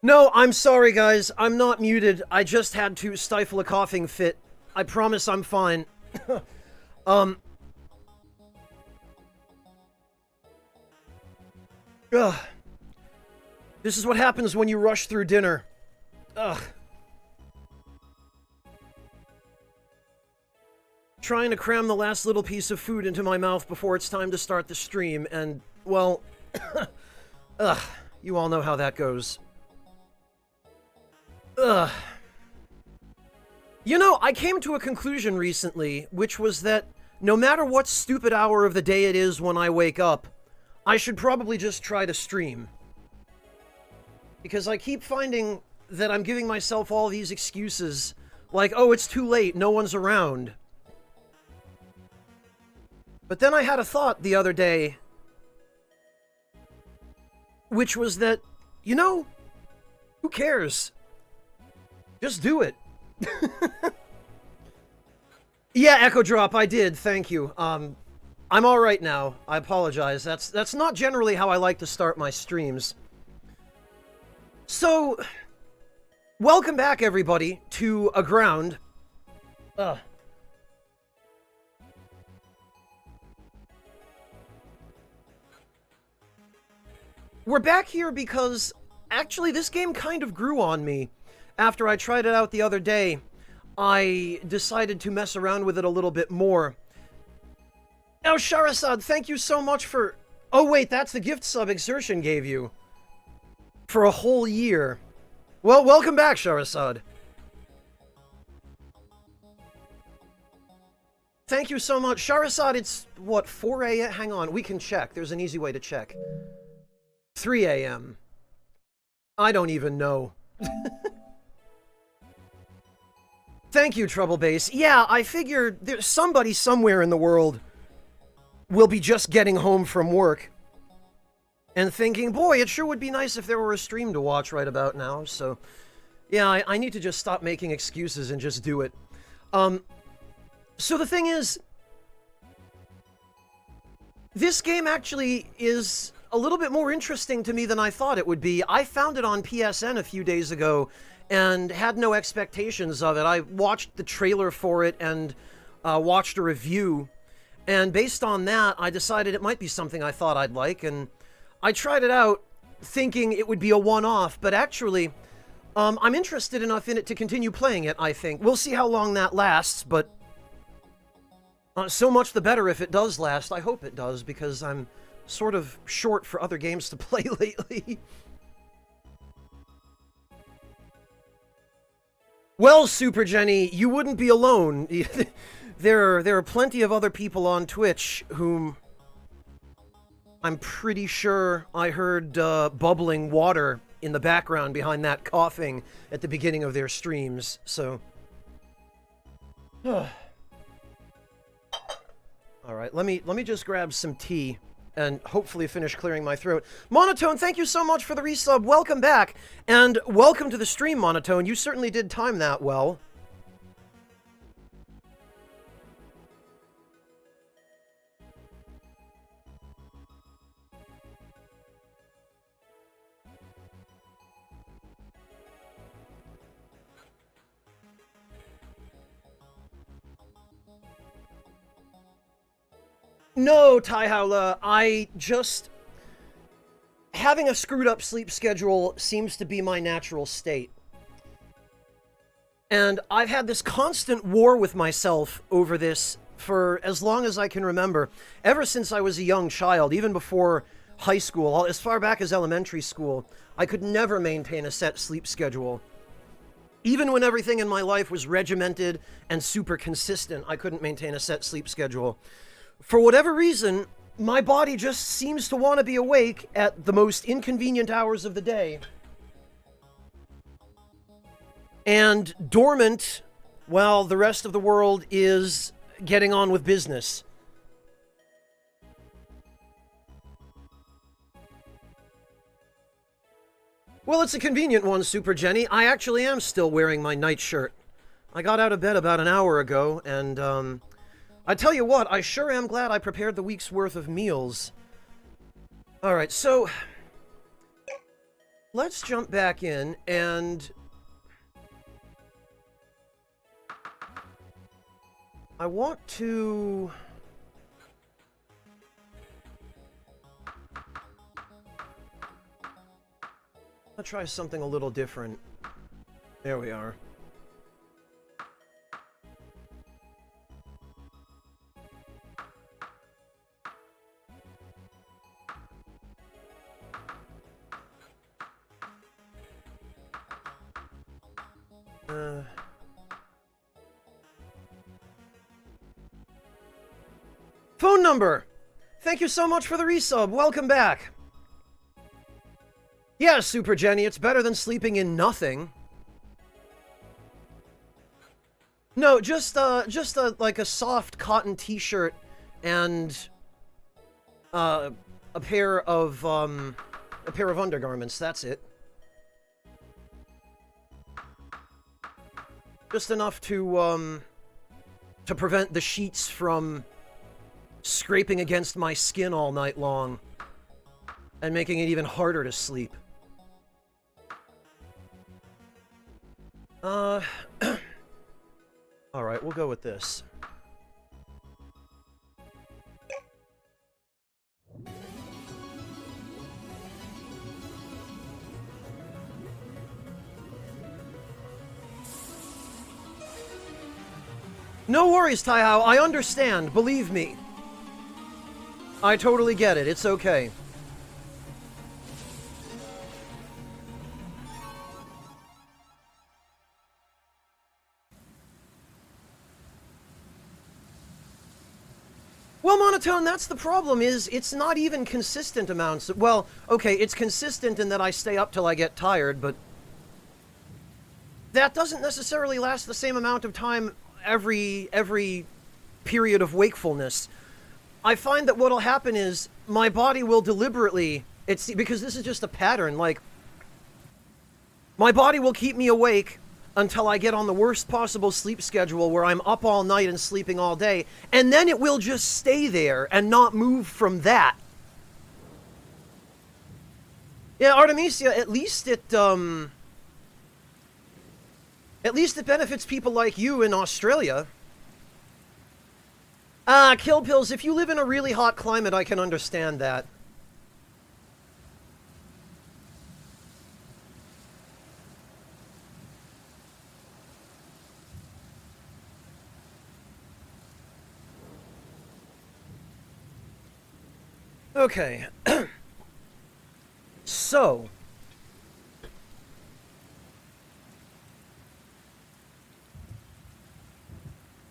No, I'm sorry, guys. I'm not muted. I just had to stifle a coughing fit. I promise I'm fine. um... Ugh. This is what happens when you rush through dinner. Ugh. Trying to cram the last little piece of food into my mouth before it's time to start the stream, and, well... ugh. You all know how that goes. Ugh. You know, I came to a conclusion recently, which was that no matter what stupid hour of the day it is when I wake up, I should probably just try to stream. Because I keep finding that I'm giving myself all these excuses, like, oh, it's too late, no one's around. But then I had a thought the other day, which was that, you know, who cares? Just do it. Yeah, Echo Drop, I did, thank you. I'm alright now. I apologize. That's not generally how I like to start my streams. So, welcome back, everybody, to Aground. We're back here because, actually, this game kind of grew on me. After I tried it out the other day, I decided to mess around with it a little bit more. Oh, Sharazad, thank you so much for... Oh, wait, that's the gift sub Exertion gave you. For a whole year. Well, welcome back, Sharazad. Thank you so much. Sharazad, it's, what, 4 a.m.? Hang on, we can check. There's an easy way to check. 3 a.m. I don't even know. Thank you, Trouble Base. Yeah, I figured there's somebody somewhere in the world will be just getting home from work and thinking, boy, it sure would be nice if there were a stream to watch right about now. So, yeah, I need to just stop making excuses and just do it. So the thing is, this game actually is a little bit more interesting to me than I thought it would be. I found it on PSN a few days ago and had no expectations of it. I watched the trailer for it and watched a review, and based on that, I decided it might be something I thought I'd like, and I tried it out thinking it would be a one-off, but actually, I'm interested enough in it to continue playing it, I think. We'll see how long that lasts, but so much the better if it does last. I hope it does, because I'm sort of short for other games to play lately. Well, Super Jenny, you wouldn't be alone. There are plenty of other people on Twitch whom I'm pretty sure I heard bubbling water in the background behind that coughing at the beginning of their streams, so... Alright, let me just grab some tea and hopefully finish clearing my throat. Monotone, thank you so much for the resub. Welcome back, and welcome to the stream, Monotone. You certainly did time that well. No, Tai Howla, I just... Having a screwed up sleep schedule seems to be my natural state. And I've had this constant war with myself over this for as long as I can remember. Ever since I was a young child, even before high school, as far back as elementary school, I could never maintain a set sleep schedule. Even when everything in my life was regimented and super consistent, I couldn't maintain a set sleep schedule. For whatever reason, my body just seems to want to be awake at the most inconvenient hours of the day. And dormant while the rest of the world is getting on with business. Well, it's a convenient one, Super Jenny. I actually am still wearing my nightshirt. I got out of bed about an hour ago, and, I tell you what, I sure am glad I prepared the week's worth of meals. Alright, so... let's jump back in and I want to I'll try something a little different. There we are. Phone number! Thank you so much for the resub. Welcome back. Yeah, Super Jenny, it's better than sleeping in nothing. No, just like a soft cotton t-shirt and a pair of undergarments. That's it. Just enough to prevent the sheets from scraping against my skin all night long and making it even harder to sleep. Alright, we'll go with this. No worries, Taihao. I understand. Believe me. I totally get it. It's okay. Well, Monotone, that's the problem, is it's not even consistent amounts. Well, okay, it's consistent in that I stay up till I get tired, but that doesn't necessarily last the same amount of time every period of wakefulness. I find that what'll happen is my body will deliberately, because this is just a pattern, like, my body will keep me awake until I get on the worst possible sleep schedule where I'm up all night and sleeping all day, and then it will just stay there and not move from that. Yeah, Artemisia, at least it benefits people like you in Australia. Kill Pills, if you live in a really hot climate, I can understand that. Okay. So,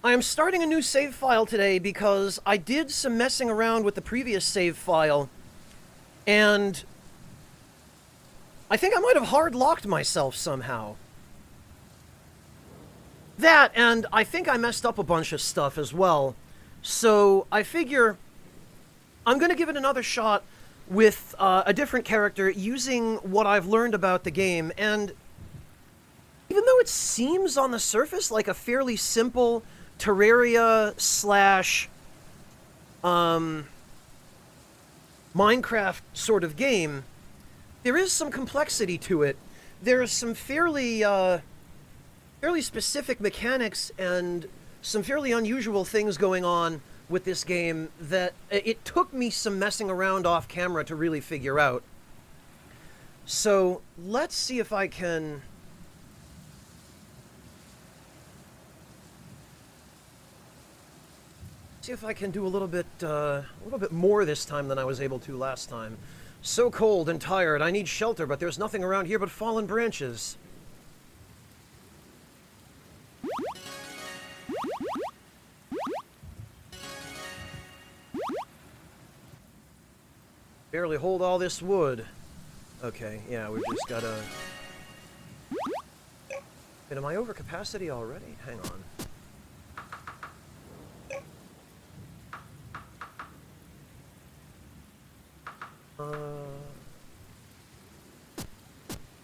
I am starting a new save file today because I did some messing around with the previous save file, and I think I might have hard-locked myself somehow. That, and I think I messed up a bunch of stuff as well. So I figure I'm going to give it another shot with a different character using what I've learned about the game, and even though it seems on the surface like a fairly simple Terraria slash Minecraft sort of game, there is some complexity to it. There's some fairly specific mechanics and some fairly unusual things going on with this game that it took me some messing around off camera to really figure out. So let's see if I can do a little bit more this time than I was able to last time. So cold and tired. I need shelter, but there's nothing around here but fallen branches. Barely hold all this wood. Okay, yeah, we've just gotta... Wait, am I over capacity already? Hang on.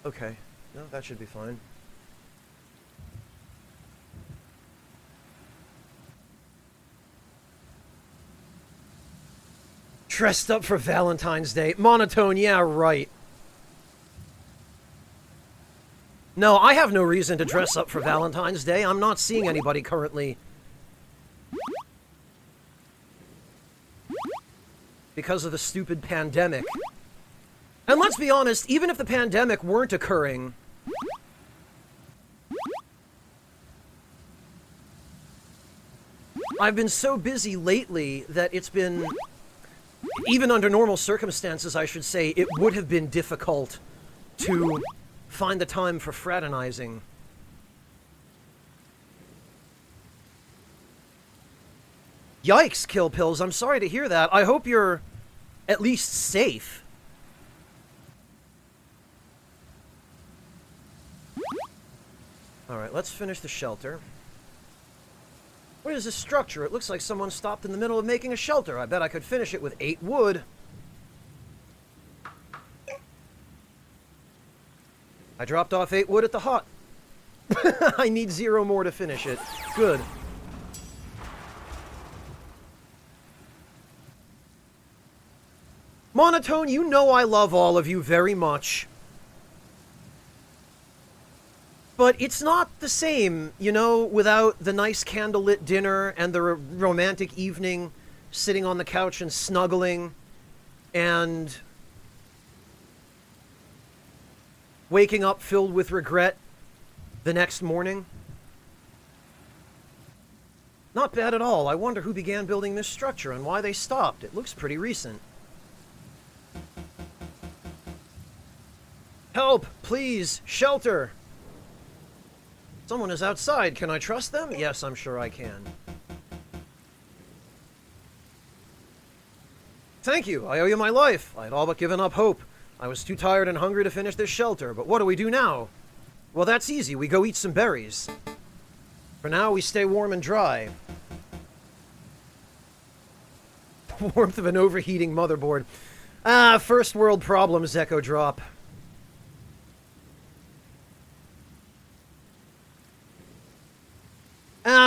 Okay. No, that should be fine. Dressed up for Valentine's Day. Monotone, yeah, right. No, I have no reason to dress up for Valentine's Day. I'm not seeing anybody currently. Because of the stupid pandemic. And let's be honest, even if the pandemic weren't occurring, I've been so busy lately that it's been, even under normal circumstances, I should say, it would have been difficult to find the time for fraternizing. Yikes, Kill Pills. I'm sorry to hear that. I hope you're at least safe. Alright, let's finish the shelter. What is this structure? It looks like someone stopped in the middle of making a shelter. I bet I could finish it with 8 wood. I dropped off 8 wood at the hut. I need 0 more to finish it. Good. Monotone, you know I love all of you very much. But it's not the same, you know, without the nice candlelit dinner and the romantic evening, sitting on the couch and snuggling, and waking up filled with regret the next morning. Not bad at all. I wonder who began building this structure and why they stopped. It looks pretty recent. Help! Please! Shelter! Someone is outside. Can I trust them? Yes, I'm sure I can. Thank you. I owe you my life. I had all but given up hope. I was too tired and hungry to finish this shelter, but what do we do now? Well, that's easy. We go eat some berries. For now, we stay warm and dry. Warmth of an overheating motherboard. Ah, first world problems, Echo Drop.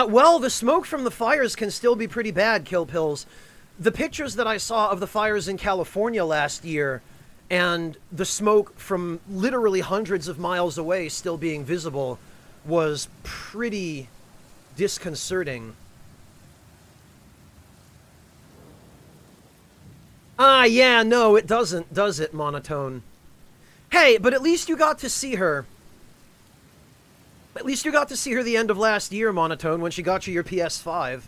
Well, the smoke from the fires can still be pretty bad, Kill Pills. The pictures that I saw of the fires in California last year, and the smoke from literally hundreds of miles away still being visible, was pretty disconcerting. Ah, yeah, no, it doesn't, does it, Monotone? Hey, but at least you got to see her. At least you got to see her the end of last year, Monotone, when she got you your PS5.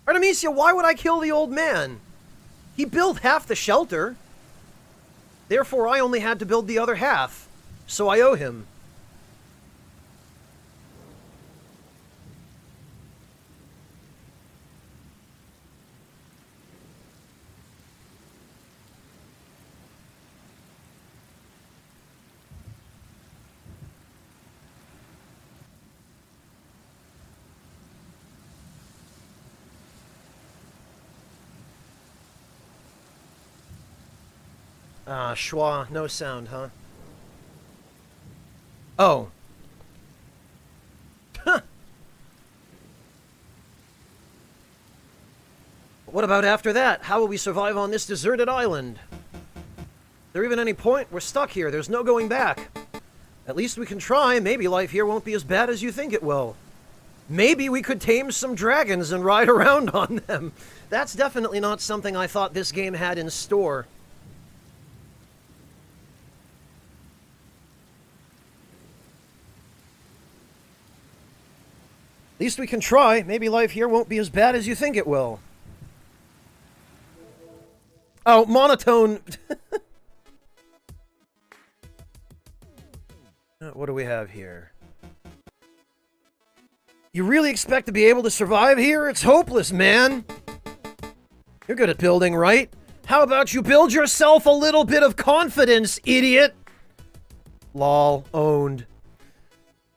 Artemisia, why would I kill the old man? He built half the shelter. Therefore, I only had to build the other half. So I owe him. Ah, schwa, no sound, huh? Oh. Huh. What about after that? How will we survive on this deserted island? Is there even any point? We're stuck here. There's no going back. At least we can try. Maybe life here won't be as bad as you think it will. Maybe we could tame some dragons and ride around on them. That's definitely not something I thought this game had in store. At least we can try. Maybe life here won't be as bad as you think it will. Oh, Monotone. What do we have here? You really expect to be able to survive here? It's hopeless, man. You're good at building, right? How about you build yourself a little bit of confidence, idiot? Lol, owned.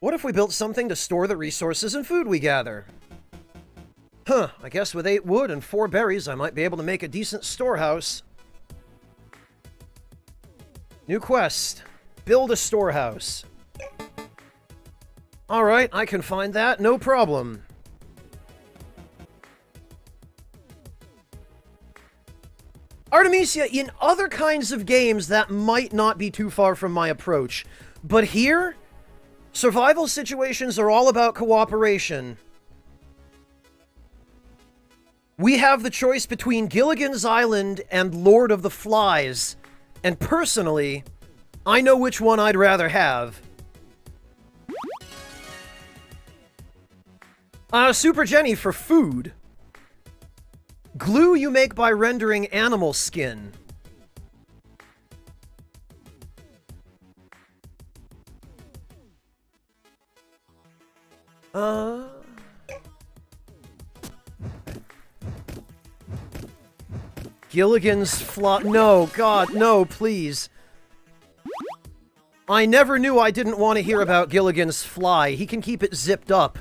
What if we built something to store the resources and food we gather? Huh, I guess with 8 wood and 4 berries, I might be able to make a decent storehouse. New quest. Build a storehouse. Alright, I can find that, no problem. Artemisia, in other kinds of games, that might not be too far from my approach. But here, survival situations are all about cooperation. We have the choice between Gilligan's Island and Lord of the Flies. And personally, I know which one I'd rather have. Super Jenny for food. Glue you make by rendering animal skin. Gilligan's Fly. No, God, no, please. I never knew I didn't want to hear about Gilligan's Fly. He can keep it zipped up.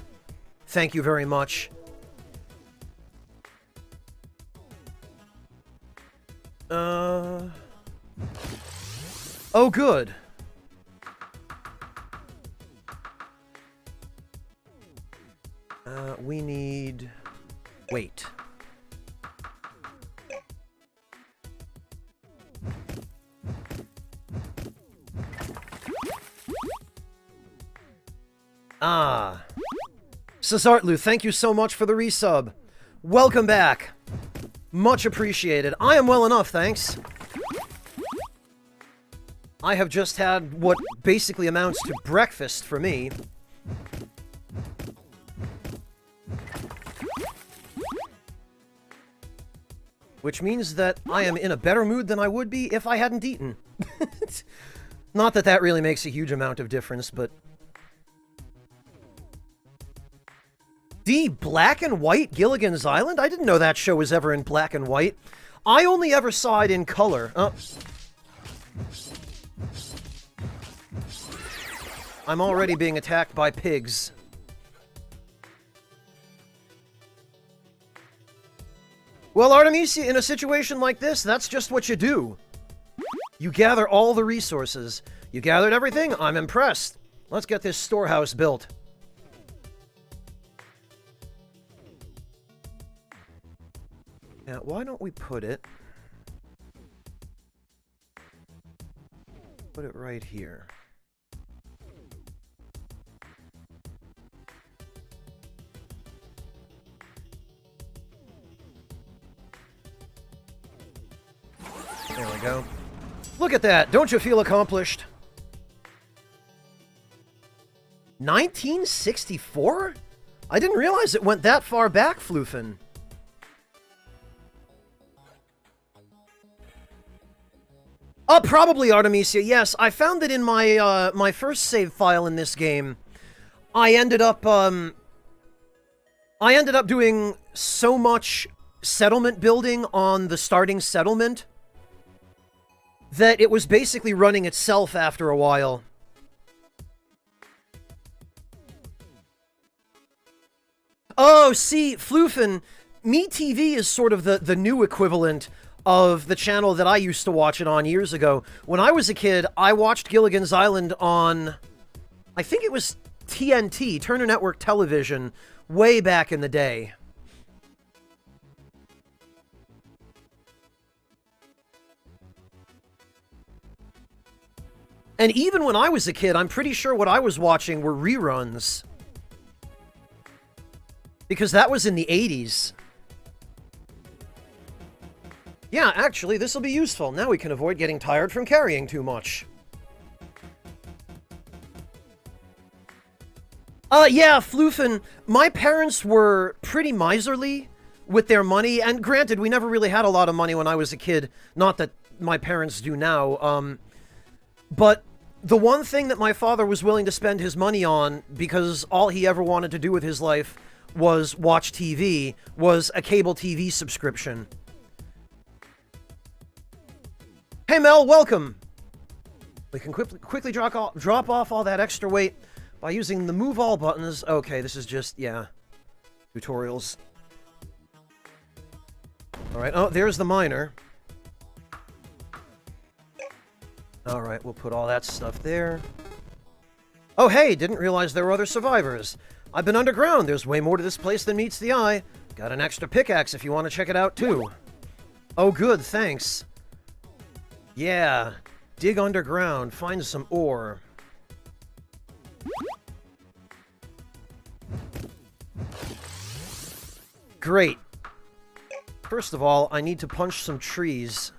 Thank you very much. Oh, good. We need... Wait. Cesartlu, thank you so much for the resub. Welcome back. Much appreciated. I am well enough, thanks. I have just had what basically amounts to breakfast for me. Which means that I am in a better mood than I would be if I hadn't eaten. Not that that really makes a huge amount of difference, but... Black and white Gilligan's Island? I didn't know that show was ever in black and white. I only ever saw it in color. I'm already being attacked by pigs. Well, Artemisia, in a situation like this, that's just what you do. You gather all the resources. You gathered everything? I'm impressed. Let's get this storehouse built. Now, why don't we put it right here. There we go. Look at that! Don't you feel accomplished? 1964? I didn't realize it went that far back, Floofin. Probably Artemisia, yes. I found that in my, my first save file in this game, I ended up doing so much settlement building on the starting settlement that it was basically running itself after a while. Oh, see, Floofin, MeTV is sort of the new equivalent of the channel that I used to watch it on years ago. When I was a kid, I watched Gilligan's Island on, I think it was TNT, Turner Network Television, way back in the day. And even when I was a kid, I'm pretty sure what I was watching were reruns. Because that was in the 80s. Yeah, actually, this will be useful. Now we can avoid getting tired from carrying too much. Yeah, Floofin, my parents were pretty miserly with their money, and granted, we never really had a lot of money when I was a kid. Not that my parents do now, but the one thing that my father was willing to spend his money on, because all he ever wanted to do with his life was watch TV, was a cable TV subscription. Hey Mel, welcome! We can quickly drop off all that extra weight by using the move all buttons. Okay, this is just, yeah, tutorials. Alright, oh, there's the miner. Alright, we'll put all that stuff there. Oh hey, didn't realize there were other survivors. I've been underground, there's way more to this place than meets the eye. Got an extra pickaxe if you want to check it out too. Oh, good, thanks. Yeah. Dig underground, find some ore. Great. First of all, I need to punch some trees.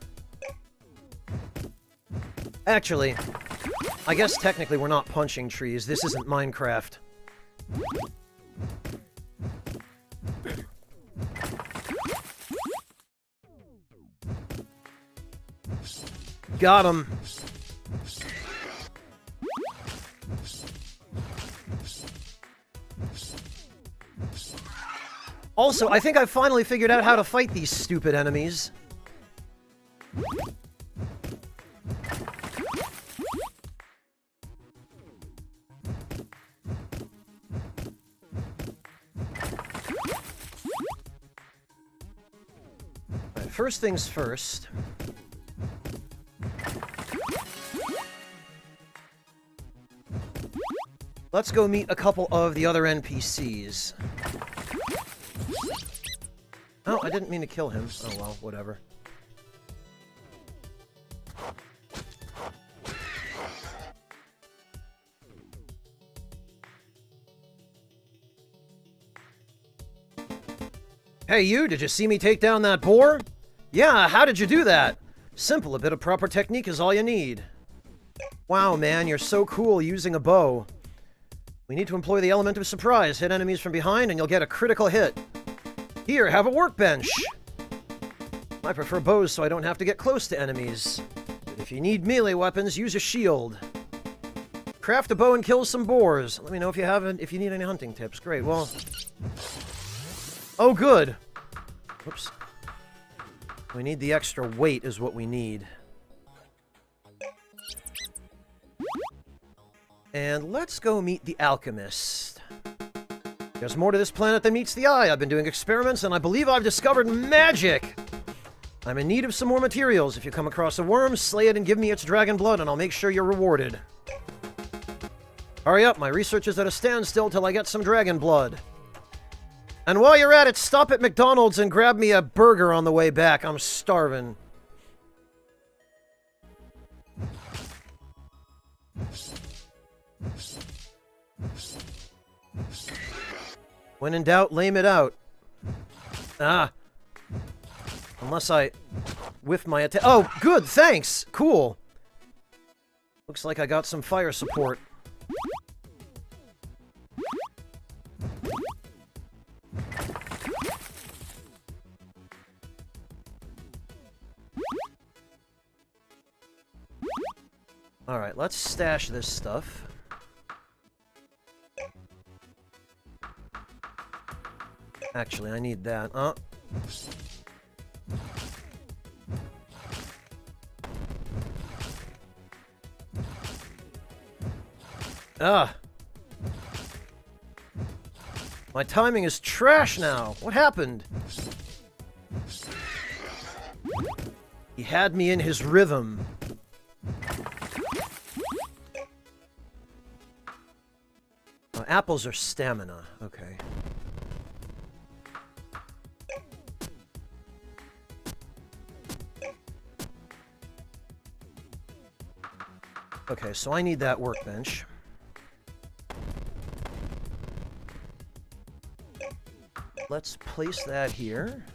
Actually, I guess technically we're not punching trees. This isn't Minecraft. Got him. Also, I think I finally figured out how to fight these stupid enemies. Right, first things first. Let's go meet a couple of the other NPCs. Oh, I didn't mean to kill him. Oh well, whatever. Hey you, did you see me take down that boar? Yeah, how did you do that? Simple, a bit of proper technique is all you need. Wow, man, you're so cool using a bow. We need to employ the element of surprise. Hit enemies from behind and you'll get a critical hit. Here, have a workbench! I prefer bows so I don't have to get close to enemies. But if you need melee weapons, use a shield. Craft a bow and kill some boars. Let me know if you need any hunting tips. Great, well... Oh, good! Whoops. We need the extra weight is what we need. And let's go meet the alchemist. There's more to this planet than meets the eye. I've been doing experiments, and I believe I've discovered magic! I'm in need of some more materials. If you come across a worm, slay it and give me its dragon blood, and I'll make sure you're rewarded. Hurry up, my research is at a standstill till I get some dragon blood. And while you're at it, stop at McDonald's and grab me a burger on the way back. I'm starving. When in doubt, lame it out. Ah. Unless I whiff my attack. Oh, good, thanks! Cool. Looks like I got some fire support. Alright, let's stash this stuff. Actually, I need that. My timing is trash now. What happened? He had me in his rhythm. Apples are stamina. Okay. Okay, so I need that workbench. Let's place that here.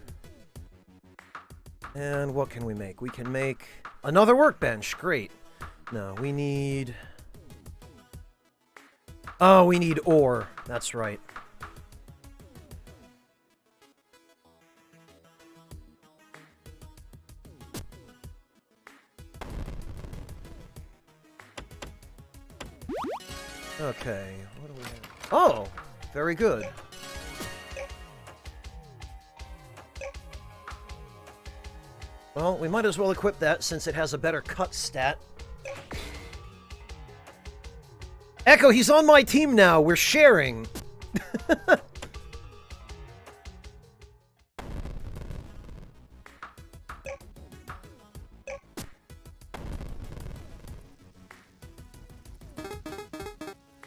And what can we make? We can make another workbench. Great. No, we need... Oh, we need ore. That's right. Okay, what do we have? Oh, very good. Well, we might as well equip that since it has a better cut stat. Echo, he's on my team now. We're sharing.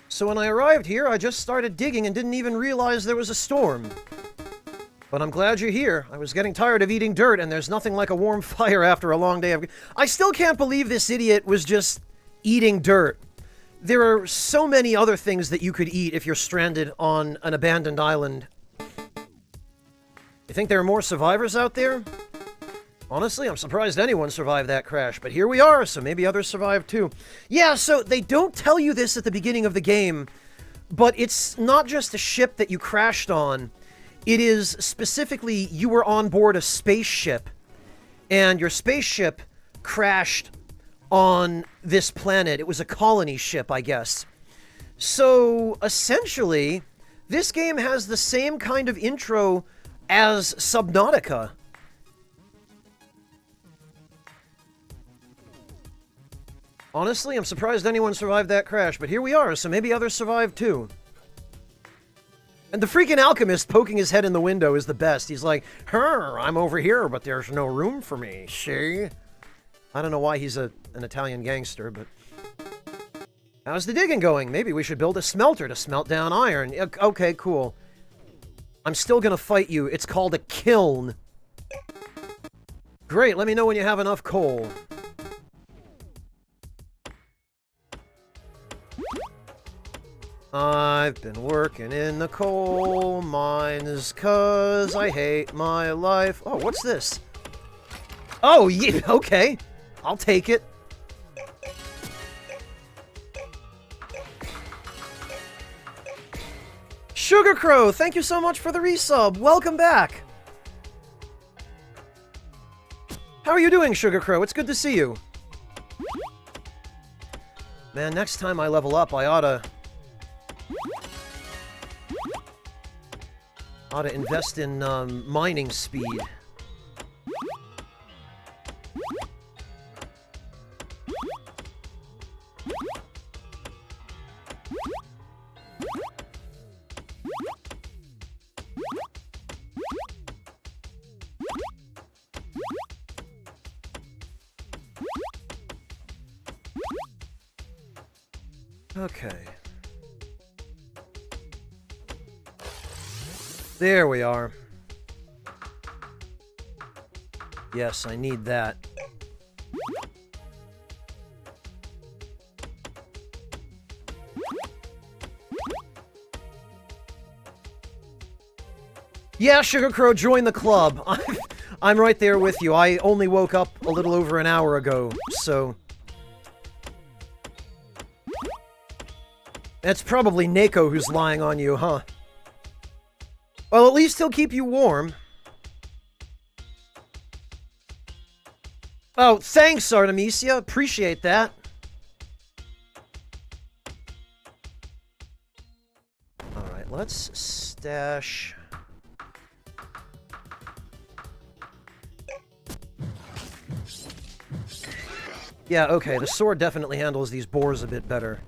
So when I arrived here, I just started digging and didn't even realize there was a storm. But I'm glad you're here. I was getting tired of eating dirt, and there's nothing like a warm fire after a long day of... I still can't believe this idiot was just eating dirt. There are so many other things that you could eat if you're stranded on an abandoned island. You think there are more survivors out there? Honestly, I'm surprised anyone survived that crash, but here we are, so maybe others survived too. Yeah, so they don't tell you this at the beginning of the game, but it's not just a ship that you crashed on. It is specifically you were on board a spaceship, and your spaceship crashed on this planet. It was a colony ship, I guess. So, essentially, this game has the same kind of intro as Subnautica. Honestly, I'm surprised anyone survived that crash, but here we are, so maybe others survived too. And the freaking alchemist poking his head in the window is the best. He's like, I'm over here, but there's no room for me, see? I don't know why he's an Italian gangster, but... How's the digging going? Maybe we should build a smelter to smelt down iron. Okay, cool. I'm still gonna fight you. It's called a kiln. Great, let me know when you have enough coal. I've been working in the coal mines 'cause I hate my life. Oh, what's this? Oh, yeah, okay. I'll take it. Sugar Crow, thank you so much for the resub. Welcome back. How are you doing, Sugar Crow? It's good to see you. Man, next time I level up, I ought to invest in mining speed. Okay. There we are. Yes, I need that. Yeah, Sugar Crow, join the club. I'm right there with you. I only woke up a little over an hour ago, so... That's probably Neko who's lying on you, huh? Well, at least he'll keep you warm. Oh, thanks, Artemisia. Appreciate that. Alright, let's stash... Yeah, okay, the sword definitely handles these boars a bit better.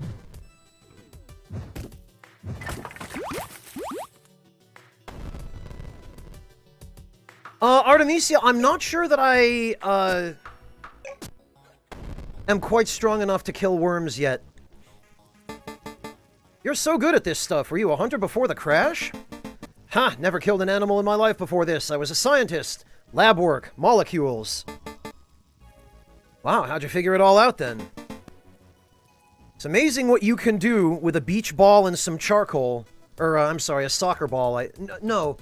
Artemisia, I'm not sure that I, am quite strong enough to kill worms yet. You're so good at this stuff. Were you a hunter before the crash? Ha! Never killed an animal in my life before this. I was a scientist. Lab work. Molecules. Wow, how'd you figure it all out then? It's amazing what you can do with a beach ball and some charcoal. Or, I'm sorry, a soccer ball. No.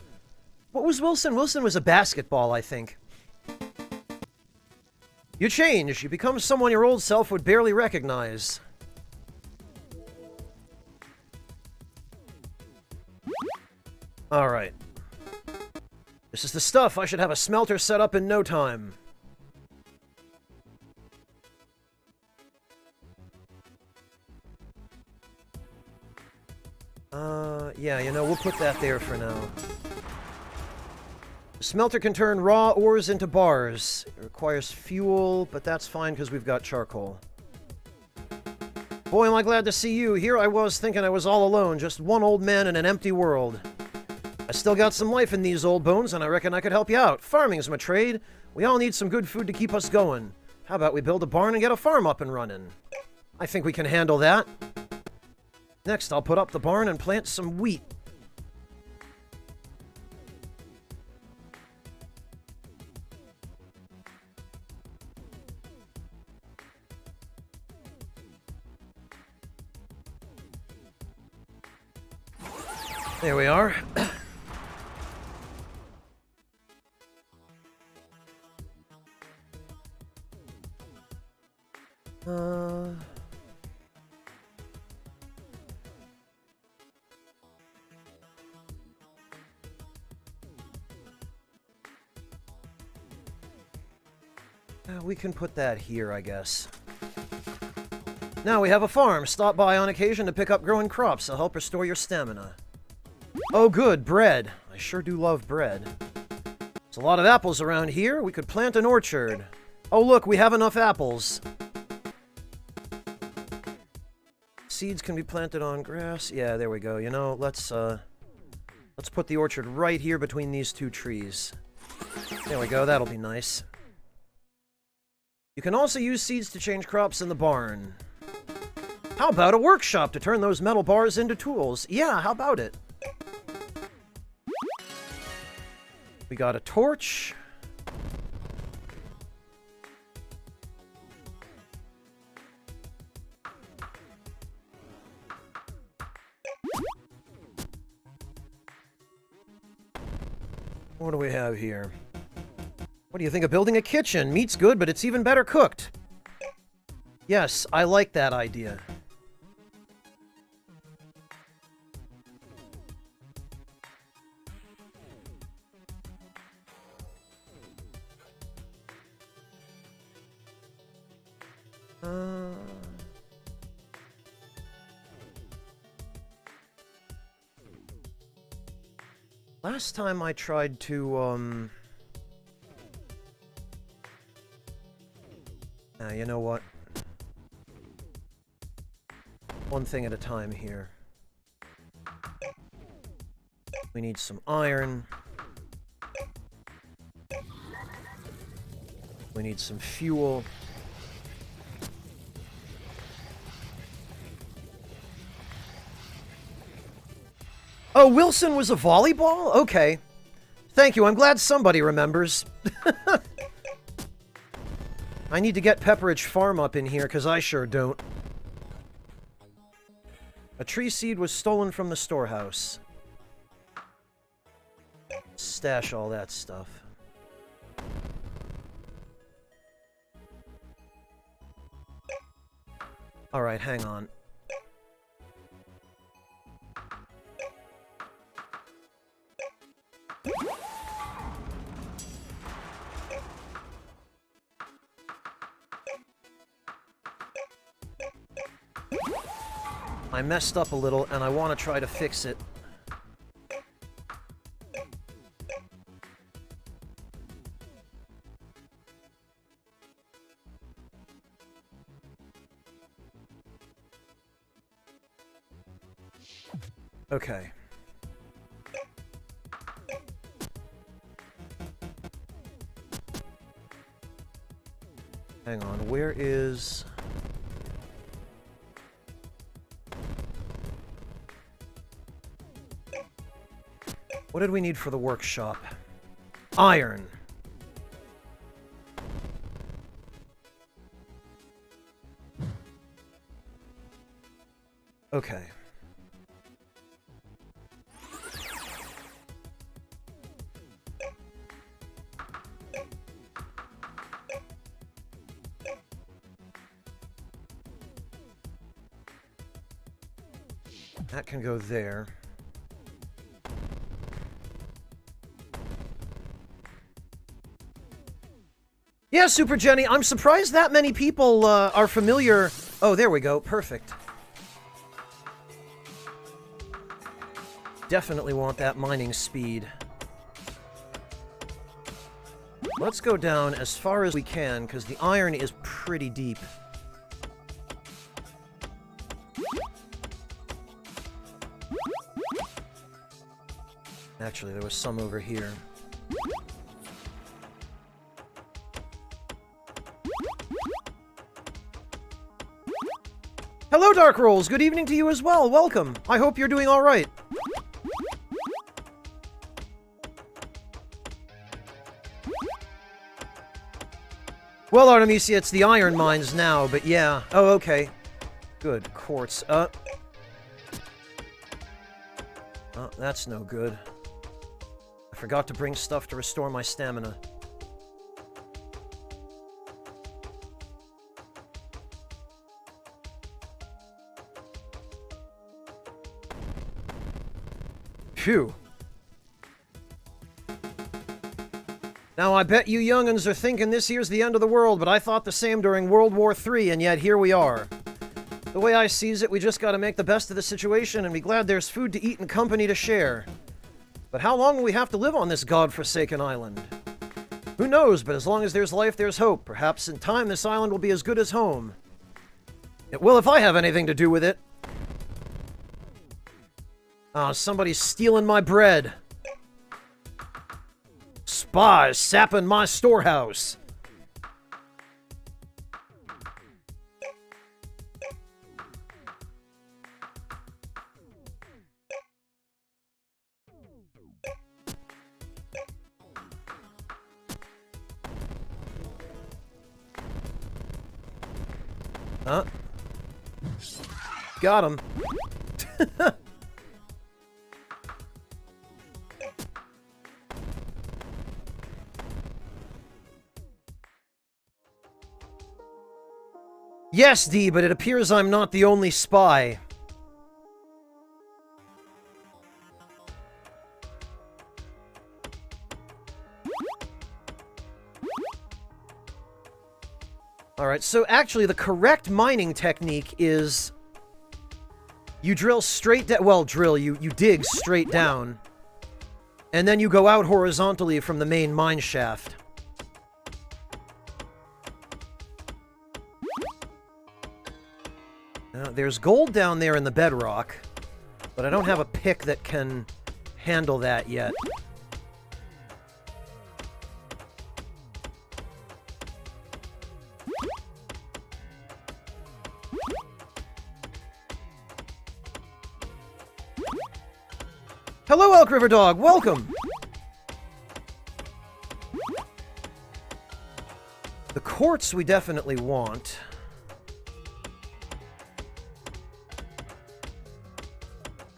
What was Wilson? Wilson was a basketball, I think. You change. You become someone your old self would barely recognize. Alright. This is the stuff. I should have a smelter set up in no time. Yeah, you know, we'll put that there for now. The smelter can turn raw ores into bars. It requires fuel, but that's fine because we've got charcoal. Boy, am I glad to see you. Here I was thinking I was all alone, just one old man in an empty world. I still got some life in these old bones, and I reckon I could help you out. Farming's my trade. We all need some good food to keep us going. How about we build a barn and get a farm up and running? I think we can handle that. Next, I'll put up the barn and plant some wheat. There we are. We can put that here, I guess. Now we have a farm. Stop by on occasion to pick up growing crops. They'll help restore your stamina. Oh, good. Bread. I sure do love bread. There's a lot of apples around here. We could plant an orchard. Oh, look, we have enough apples. Seeds can be planted on grass. Yeah, there we go. You know, let's put the orchard right here between these two trees. There we go. That'll be nice. You can also use seeds to change crops in the barn. How about a workshop to turn those metal bars into tools? Yeah, how about it? We got a torch. What do we have here? What do you think of building a kitchen? Meat's good, but it's even better cooked. Yes, I like that idea. Last time I tried to, you know what? One thing at a time here. We need some iron. We need some fuel. Oh, Wilson was a volleyball? Okay. Thank you. I'm glad somebody remembers. I need to get Pepperidge Farm up in here, because I sure don't. A tree seed was stolen from the storehouse. Stash all that stuff. Alright, hang on. I messed up a little, and I want to try to fix it. Okay. Hang on, where is... What did we need for the workshop? Iron. Okay. That can go there. Yeah, Super Jenny, I'm surprised that many people are familiar... Oh, there we go. Perfect. Definitely want that mining speed. Let's go down as far as we can, because the iron is pretty deep. Actually, there was some over here. Hello, Dark Rolls! Good evening to you as well. Welcome. I hope you're doing alright. Well, Artemisia, it's the iron mines now, but yeah. Oh, okay. Good. Quartz. Oh, that's no good. I forgot to bring stuff to restore my stamina. Phew. Now, I bet you young'uns are thinking this here's the end of the world, but I thought the same during World War III, and yet here we are. The way I sees it, we just gotta make the best of the situation and be glad there's food to eat and company to share. But how long will we have to live on this godforsaken island? Who knows, but as long as there's life, there's hope. Perhaps in time this island will be as good as home. It will if I have anything to do with it. Ah, somebody's stealing my bread. Spies sapping my storehouse. Huh? Got him. Yes, D, but it appears I'm not the only spy. Alright, so actually the correct mining technique is... You drill straight down... Well, you dig straight down. And then you go out horizontally from the main mine shaft. Now, there's gold down there in the bedrock, but I don't have a pick that can handle that yet. Hello, Elk River Dog! Welcome! The quartz we definitely want.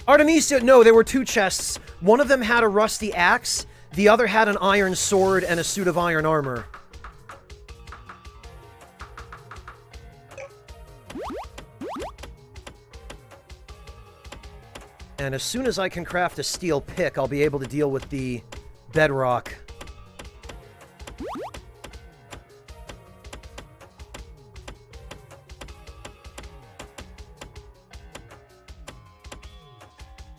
Artemisia, no, there were two chests. One of them had a rusty axe, the other had an iron sword and a suit of iron armor. And as soon as I can craft a steel pick, I'll be able to deal with the bedrock.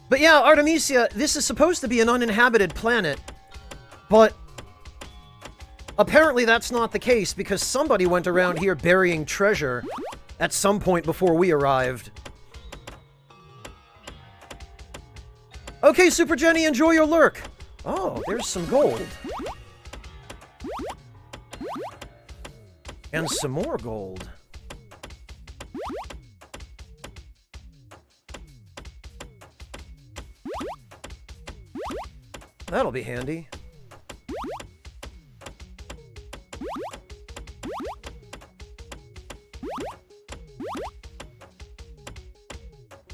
But yeah, Artemisia, this is supposed to be an uninhabited planet, but apparently that's not the case because somebody went around here burying treasure at some point before we arrived. Okay, Super Jenny, enjoy your lurk. Oh, there's some gold. And some more gold. That'll be handy.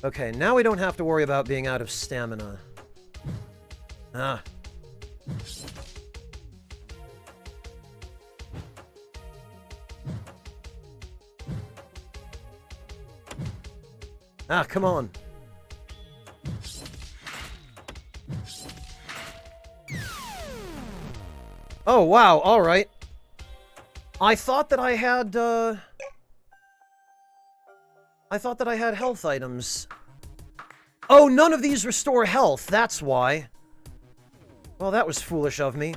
Okay, now we don't have to worry about being out of stamina. Ah. Ah, come on. Oh, wow, alright. I thought that I had, I thought that I had health items. Oh, none of these restore health, that's why. Well, that was foolish of me.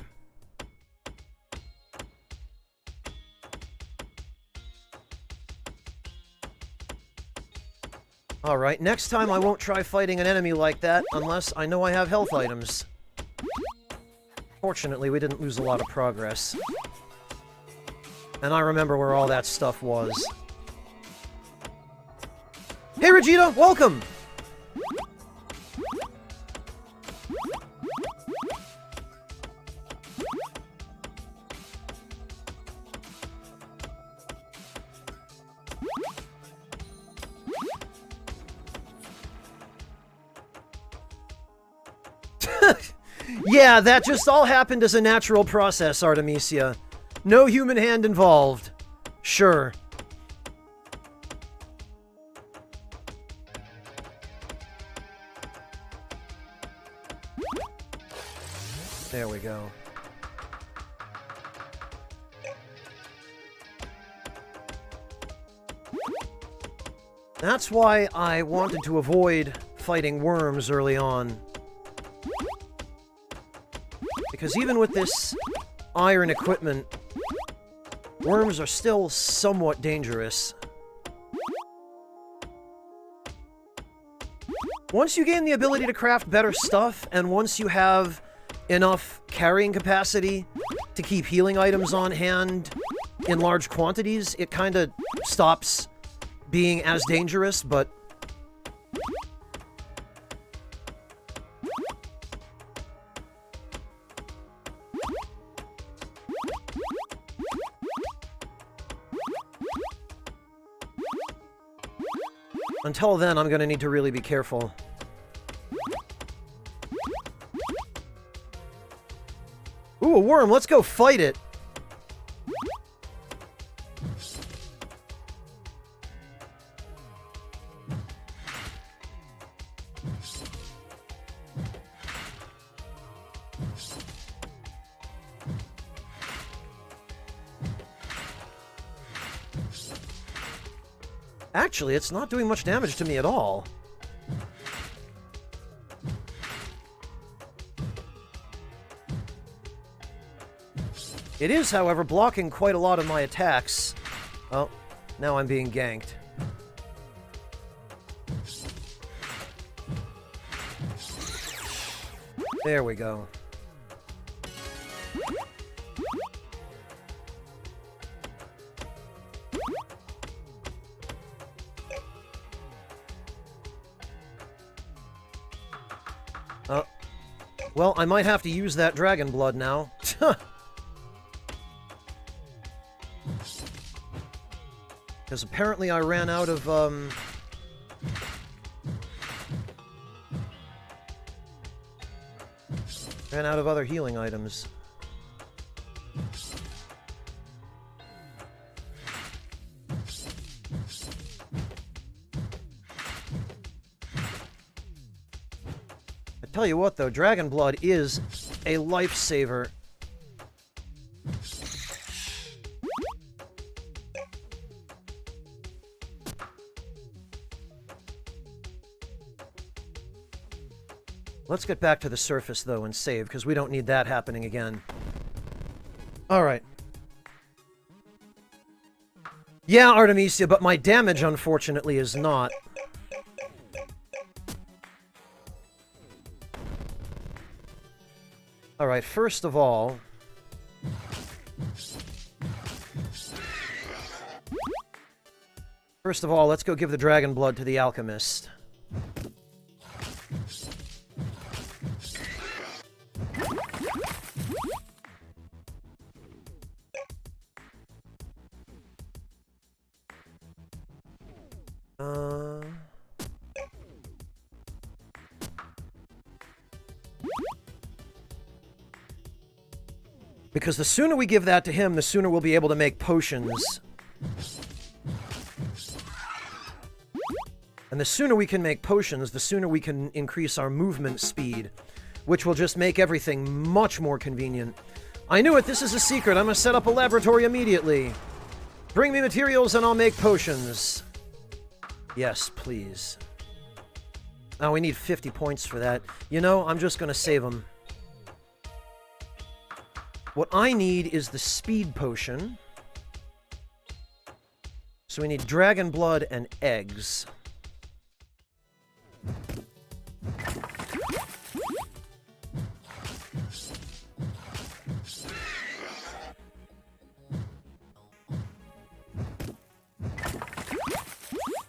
Alright, next time I won't try fighting an enemy like that unless I know I have health items. Fortunately, we didn't lose a lot of progress. And I remember where all that stuff was. Hey, Regina! Welcome! Yeah, that just all happened as a natural process, Artemisia. No human hand involved. Sure. There we go. That's why I wanted to avoid fighting worms early on. Because even with this iron equipment, worms are still somewhat dangerous. Once you gain the ability to craft better stuff, and once you have enough carrying capacity to keep healing items on hand in large quantities, it kind of stops being as dangerous, but... until then, I'm gonna need to really be careful. Ooh, a worm! Let's go fight it! Actually, it's not doing much damage to me at all. It is, however, blocking quite a lot of my attacks. Oh, now I'm being ganked. There we go. Well, I might have to use that dragon blood now. Because apparently I ran out of, other healing items. Tell you what, though, dragon blood is a lifesaver. Let's get back to the surface, though, and save, because we don't need that happening again. Alright. Yeah, Artemisia, but my damage, unfortunately, is not. Alright, first of all... let's go give the dragon blood to the alchemist. Because the sooner we give that to him, the sooner we'll be able to make potions. And the sooner we can make potions, the sooner we can increase our movement speed, which will just make everything much more convenient. I knew it! This is a secret! I'm gonna set up a laboratory immediately! Bring me materials and I'll make potions! Yes, please. Oh, we need 50 points for that. You know, I'm just gonna save them. What I need is the speed potion. So we need dragon blood and eggs.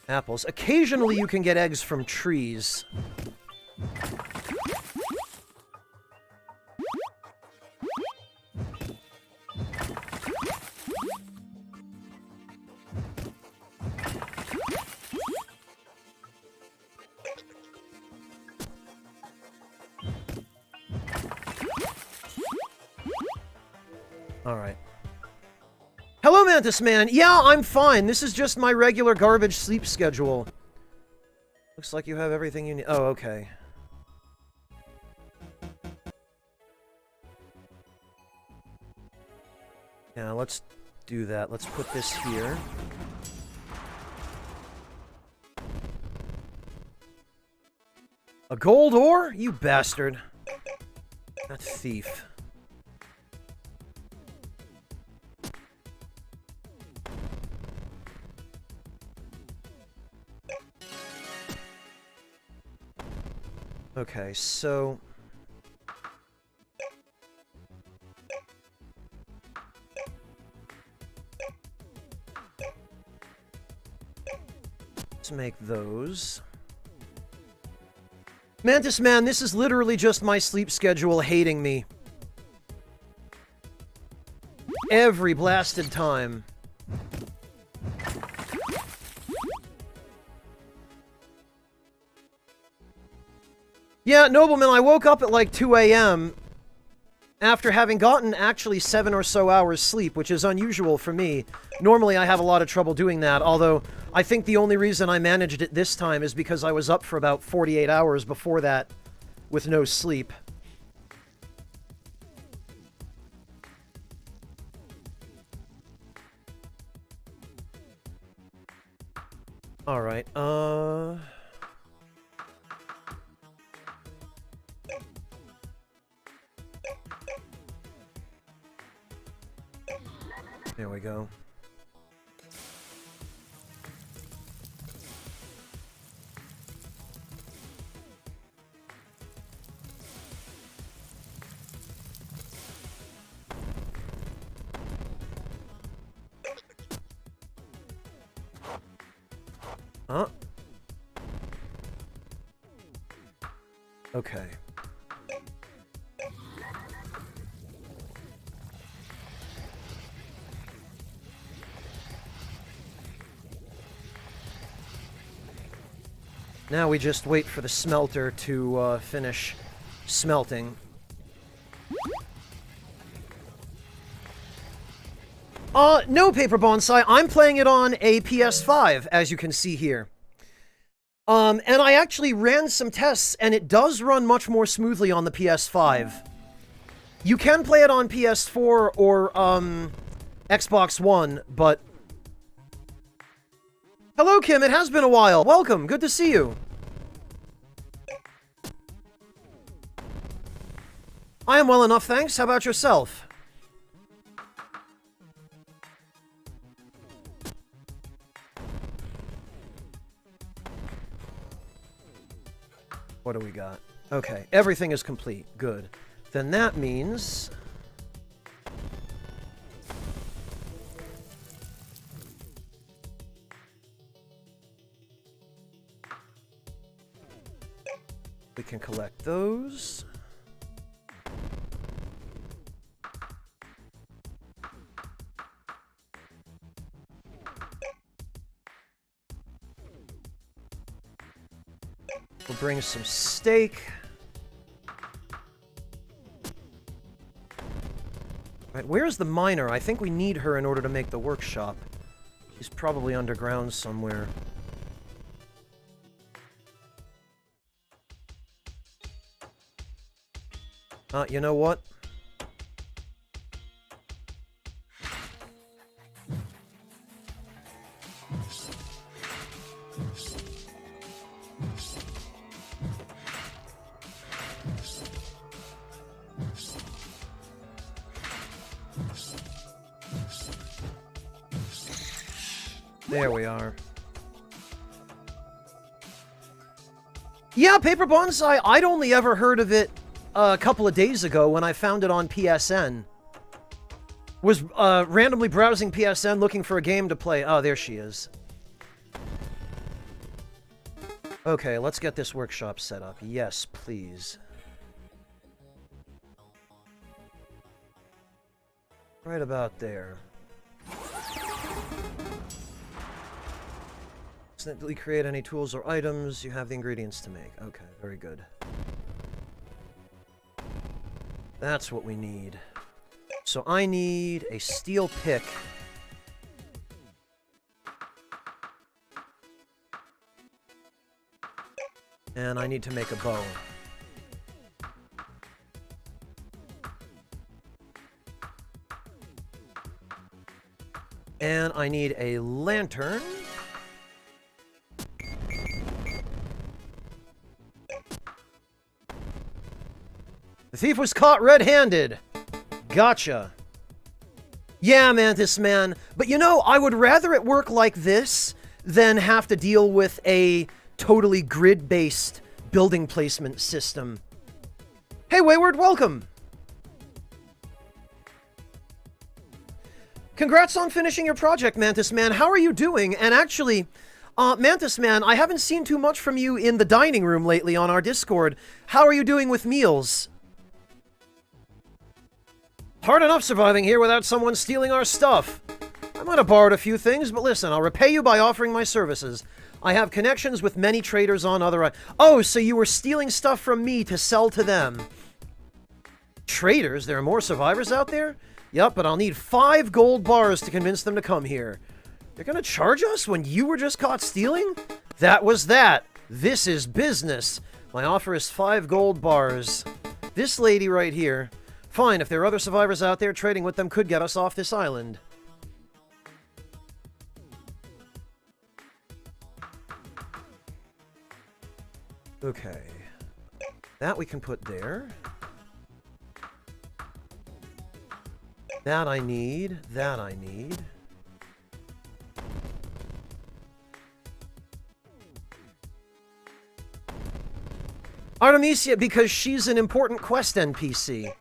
Apples. Occasionally you can get eggs from trees. Alright. Hello, Mantis Man! Yeah, I'm fine. This is just my regular garbage sleep schedule. Looks like you have everything you need. Oh, okay. Yeah, let's do that. Let's put this here. A gold ore? You bastard. That thief. Okay, so... let's make those. Mantis Man, this is literally just my sleep schedule hating me. Every blasted time. Yeah, Nobleman, I woke up at like 2 a.m. after having gotten actually 7 or so hours sleep, which is unusual for me. Normally I have a lot of trouble doing that, although I think the only reason I managed it this time is because I was up for about 48 hours before that with no sleep. Alright, there we go. Huh? Okay. Now we just wait for the smelter to finish smelting. No, Paper Bonsai. I'm playing it on a PS5, as you can see here. And I actually ran some tests, and it does run much more smoothly on the PS5. You can play it on PS4 or, Xbox One, but... Hello, Kim. It has been a while. Welcome. Good to see you. I am well enough, thanks. How about yourself? What do we got? Okay, everything is complete. Good. Then that means... we can collect those. We'll bring some steak. Right, where's the miner? I think we need her in order to make the workshop. She's probably underground somewhere. You know what? There we are. Yeah, Paper Bonsai, I'd only ever heard of it a couple of days ago when I found it on PSN. Was randomly browsing PSN looking for a game to play. Oh, there she is. Okay, let's get this workshop set up. Yes, please. Right about there. Instantly create any tools or items you have the ingredients to make. Okay, very good. That's what we need. So so I need a steel pick. And I need to make a bow. And I need a lantern. The thief was caught red-handed. Gotcha. Yeah, Mantis Man. But you know, I would rather it work like this than have to deal with a totally grid-based building placement system. Hey, Wayward, welcome! Congrats on finishing your project, Mantis Man. How are you doing? And actually, Mantis Man, I haven't seen too much from you in the dining room lately on our Discord. How are you doing with meals? Hard enough surviving here without someone stealing our stuff. I might have borrowed a few things, but listen, I'll repay you by offering my services. I have connections with many traders on other... Oh, so you were stealing stuff from me to sell to them. Traders? There are more survivors out there? Yep, but I'll need 5 gold bars to convince them to come here. They're gonna charge us when you were just caught stealing? That was that. This is business. My offer is 5 gold bars. This lady right here. Fine, if there are other survivors out there, trading with them could get us off this island. Okay. That we can put there. That I need. That I need. Artemisia, because she's an important quest NPC.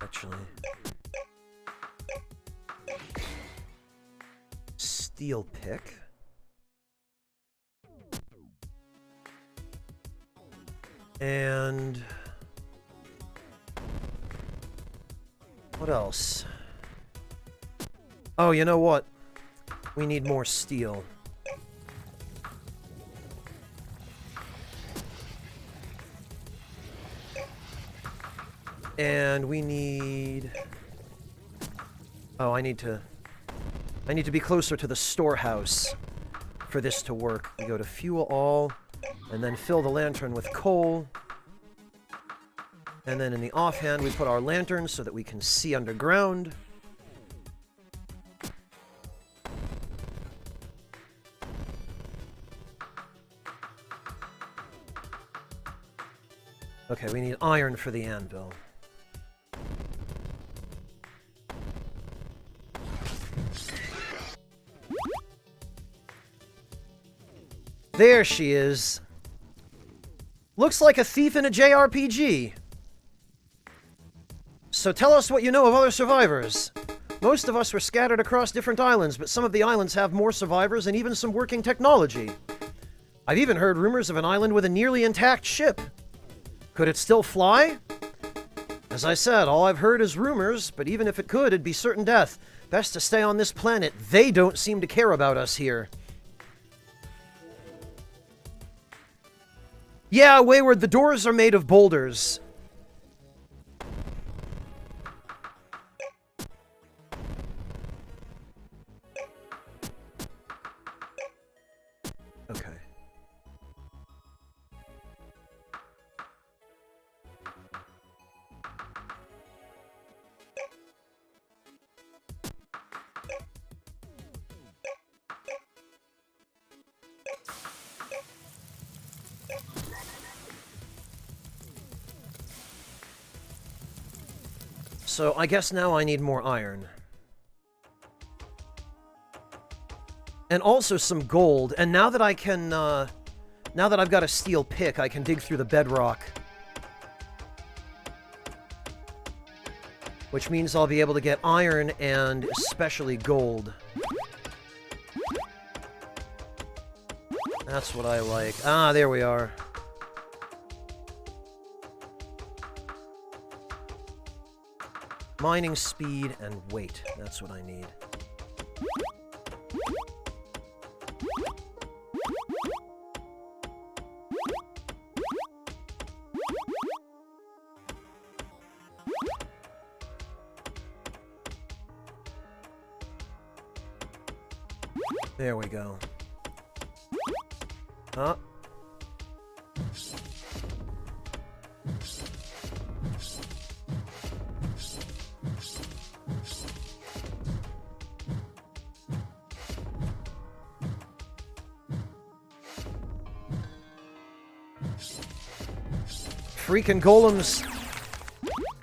Actually. Steel pick. And... what else? Oh, you know what? We need more steel. And we need... oh, I need to be closer to the storehouse for this to work. We go to fuel all, and then fill the lantern with coal. And then in the offhand, we put our lanterns so that we can see underground. Okay, we need iron for the anvil. There she is. Looks like a thief in a JRPG. So tell us what you know of other survivors. Most of us were scattered across different islands, but some of the islands have more survivors and even some working technology. I've even heard rumors of an island with a nearly intact ship. Could it still fly? As I said, all I've heard is rumors, but even if it could, it'd be certain death. Best to stay on this planet. They don't seem to care about us here. Yeah, Wayward, the doors are made of boulders. Okay. So I guess now I need more iron. And also some gold. And now that I can, now that I've got a steel pick, I can dig through the bedrock. Which means I'll be able to get iron and especially gold. That's what I like. Ah, there we are. Mining speed and weight. That's what I need. There we go. Huh? Freaking golems.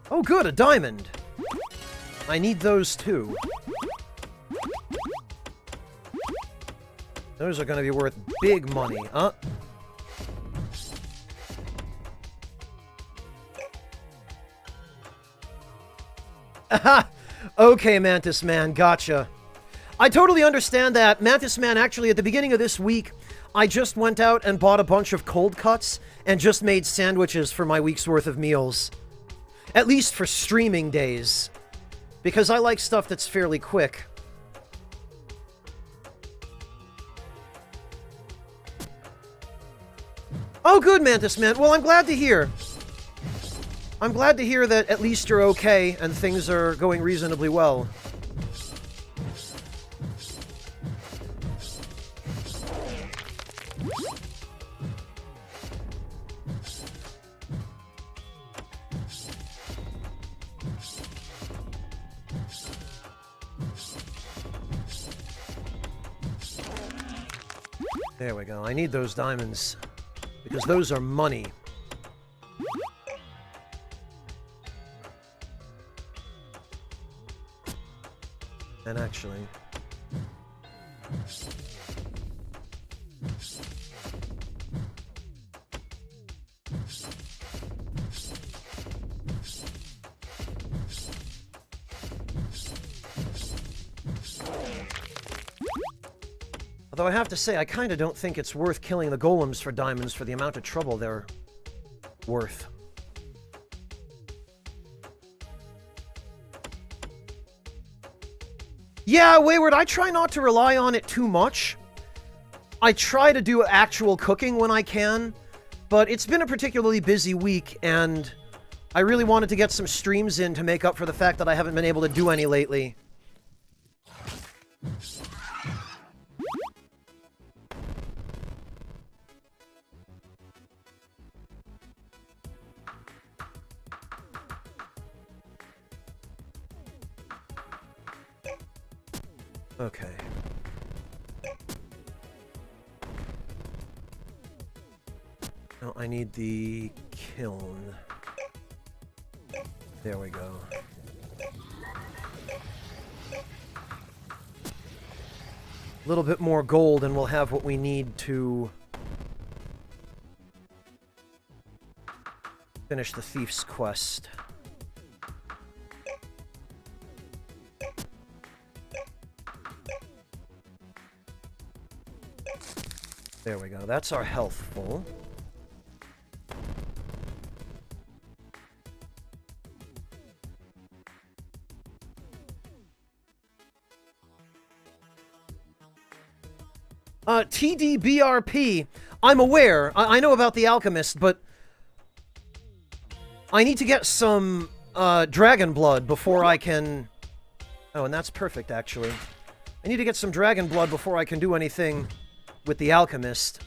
Oh good, a diamond. I need those too. Those are gonna be worth big money, huh? Aha! Okay, Mantis Man, gotcha. I totally understand that. Mantis Man, actually, at the beginning of this week, I just went out and bought a bunch of cold cuts and just made sandwiches for my week's worth of meals. At least for streaming days. Because I like stuff that's fairly quick. Oh, good, Mantis Man. Well, I'm glad to hear. I'm glad to hear that at least you're okay and things are going reasonably well. There we go. I need those diamonds. Because those are money. And actually... Although I have to say, I kind of don't think it's worth killing the golems for diamonds for the amount of trouble they're worth. Yeah, Wayward, I try not to rely on it too much. I try to do actual cooking when I can, but it's been a particularly busy week, and I really wanted to get some streams in to make up for the fact that I haven't been able to do any lately. Okay. Now I need the kiln. There we go. A little bit more gold and we'll have what we need to finish the thief's quest. There we go. That's our health full. TDBRP. I'm aware. I know about the alchemist, but I need to get some dragon blood before I can... Oh, and that's perfect, actually. I need to get some dragon blood before I can do anything with the alchemist.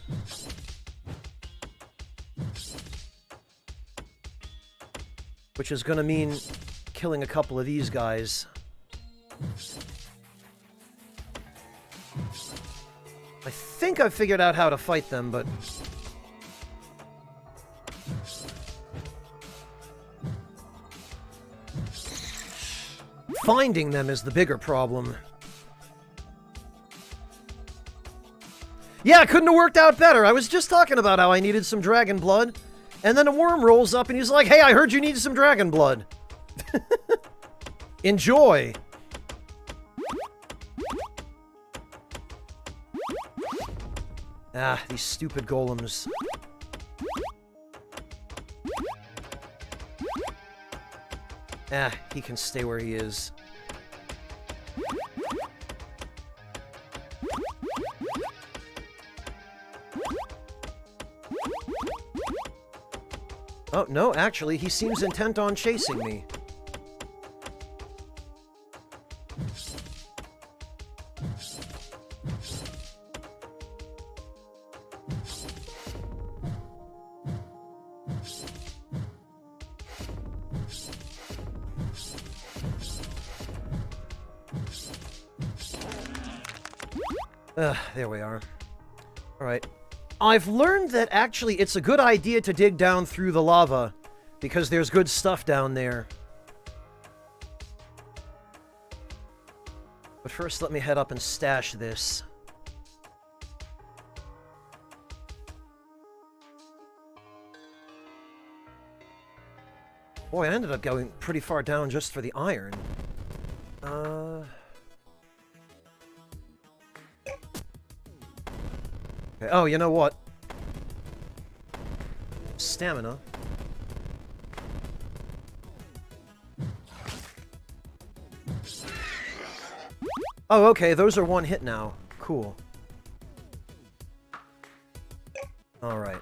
Which is gonna mean killing a couple of these guys. I think I've figured out how to fight them, but... finding them is the bigger problem. Yeah, it couldn't have worked out better. I was just talking about how I needed some dragon blood, and then a worm rolls up and he's like, "Hey, I heard you needed some dragon blood." Enjoy. Ah, these stupid golems. Ah, he can stay where he is. Oh, no, actually, he seems intent on chasing me. There we are. Alright. I've learned that actually it's a good idea to dig down through the lava, because there's good stuff down there. But first, let me head up and stash this. Boy, I ended up going pretty far down just for the iron. Okay. Oh, you know what? Stamina. Oh, okay, those are one hit now. Cool. Alright.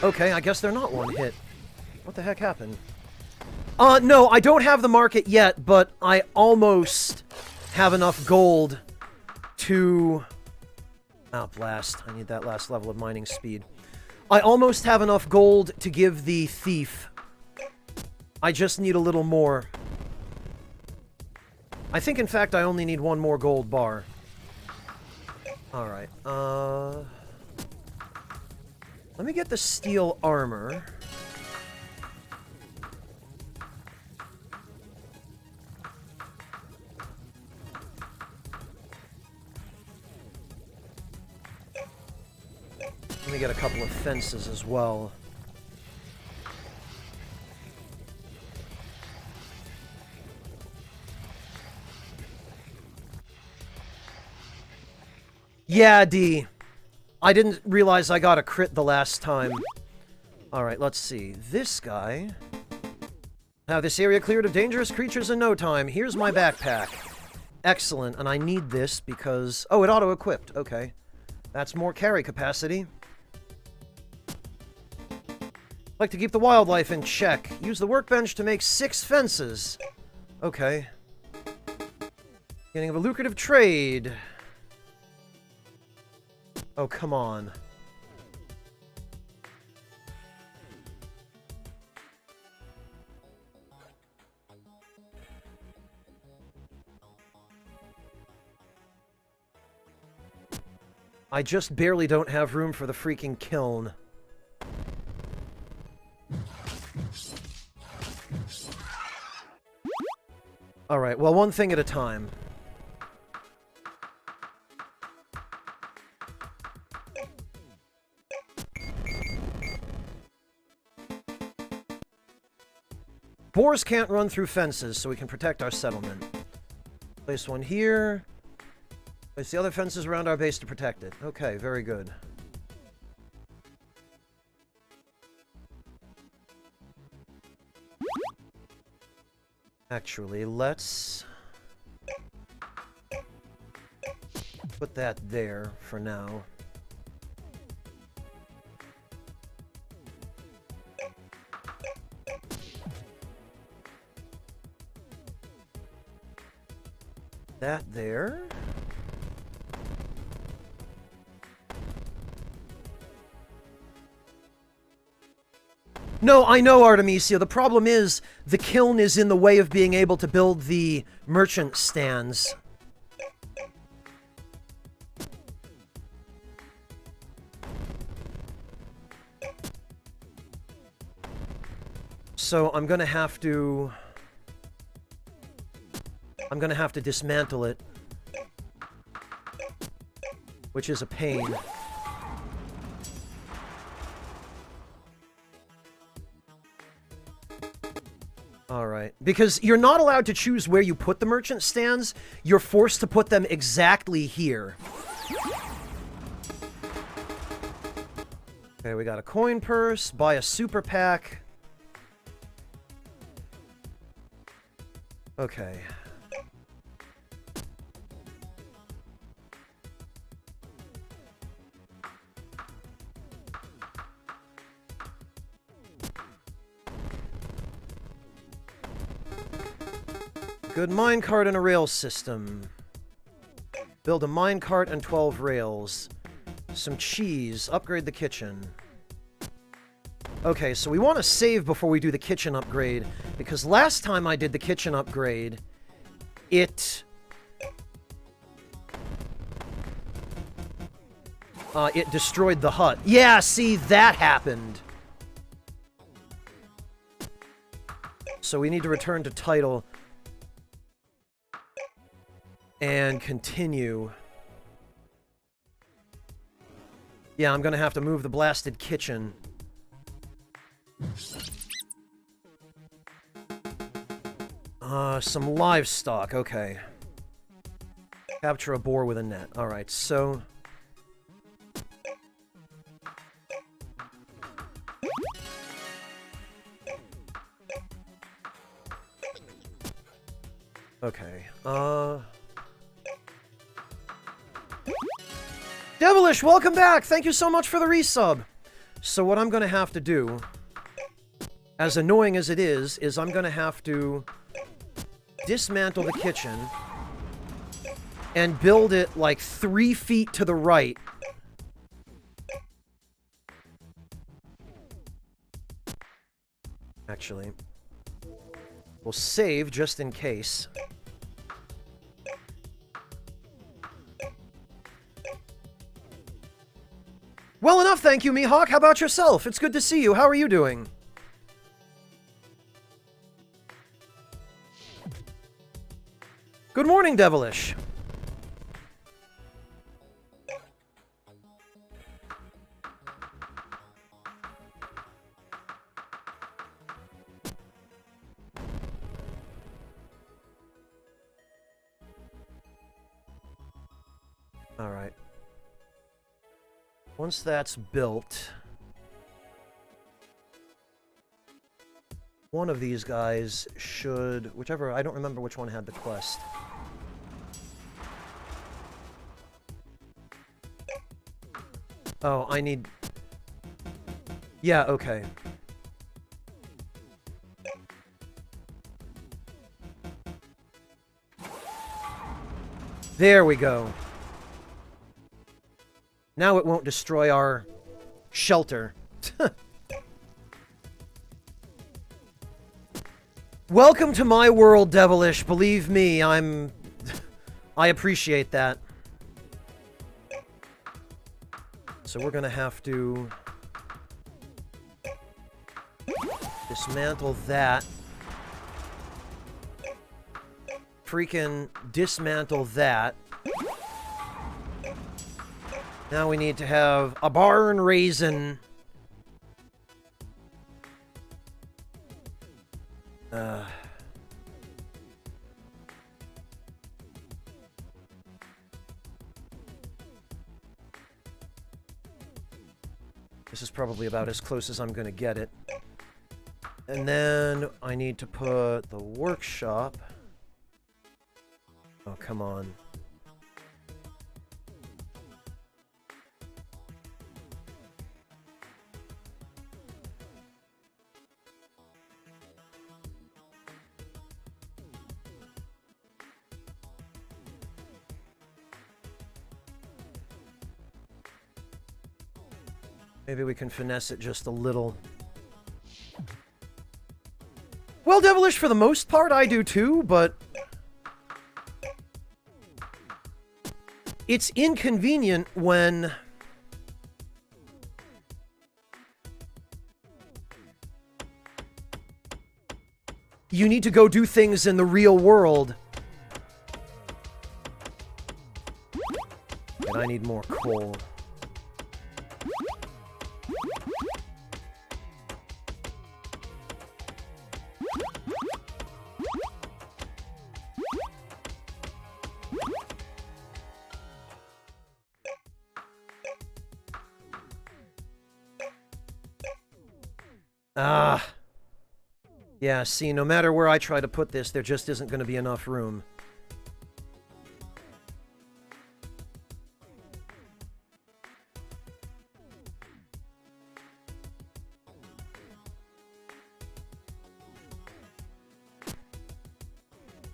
Okay, I guess they're not one hit. What the heck happened? No, I don't have the market yet, but I almost have enough gold to... Oh, blast. I need that last level of mining speed. I almost have enough gold to give the thief. I just need a little more. I think, in fact, I only need one more gold bar. Alright, let me get the steel armor. Let me get a couple of fences as well. Yeah, D. I didn't realize I got a crit the last time. Alright, let's see. This guy... Have this area cleared of dangerous creatures in no time. Here's my backpack. Excellent, and I need this because... Oh, it auto-equipped. Okay. That's more carry capacity. Like to keep the wildlife in check. Use the workbench to make 6 fences. Okay. Beginning of a lucrative trade. Oh, come on. I just barely don't have room for the freaking kiln. Alright, well, one thing at a time. Boars can't run through fences, so we can protect our settlement. Place one here. Place the other fences around our base to protect it. Okay, very good. Actually, let's put that there for now. That there. No, I know, Artemisia. The problem is, the kiln is in the way of being able to build the merchant stands. So I'm gonna have to dismantle it. Which is a pain. Alright. Because you're not allowed to choose where you put the merchant stands. You're forced to put them exactly here. Okay, we got a coin purse. Buy a super pack. Okay. Good minecart and a rail system. Build a minecart and 12 rails. Some cheese. Upgrade the kitchen. Okay, so we want to save before we do the kitchen upgrade, because last time I did the kitchen upgrade, it destroyed the hut. Yeah, see, that happened. So we need to return to title and continue. Yeah, I'm gonna have to move the blasted kitchen. Some livestock, okay. Capture a boar with a net. Alright, so... Okay, Devilish, welcome back! Thank you so much for the resub! So what I'm gonna have to do, as annoying as it is I'm gonna have to dismantle the kitchen and build it like 3 feet to the right. Actually, we'll save just in case. Well enough, thank you, Mihawk. How about yourself? It's good to see you. How are you doing? Good morning, Devilish. All right. Once that's built, one of these guys should, whichever, I don't remember which one had the quest. Oh, I need... Yeah, okay. There we go. Now it won't destroy our shelter. Welcome to my world, Devilish. Believe me, I appreciate that. So we're gonna have to dismantle that. Freaking dismantle that. Now we need to have a barn raisin. This is probably about as close as I'm gonna get it. And then I need to put the workshop. Oh, come on. Maybe we can finesse it just a little. Well, Devilish, for the most part, I do too, but... it's inconvenient when... you need to go do things in the real world. And I need more coal. Yeah, see, no matter where I try to put this, there just isn't going to be enough room.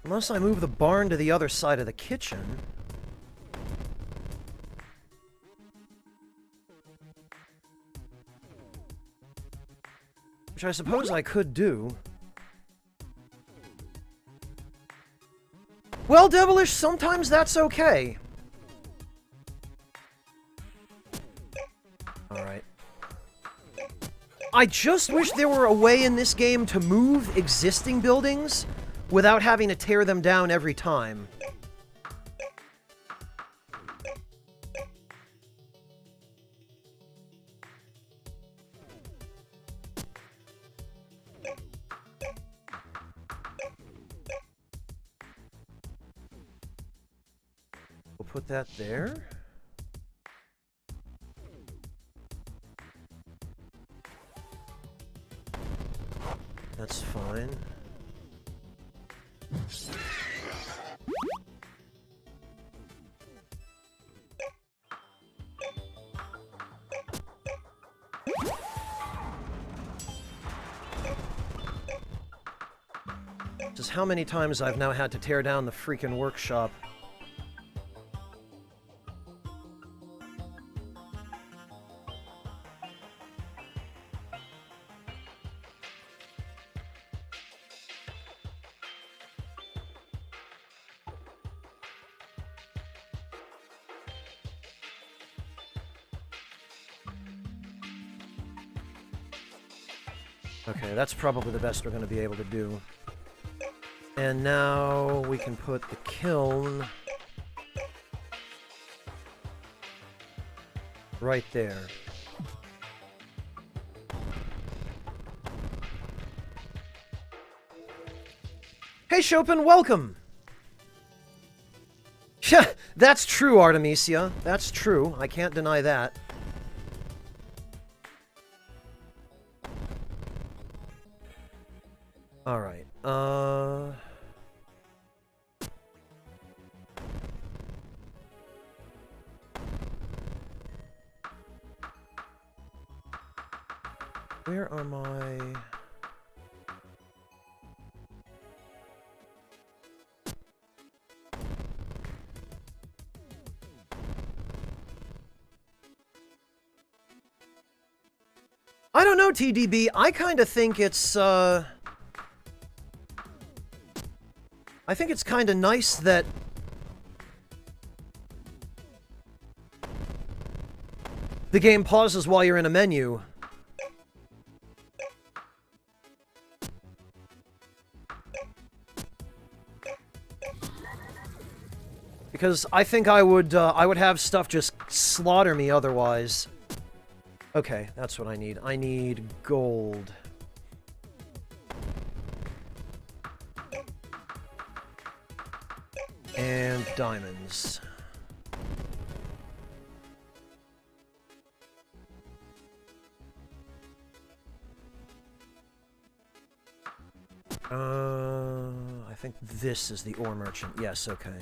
Unless I move the barn to the other side of the kitchen. Which I suppose I could do. Well, Devilish, sometimes that's okay. Alright. I just wish there were a way in this game to move existing buildings without having to tear them down every time. We'll put that there. That's fine. Just how many times I've now had to tear down the freaking workshop. Okay, that's probably the best we're going to be able to do. And now we can put the kiln right there. Hey Chopin, welcome! Yeah, that's true, Artemisia. That's true. I can't deny that. Alright, where are my... I don't know, TDB. I kind of think it's, I think it's kind of nice that the game pauses while you're in a menu. Because I think I would have stuff just slaughter me otherwise. Okay, that's what I need. I need gold. And diamonds. I think this is the ore merchant. Yes, okay.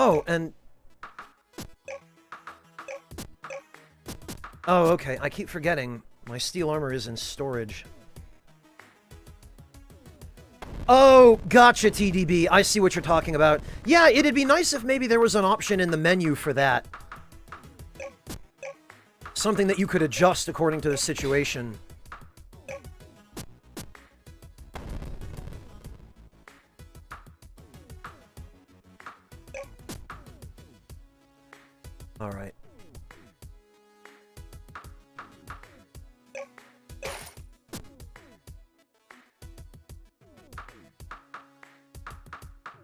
Oh, and... Oh, okay. I keep forgetting. My steel armor is in storage. Oh, gotcha, TDB. I see what you're talking about. Yeah, it'd be nice if maybe there was an option in the menu for that. Something that you could adjust according to the situation. All right.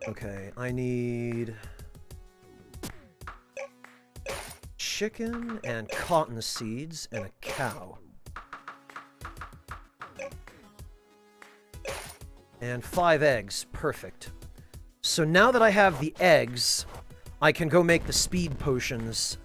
Okay, I need chicken and cotton seeds and a cow. And 5 eggs. Perfect. So now that I have the eggs, I can go make the speed potions.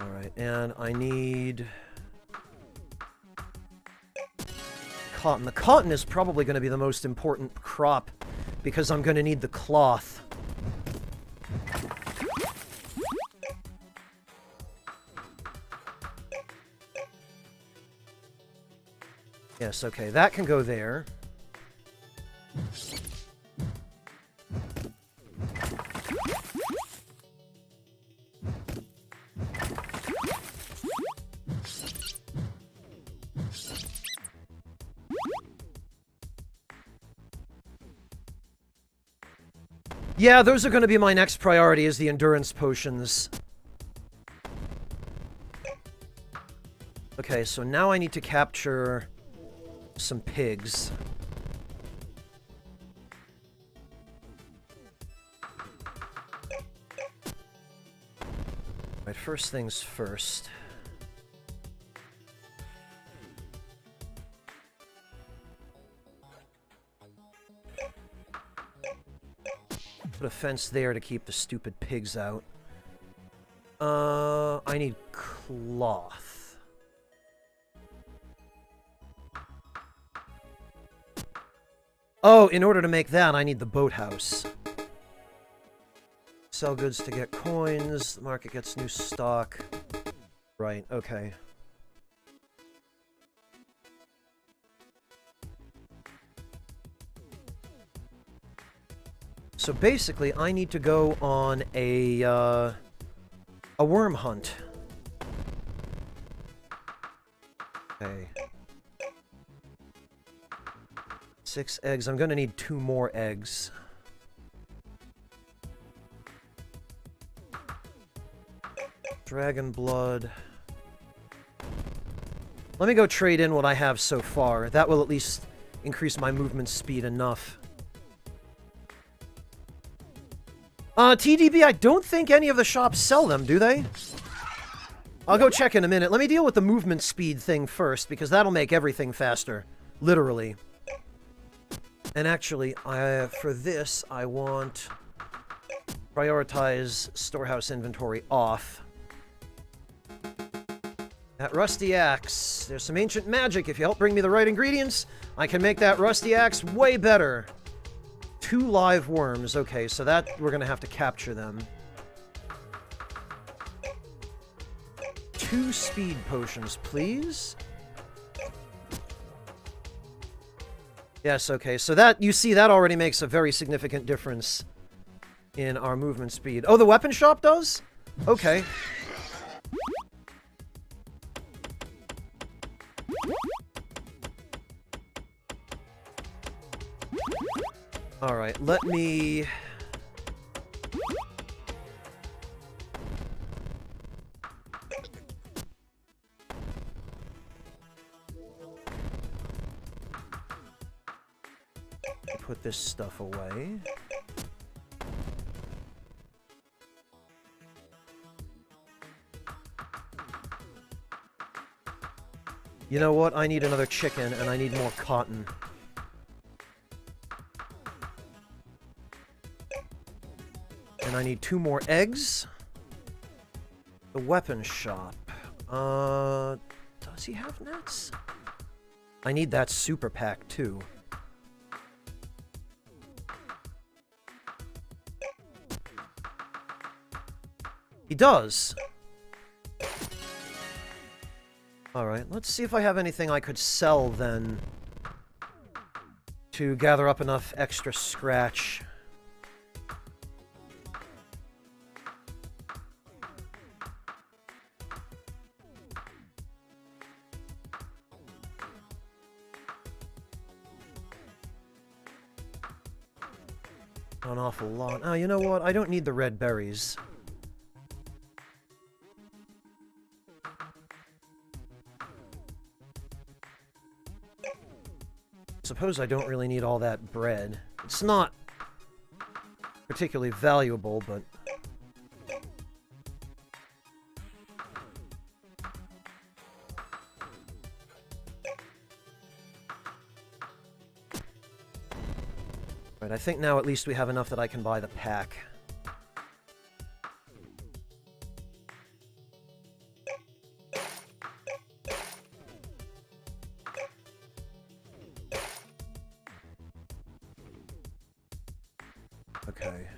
Alright, and I need cotton. The cotton is probably going to be the most important crop because I'm going to need the cloth. Yes, okay, that can go there. Yeah, those are going to be my next priority, is the endurance potions. Okay, so now I need to capture some pigs. Right, first things first. Put a fence there to keep the stupid pigs out. I need cloth. Oh, in order to make that, I need the boathouse. Sell goods to get coins. The market gets new stock. Right, okay. So basically, I need to go on a worm hunt. Okay. 6 eggs. I'm gonna need 2 more eggs. Dragon blood. Let me go trade in what I have so far. That will at least increase my movement speed enough. TDB, I don't think any of the shops sell them, do they? I'll go check in a minute. Let me deal with the movement speed thing first, because that'll make everything faster. Literally. And actually, for this, I want prioritize storehouse inventory off. That rusty axe. There's some ancient magic. If you help bring me the right ingredients, I can make that rusty axe way better. 2 live worms. Okay, so that we're gonna have to capture them. 2 speed potions, please. Yes, okay, so that, you see, that already makes a very significant difference in our movement speed. Oh, the weapon shop does? Okay. Alright, let me... put this stuff away. You know what? I need another chicken, and I need more cotton. And I need 2 more eggs. The weapon shop. Does he have nets? I need that super pack, too. He does. Alright, let's see if I have anything I could sell, then, to gather up enough extra scratch. An awful lot. Oh, you know what? I don't need the red berries. Suppose I don't really need all that bread. It's not particularly valuable, but... Right, I think now at least we have enough that I can buy the pack. Okay.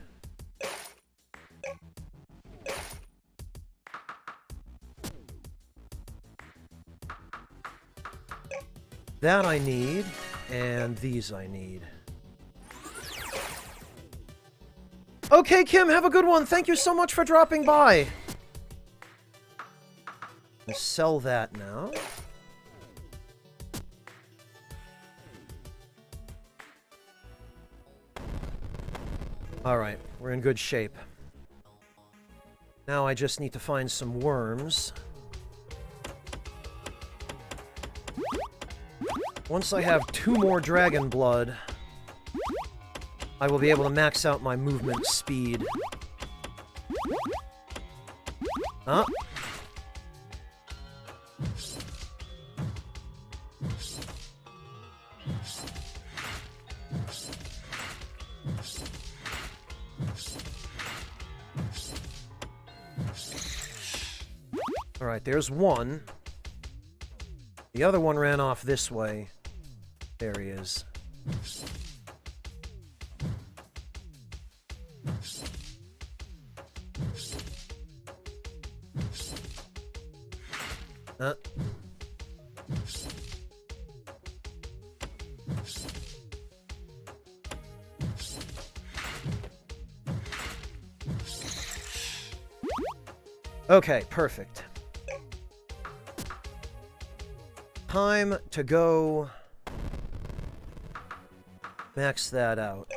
That I need, and these I need. Okay, Kim, have a good one. Thank you so much for dropping by. I'll sell that now. Alright, we're in good shape. Now I just need to find some worms. Once I have 2 more dragon blood, I will be able to max out my movement speed. Huh? Alright, there's one. The other one ran off this way. There he is. Okay, perfect. Time to go max that out.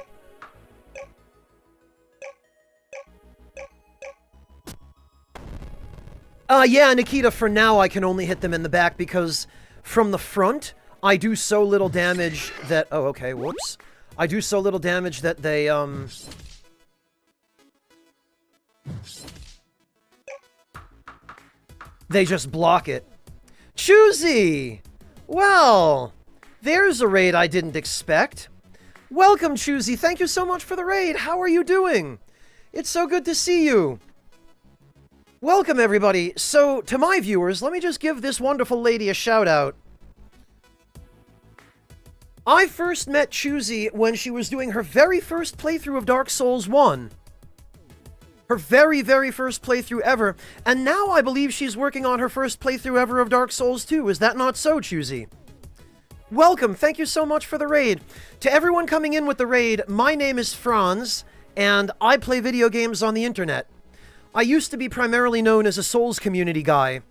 Yeah, Nikita, for now I can only hit them in the back because from the front, I do so little damage that... Oh, okay, whoops. I do so little damage that they, they just block it. Choosy! Well, there's a raid I didn't expect. Welcome, Choosy. Thank you so much for the raid. How are you doing? It's so good to see you. Welcome, everybody. So, to my viewers, let me just give this wonderful lady a shout-out. I first met Choosy when she was doing her very first playthrough of Dark Souls 1. Her very, very first playthrough ever, and now I believe she's working on her first playthrough ever of Dark Souls 2. Is that not so, Choosy? Welcome, thank you so much for the raid. To everyone coming in with the raid, my name is Franz, and I play video games on the internet. I used to be primarily known as a Souls community guy,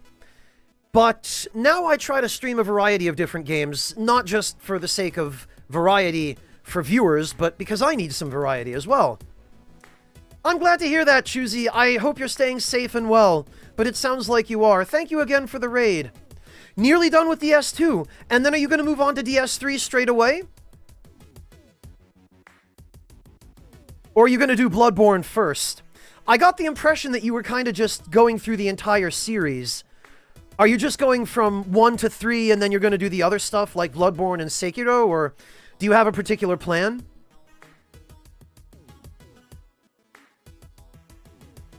but now I try to stream a variety of different games, not just for the sake of variety for viewers, but because I need some variety as well. I'm glad to hear that, Choosy. I hope you're staying safe and well, but it sounds like you are. Thank you again for the raid. Nearly done with DS2, and then are you going to move on to DS3 straight away? Or are you going to do Bloodborne first? I got the impression that you were kind of just going through the entire series. Are you just going from 1 to 3 and then you're going to do the other stuff like Bloodborne and Sekiro, or do you have a particular plan?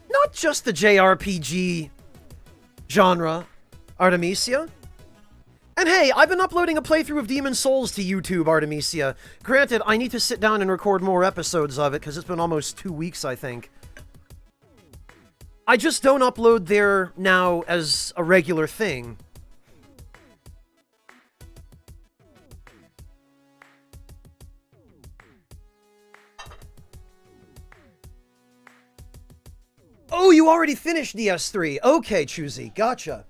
Not just the JRPG genre, Artemisia. And hey, I've been uploading a playthrough of Demon's Souls to YouTube, Artemisia. Granted, I need to sit down and record more episodes of it, because it's been almost 2 weeks, I think. I just don't upload there now as a regular thing. Oh, you already finished DS3. Okay, Choosy. Gotcha.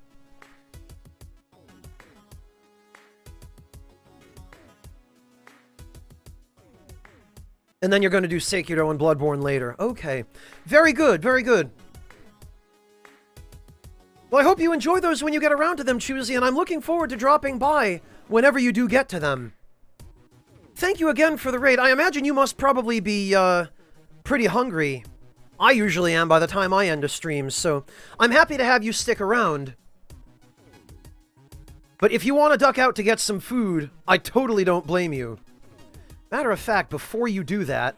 And then you're going to do Sekiro and Bloodborne later. Okay. Very good, very good. Well, I hope you enjoy those when you get around to them, Choosy, and I'm looking forward to dropping by whenever you do get to them. Thank you again for the raid. I imagine you must probably be, pretty hungry. I usually am by the time I end a stream, so I'm happy to have you stick around. But if you want to duck out to get some food, I totally don't blame you. Matter of fact, before you do that,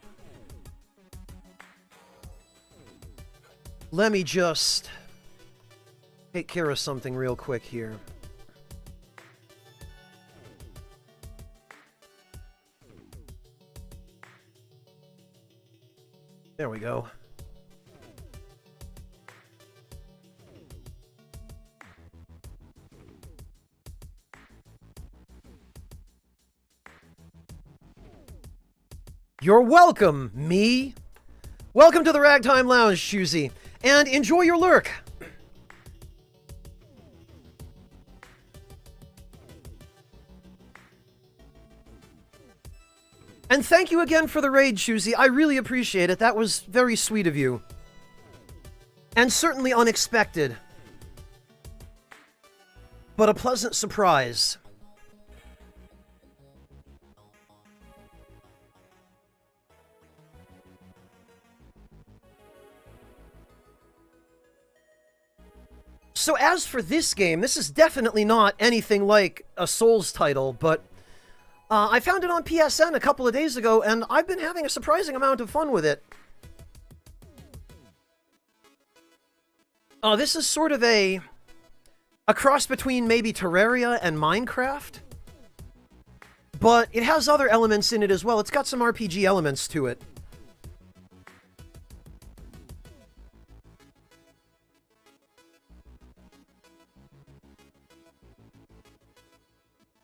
let me just take care of something real quick here. There we go. You're welcome, me. Welcome to the Ragtime Lounge, Shuzi, and enjoy your lurk. And thank you again for the raid, Shuzi. I really appreciate it. That was very sweet of you. And certainly unexpected. But a pleasant surprise. So as for this game, this is definitely not anything like a Souls title, but I found it on PSN a couple of days ago, and I've been having a surprising amount of fun with it. This is sort of a cross between maybe Terraria and Minecraft, but it has other elements in it as well. It's got some RPG elements to it.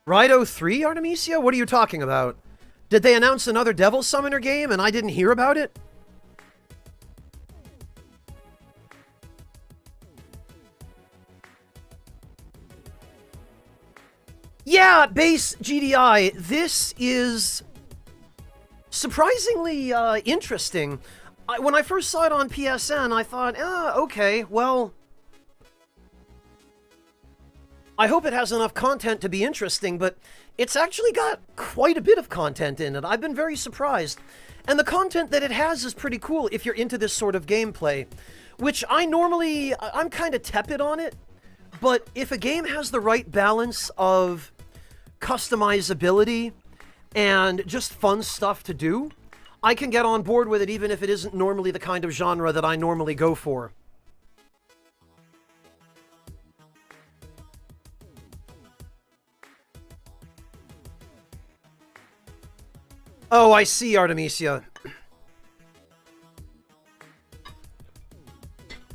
Rido 3, Artemisia? What are you talking about? Did they announce another Devil Summoner game and I didn't hear about it? Yeah, base GDI. This is surprisingly interesting. When I first saw it on PSN, I thought, okay, well, I hope it has enough content to be interesting, but it's actually got quite a bit of content in it. I've been very surprised. And the content that it has is pretty cool if you're into this sort of gameplay, which I'm kind of tepid on it, but if a game has the right balance of customizability and just fun stuff to do, I can get on board with it even if it isn't normally the kind of genre that I normally go for. Oh, I see, Artemisia.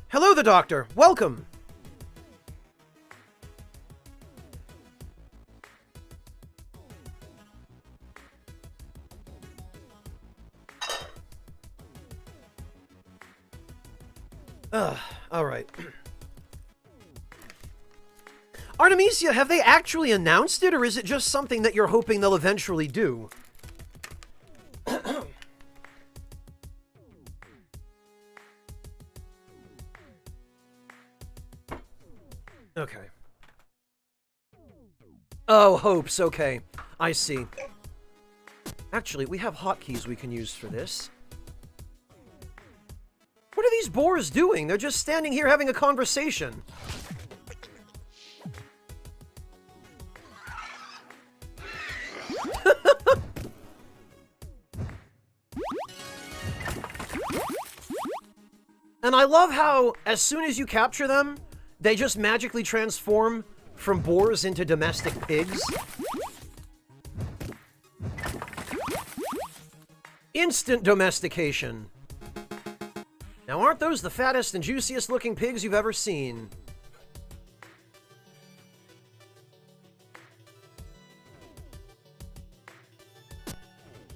Hello, the Doctor. Welcome. All right. Artemisia, have they actually announced it, or is it just something that you're hoping they'll eventually do? Okay. Oh, hopes. Okay. I see. Actually, we have hotkeys we can use for this. What are these boars doing? They're just standing here having a conversation. And I love how, as soon as you capture them, they just magically transform from boars into domestic pigs. Instant domestication. Now, aren't those the fattest and juiciest looking pigs you've ever seen?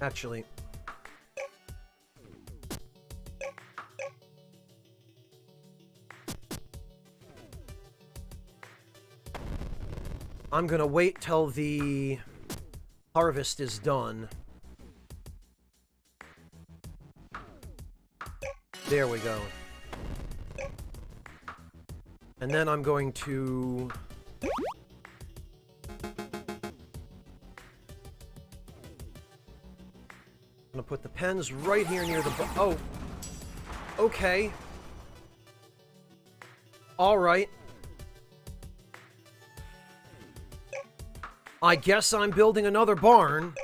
Actually. I'm gonna wait till the harvest is done. There we go. And then I'm going to... I'm gonna put the pens right here near the... Oh. Okay. Alright. I guess I'm building another barn.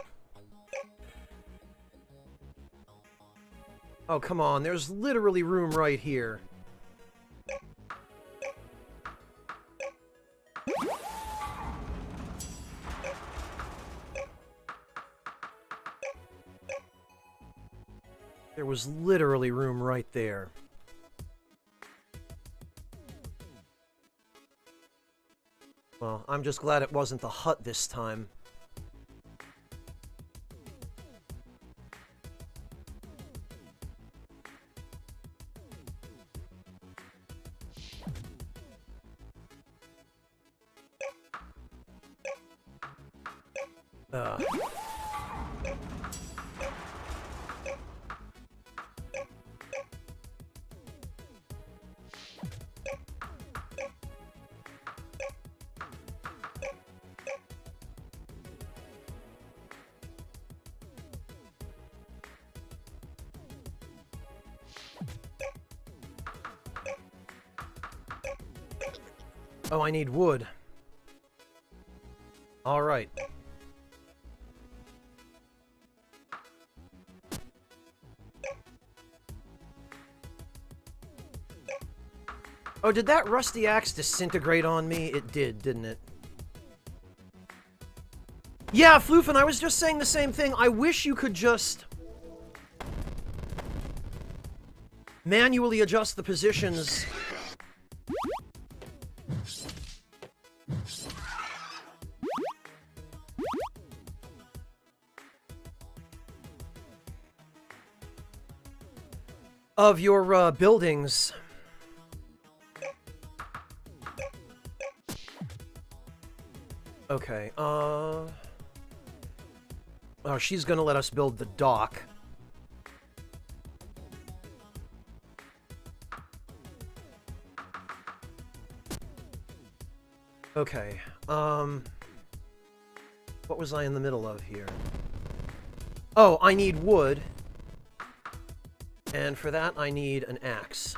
Oh, come on. There's literally room right here. There was literally room right there. Well, I'm just glad it wasn't the hut this time. Oh, I need wood. All right. Oh, did that rusty axe disintegrate on me? It did, didn't it? Yeah, Floofin, I was just saying the same thing. I wish you could just manually adjust the positions. Of your buildings. Okay, oh, she's gonna let us build the dock. Okay, what was I in the middle of here? Oh, I need wood. And for that, I need an axe.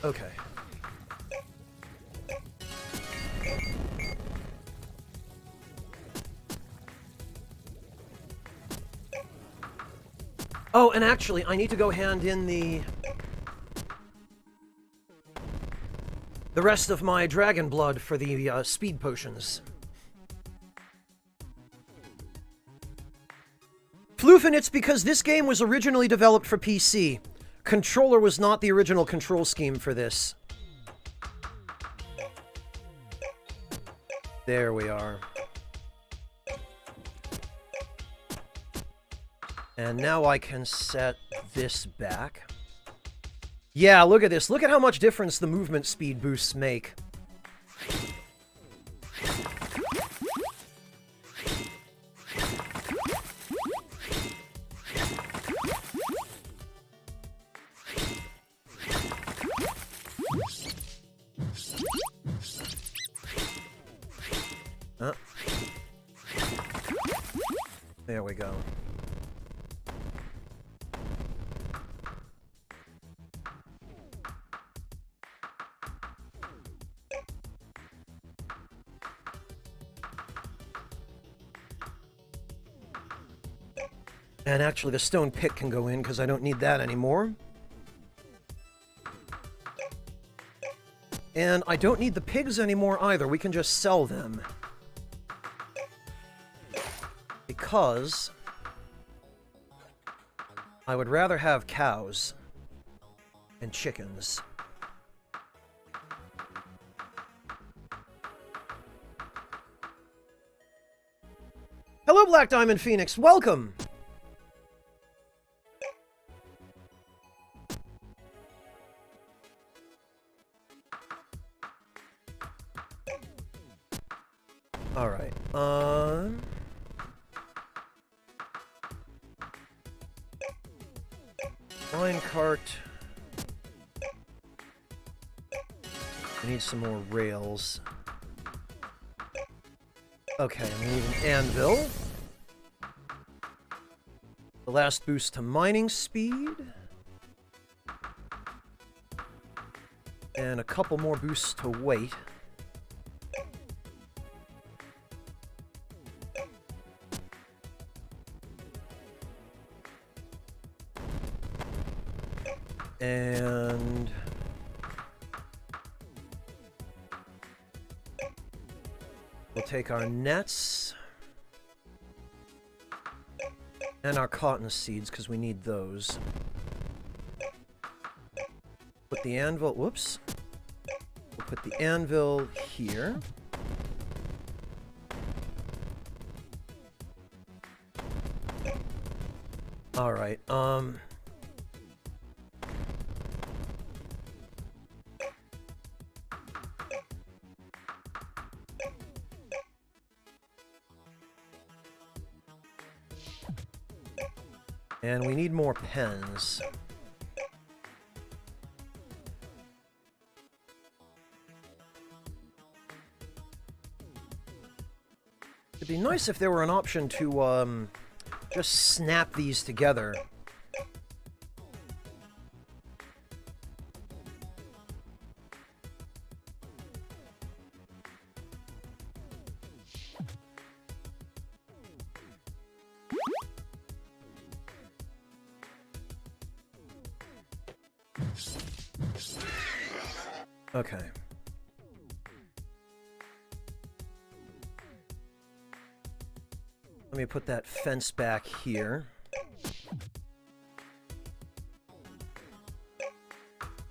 Okay. Oh, and actually, I need to go hand in the rest of my dragon blood for the speed potions. Floofin, it's because this game was originally developed for PC. Controller was not the original control scheme for this. There we are. And now I can set this back. Yeah, look at this. Look at how much difference the movement speed boosts make. There we go. And actually, the stone pick can go in because I don't need that anymore. And I don't need the pigs anymore either. We can just sell them. Because I would rather have cows and chickens. Hello, Black Diamond Phoenix. Welcome. All right. Minecart. I need some more rails. Okay, we need an anvil. The last boost to mining speed. And a couple more boosts to weight. And we'll take our nets and our cotton seeds, because we need those. Put the anvil, whoops. We'll put the anvil here. Alright, and we need more pens. It'd be nice if there were an option to, just snap these together. Okay. Let me put that fence back here.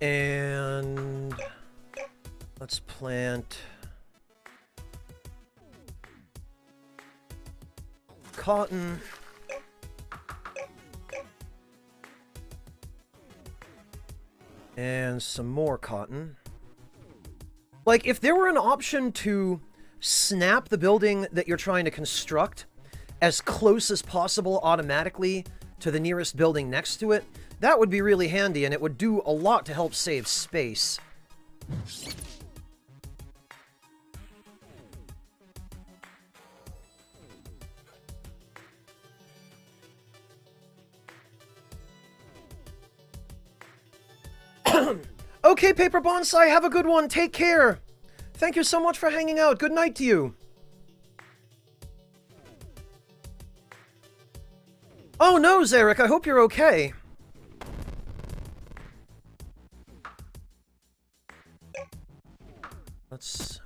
And let's plant cotton. And some more cotton. Like, if there were an option to snap the building that you're trying to construct as close as possible automatically to the nearest building next to it, that would be really handy, and it would do a lot to help save space. Okay, Paper Bonsai, have a good one. Take care. Thank you so much for hanging out. Good night to you. Oh no, Zarek, I hope you're okay. Let's...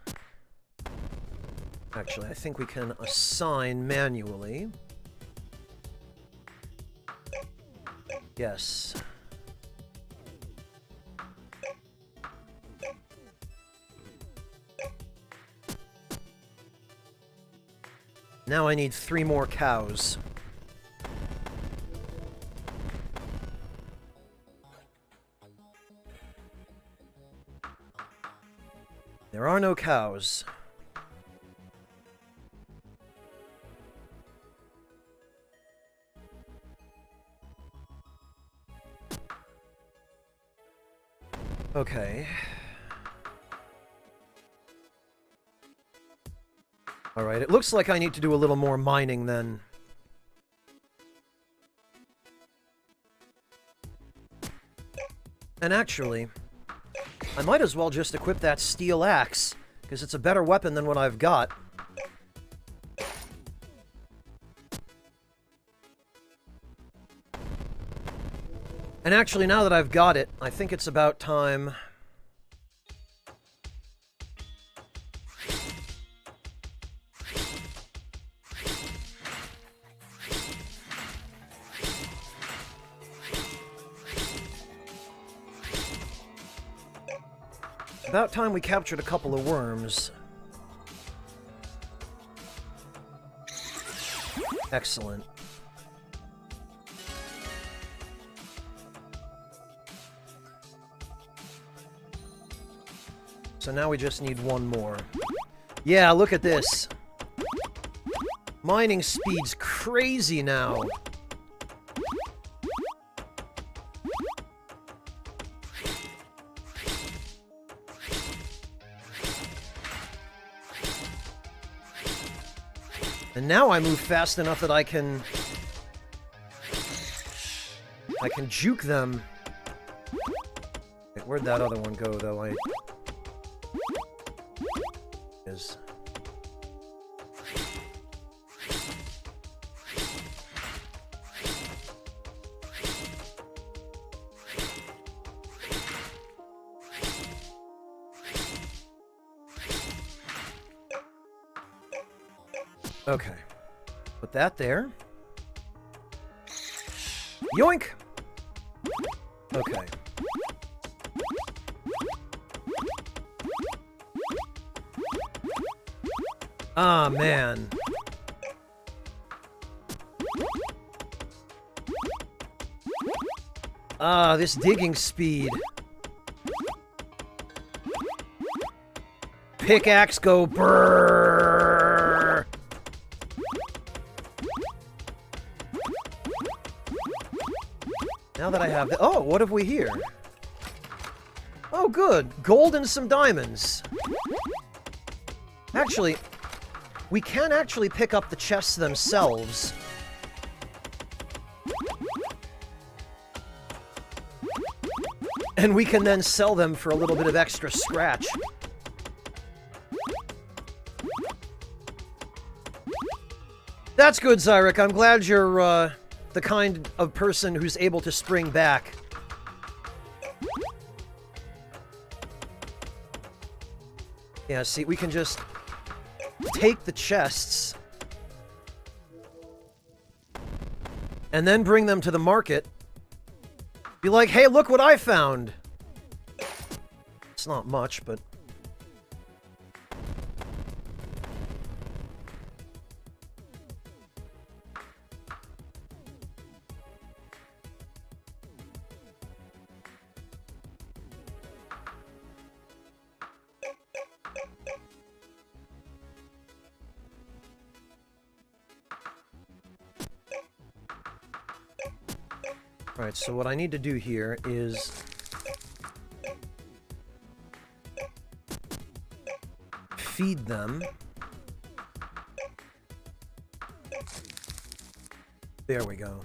Actually, I think we can assign manually. Yes. Now I need 3 more cows. There are no cows. Okay. Alright, it looks like I need to do a little more mining then. And actually, I might as well just equip that steel axe, because it's a better weapon than what I've got. And actually, now that I've got it, I think it's about time... About time we captured a couple of worms. Excellent. So now we just need one more. Yeah, look at this. Mining speed's crazy now. And now I move fast enough that I can juke them. Wait, where'd that other one go, though? Is... Okay. Put that there. Yoink! Okay. Ah, man. Ah, this digging speed. Pickaxe go brrrr. Now that I have the— oh, what have we here? Oh, good. Gold and some diamonds. Actually, we can actually pick up the chests themselves. And we can then sell them for a little bit of extra scratch. That's good, Zyrek. I'm glad you're, the kind of person who's able to spring back. Yeah, see, we can just take the chests and then bring them to the market. Be like, hey, look what I found! It's not much, but... Alright, so what I need to do here is feed them. There we go.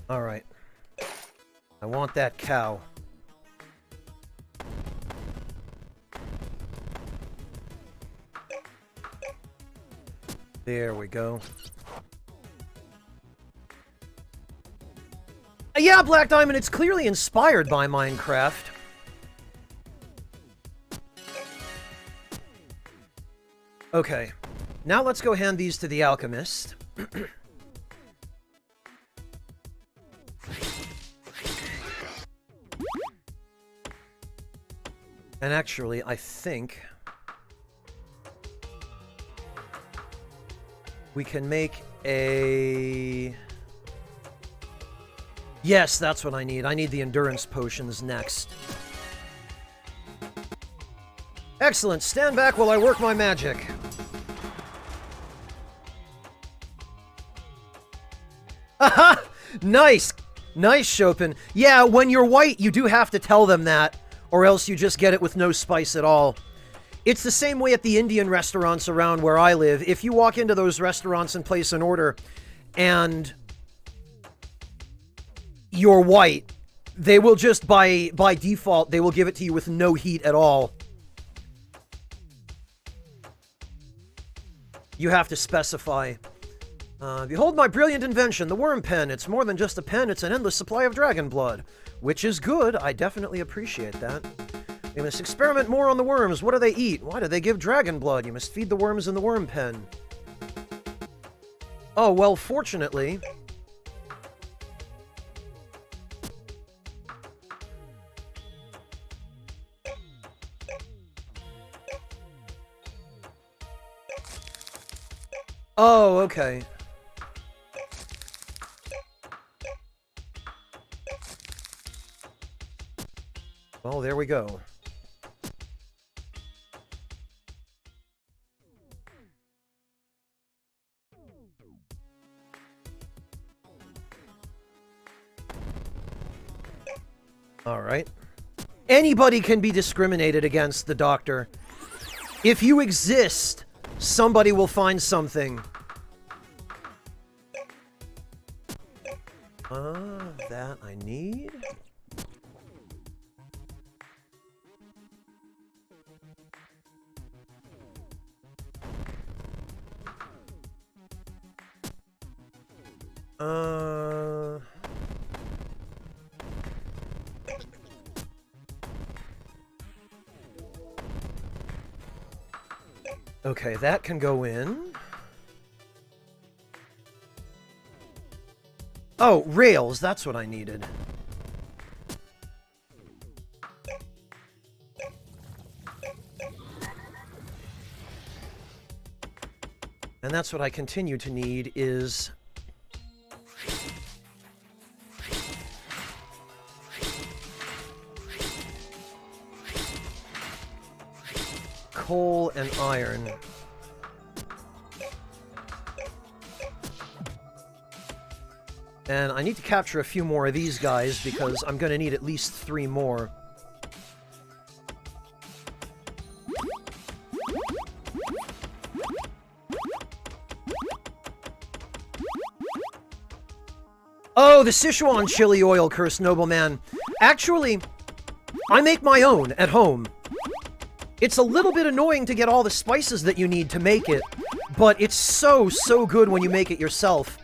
Alright. I want that cow. There we go. Yeah, Black Diamond, it's clearly inspired by Minecraft. Okay. Now let's go hand these to the alchemist. And actually, I think we can make a... Yes, that's what I need. I need the endurance potions next. Excellent. Stand back while I work my magic. Haha! Nice! Nice, Chopin. Yeah, when you're white, you do have to tell them that, or else you just get it with no spice at all. It's the same way at the Indian restaurants around where I live. If you walk into those restaurants and place an order, and you're white, they will just, by default, they will give it to you with no heat at all. You have to specify. Behold my brilliant invention, the worm pen. It's more than just a pen, it's an endless supply of dragon blood. Which is good, I definitely appreciate that. You must experiment more on the worms. What do they eat? Why do they give dragon blood? You must feed the worms in the worm pen. Oh, well, fortunately... Oh, okay. Well, there we go. All right. Anybody can be discriminated against, the doctor. If you exist, somebody will find something. That I need. Uh... Okay, that can go in. Oh, rails, that's what I needed. And that's what I continue to need is... coal and iron. And I need to capture a few more of these guys because I'm going to need at least 3 more. Oh, the Sichuan chili oil, cursed nobleman. Actually, I make my own at home. It's a little bit annoying to get all the spices that you need to make it, but it's so good when you make it yourself.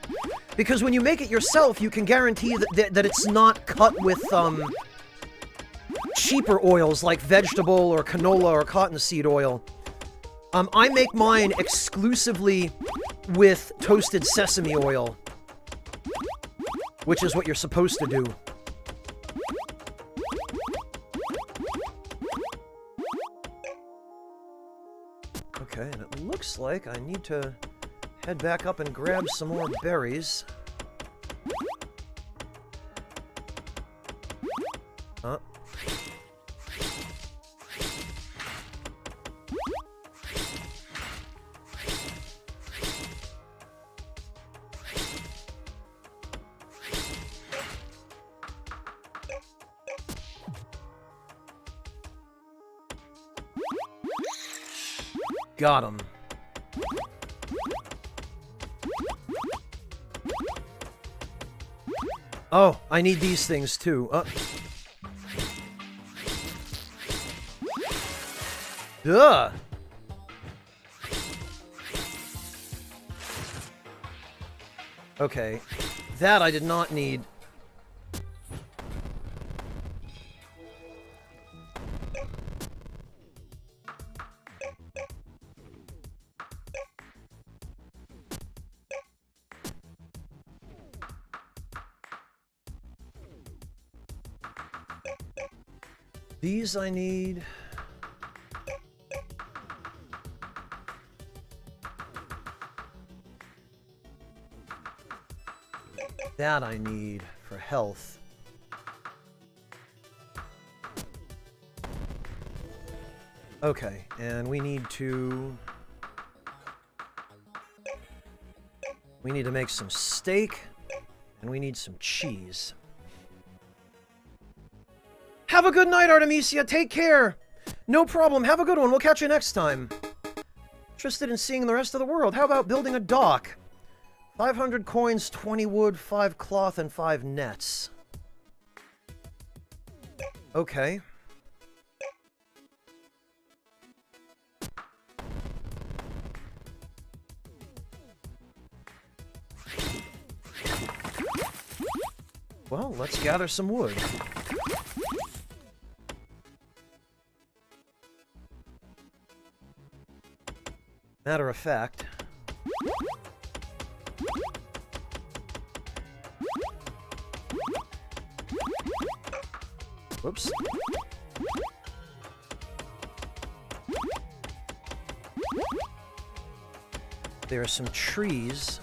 Because when you make it yourself, you can guarantee that it's not cut with, cheaper oils like vegetable or canola or cottonseed oil. I make mine exclusively with toasted sesame oil, which is what you're supposed to do. Okay, and it looks like I need to head back up and grab some more berries. Huh? Got him. Oh, I need these things too. Duh! Okay, that I did not need. These I need. That I need for health. Okay, and we need to make some steak, and we need some cheese. Have a good night, Artemisia. Take care. No problem. Have a good one. We'll catch you next time. Interested in seeing the rest of the world? How about building a dock? 500 coins, 20 wood, 5 cloth, and 5 nets. Okay. Well, let's gather some wood. Matter of fact... Whoops. There are some trees.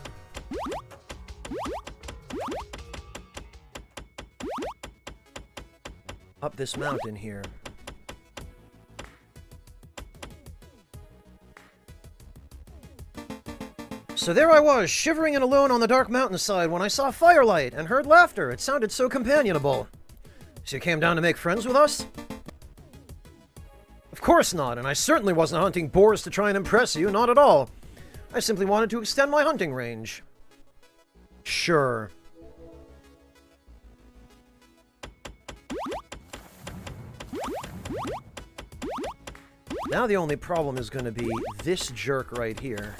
Up this mountain here. So there I was, shivering and alone on the dark mountainside when I saw firelight and heard laughter. It sounded so companionable. So you came down to make friends with us? Of course not, and I certainly wasn't hunting boars to try and impress you, not at all. I simply wanted to extend my hunting range. Sure. Now the only problem is going to be this jerk right here.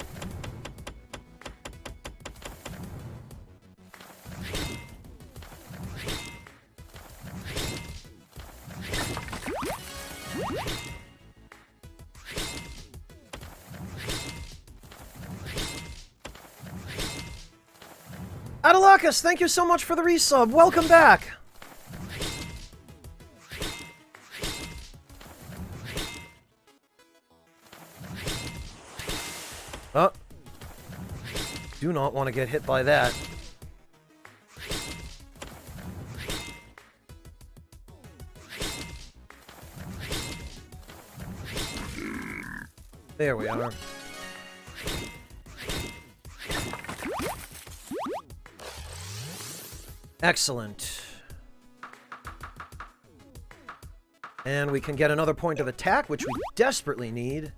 Adalakis, thank you so much for the resub. Welcome back. Oh. Do not want to get hit by that. There we are. Excellent. And we can get another point of attack, which we desperately need.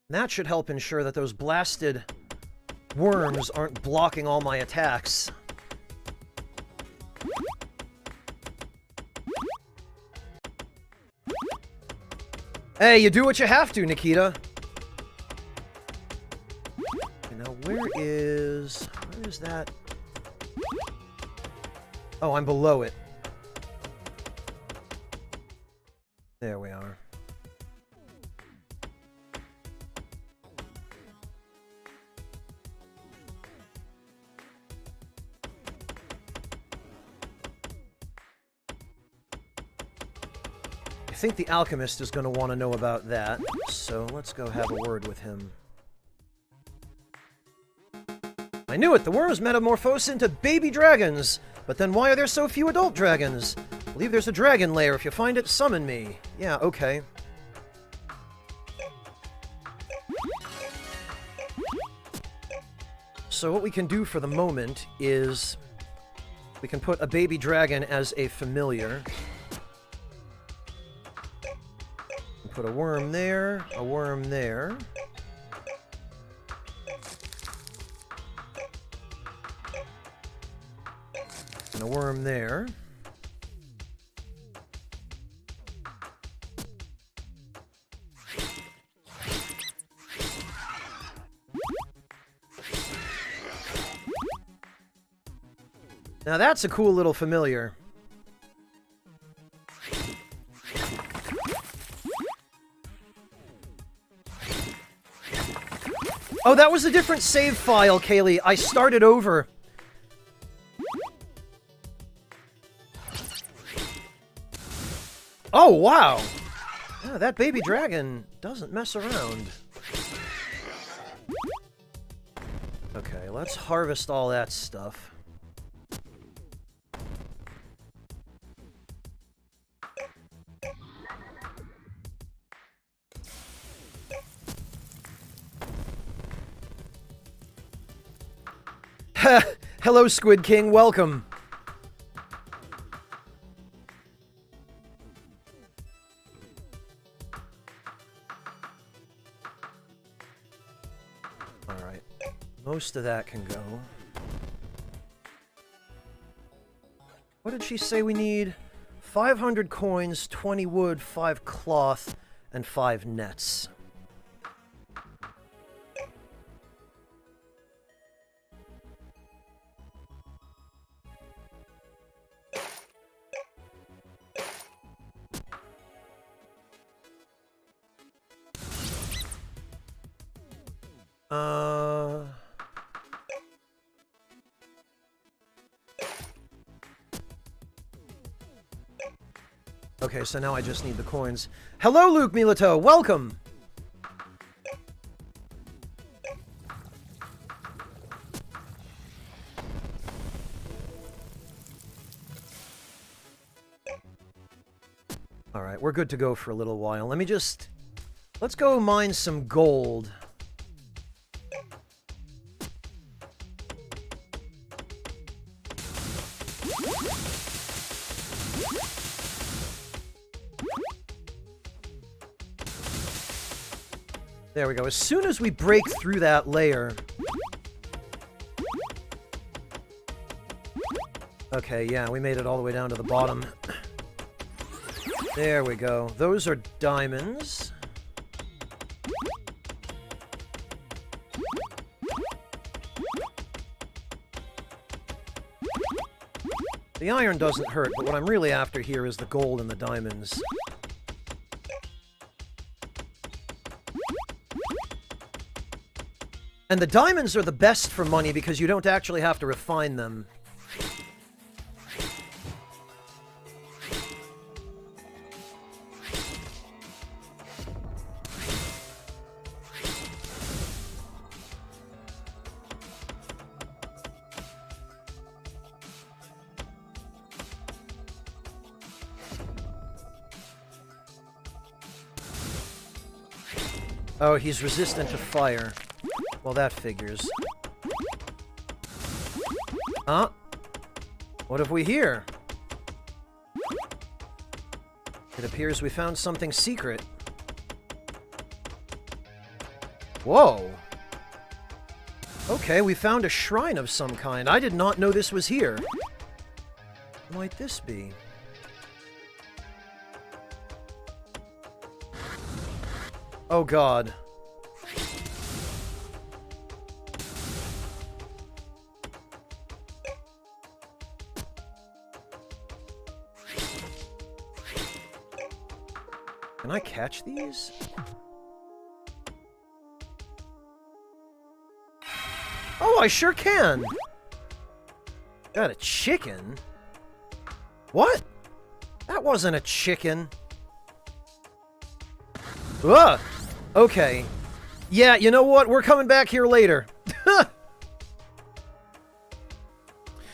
That should help ensure that those blasted worms aren't blocking all my attacks. Hey, you do what you have to, Nikita. Okay, now where is that? Oh, I'm below it. There we are. I think the alchemist is going to want to know about that, so let's go have a word with him. I knew it! The worms metamorphose into baby dragons! But then why are there so few adult dragons? I believe there's a dragon lair. If you find it, summon me. Yeah, okay. So what we can do for the moment is we can put a baby dragon as a familiar. Put a worm there, a worm there. And a worm there. Now that's a cool little familiar. Oh, that was a different save file, Kaylee. I started over. Oh, wow. Yeah, that baby dragon doesn't mess around. Okay, let's harvest all that stuff. Hello, Squid King. Welcome. Alright. Most of that can go. What did she say we need? 500 coins, 20 wood, 5 cloth, and 5 nets. Okay, so now I just need the coins. Hello, Luke Milito. Welcome. All right, we're good to go for a little while. Let's go mine some gold. There we go. As soon as we break through that layer... Okay, yeah, we made it all the way down to the bottom. There we go. Those are diamonds. The iron doesn't hurt, but what I'm really after here is the gold and the diamonds. And the diamonds are the best for money because you don't actually have to refine them. Oh, he's resistant to fire. Well, that figures. Huh? What have we here? It appears we found something secret. Whoa! Okay, we found a shrine of some kind. I did not know this was here. What might this be? Oh god. Can I catch these? Oh, I sure can! Got a chicken? What? That wasn't a chicken. Ugh! Okay. Yeah, you know what? We're coming back here later.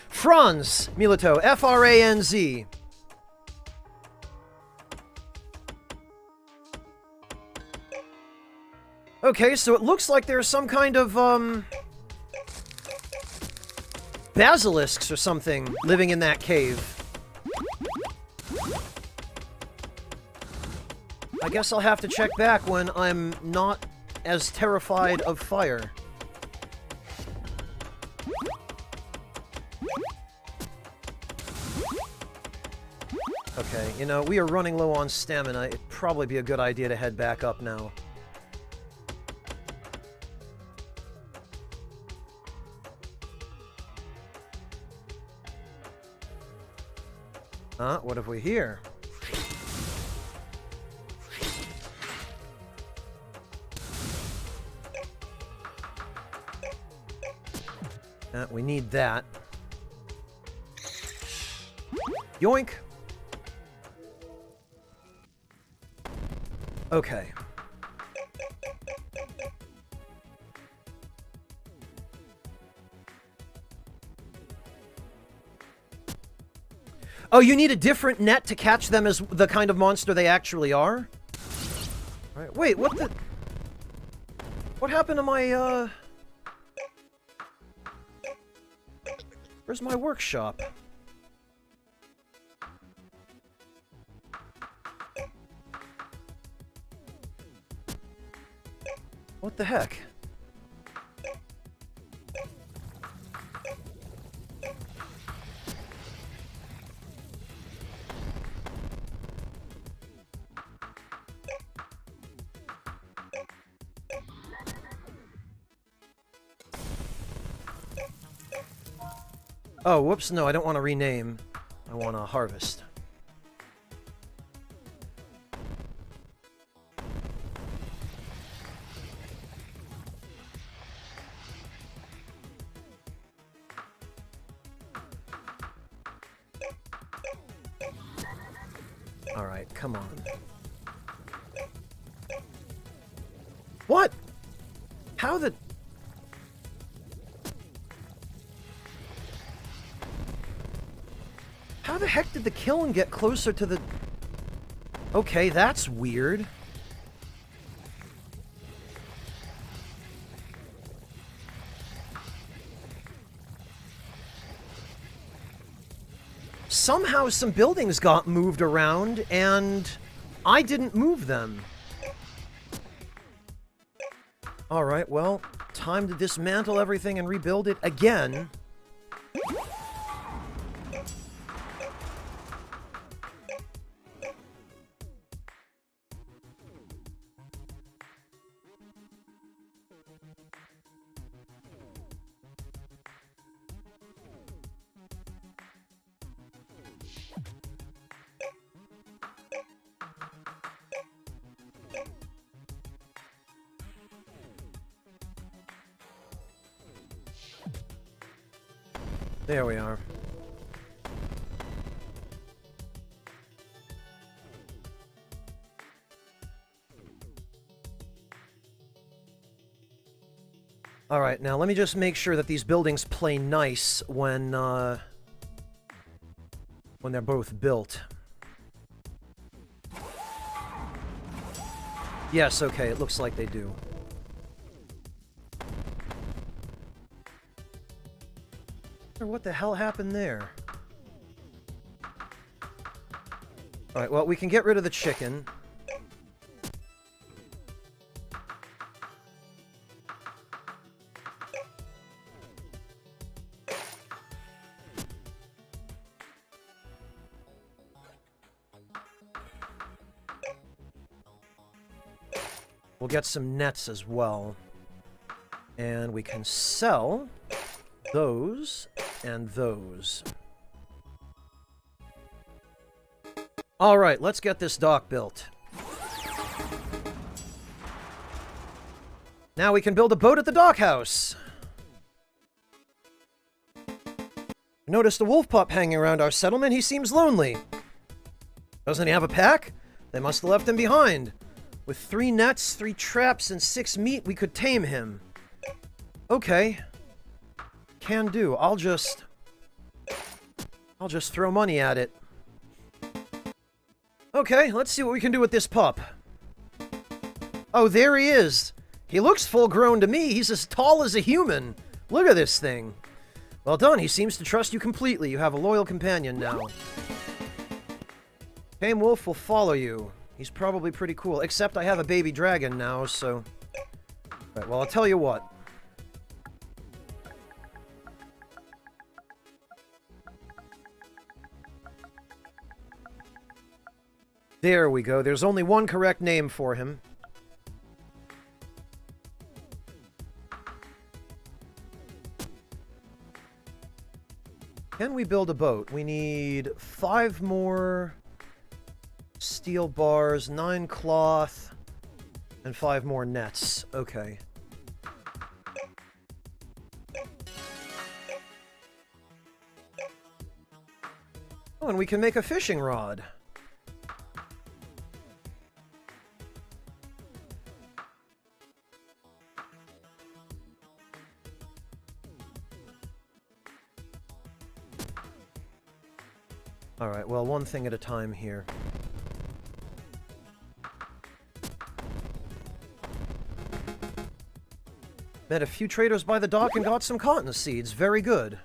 Franz Milito, F-R-A-N-Z. Okay, so it looks like there's some kind of, basilisks or something living in that cave. I guess I'll have to check back when I'm not as terrified of fire. Okay, you know, we are running low on stamina. It'd probably be a good idea to head back up now. Huh? What have we here? We need that. Yoink! Okay. Oh, you need a different net to catch them as the kind of monster they actually are? Alright, wait, what the... What happened to my, Where's my workshop? What the heck? Oh, whoops, no, I don't want to rename. I want to harvest. Alright, come on. What? How the... How the heck did the kiln get closer to the... Okay, that's weird. Somehow some buildings got moved around, and I didn't move them. Alright, well, time to dismantle everything and rebuild it again. There we are. Alright, now let me just make sure that these buildings play nice when they're both built. Yes, okay, it looks like they do. What the hell happened there? Alright, well, we can get rid of the chicken. We'll get some nets as well. And we can sell those and those. Alright, let's get this dock built. Now we can build a boat at the dock house. Noticed a wolf pup hanging around our settlement. He seems lonely. Doesn't he have a pack? They must have left him behind. With 3 nets, 3 traps, and 6 meat, we could tame him. Okay. Can do. I'll just throw money at it. Okay, let's see what we can do with this pup. Oh, there he is. He looks full-grown to me. He's as tall as a human. Look at this thing. Well done. He seems to trust you completely. You have a loyal companion now. Tame Wolf will follow you. He's probably pretty cool, except I have a baby dragon now, so... Right, well, I'll tell you what. There we go. There's only one correct name for him. Can we build a boat? We need 5 more... steel bars, 9 cloth, and 5 more nets. Okay. Oh, and we can make a fishing rod. Alright, well, one thing at a time here. Met a few traders by the dock and got some cotton seeds. Very good.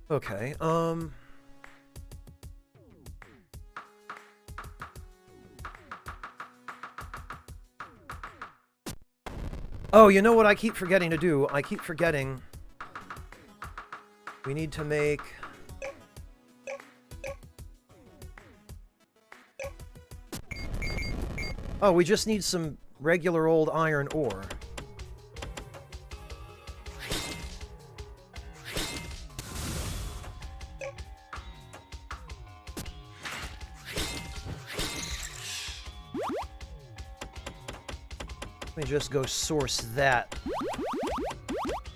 Okay, Oh, you know what I keep forgetting to do? I keep forgetting... We need to make... Oh, we just need some regular old iron ore. Let me just go source that.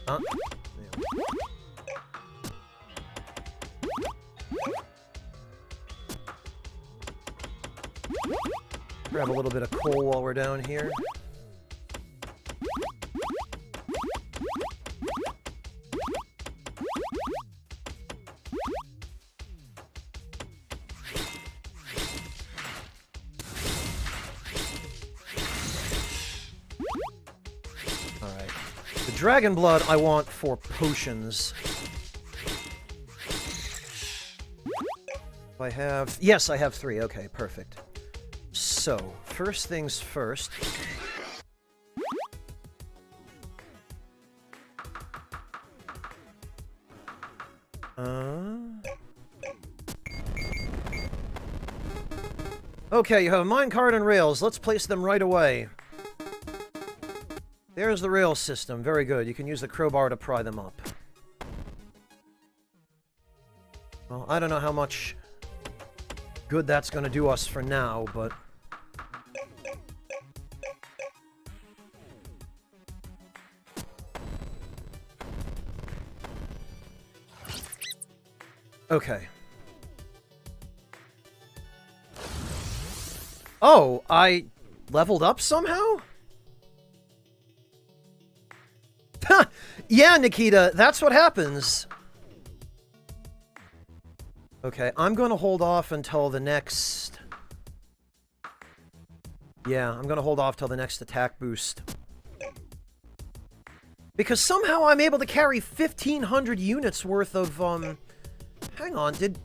Huh? Grab a little bit of coal while we're down here. Alright. The dragon blood I want for potions. I have... Yes, I have 3. Okay, perfect. So, first things first. Okay, you have a minecart and rails. Let's place them right away. There's the rail system. Very good. You can use the crowbar to pry them up. Well, I don't know how much good that's going to do us for now, but... Okay. Oh, I leveled up somehow? Yeah, Nikita, that's what happens. Okay, I'm going to hold off until the next... Yeah, I'm going to hold off till the next attack boost. Because somehow I'm able to carry 1,500 units worth of, Hang on, did...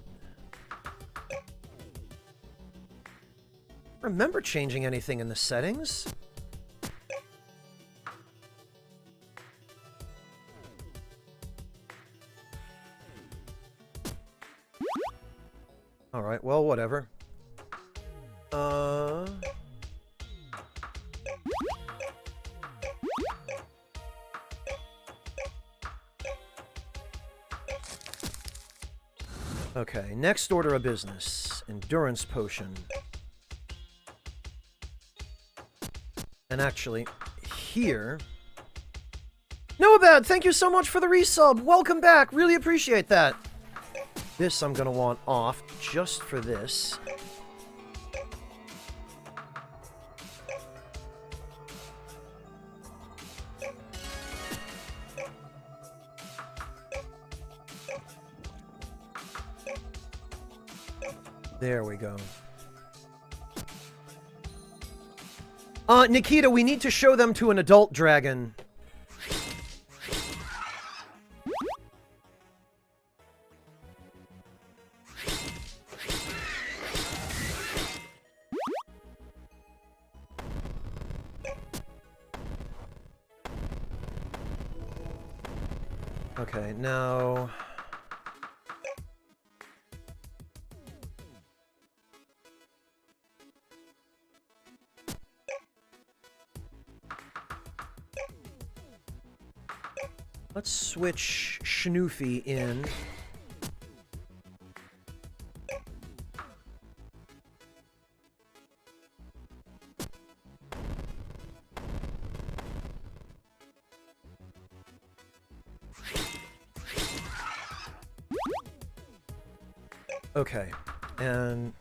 remember changing anything in the settings? Alright, well, whatever. Okay, next order of business. Endurance potion. And actually, here... Noabad, thank you so much for the resub! Welcome back! Really appreciate that! This I'm gonna want off just for this. There we go. Nikita, we need to show them to an adult dragon. Okay, now... let's switch Schnoofy in. Okay, and...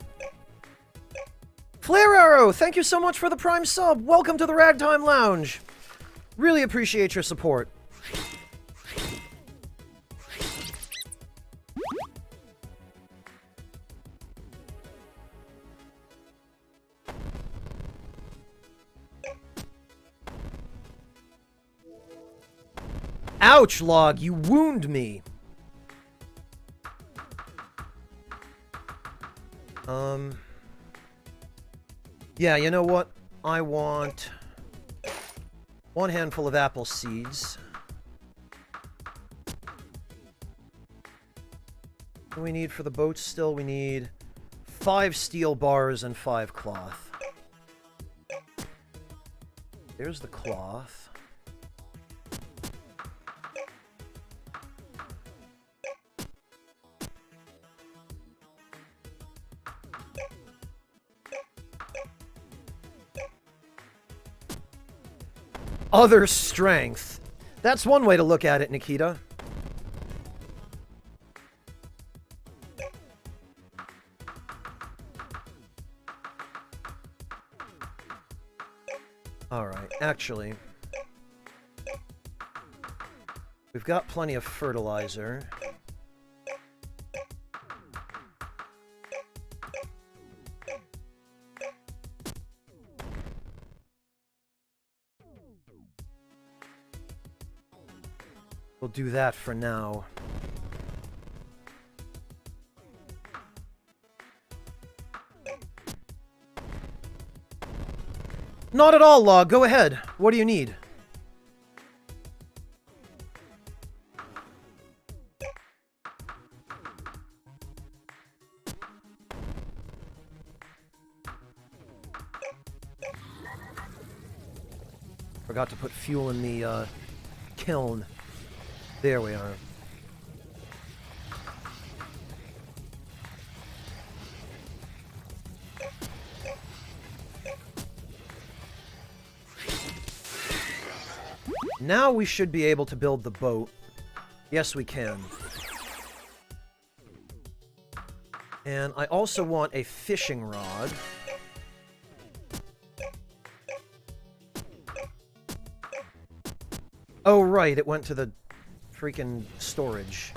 Flare Arrow, thank you so much for the Prime sub! Welcome to the Ragtime Lounge! Really appreciate your support. Ouch, Log, you wound me! Yeah, you know what? I want... one handful of apple seeds. What do we need for the boats still? We need 5 steel bars and 5 cloth. There's the cloth. Other strength. That's one way to look at it, Nikita. Alright, actually... we've got plenty of fertilizer. We'll do that for now. Not at all, Log. Go ahead. What do you need? Forgot to put fuel in the kiln. There we are. Now we should be able to build the boat. Yes, we can. And I also want a fishing rod. Oh, right, it went to the freaking storage.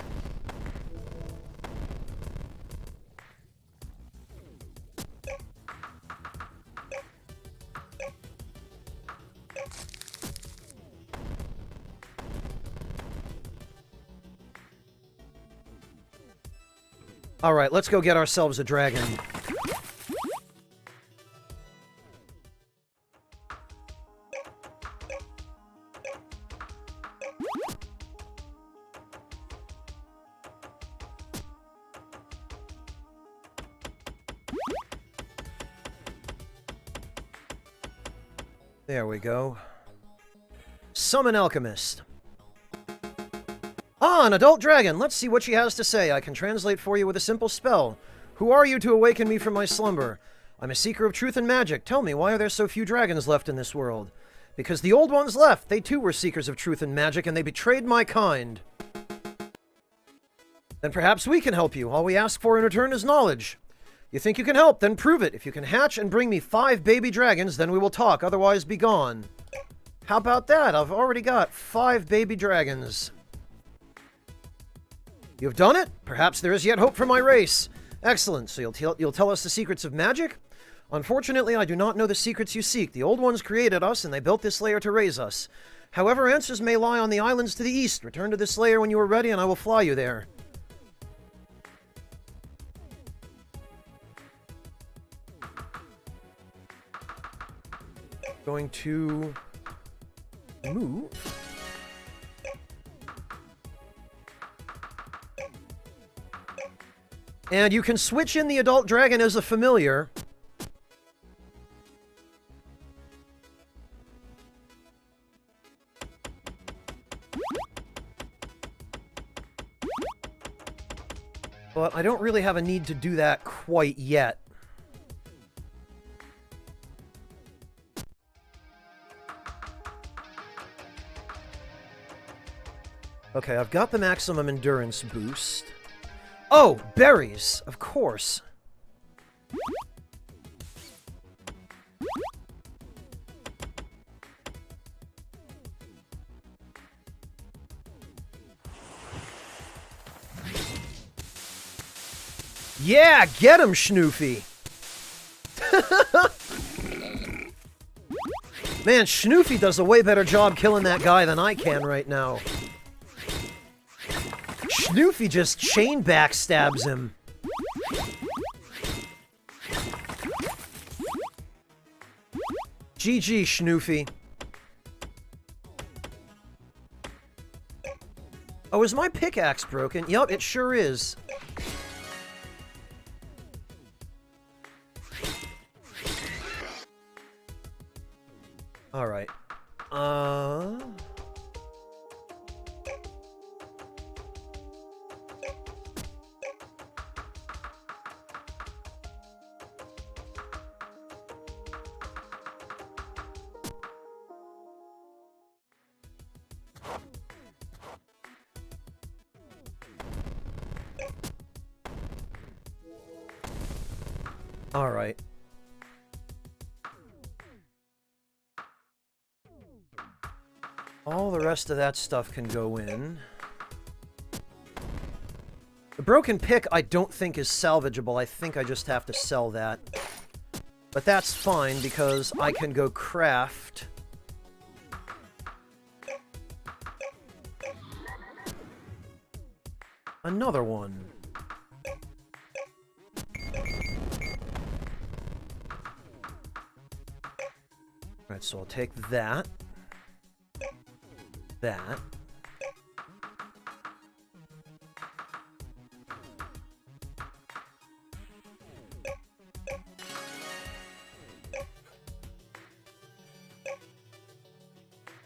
Alright, let's go get ourselves a dragon. There we go. Summon Alchemist. Ah, an adult dragon! Let's see what she has to say. I can translate for you with a simple spell. Who are you to awaken me from my slumber? I'm a seeker of truth and magic. Tell me, why are there so few dragons left in this world? Because the old ones left. They too were seekers of truth and magic, and they betrayed my kind. Then perhaps we can help you. All we ask for in return is knowledge. You think you can help? Then prove it. If you can hatch and bring me 5 baby dragons, then we will talk. Otherwise, be gone. How about that? I've already got 5 baby dragons. You've done it? Perhaps there is yet hope for my race. Excellent. So you'll tell us the secrets of magic? Unfortunately, I do not know the secrets you seek. The old ones created us, and they built this lair to raise us. However, answers may lie on the islands to the east. Return to this lair when you are ready, and I will fly you there. Going to move. And you can switch in the adult dragon as a familiar. But I don't really have a need to do that quite yet. Okay, I've got the maximum endurance boost. Oh, berries, of course. Yeah, get him, Schnoofy. Man, Schnoofy does a way better job killing that guy than I can right now. Schnoofy just chain backstabs him. GG, Schnoofy. Oh, is my pickaxe broken? Yup, it sure is. Alright. Alright. All the rest of that stuff can go in. The broken pick I don't think is salvageable. I think I just have to sell that. But that's fine because I can go craft another one. Alright, so I'll take that. That.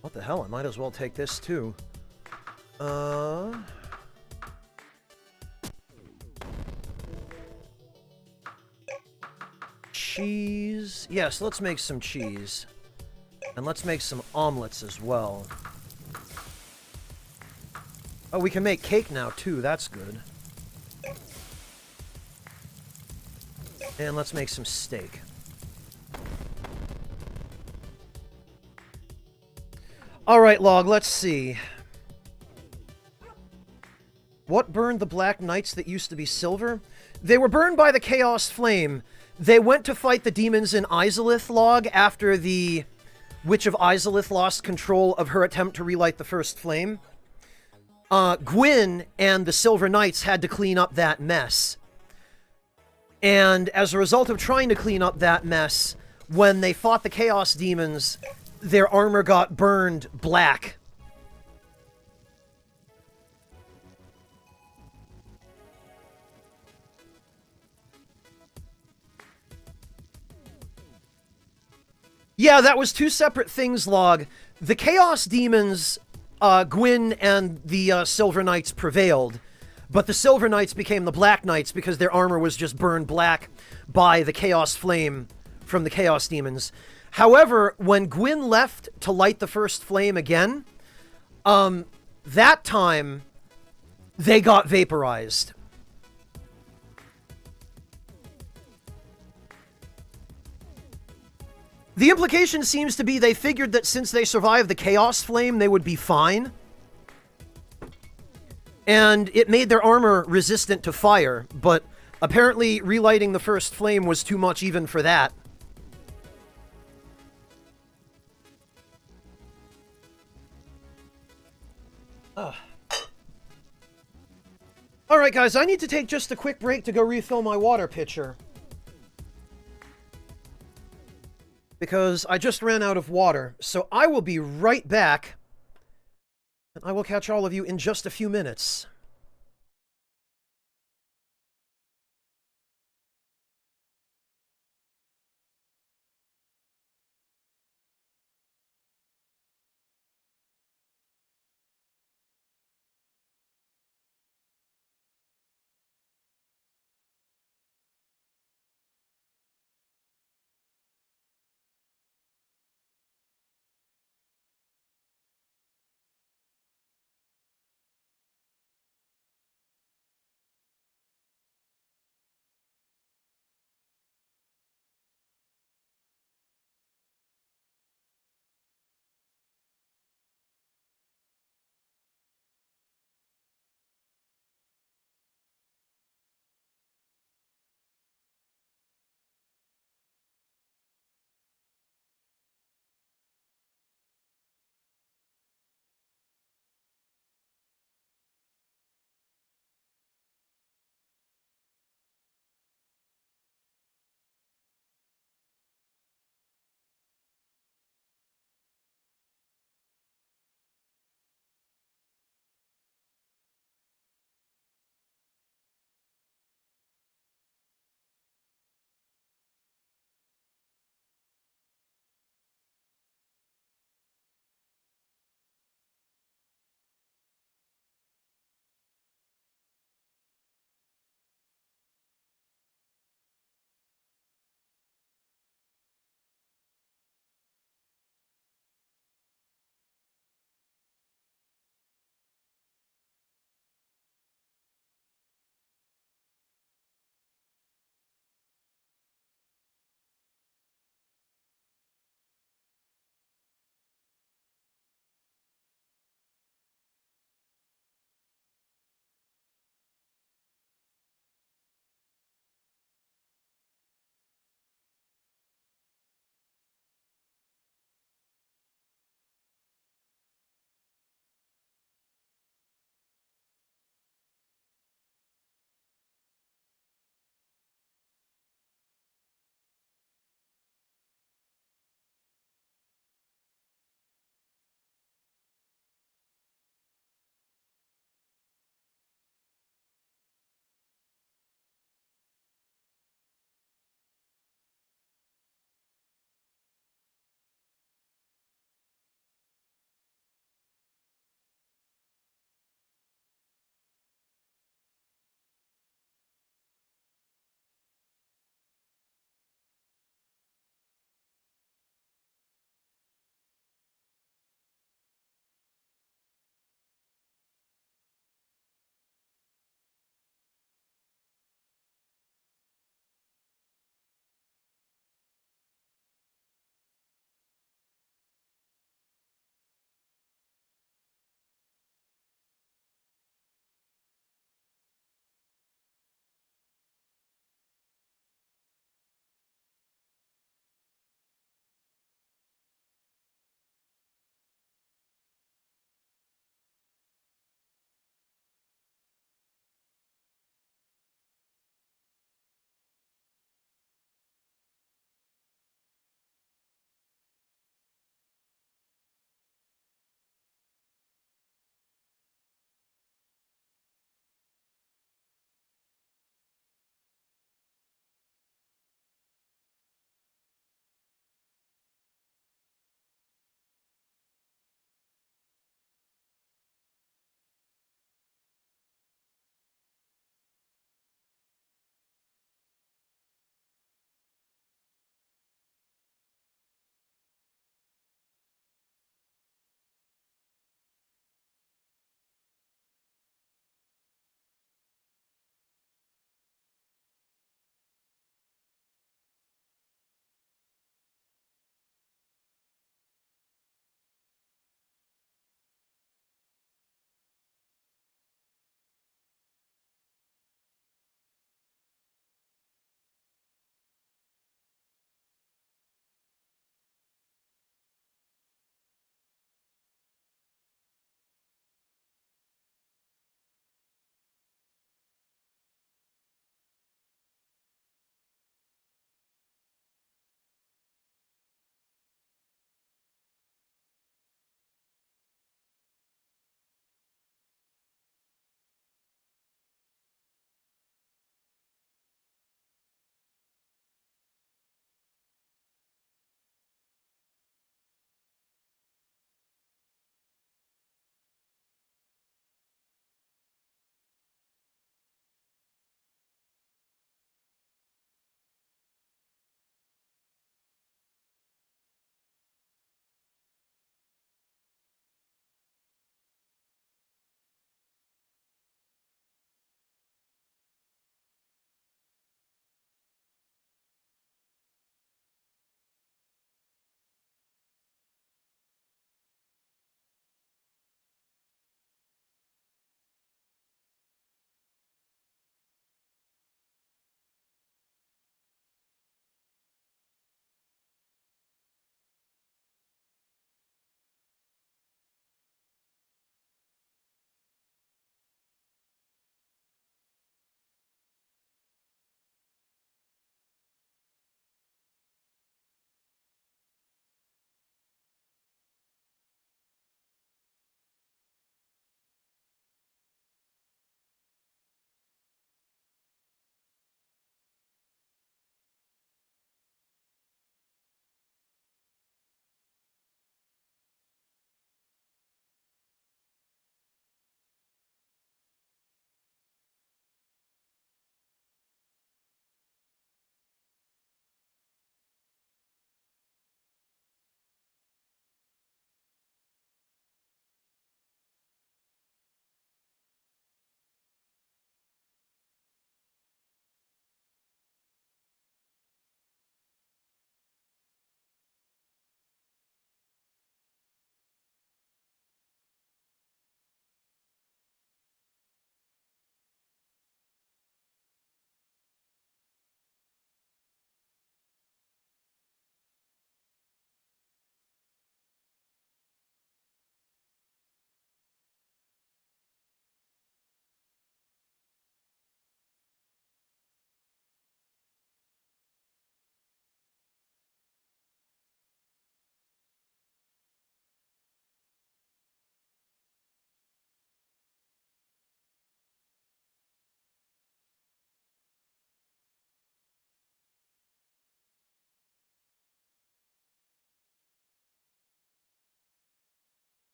What the hell? I might as well take this too. Cheese. Yes, let's make some cheese. And let's make some omelets as well. Oh, we can make cake now too. That's good. And let's make some steak. Alright, Log, let's see. What burned the Black Knights that used to be silver? They were burned by the Chaos Flame. They went to fight the demons in Izalith, Log, after the Witch of Izalith lost control of her attempt to relight the first flame. Gwyn and the Silver Knights had to clean up that mess. And as a result of trying to clean up that mess, when they fought the Chaos Demons, their armor got burned black. Yeah, that was two separate things, Log. The Chaos Demons, Gwyn and the Silver Knights prevailed, but the Silver Knights became the Black Knights because their armor was just burned black by the Chaos Flame from the Chaos Demons. However, when Gwyn left to light the first flame again, that time, they got vaporized. The implication seems to be they figured that since they survived the Chaos Flame, they would be fine. And it made their armor resistant to fire, but apparently relighting the first flame was too much even for that. Alright guys, I need to take just a quick break to go refill my water pitcher. Because I just ran out of water, so I will be right back. And I will catch all of you in just a few minutes.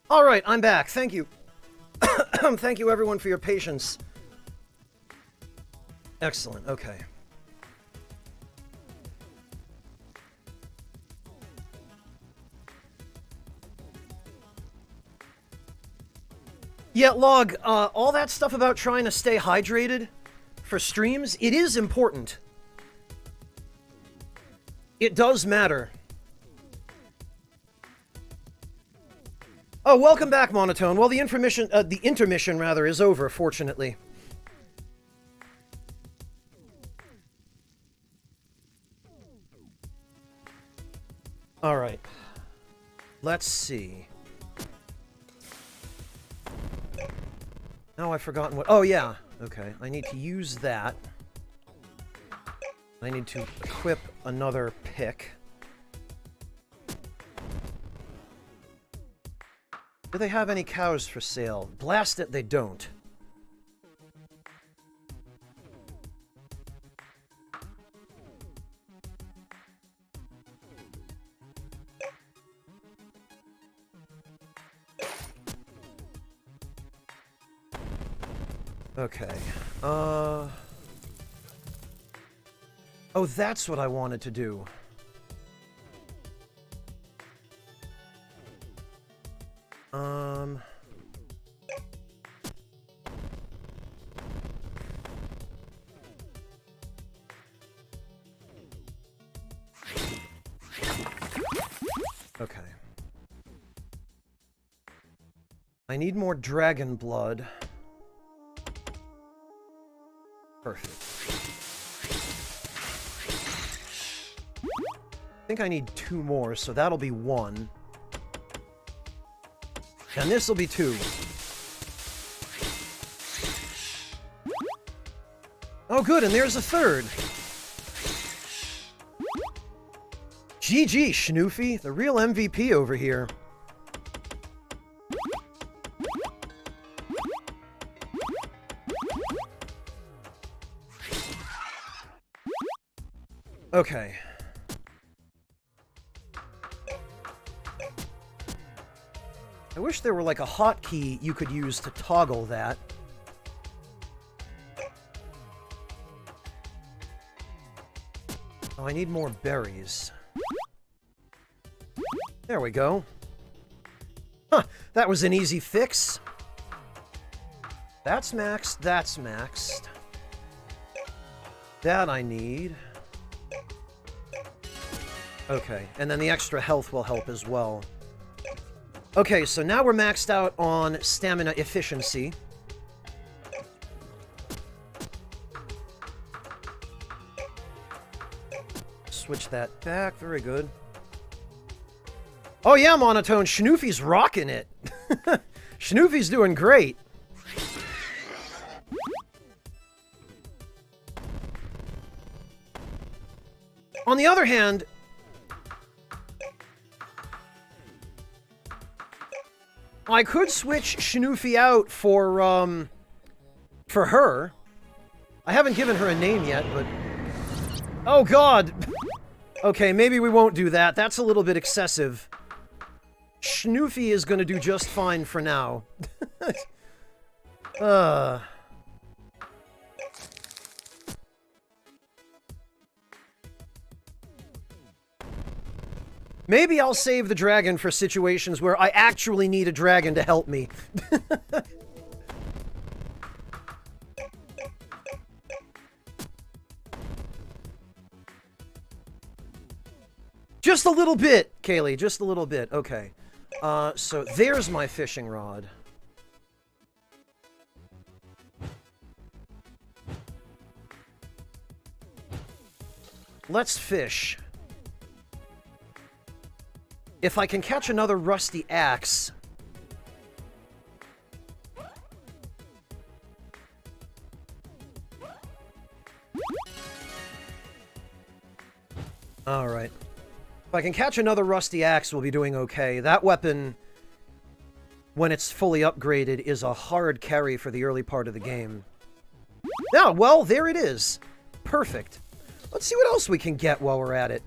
All right, I'm back. Thank you. Thank you, everyone, for your patience. Excellent. Okay. Yeah, Log, all that stuff about trying to stay hydrated for streams, it is important. It does matter. Oh, welcome back, Monotone. Well, the intermission rather, is over, fortunately. All right. Let's see. Now I've forgotten what... Oh, yeah. Okay. I need to use that. I need to equip another pick. Do they have any cows for sale? Blast it, they don't. Okay. Oh, that's what I wanted to do. Okay. I need more dragon blood. Perfect. I think I need 2 more, so that'll be 1. And this'll be 2. Oh, good, and there's a 3rd. GG, Schnoofy, the real MVP over here. Okay. I wish there were like a hotkey you could use to toggle that. Oh, I need more berries. There we go. Huh, that was an easy fix. That's maxed, that's maxed. That I need. Okay, and then the extra health will help as well. Okay, so now we're maxed out on stamina efficiency. Switch that back, very good. Oh yeah, Monotone, Schnoofy's rocking it. Schnoofy's doing great. On the other hand, I could switch Schnoofy out for her. I haven't given her a name yet, but... Oh, God! Okay, maybe we won't do that. That's a little bit excessive. Schnoofy is gonna do just fine for now. Maybe I'll save the dragon for situations where I actually need a dragon to help me. Just a little bit, Kaylee, just a little bit. Okay. So there's my fishing rod. Let's fish. If I can catch another rusty axe... Alright. If I can catch another rusty axe, we'll be doing okay. That weapon, when it's fully upgraded, is a hard carry for the early part of the game. Yeah, well, there it is. Perfect. Let's see what else we can get while we're at it.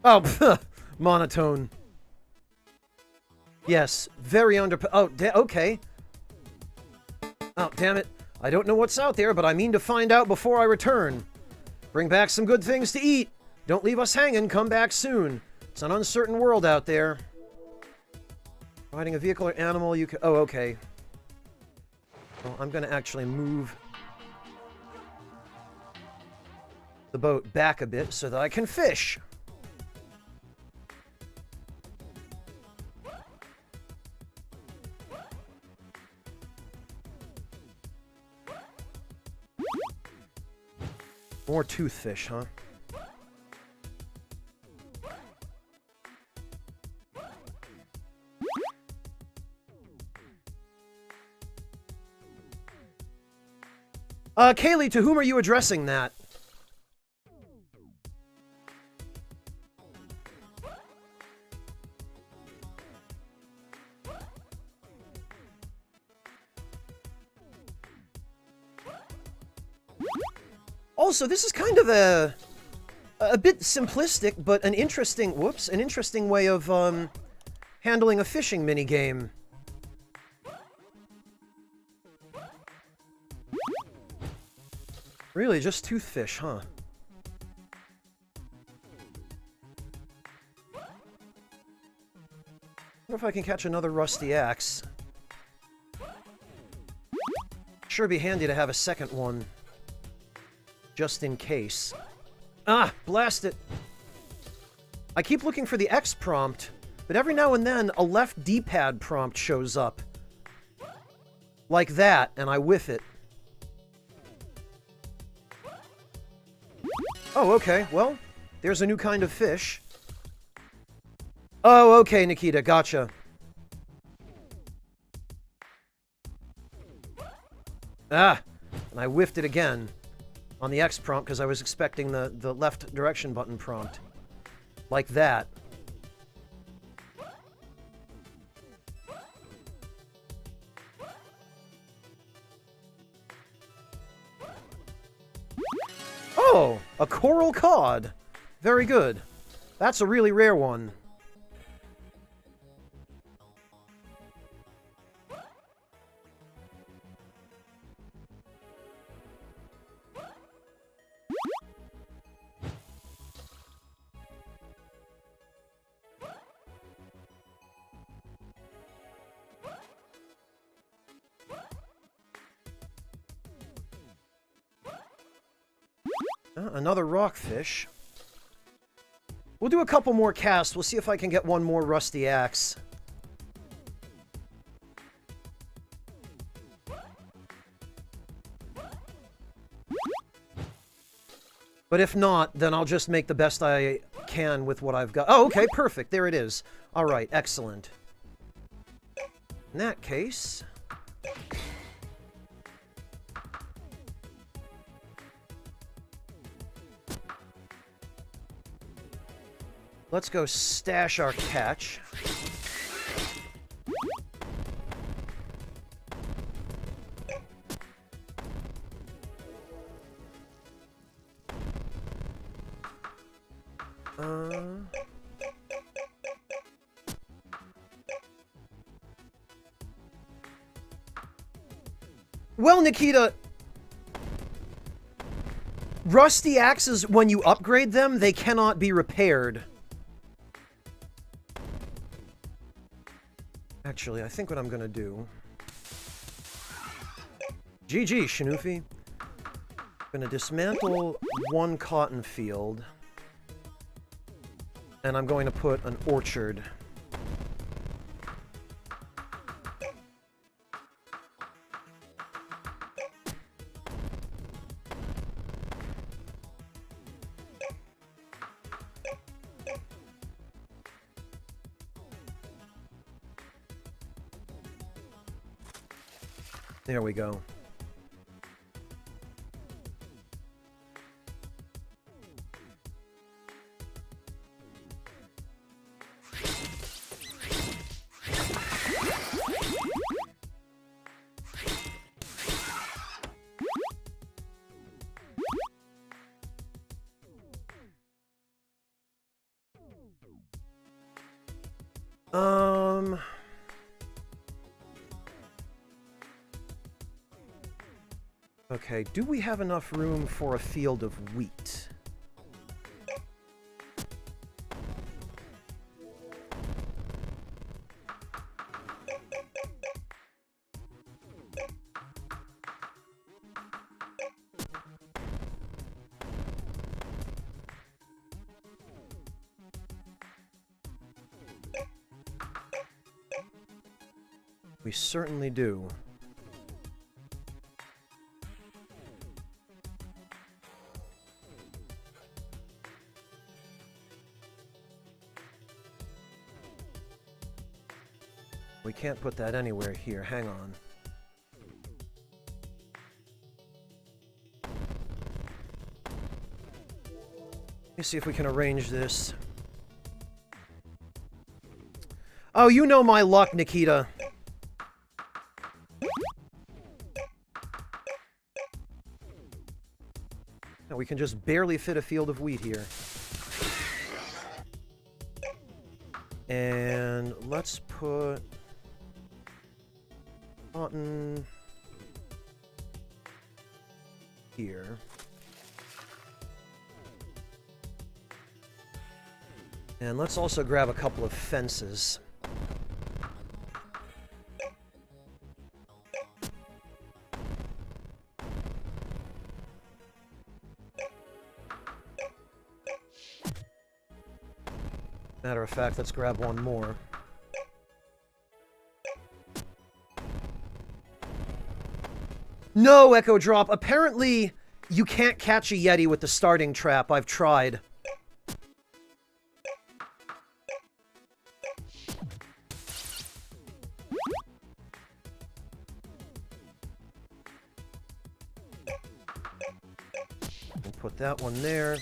Oh, monotone. Yes, very oh, okay. Oh, damn it. I don't know what's out there, but I mean to find out before I return. Bring back some good things to eat. Don't leave us hanging. Come back soon. It's an uncertain world out there. Riding a vehicle or animal, you can... Oh, okay. Well, I'm going to actually move the boat back a bit so that I can fish. More toothfish, huh? Kaylee, to whom are you addressing that? Also, this is kind of a bit simplistic, but an interesting, an interesting way of, handling a fishing minigame. Really, just toothfish, huh? I wonder if I can catch another rusty axe. Sure be handy to have a second one. Just in case. Ah, blast it! I keep looking for the X prompt, but every now and then a left D-pad prompt shows up. Like that, and I whiff it. Oh, okay, well, there's a new kind of fish. Oh, okay, Nikita, gotcha. Ah, and I whiffed it again on the X prompt because I was expecting the left direction button prompt. Like that. Oh, a coral cod. Very good. That's a really rare one. Another rockfish. We'll do a couple more casts. We'll see if I can get one more rusty axe. But if not, then I'll just make the best I can with what I've got. Oh, okay, perfect. There it is. All right, excellent. In that case... let's go stash our catch. Well, Nikita, rusty axes, when you upgrade them, they cannot be repaired. Actually, I think what I'm gonna do... GG, Shinoofy. I'm gonna dismantle one cotton field. And I'm going to put an orchard. There we go. Um... Okay, do we have enough room for a field of wheat? We certainly do. We can't put that anywhere here. Hang on. Let me see if we can arrange this. Oh, you know my luck, Nikita. Now we can just barely fit a field of wheat here. And let's put cotton here. And let's also grab a couple of fences. Matter of fact, let's grab one more. No, Echo Drop. Apparently, you can't catch a Yeti with the starting trap. I've tried. We'll put that one there.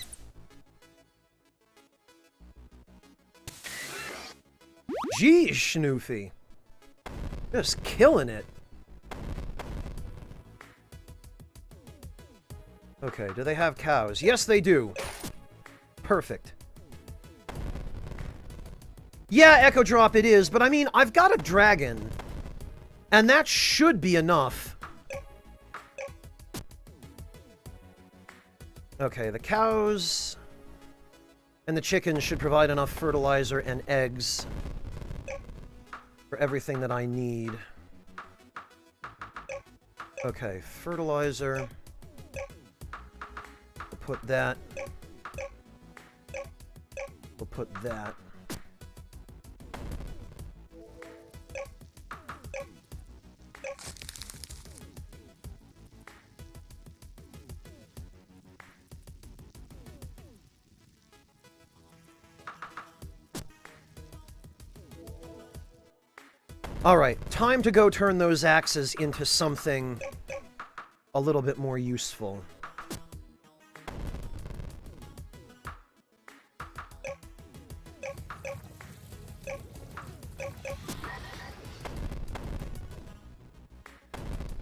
Geez, Schnoofy. Just killing it. Okay, do they have cows? Yes, they do. Perfect. Yeah, Echo Drop it is, but I mean, I've got a dragon. And that should be enough. Okay, the cows and the chickens should provide enough fertilizer and eggs for everything that I need. Okay, fertilizer. We'll put that. We'll put that. Alright, time to go turn those axes into something a little bit more useful.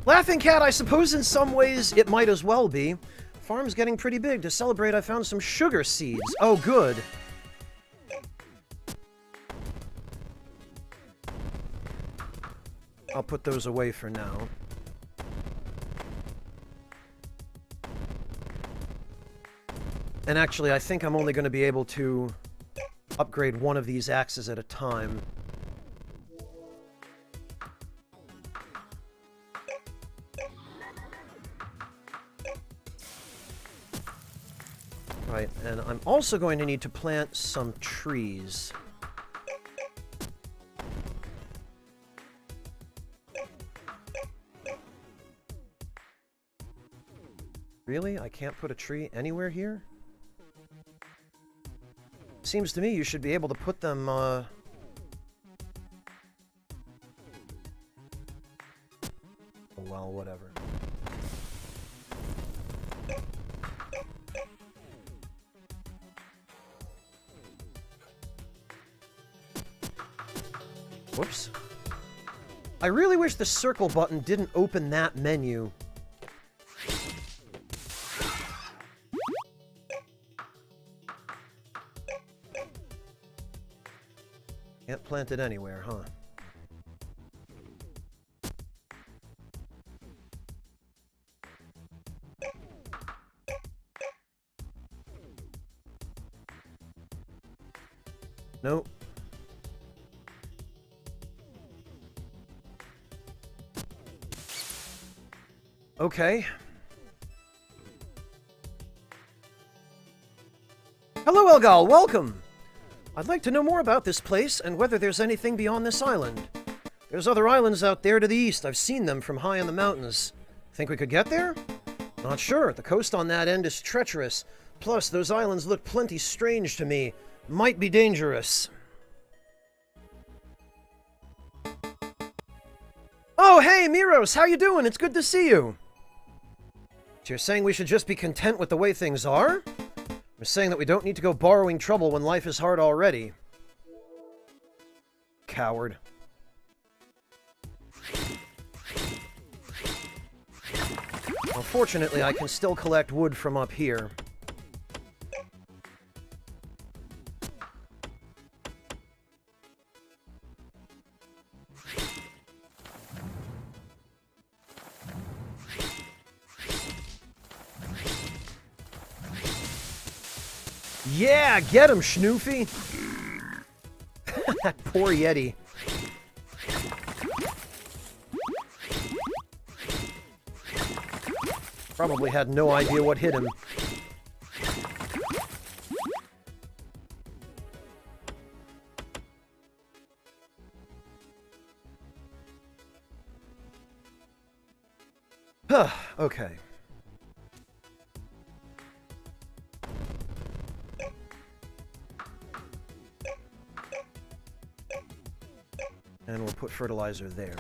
Laughing Cat, I suppose in some ways it might as well be. Farm's getting pretty big. To celebrate, I found some sugar seeds. Oh, good. I'll put those away for now. And actually, I think I'm only going to be able to upgrade one of these axes at a time. Right, and I'm also going to need to plant some trees. Really? I can't put a tree anywhere here? Seems to me you should be able to put them, well, whatever. Whoops. I really wish the circle button didn't open that menu. Can't plant it anywhere, huh? Nope. Okay. Hello, Elgal. Welcome. I'd like to know more about this place and whether there's anything beyond this island. There's other islands out there to the east. I've seen them from high in the mountains. Think we could get there? Not sure. The coast on that end is treacherous. Plus, those islands look plenty strange to me. Might be dangerous. Oh, hey, Miros. How you doing? It's good to see you. So you're saying we should just be content with the way things are? We're saying that we don't need to go borrowing trouble when life is hard already. Coward. Well, fortunately, I can still collect wood from up here. Yeah, get him, Schnoofy! That poor Yeti. Probably had no idea what hit him. Okay. And we'll put fertilizer there.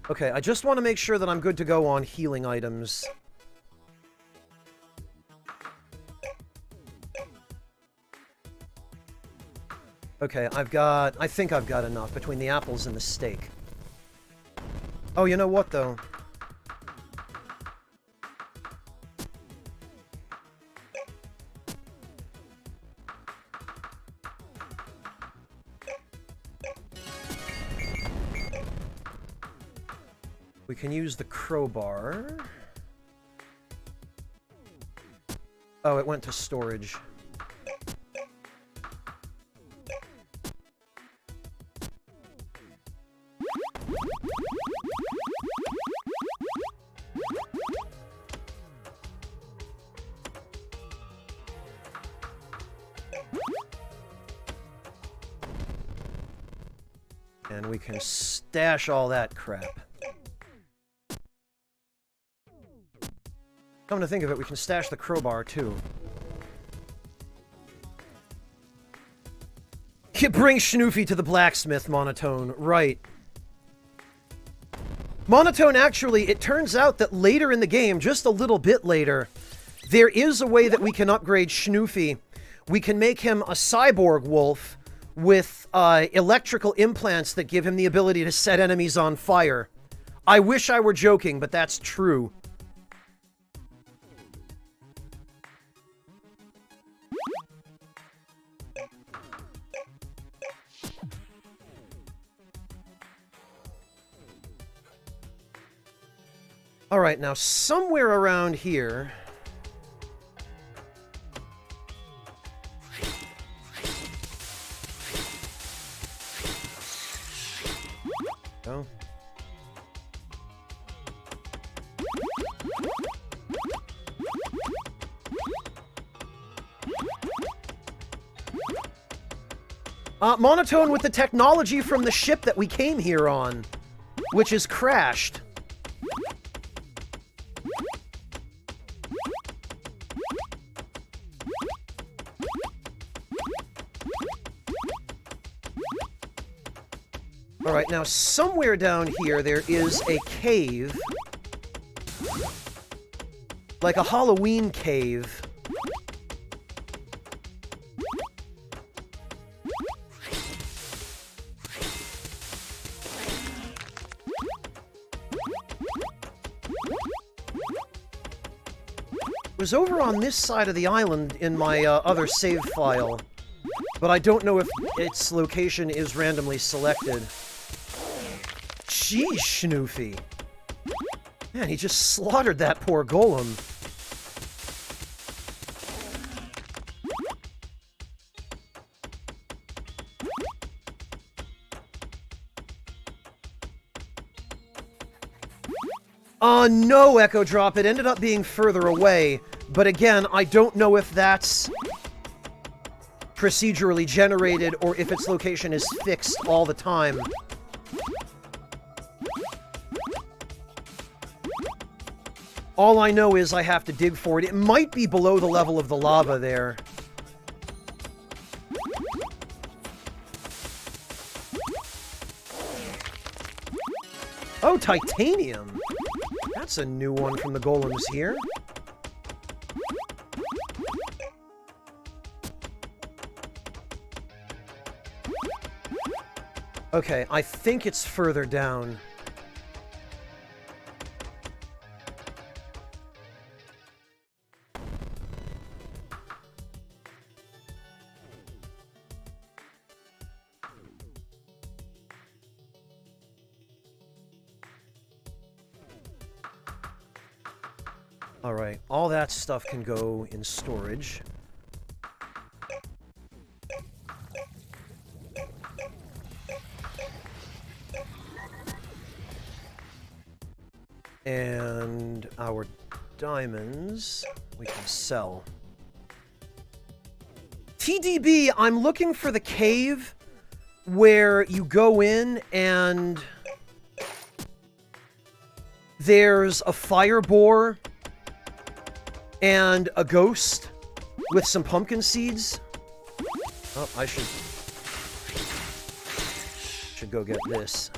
Okay, I just want to make sure that I'm good to go on healing items. Okay, I think I've got enough between the apples and the steak. Oh, you know what, though? We can use the crowbar. Oh, it went to storage. And we can stash all that crap. Come to think of it, we can stash the crowbar, too. You bring Schnoofy to the blacksmith, Monotone. Right. Monotone, actually, it turns out that later in the game, just a little bit later, there is a way that we can upgrade Schnoofy. We can make him a cyborg wolf with electrical implants that give him the ability to set enemies on fire. I wish I were joking, but that's true. Alright, now somewhere around here... Oh. Monotone with the technology from the ship that we came here on, which is crashed. Alright, now somewhere down here there is a cave. Like a Halloween cave. was over on this side of the island in my other save file, but I don't know if its location is randomly selected. Jeez, Schnoofy. Man, he just slaughtered that poor golem. No, Echo Drop. It ended up being further away. But again, I don't know if that's procedurally generated or if its location is fixed all the time. All I know is I have to dig for it. It might be below the level of the lava there. Oh, titanium! That's a new one from the golems here. Okay, I think it's further down. Alright, all that stuff can go in storage. And our diamonds we can sell. TDB, I'm looking for the cave where you go in and there's a fire boar and a ghost with some pumpkin seeds. Oh, I should go get this.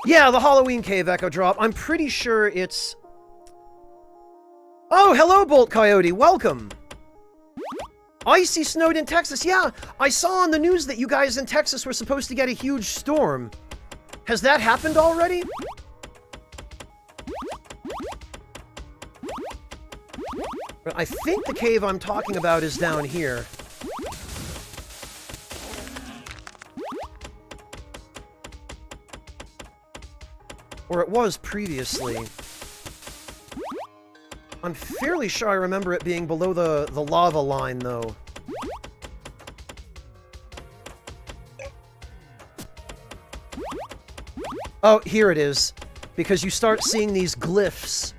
Yeah, the Halloween cave, Echo Drop. I'm pretty sure it's... Oh, hello, Bolt Coyote. Welcome. Icy snowed in Texas. Yeah, I saw on the news that you guys in Texas were supposed to get a huge storm. Has that happened already? I think the cave I'm talking about is down here. Or it was previously. I'm fairly sure I remember it being below the lava line, though. Oh, here it is. Because you start seeing these glyphs.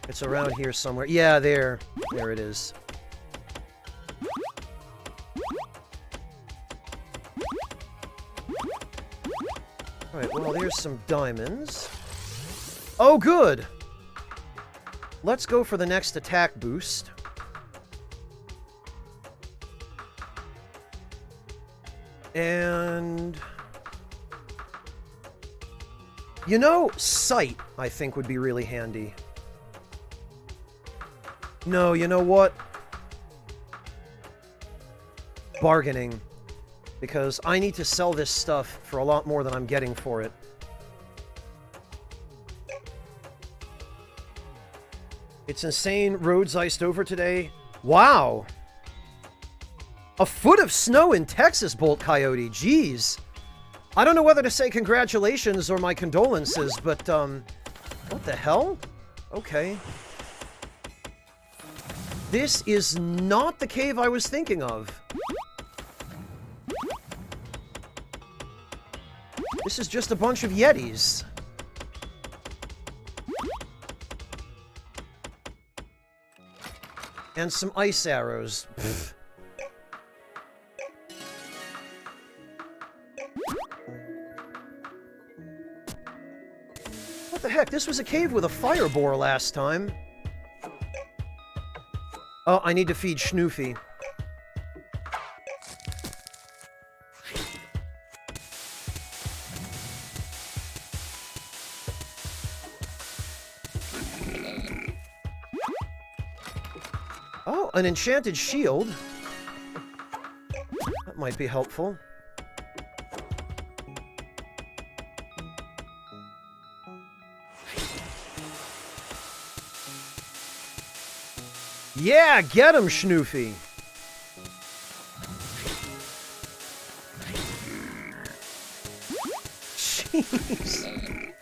It's around here somewhere. Yeah, there. There it is. Alright, well, there's some diamonds. Oh, good! Let's go for the next attack boost. And... you know, sight, I think, would be really handy. No, you know what? Bargaining. Because I need to sell this stuff for a lot more than I'm getting for it. It's insane. Roads iced over today. Wow! A foot of snow in Texas, Bolt Coyote. Jeez. I don't know whether to say congratulations or my condolences, but, what the hell? Okay. This is not the cave I was thinking of. This is just a bunch of Yetis. And some ice arrows. Pfft. What the heck? This was a cave with a fire boar last time. Oh, I need to feed Schnoofy. Oh, an enchanted shield. That might be helpful. Yeah, get him, Schnoofy. Jeez.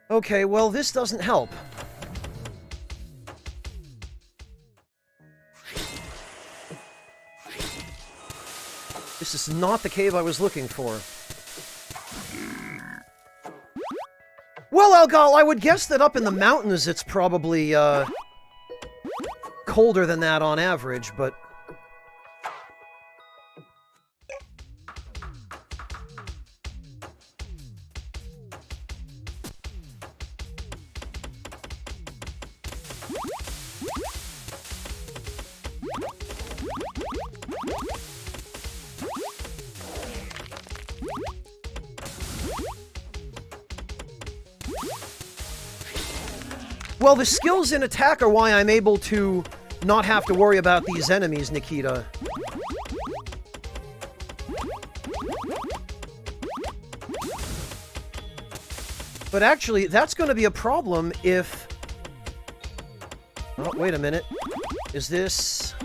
Okay, well, this doesn't help. This is not the cave I was looking for. Well, Algal, I would guess that up in the mountains it's probably, colder than that on average, but... Well, the skills in attack are why I'm able to not have to worry about these enemies, Nikita. But actually, that's going to be a problem if... Oh, wait a minute. Is this...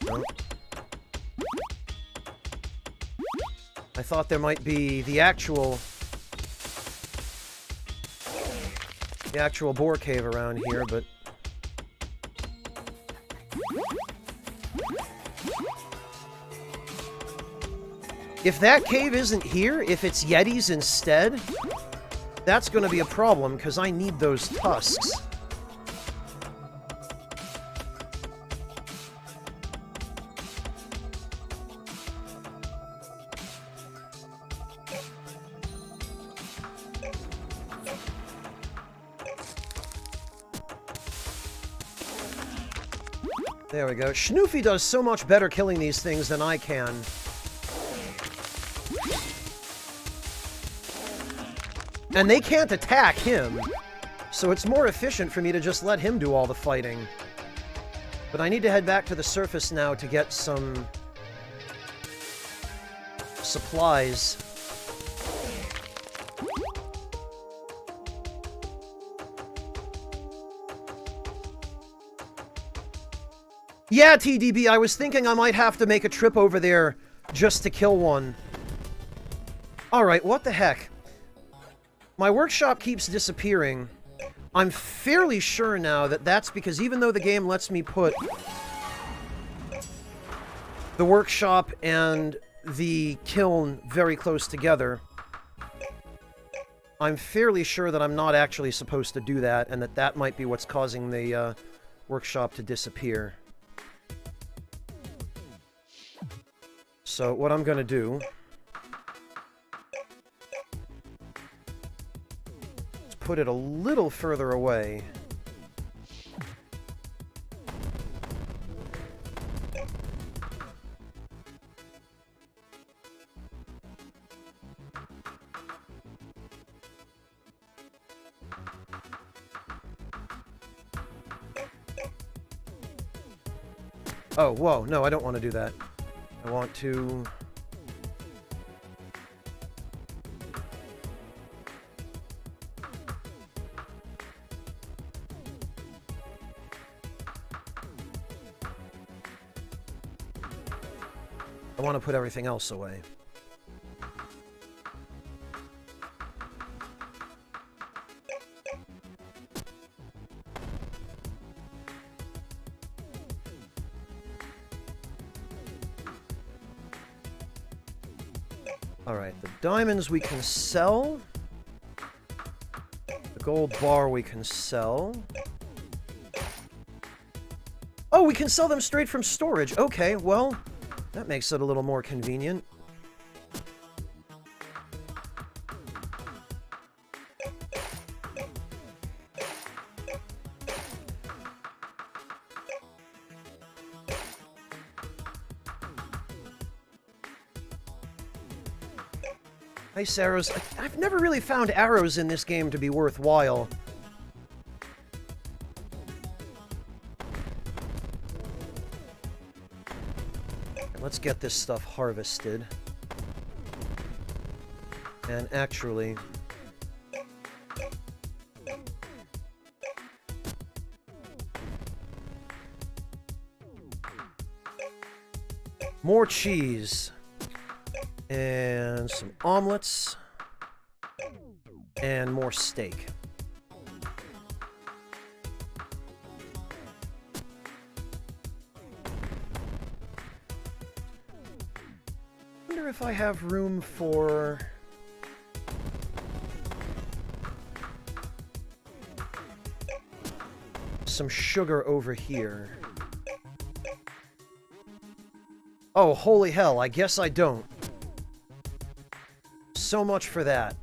No. I thought there might be the actual boar cave around here, but... If that cave isn't here, if it's Yetis instead, that's going to be a problem, because I need those tusks. There we go. Schnoofy does so much better killing these things than I can. And they can't attack him, so it's more efficient for me to just let him do all the fighting. But I need to head back to the surface now to get some supplies. Yeah, TDB, I was thinking I might have to make a trip over there just to kill one. Alright, what the heck? My workshop keeps disappearing. I'm fairly sure now that that's because even though the game lets me put the workshop and the kiln very close together, I'm fairly sure that I'm not actually supposed to do that, and that that might be what's causing the workshop to disappear. So what I'm going to do... put it a little further away. Oh, whoa, no, I don't want to do that. I want to... I want to put everything else away. Alright, the diamonds we can sell. The gold bar we can sell. Oh, we can sell them straight from storage. Okay, well... that makes it a little more convenient. Ice arrows. I've never really found arrows in this game to be worthwhile. Let's get this stuff harvested. And actually... more cheese. And some omelets. And more steak. I wonder if I have room for... some sugar over here. Oh, holy hell, I guess I don't. So much for that.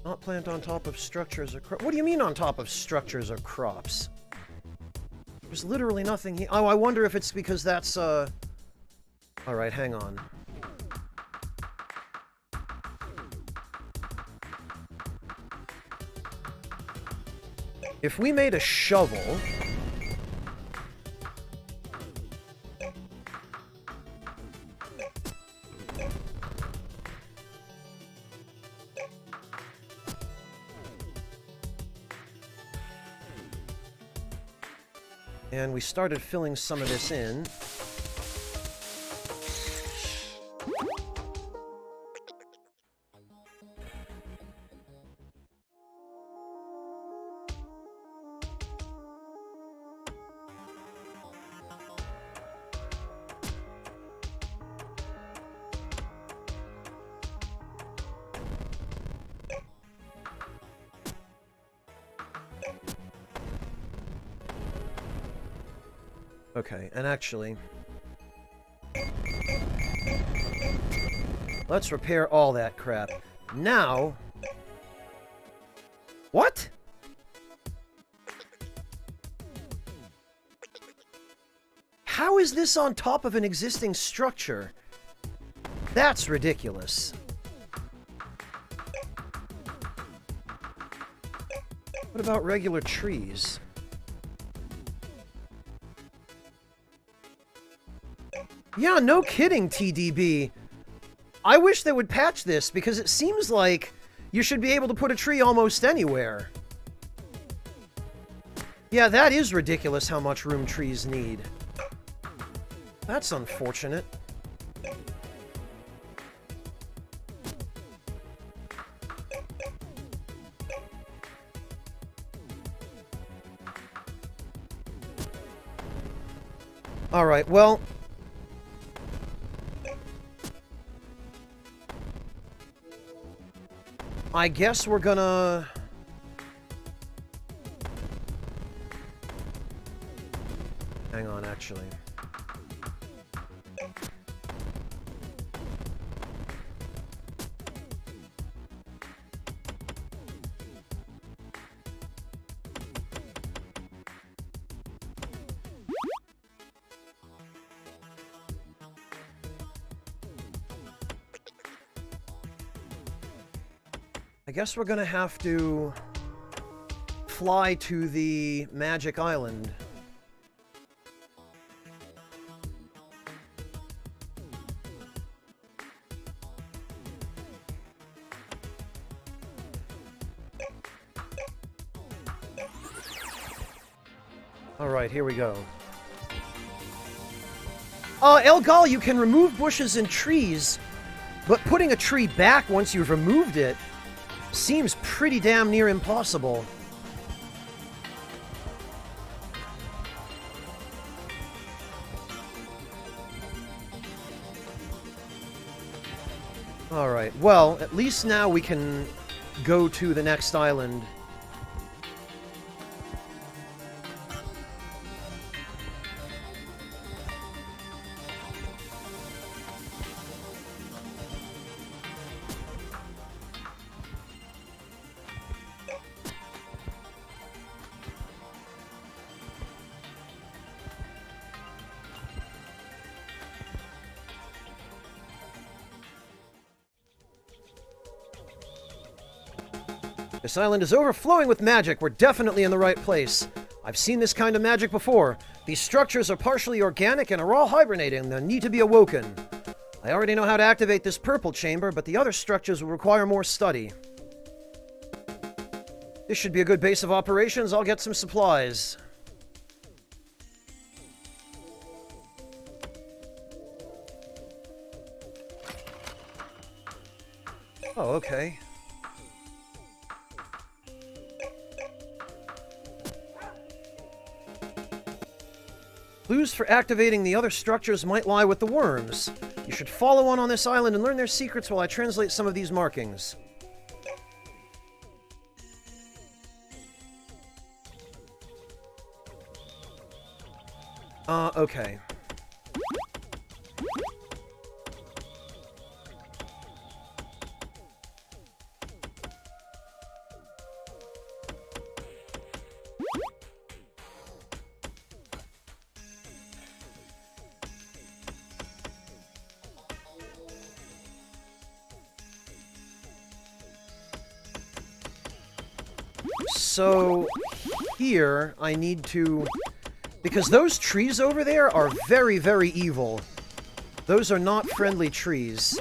Not plant on top of structures or crops. What do you mean on top of structures or crops? There's literally nothing here. Oh, I wonder if it's because that's, Alright, hang on. If we made a shovel... and we started filling some of this in. Okay, and actually... let's repair all that crap. Now... what? How is this on top of an existing structure? That's ridiculous. What about regular trees? Yeah, no kidding, TDB. I wish they would patch this, because it seems like you should be able to put a tree almost anywhere. Yeah, that is ridiculous how much room trees need. That's unfortunate. Alright, well... I guess we're gonna... hang on, actually. I guess we're gonna have to fly to the Magic Island. Alright, here we go. Elgal, you can remove bushes and trees, but putting a tree back once you've removed it seems pretty damn near impossible. Alright, well, at least now we can go to the next island. This island is overflowing with magic. We're definitely in the right place. I've seen this kind of magic before. These structures are partially organic and are all hibernating. They need to be awoken. I already know how to activate this purple chamber, but the other structures will require more study. This should be a good base of operations. I'll get some supplies. Oh, okay. Clues for activating the other structures might lie with the worms. You should follow one on this island and learn their secrets while I translate some of these markings. Okay. So, here, I need to... Because those trees over there are very, very evil. Those are not friendly trees.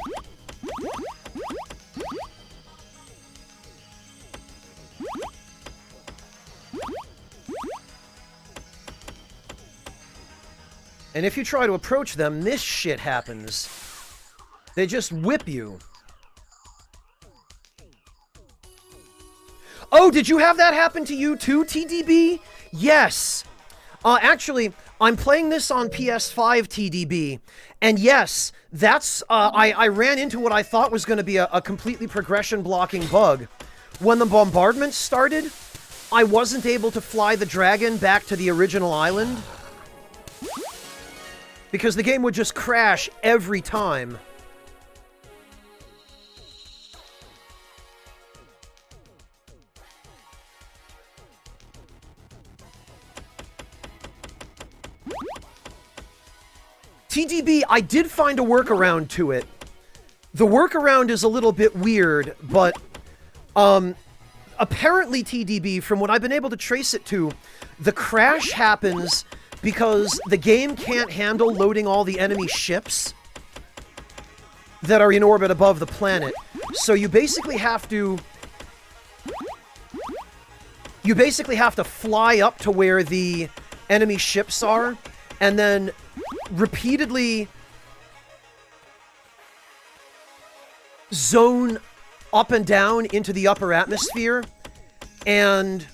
And if you try to approach them, this shit happens. They just whip you. Oh, did you have that happen to you too, TDB? Yes. Actually, I'm playing this on PS5, TDB. And yes, that's, I ran into what I thought was going to be a completely progression-blocking bug. When the bombardment started, I wasn't able to fly the dragon back to the original island. Because the game would just crash every time. TDB, I did find a workaround to it. The workaround is a little bit weird, but apparently, TDB, from what I've been able to trace it to, the crash happens because the game can't handle loading all the enemy ships that are in orbit above the planet. So you basically have to... You basically have to fly up to where the enemy ships are, and then repeatedly zone up and down into the upper atmosphere and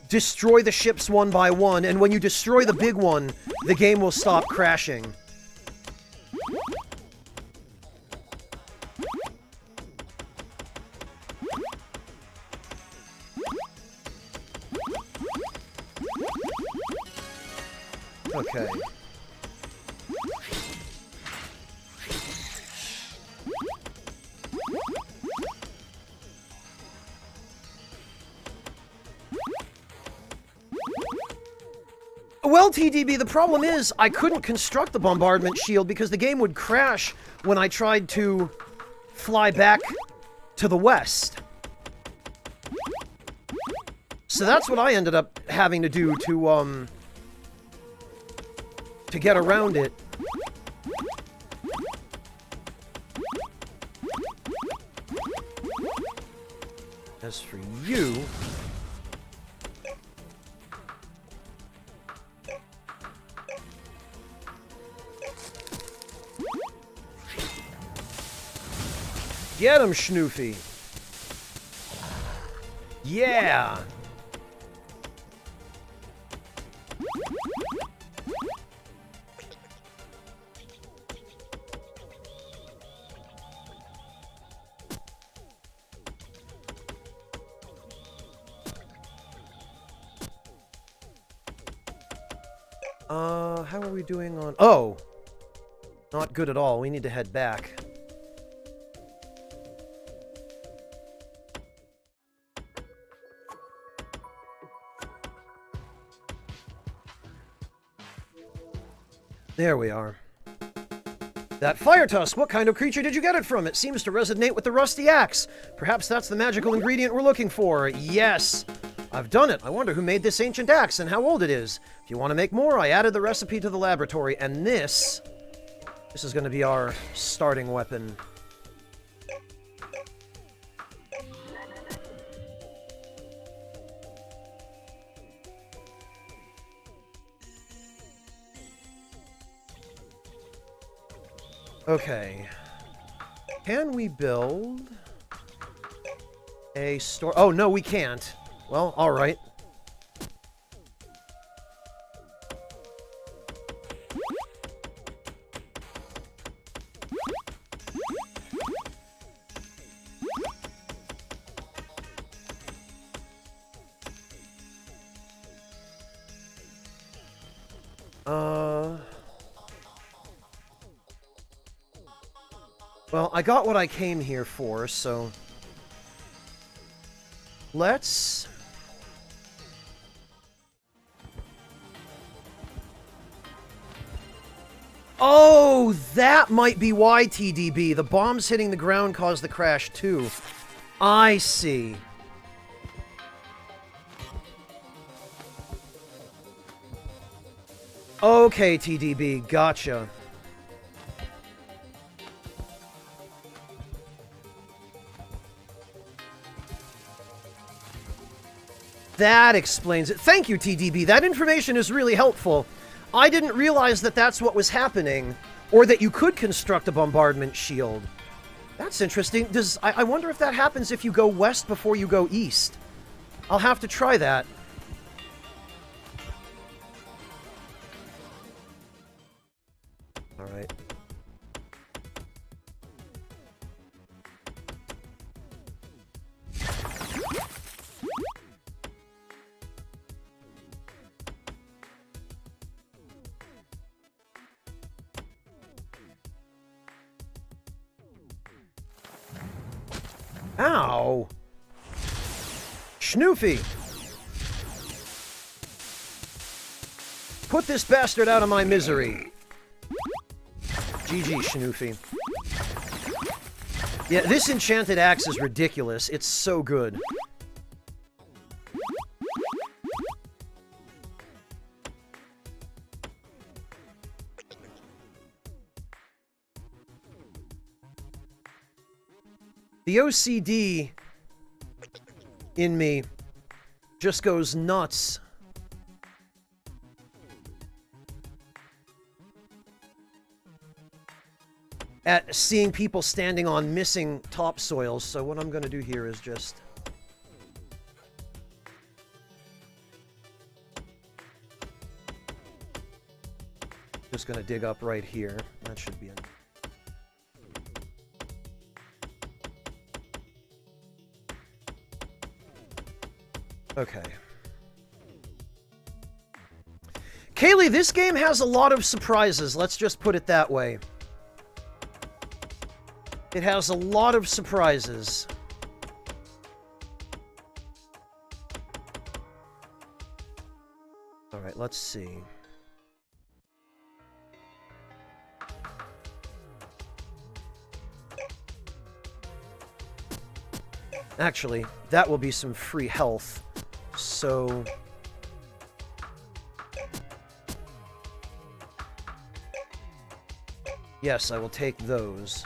destroy the ships one by one. And when you destroy the big one, the game will stop crashing. Okay. Well, TDB, the problem is I couldn't construct the bombardment shield because the game would crash when I tried to fly back to the west. So that's what I ended up having to do to get around it. As for you... Get him, Schnoofy. Yeah. How are we doing on... Oh! Not good at all. We need to head back. There we are. That fire tusk, what kind of creature did you get it from? It seems to resonate with the rusty axe. Perhaps that's the magical ingredient we're looking for. Yes, I've done it. I wonder who made this ancient axe and how old it is. If you want to make more, I added the recipe to the laboratory, and this is going to be our starting weapon. Okay. Can we build a store? Oh, no, we can't. Well, alright. Well, I got what I came here for, so let's... Oh, that might be why, TDB. The bombs hitting the ground caused the crash, too. I see. Okay, TDB, gotcha. That explains it. Thank you, TDB. That information is really helpful. I didn't realize that that's what was happening, or that you could construct a bombardment shield. That's interesting. I wonder if that happens if you go west before you go east. I'll have to try that. All right. Ow! Schnoofy! Put this bastard out of my misery. GG, Schnoofy. Yeah, this enchanted axe is ridiculous. It's so good. The OCD in me just goes nuts. At seeing people standing on missing topsoils, so what I'm going to do here is just... Just going to dig up right here. That should be enough. Okay. Kaylee, this game has a lot of surprises, let's just put it that way. It has a lot of surprises. Alright, let's see. Actually, that will be some free health. So... yes, I will take those.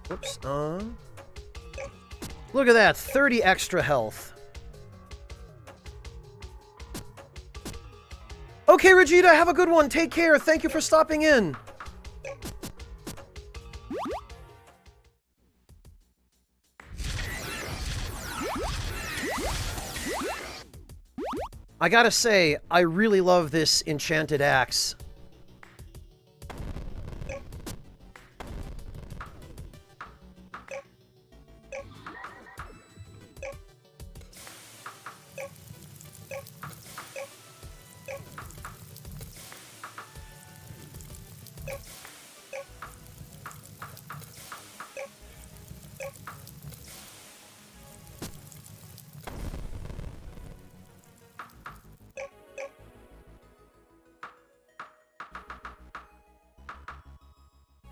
Whoops, look at that, 30 extra health. Okay, Regita, have a good one. Take care. Thank you for stopping in. I gotta say, I really love this enchanted axe.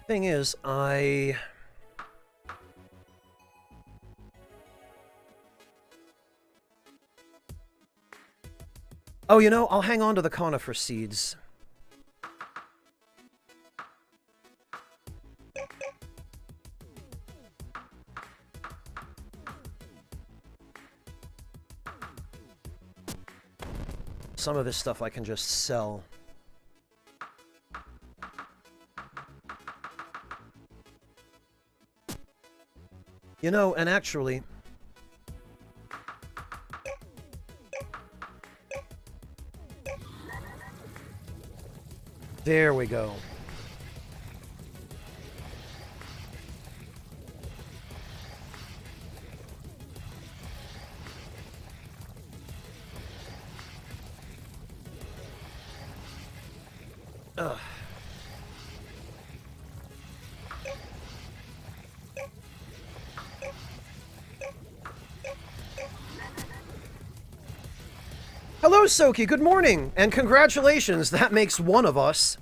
Thing is, Oh, you know, I'll hang on to the conifer seeds. Some of this stuff I can just sell. You know, and actually... There we go. Ugh. Hello, Soki. Good morning, and congratulations. That makes one of us.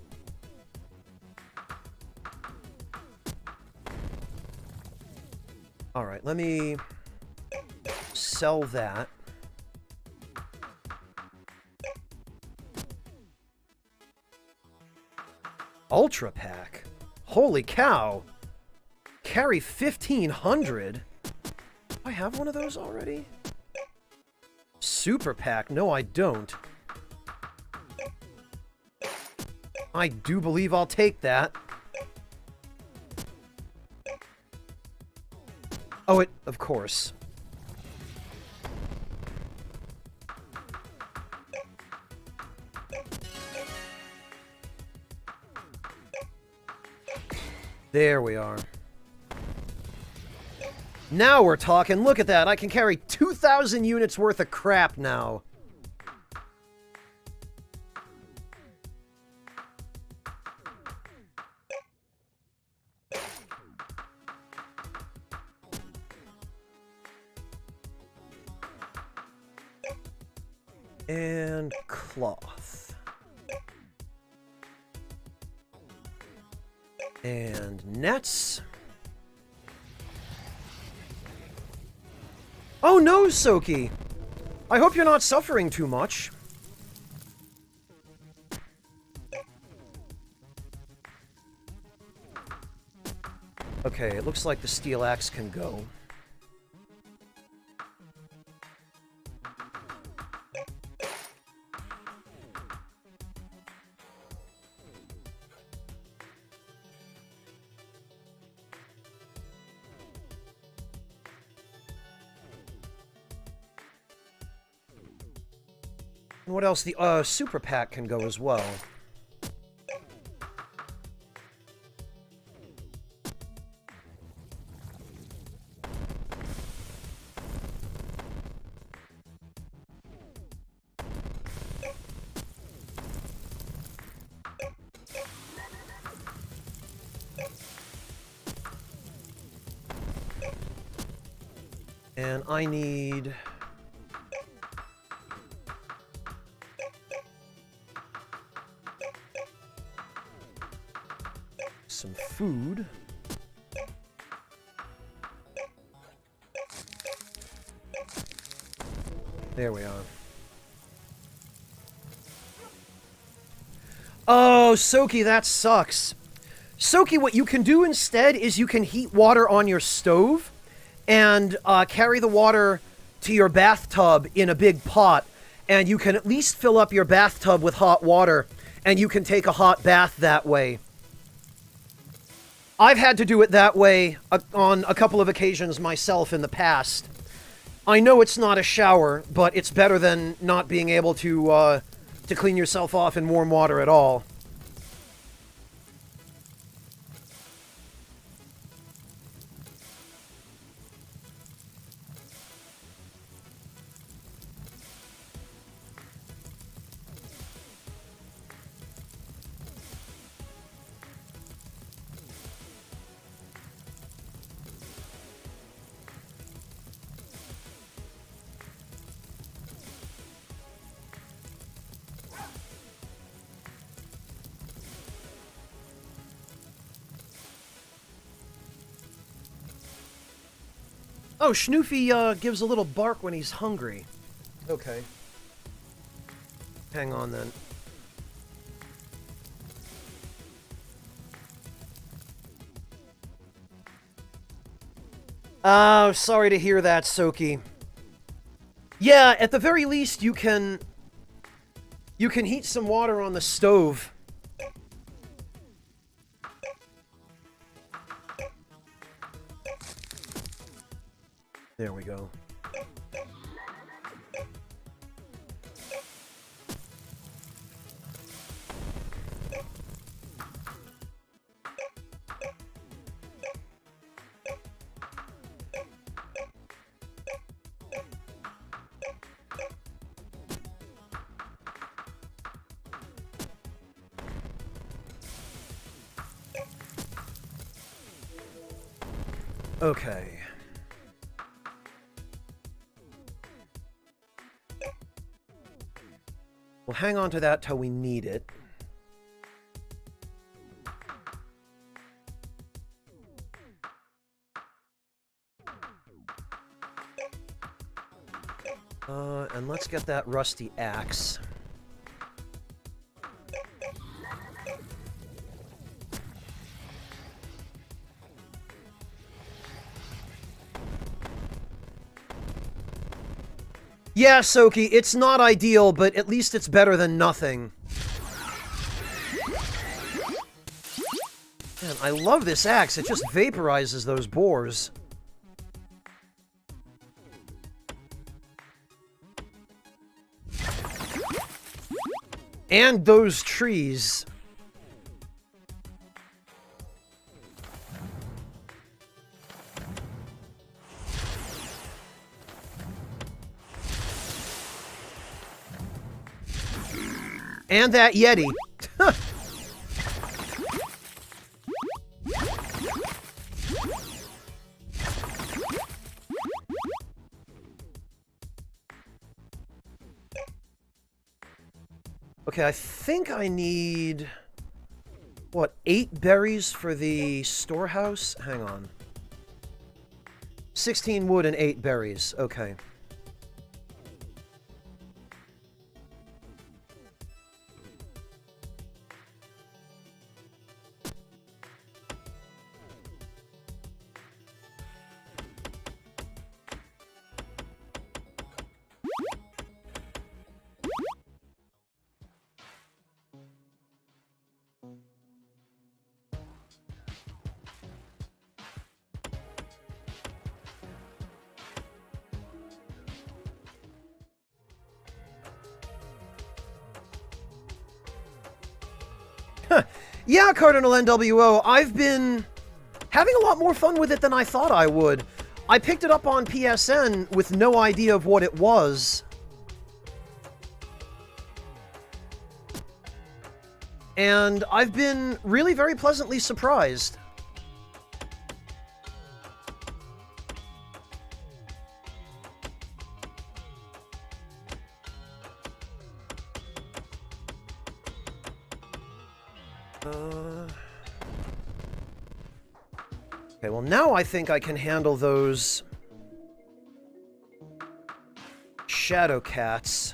All right, let me sell that. Ultra Pack. Holy cow. Carry 1,500. Do I have one of those already? Super Pack. No, I don't. I do believe I'll take that. Oh, of course. There we are. Now we're talking. Look at that. I can carry 2,000 units worth of crap now. And cloth. And nets. Oh no, Soki! I hope you're not suffering too much. Okay, it looks like the steel axe can go. And what else? The super pack can go as well. And I need... some food. There we are. Oh, Soki, that sucks. Soki, what you can do instead is you can heat water on your stove and carry the water to your bathtub in a big pot, and you can at least fill up your bathtub with hot water, and you can take a hot bath that way. I've had to do it that way on a couple of occasions myself in the past. I know it's not a shower, but it's better than not being able to clean yourself off in warm water at all. Oh, Schnoofy gives a little bark when he's hungry. Okay. Hang on then. Oh, sorry to hear that, Soki. Yeah, at the very least, you can heat some water on the stove. There we go. Okay. We'll hang on to that till we need it. And let's get that rusty axe. Yeah, Soki, it's not ideal, but at least it's better than nothing. Man, I love this axe. It just vaporizes those boars. And those trees. And that Yeti. Okay, I think I need... what, 8 berries for the storehouse? Hang on. 16 wood and 8 berries. Okay. Yeah, Cardinal NWO, I've been having a lot more fun with it than I thought I would. I picked it up on PSN with no idea of what it was. And I've been really very pleasantly surprised. Okay, well now I think I can handle those shadow cats.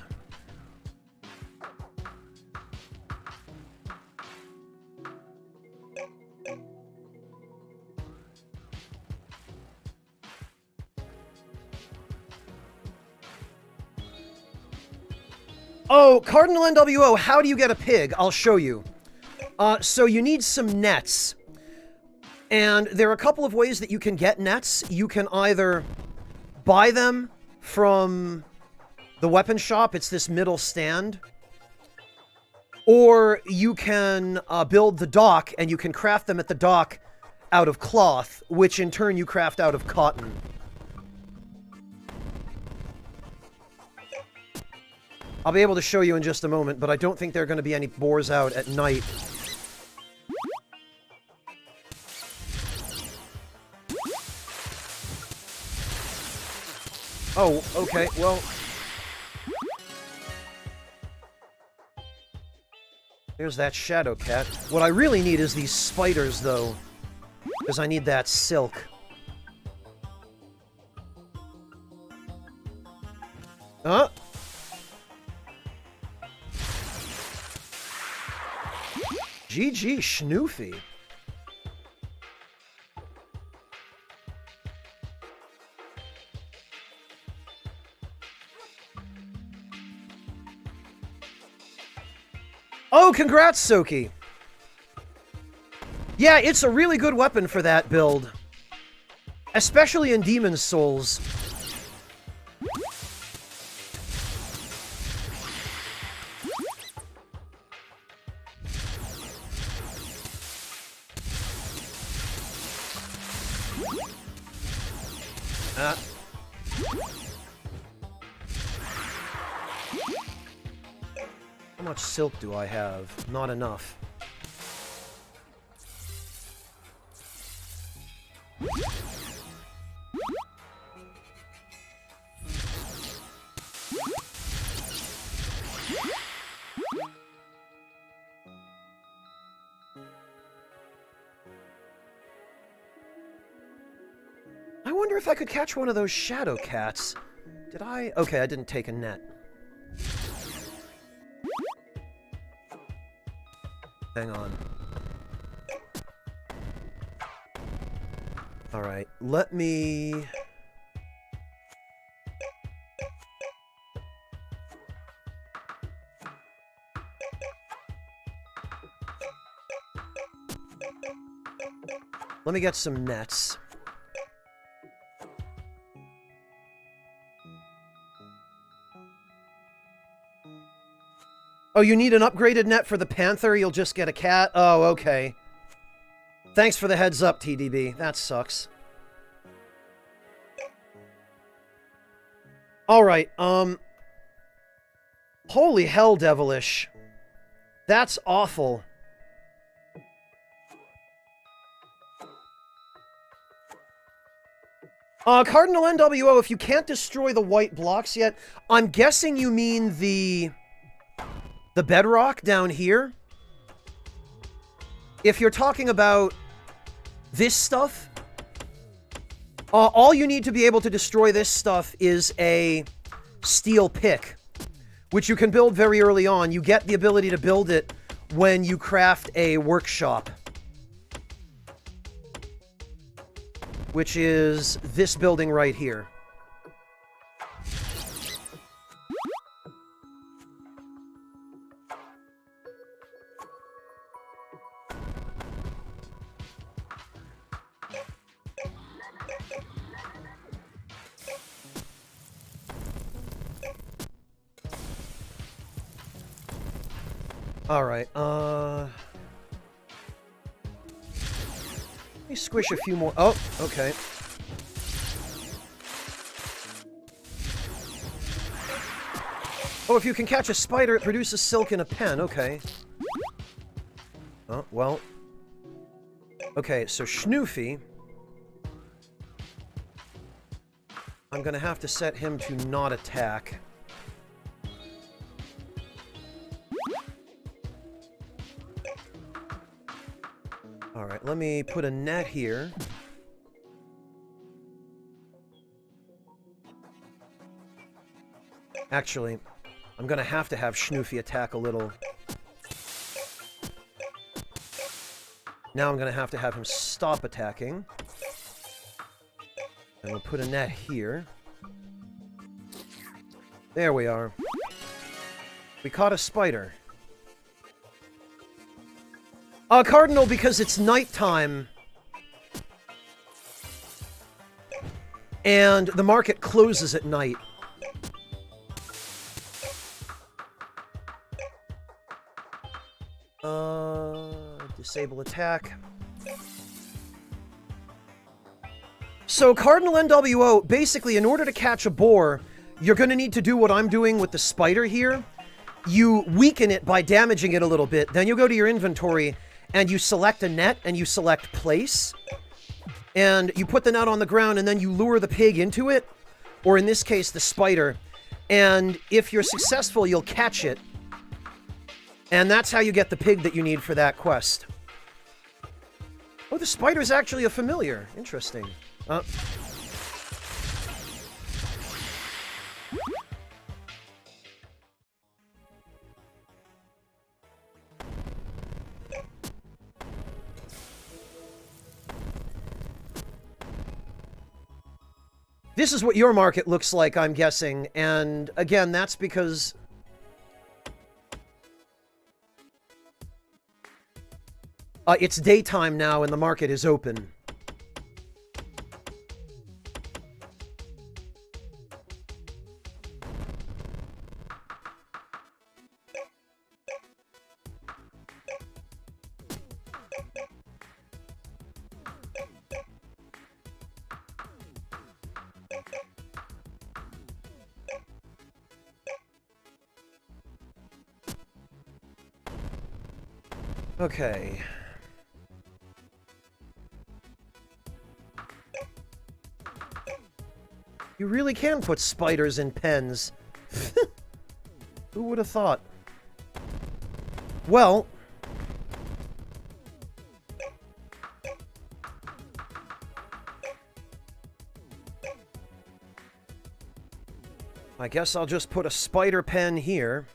Oh, Cardinal NWO, how do you get a pig? I'll show you. So you need some nets. And there are a couple of ways that you can get nets. You can either buy them from the weapon shop. It's this middle stand. Or you can build the dock, and you can craft them at the dock out of cloth, which in turn you craft out of cotton. I'll be able to show you in just a moment, but I don't think there are going to be any boars out at night. Oh, okay, well... Here's that shadow cat. What I really need is these spiders, though. Because I need that silk. GG Schnoofy. Oh, congrats, Soki. Yeah, it's a really good weapon for that build. Especially in Demon's Souls. How much silk do I have? Not enough. I wonder if I could catch one of those shadow cats. Did I? Okay, I didn't take a net. Hang on. Alright, let me... Let me get some nets. Oh, you need an upgraded net for the panther? You'll just get a cat? Oh, okay. Thanks for the heads up, TDB. That sucks. Alright, holy hell, Devilish. That's awful. Cardinal NWO, if you can't destroy the white blocks yet, I'm guessing you mean the bedrock down here. If you're talking about this stuff, all you need to be able to destroy this stuff is a steel pick, which you can build very early on. You get the ability to build it when you craft a workshop, which is this building right here. Alright, let me squish a few more. Oh, okay. Oh, if you can catch a spider, it produces silk in a pen. Okay. Oh, well. Okay, so Schnoofy. I'm gonna have to set him to not attack. Alright, let me put a net here. Actually, I'm gonna have to have Schnoofy attack a little. Now I'm gonna have to have him stop attacking. And we'll put a net here. There we are. We caught a spider. Cardinal, because it's nighttime. And the market closes at night. Disable attack. So, Cardinal NWO, basically, in order to catch a boar, you're going to need to do what I'm doing with the spider here. You weaken it by damaging it a little bit. Then you go to your inventory, and you select a net, and you select place. And you put the net on the ground, and then you lure the pig into it. Or in this case, the spider. And if you're successful, you'll catch it. And that's how you get the pig that you need for that quest. Oh, the spider's actually a familiar. Interesting. This is what your market looks like, I'm guessing. And again, that's because... it's daytime now and the market is open. Okay. You really can put spiders in pens. Who would have thought? Well... I guess I'll just put a spider pen here.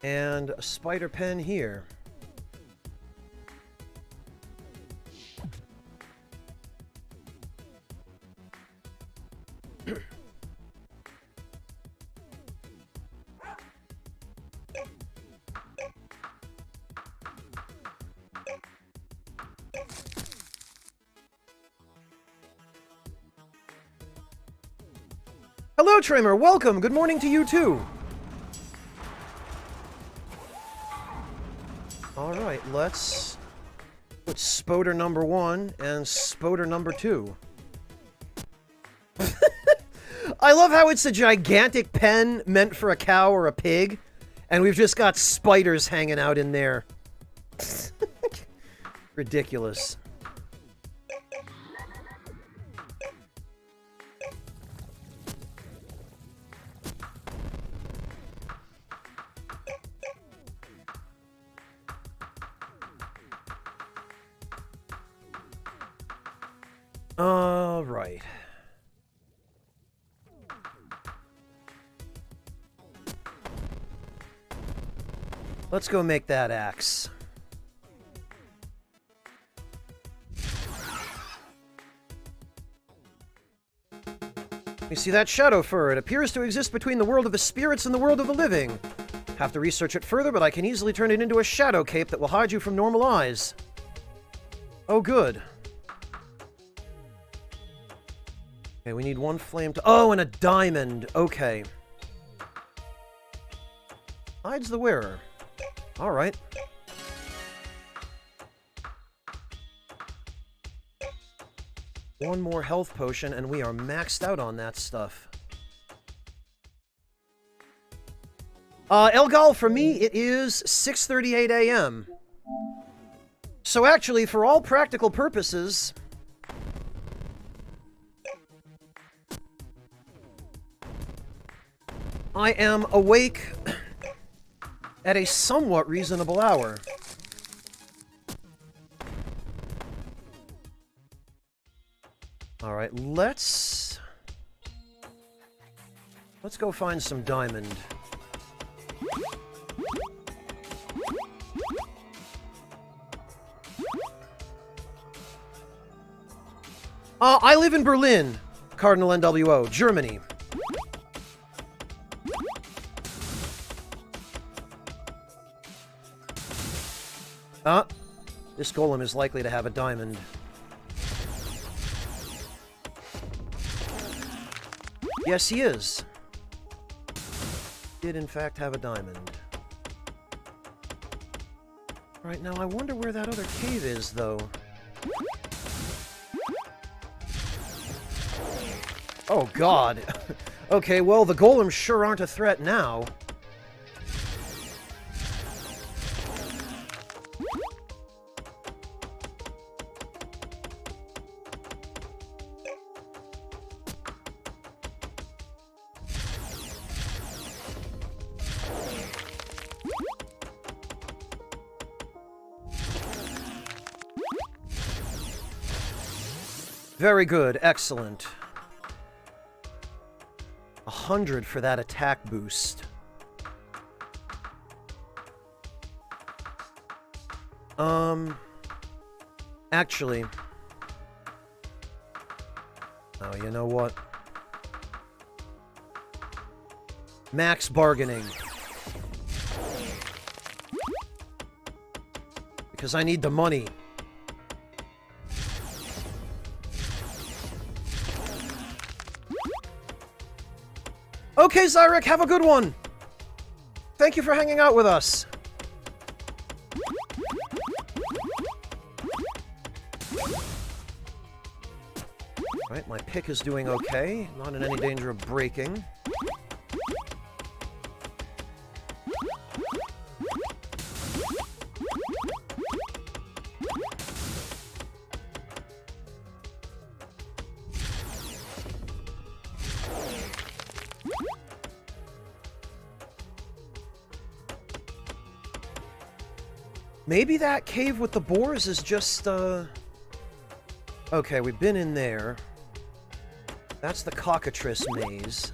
And a spider pen here. Hello, Trimmer. Welcome. Good morning to you, too. Alright, let's put spoder number 1 and spoder number 2. I love how it's a gigantic pen meant for a cow or a pig, and we've just got spiders hanging out in there. Ridiculous. All right. Let's go make that axe. You see that shadow fur? It appears to exist between the world of the spirits and the world of the living. Have to research it further, but I can easily turn it into a shadow cape that will hide you from normal eyes. Oh, good. Okay, we need one flame to... Oh, and a diamond. Okay. Hides the wearer. All right. One more health potion, and we are maxed out on that stuff. Elgal, for me, it is 6:38 a.m. So actually, for all practical purposes... I am awake at a somewhat reasonable hour. Alright, let's go find some diamond. I live in Berlin, Cardinal NWO, Germany. This golem is likely to have a diamond. Yes, he is. Did in fact have a diamond. Right, now I wonder where that other cave is, though. Oh, God. Okay, well, the golems sure aren't a threat now. Very good. Excellent. 100 for that attack boost. Actually... Oh, you know what? Max bargaining. Because I need the money. Okay, Zyrek, have a good one! Thank you for hanging out with us. Alright, my pick is doing okay. Not in any danger of breaking. Maybe that cave with the boars is just, Okay, we've been in there. That's the cockatrice maze.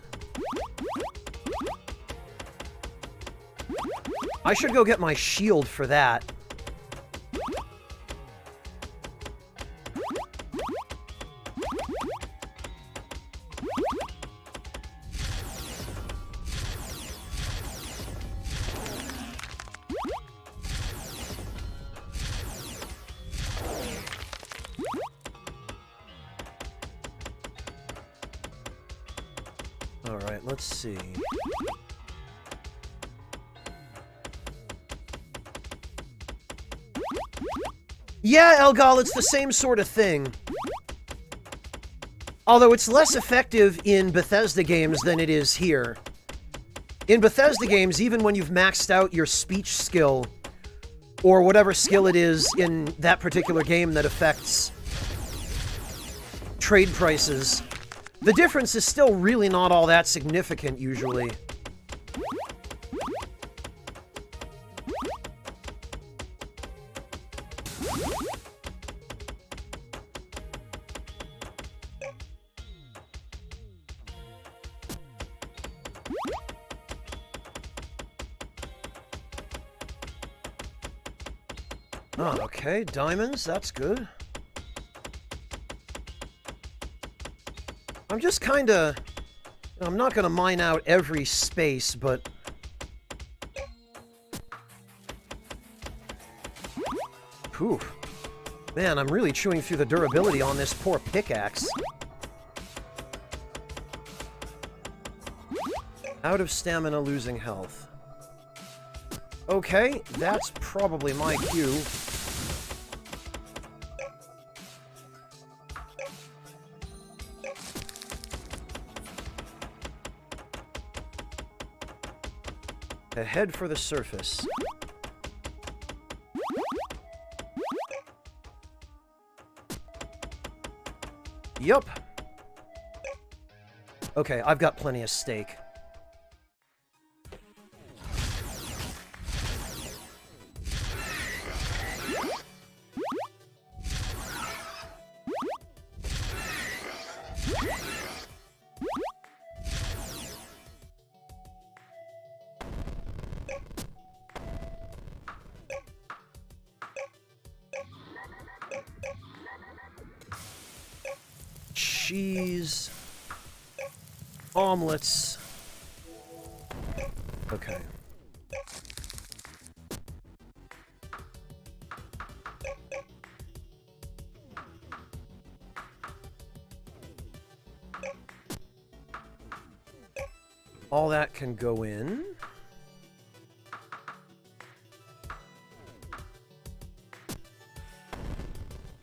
I should go get my shield for that. Alright, let's see. Yeah, Elgal, it's the same sort of thing. Although it's less effective in Bethesda games than it is here. In Bethesda games, even when you've maxed out your speech skill, or whatever skill it is in that particular game that affects trade prices, the difference is still really not all that significant, usually. Oh, okay, diamonds, that's good. I'm just kinda... I'm not gonna mine out every space, but... Whew. Man, I'm really chewing through the durability on this poor pickaxe. Out of stamina, losing health. Okay, that's probably my cue. To head for the surface. Yup. Okay, I've got plenty of steak. Cheese, omelets. Okay. All that can go in.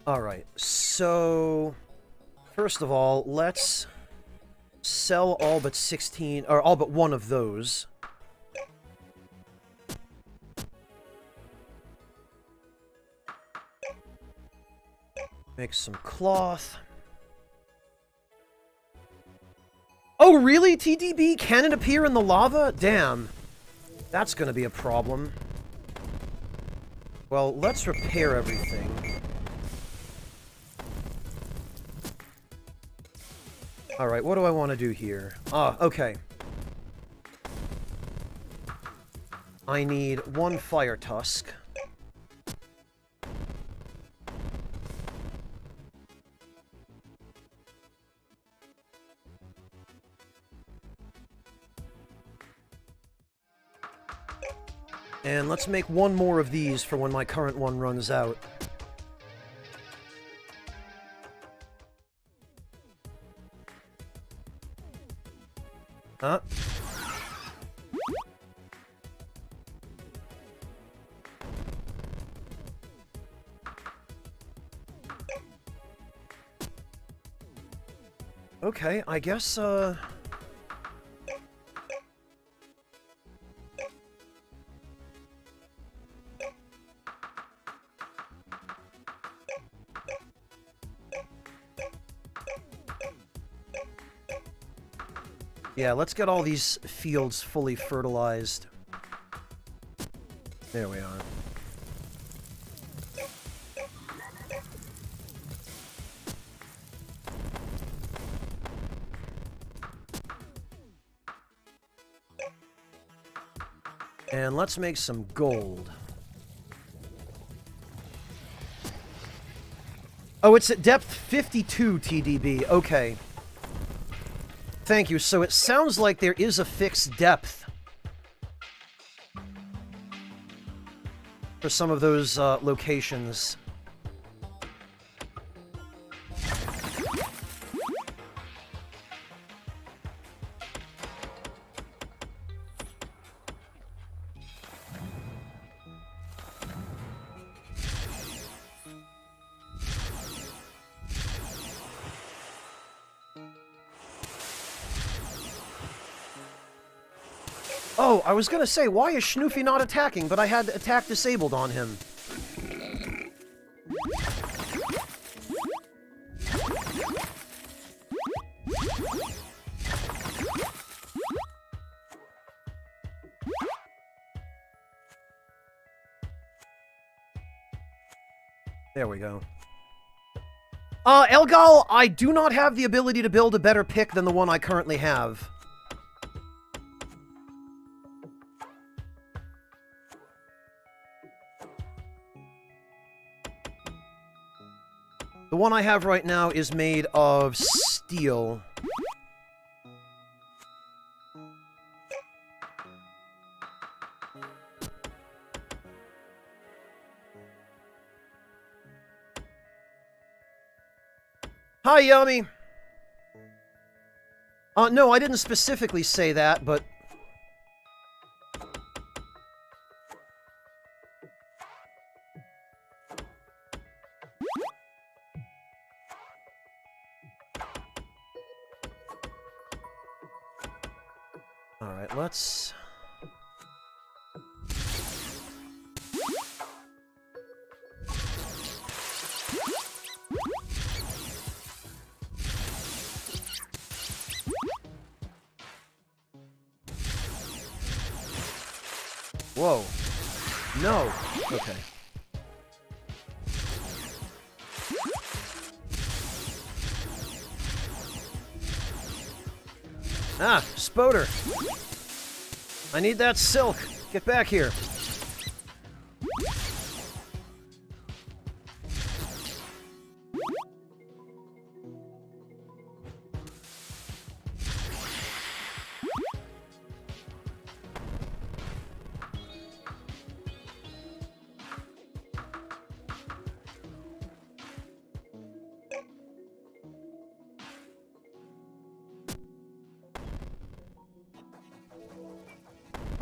All right, so... First of all, let's sell all but 16, or all but one of those. Make some cloth. Oh, really? TDB? Can it appear in the lava? Damn. That's gonna be a problem. Well, let's repair everything. Alright, what do I want to do here? Ah, okay. I need one fire tusk. And let's make one more of these for when my current one runs out. Huh? Okay, I guess, yeah, let's get all these fields fully fertilized. There we are. And let's make some gold. Oh, it's at depth 52 TDB. Okay. Thank you. So it sounds like there is a fixed depth for some of those locations. Oh, I was gonna say, why is Schnoofy not attacking? But I had attack disabled on him. There we go. Elgal, I do not have the ability to build a better pick than the one I currently have. The one I have right now is made of steel. Hi, Yummy! No, I didn't specifically say that, but... Alright, let's... Whoa. No. Okay. Ah, Spoder. I need that silk. Get back here.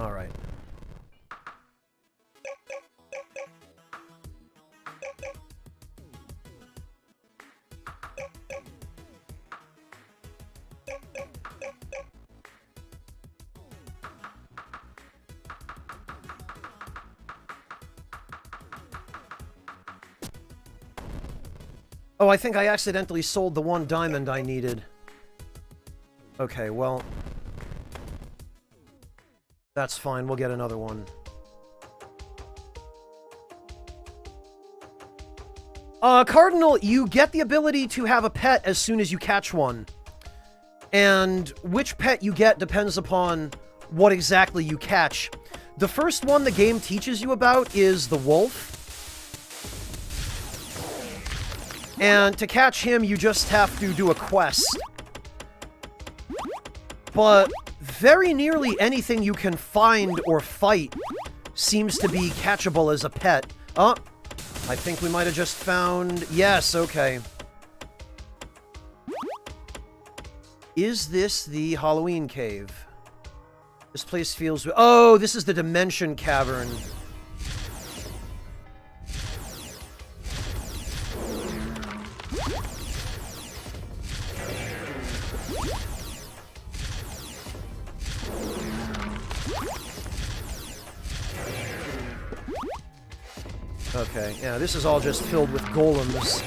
All right. Oh, I think I accidentally sold the one diamond I needed. Okay, well... That's fine, we'll get another one. Cardinal, you get the ability to have a pet as soon as you catch one. And which pet you get depends upon what exactly you catch. The first one the game teaches you about is the wolf. And to catch him, you just have to do a quest. But... very nearly anything you can find or fight seems to be catchable as a pet. Oh, I think we might have just found... Yes, okay. Is this the Halloween cave? This place feels... Oh, this is the Dimension Cavern. Okay, yeah, this is all just filled with golems.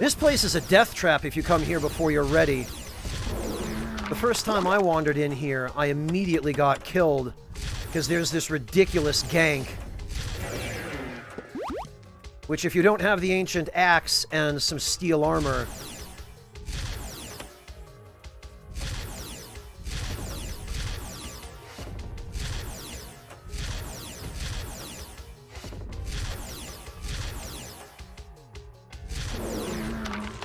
This place is a death trap if you come here before you're ready. The first time I wandered in here, I immediately got killed because there's this ridiculous gank. Which, if you don't have the ancient axe and some steel armor...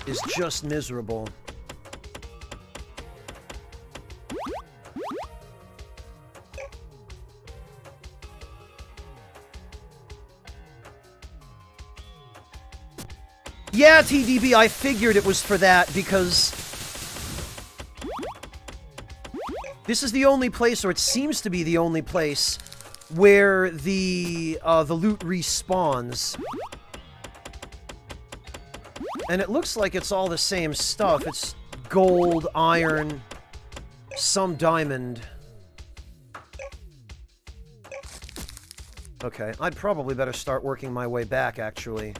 is just miserable. Yeah, TDB, I figured it was for that, because this is the only place, or it seems to be the only place, where the loot respawns. And it looks like it's all the same stuff. It's gold, iron, some diamond. Okay, I'd probably better start working my way back, actually.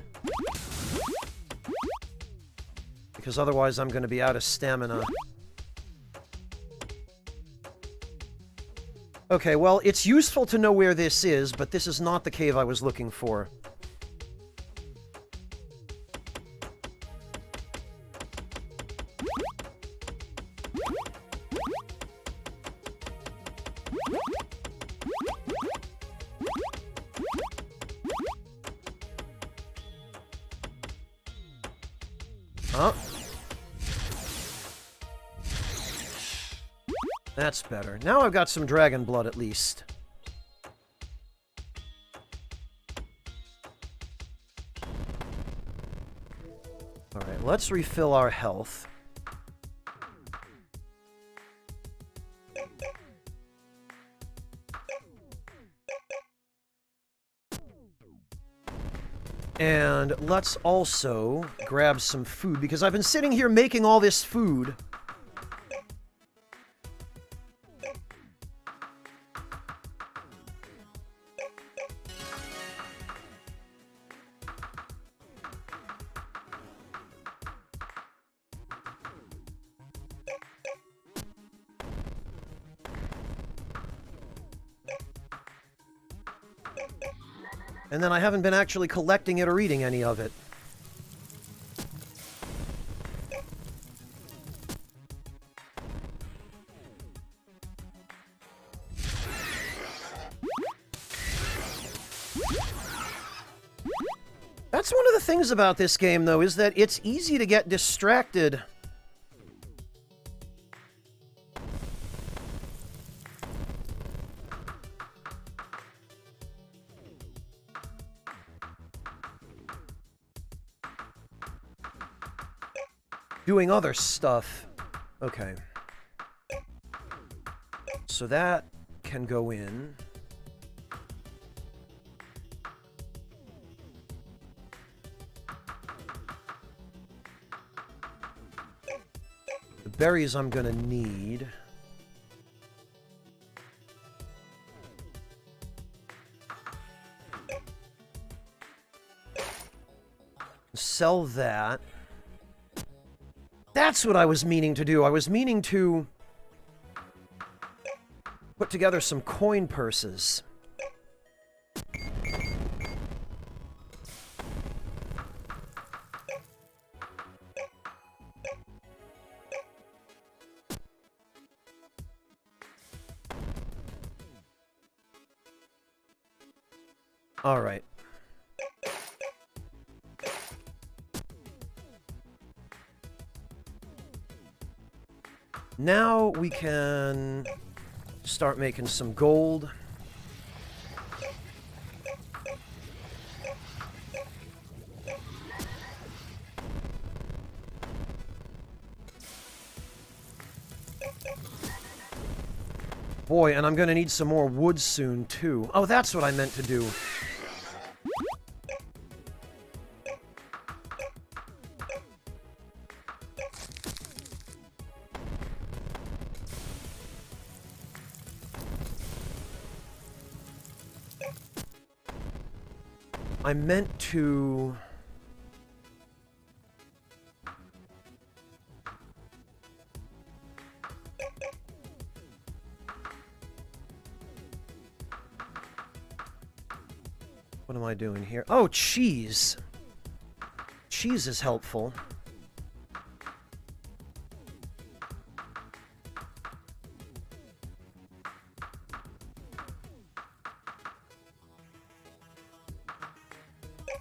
Because otherwise I'm going to be out of stamina. Okay, well, it's useful to know where this is, but this is not the cave I was looking for. Huh? That's better. Now I've got some dragon blood, at least. Alright, let's refill our health. And let's also grab some food, because I've been sitting here making all this food. And then I haven't been actually collecting it or eating any of it. That's one of the things about this game, though, is that it's easy to get distracted. Doing other stuff. Okay. So that can go in. The berries I'm gonna need. Sell that. That's what I was meaning to do. I was meaning to put together some coin purses. All right. Now we can start making some gold. boy, and I'm gonna need some more wood soon, too. Oh, that's what I meant to do. I meant to... What am I doing here? Oh, cheese. Cheese is helpful.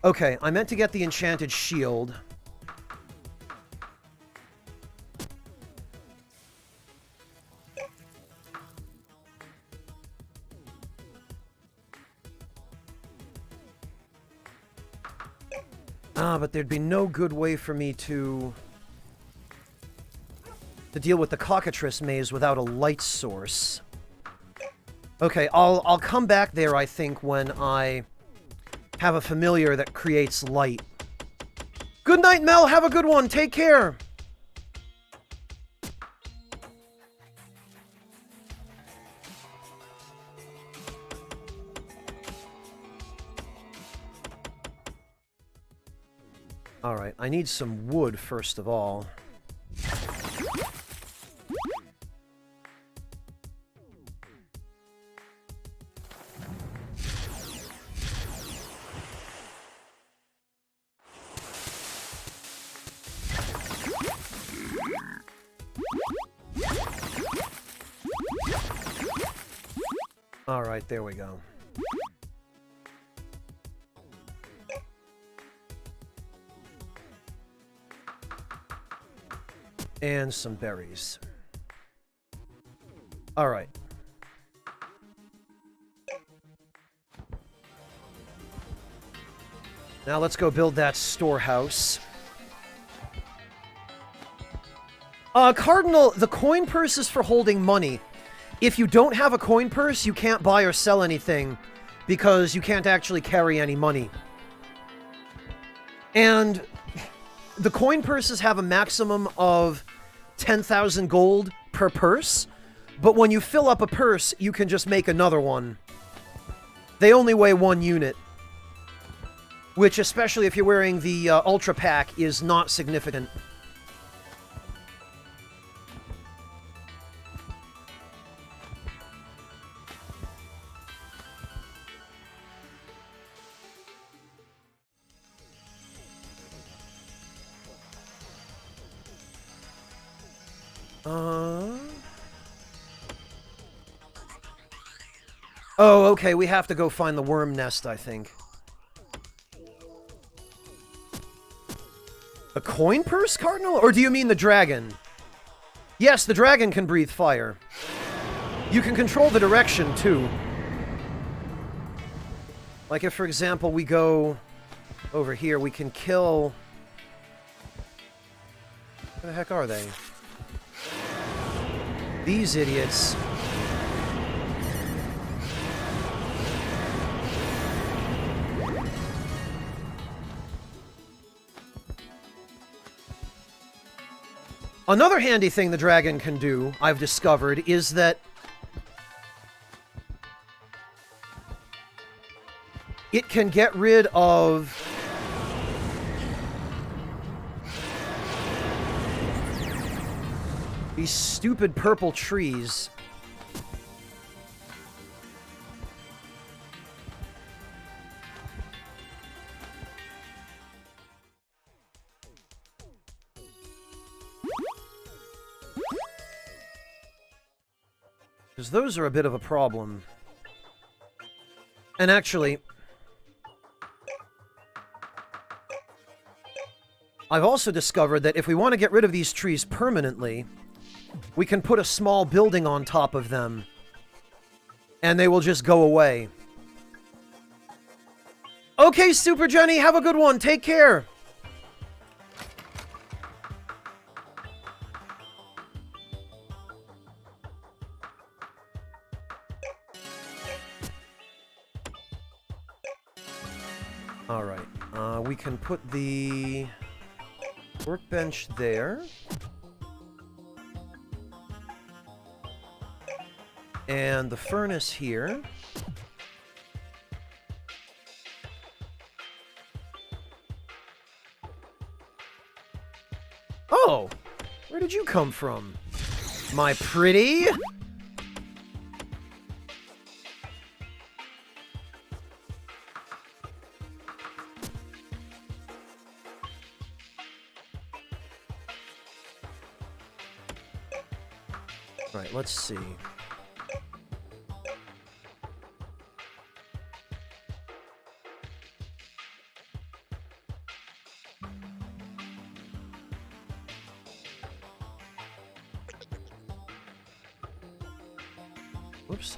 Okay, I meant to get the enchanted shield. Ah, but there'd be no good way for me to deal with the cockatrice maze without a light source. Okay, I'll come back there, I think, when I have a familiar that creates light. Good night, Mel! Have a good one! Take care! Alright, I need some wood, first of all. Alright, there we go. And some berries. Alright. Now let's go build that storehouse. Cardinal, the coin purse is for holding money. If you don't have a coin purse, you can't buy or sell anything, because you can't actually carry any money. And the coin purses have a maximum of 10,000 gold per purse, but when you fill up a purse, you can just make another one. They only weigh 1 unit, which, especially if you're wearing the Ultra Pack, is not significant. Oh, okay, we have to go find the worm nest, I think. A coin purse, Cardinal? Or do you mean the dragon? Yes, the dragon can breathe fire. You can control the direction, too. Like if, for example, we go over here, we can kill... Where the heck are they? These idiots. Another handy thing the dragon can do, I've discovered, is that it can get rid of these stupid purple trees. Because those are a bit of a problem. And actually, I've also discovered that if we want to get rid of these trees permanently, we can put a small building on top of them, and they will just go away. Okay, Super Jenny, have a good one. Take care. Alright, we can put the workbench there. And the furnace here. Oh! Where did you come from? My pretty? Right, let's see. Whoops,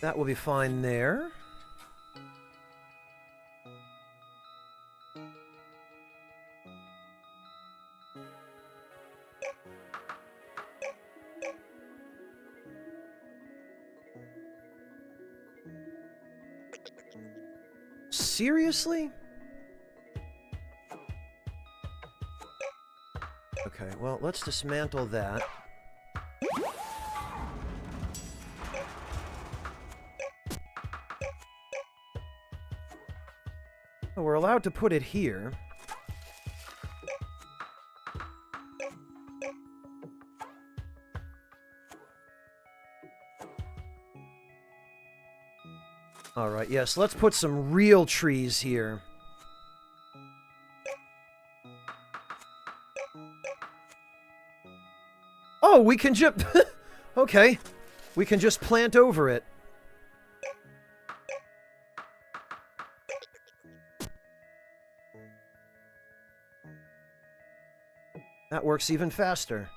that will be fine there. Seriously? Okay, well, let's dismantle that. Oh, we're allowed to put it here. Alright, yes, let's put some real trees here. Oh, we can just... okay. We can just plant over it. That works even faster.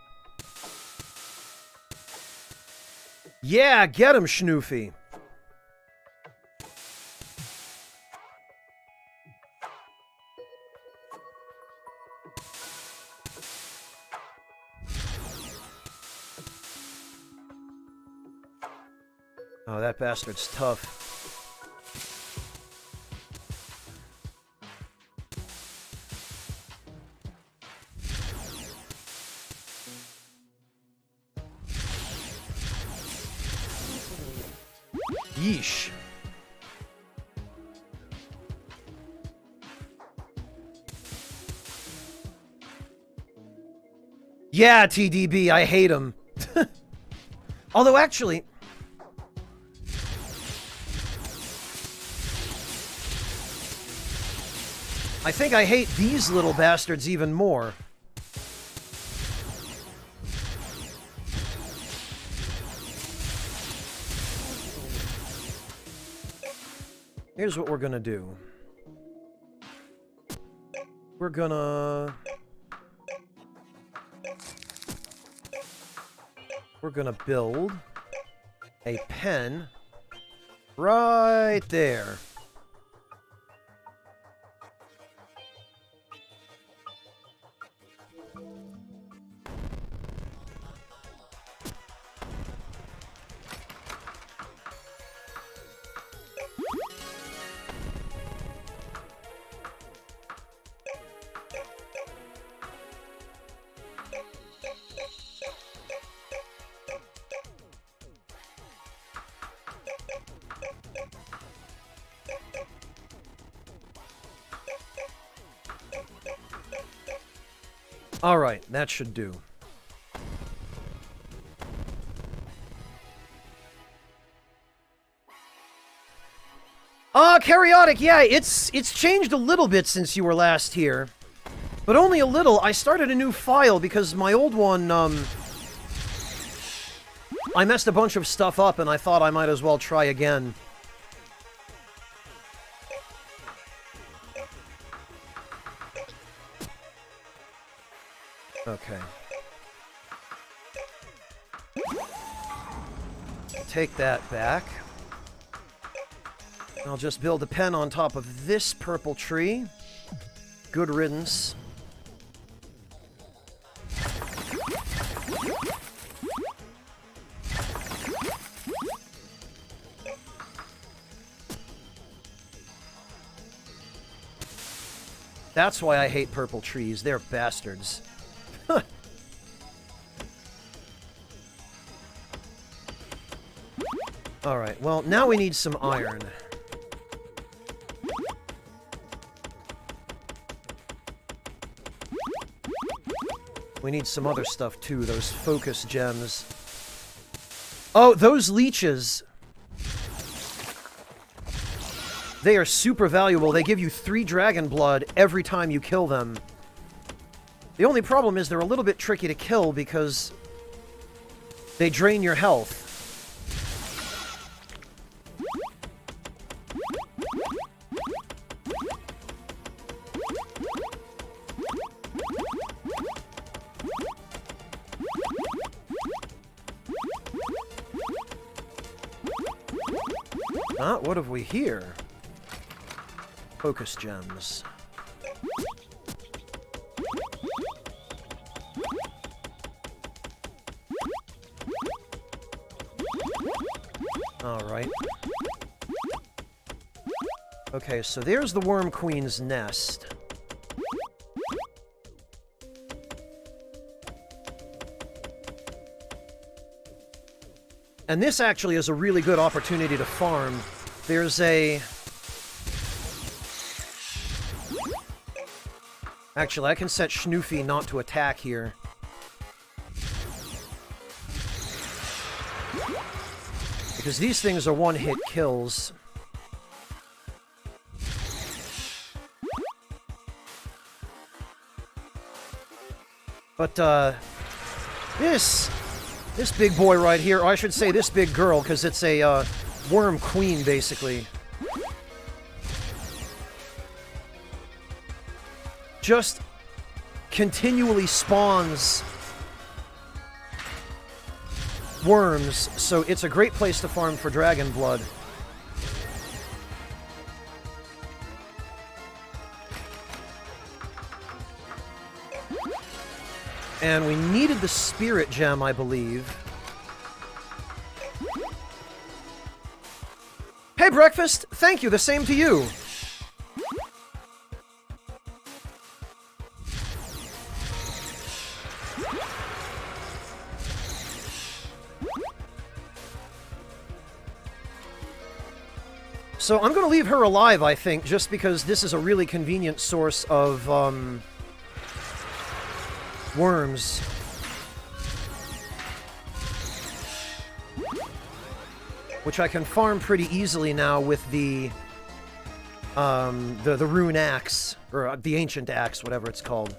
Yeah, get him, Schnoofy. Oh, that bastard's tough. Yeesh. Yeah, TDB, I hate him. Although, actually... I think I hate these little bastards even more. Here's what we're gonna do. We're gonna build a pen right there. Alright, that should do. Karyotic, yeah, it's changed a little bit since you were last here. But only a little. I started a new file because my old one, I messed a bunch of stuff up and I thought I might as well try again. Okay. Take that back. I'll just build a pen on top of this purple tree. Good riddance. That's why I hate purple trees. They're bastards. Alright, well, now we need some iron. We need some other stuff, too. Those focus gems. Oh, those leeches! They are super valuable. They give you 3 dragon blood every time you kill them. The only problem is they're a little bit tricky to kill because they drain your health. What have we here? Focus gems. Alright. Okay, so there's the Worm Queen's nest. And this actually is a really good opportunity to farm. There's a... Actually, I can set Schnoofy not to attack here. Because these things are one-hit kills. But, this big boy right here, or I should say this big girl, because it's a, worm queen, basically. Just continually spawns worms, so it's a great place to farm for dragon blood. And we needed the spirit gem, I believe. Hey, Breakfast! Thank you, the same to you! So I'm going to leave her alive, I think, just because this is a really convenient source of, worms. Which I can farm pretty easily now with the rune axe, or the ancient axe, whatever it's called.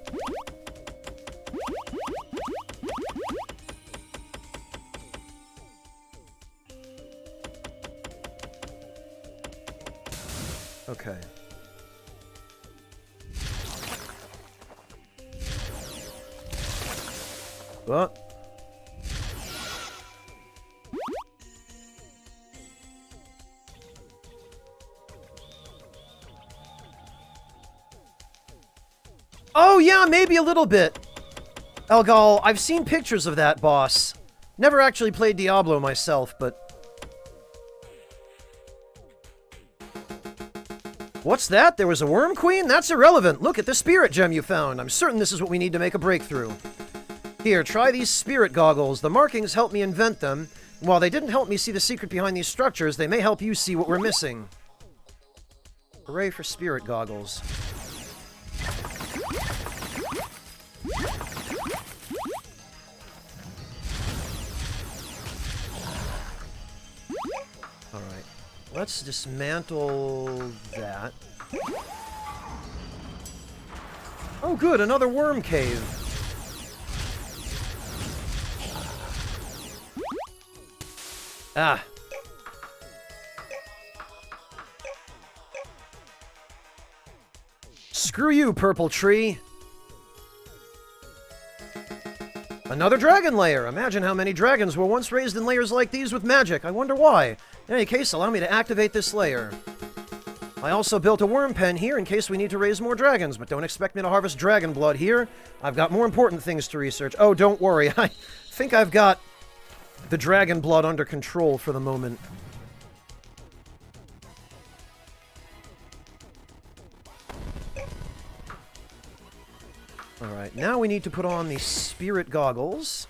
Okay. What? Oh yeah, maybe a little bit. Elgal, I've seen pictures of that boss. Never actually played Diablo myself, but... What's that? There was a Worm Queen? That's irrelevant. Look at the spirit gem you found. I'm certain this is what we need to make a breakthrough. Here, try these spirit goggles. The markings helped me invent them. While they didn't help me see the secret behind these structures, they may help you see what we're missing. Hooray for spirit goggles. Alright. Let's dismantle that. Oh good, another worm cave. Ah. Screw you, purple tree. Another dragon lair. Imagine how many dragons were once raised in lairs like these with magic. I wonder why. In any case, allow me to activate this lair. I also built a worm pen here in case we need to raise more dragons, but don't expect me to harvest dragon blood here. I've got more important things to research. Oh, don't worry. I think I've got the dragon blood under control for the moment. Alright, now we need to put on the spirit goggles.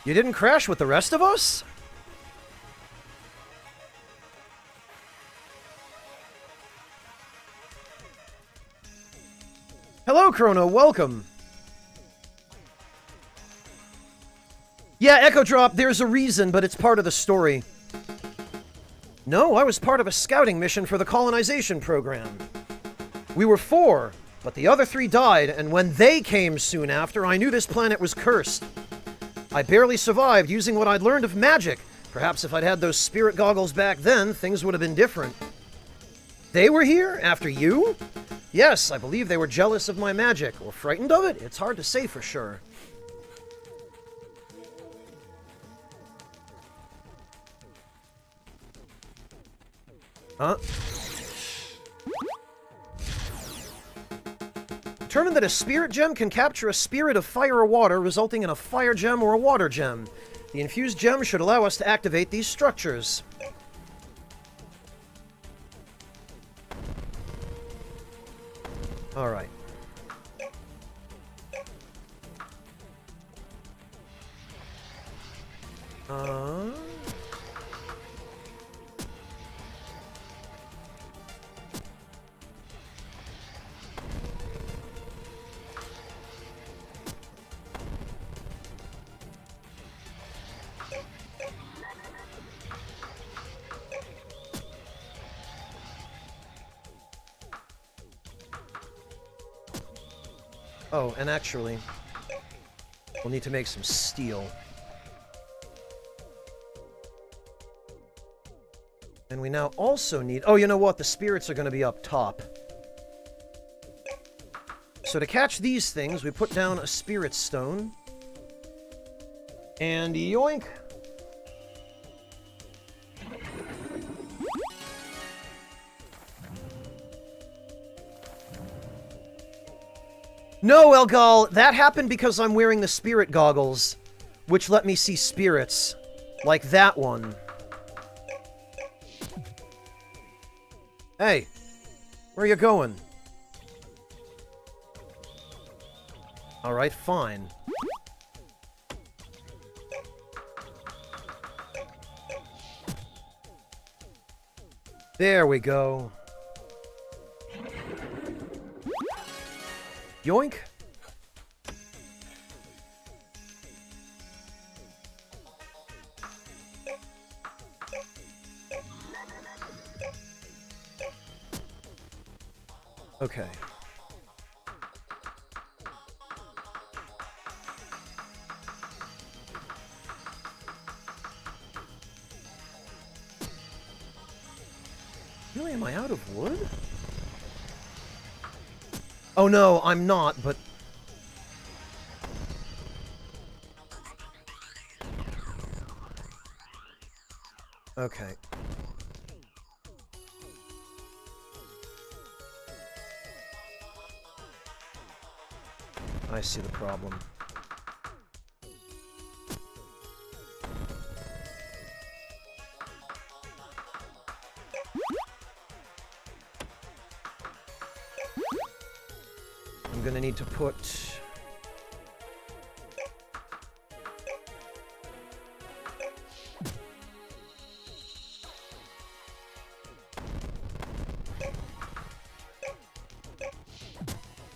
You didn't crash with the rest of us? Hello, Chrono, welcome. Yeah, Echo Drop, there's a reason, but it's part of the story. No, I was part of a scouting mission for the colonization program. We were 4, but the other 3 died, and when they came soon after, I knew this planet was cursed. I barely survived using what I'd learned of magic. Perhaps if I'd had those spirit goggles back then, things would have been different. They were here? After you? Yes, I believe they were jealous of my magic, or frightened of it. It's hard to say for sure. Huh? Determine that a spirit gem can capture a spirit of fire or water, resulting in a fire gem or a water gem. The infused gem should allow us to activate these structures. Alright. Oh, and actually, we'll need to make some steel. And we now also need... Oh, you know what? The spirits are going to be up top. So to catch these things, we put down a spirit stone. And yoink! No, Elgal, that happened because I'm wearing the spirit goggles, which let me see spirits. Like that one. Hey, where are you going? Alright, fine. There we go. Yoink. Okay. Really, am I out of wood? Oh no, I'm not, but... Okay. I see the problem. I'm gonna need to put...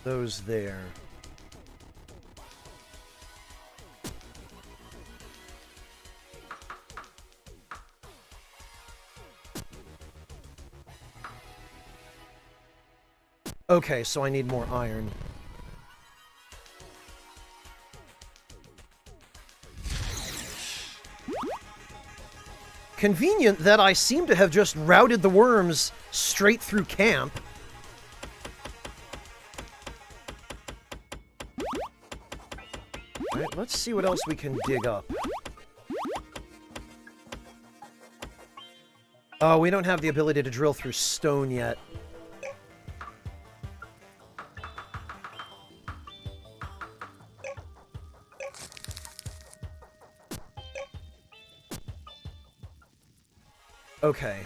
those there. Okay, so I need more iron. Convenient that I seem to have just routed the worms straight through camp. Alright, let's see what else we can dig up. Oh, we don't have the ability to drill through stone yet. Okay.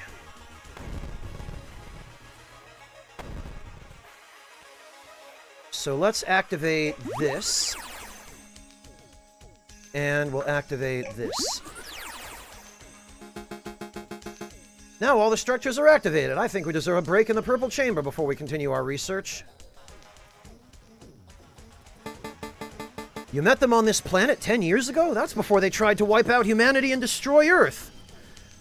So let's activate this. And we'll activate this. Now all the structures are activated. I think we deserve a break in the purple chamber before we continue our research. You met them on this planet 10 years ago? That's before they tried to wipe out humanity and destroy Earth.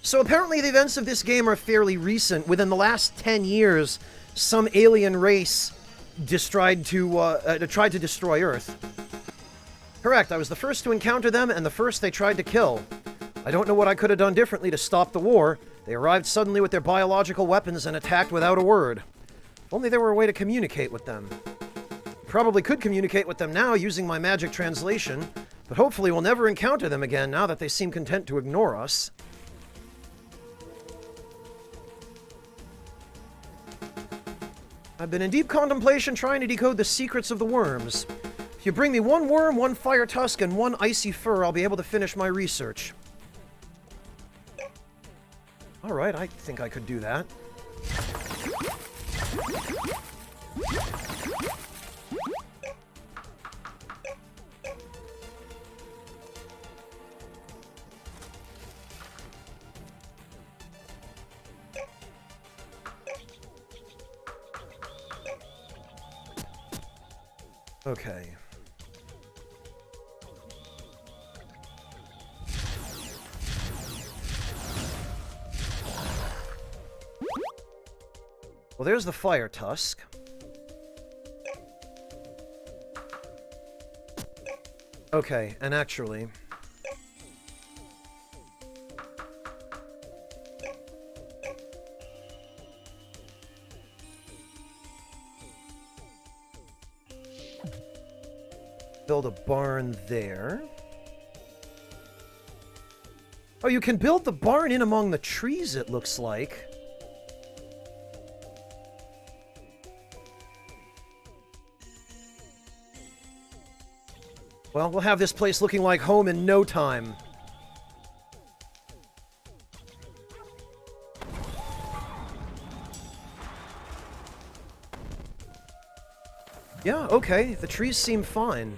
So apparently the events of this game are fairly recent. Within the last 10 years, some alien race tried to destroy Earth. Correct, I was the first to encounter them and the first they tried to kill. I don't know what I could have done differently to stop the war. They arrived suddenly with their biological weapons and attacked without a word. If only there were a way to communicate with them. Probably could communicate with them now using my magic translation, but hopefully we'll never encounter them again now that they seem content to ignore us. I've been in deep contemplation trying to decode the secrets of the worms. If you bring me one worm, one fire tusk, and one icy fur, I'll be able to finish my research. Alright, I think I could do that. Okay. Well, there's the fire tusk. Okay, and actually... build a barn there. Oh, you can build the barn in among the trees, it looks like. Well, we'll have this place looking like home in no time. Yeah, okay. The trees seem fine.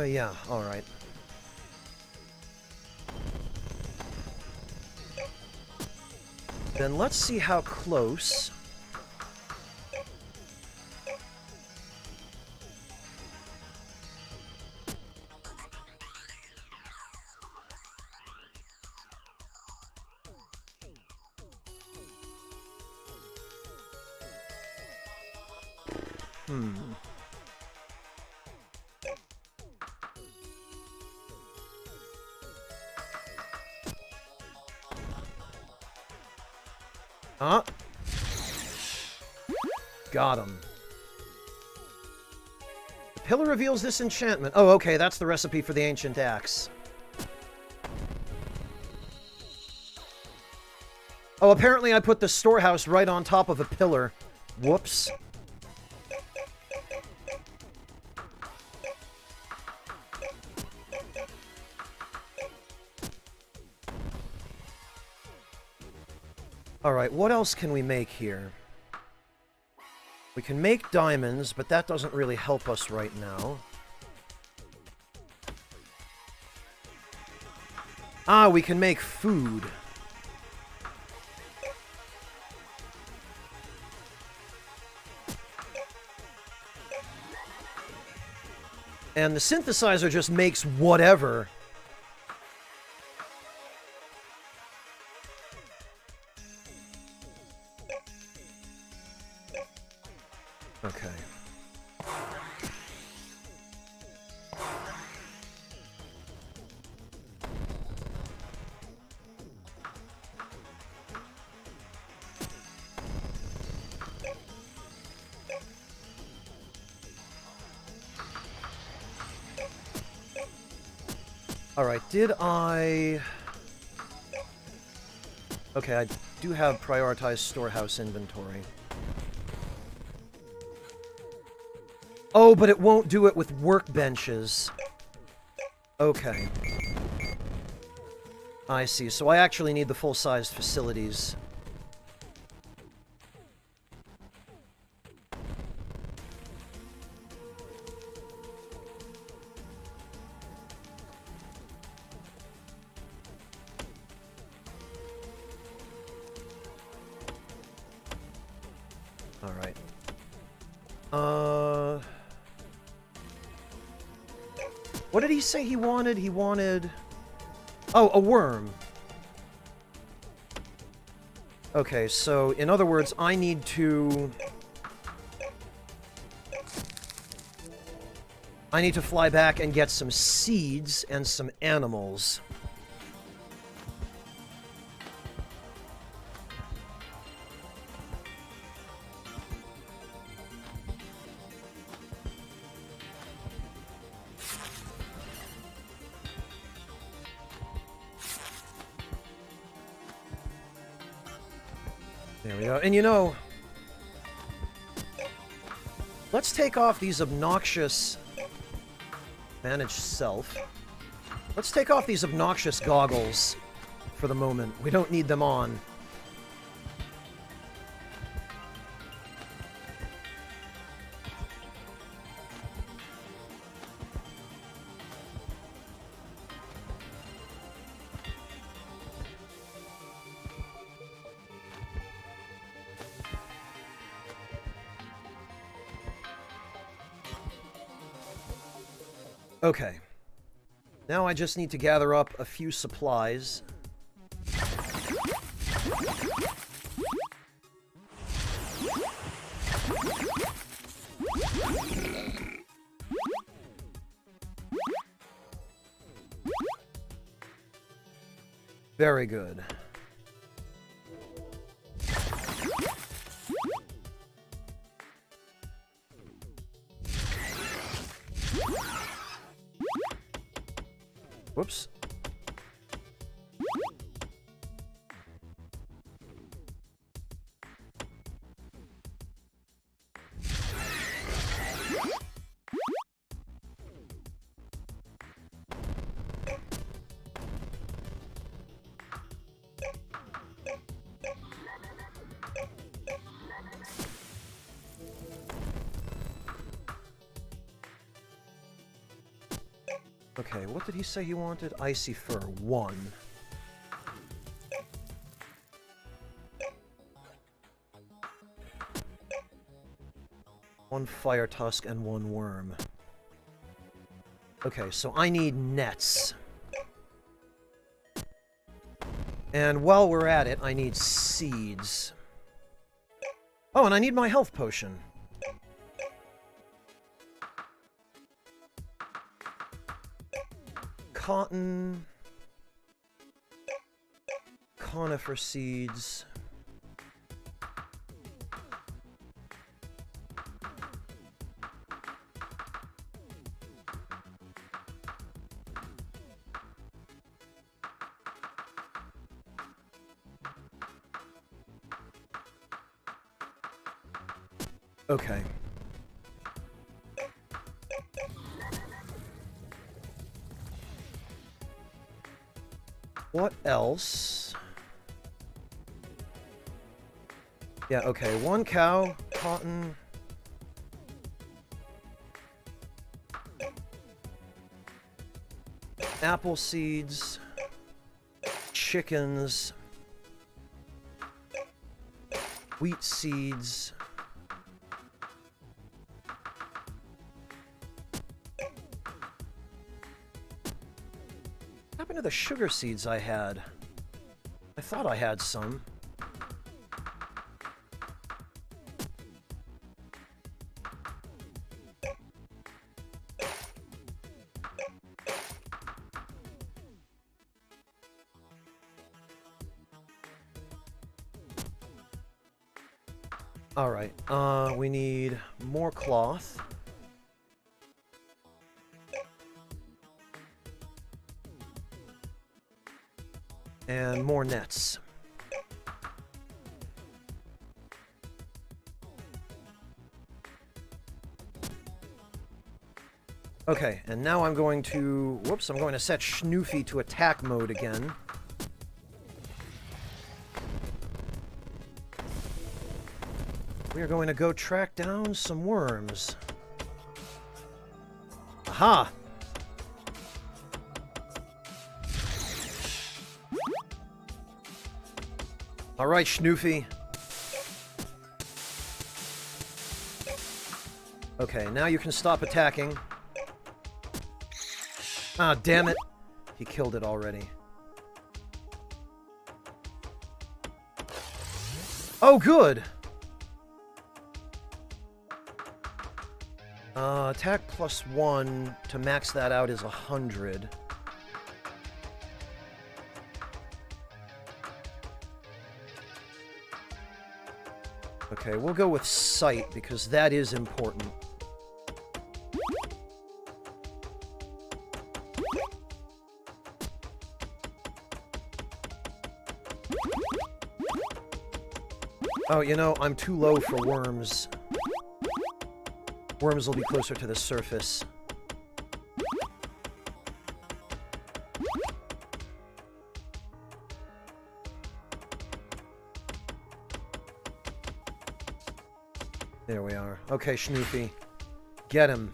Yeah, alright. Then let's see how close... Huh? Got him. The pillar reveals this enchantment. Oh, okay, that's the recipe for the ancient axe. Oh, apparently I put the storehouse right on top of a pillar. Whoops. Alright, what else can we make here? We can make diamonds, but that doesn't really help us right now. Ah, we can make food. And the synthesizer just makes whatever. Okay. Alright, did I... Okay, I do have prioritized storehouse inventory. Oh, but it won't do it with workbenches. Okay. I see, so I actually need the full-sized facilities. Alright. What did he say he wanted? He wanted... Oh, a worm. Okay, so, in other words, I need to fly back and get some seeds and some animals. There we go. And you know, let's take off these obnoxious... Manage self. Let's take off these obnoxious goggles for the moment. We don't need them on. Okay. Now I just need to gather up a few supplies. Very good. Whoops. Okay, what did he say he wanted? Icy fur, 1. One fire tusk and 1 worm. Okay, so I need nets. And while we're at it, I need seeds. Oh, and I need my health potion. Cotton, conifer seeds, okay. What else? Yeah, okay. 1 cow, cotton. Apple seeds. Chickens. Wheat seeds. What happened to the sugar seeds I had? I thought I had some. Alright, we need more cloth. And more nets. Okay, and now I'm going to... Whoops, I'm going to set Schnoofy to attack mode again. We are going to go track down some worms. Aha! Alright, Schnoofy. Okay, now you can stop attacking. Ah, damn it. He killed it already. Oh, good! Attack +1 to max that out is 100. Okay, we'll go with sight, because that is important. Oh, you know, I'm too low for worms. Worms will be closer to the surface. There we are. Okay, Schnoofy. Get him.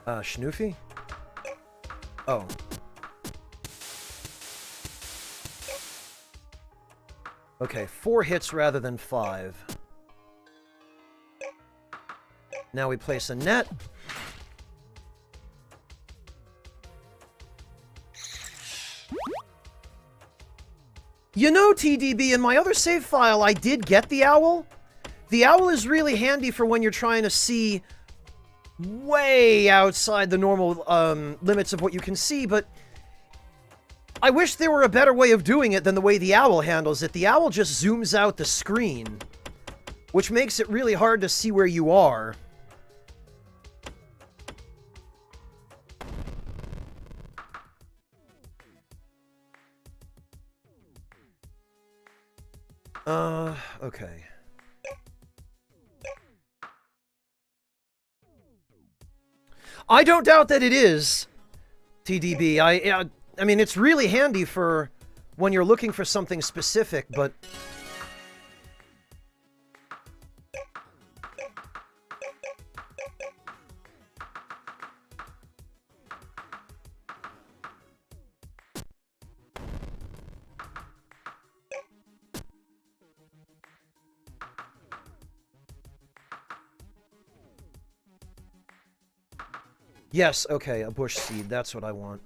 Schnoofy? Oh. Okay, 4 hits rather than 5. Now we place a net. You know, TDB, in my other save file, I did get the owl. The owl is really handy for when you're trying to see way outside the normal limits of what you can see, but I wish there were a better way of doing it than the way the owl handles it. The owl just zooms out the screen, which makes it really hard to see where you are. Okay. I don't doubt that it is, TDB. I mean, it's really handy for when you're looking for something specific, but... Yes, okay, a bush seed. That's what I want.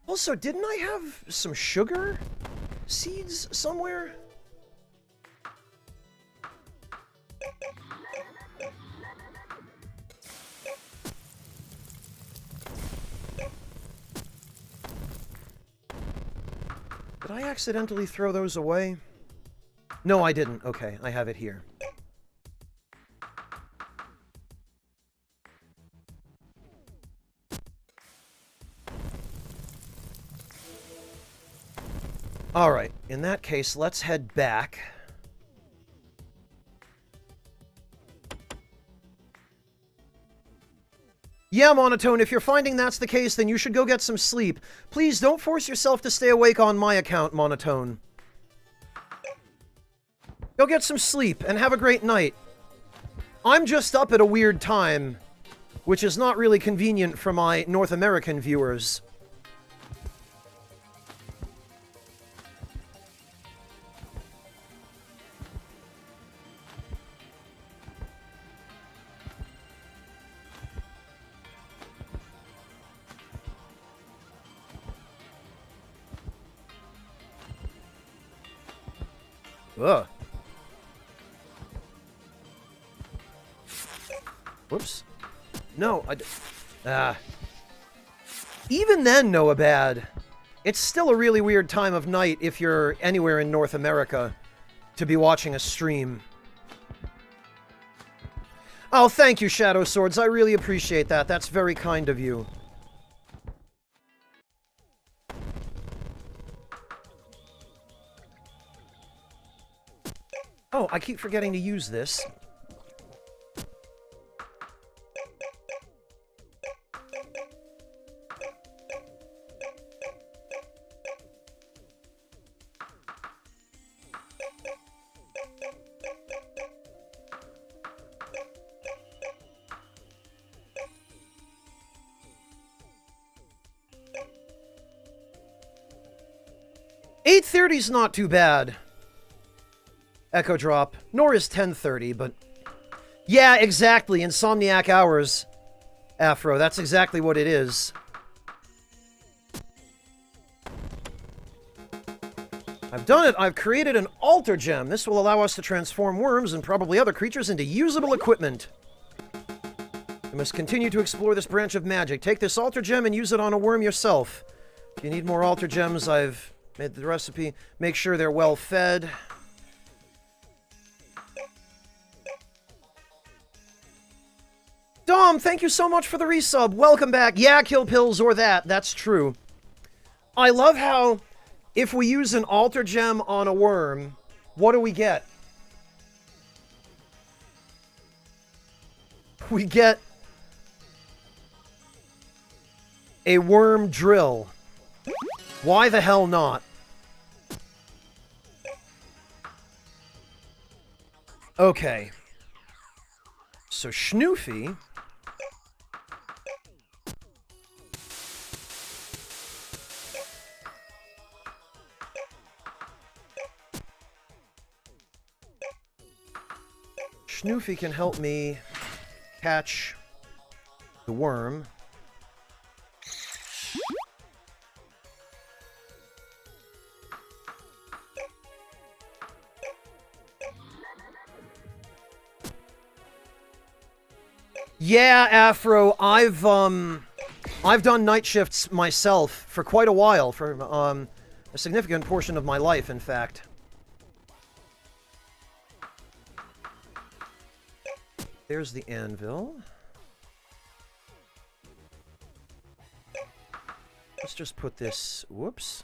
Also, didn't I have some sugar seeds somewhere? Did I accidentally throw those away? No, I didn't. Okay, I have it here. Alright, in that case, let's head back. Yeah, Monotone, if you're finding that's the case, then you should go get some sleep. Please don't force yourself to stay awake on my account, Monotone. Go get some sleep, and have a great night. I'm just up at a weird time, which is not really convenient for my North American viewers. Ugh. Whoops. No, even then, no bad. It's still a really weird time of night if you're anywhere in North America to be watching a stream. Oh, thank you, Shadow Swords. I really appreciate that. That's very kind of you. Oh, I keep forgetting to use this. .30's not too bad. Echo Drop. Nor is 10:30, but... Yeah, exactly. Insomniac hours, Afro. That's exactly what it is. I've done it. I've created an altar gem. This will allow us to transform worms and probably other creatures into usable equipment. You must continue to explore this branch of magic. Take this altar gem and use it on a worm yourself. If you need more altar gems, I've made the recipe. Make sure they're well fed. Dom, thank you so much for the resub. Welcome back. Yeah, kill pills or that. That's true. I love how if we use an altar gem on a worm, what do we get? We get a worm drill. Why the hell not? Okay. So Schnoofy... Schnoofy can help me catch the worm. Yeah, Afro, I've done night shifts myself for quite a while, for a significant portion of my life, in fact. There's the anvil. Let's just put this, whoops.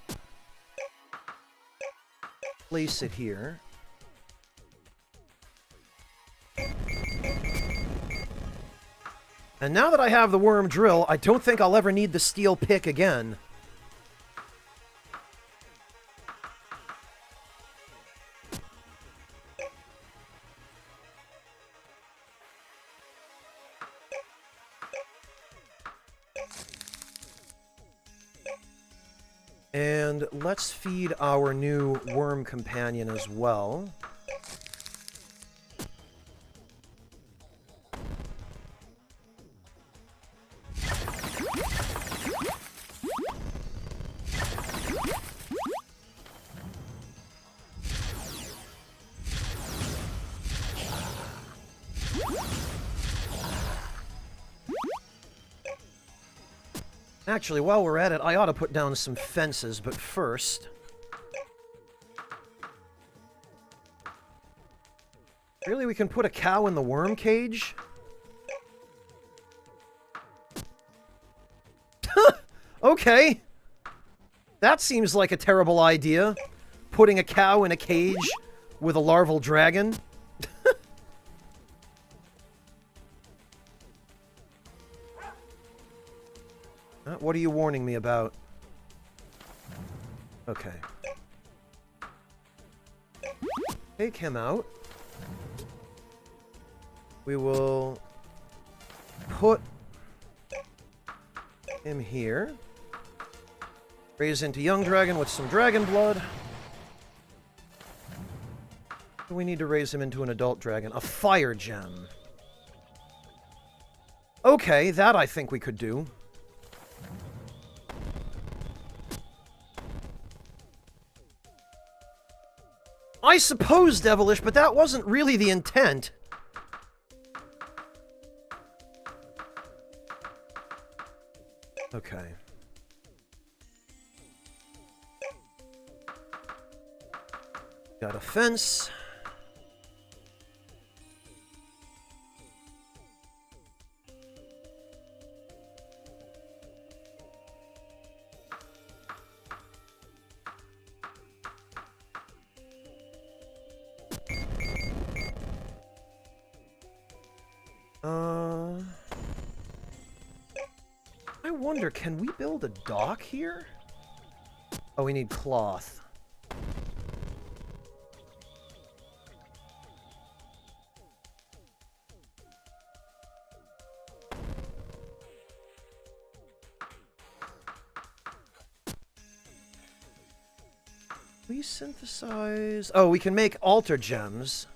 Place it here. And now that I have the worm drill, I don't think I'll ever need the steel pick again. And let's feed our new worm companion as well. Actually, while we're at it, I ought to put down some fences, but first... Really, we can put a cow in the worm cage? Okay. That seems like a terrible idea. Putting a cow in a cage with a larval dragon. What are you warning me about? Okay. Take him out. We will put him here. Raise into young dragon with some dragon blood. We need to raise him into an adult dragon. A fire gem. Okay, that I think we could do. I suppose, Devilish, but that wasn't really the intent. Okay. Got a fence. I wonder, can we build a dock here? Oh, we need cloth. We synthesize... Oh, we can make altar gems.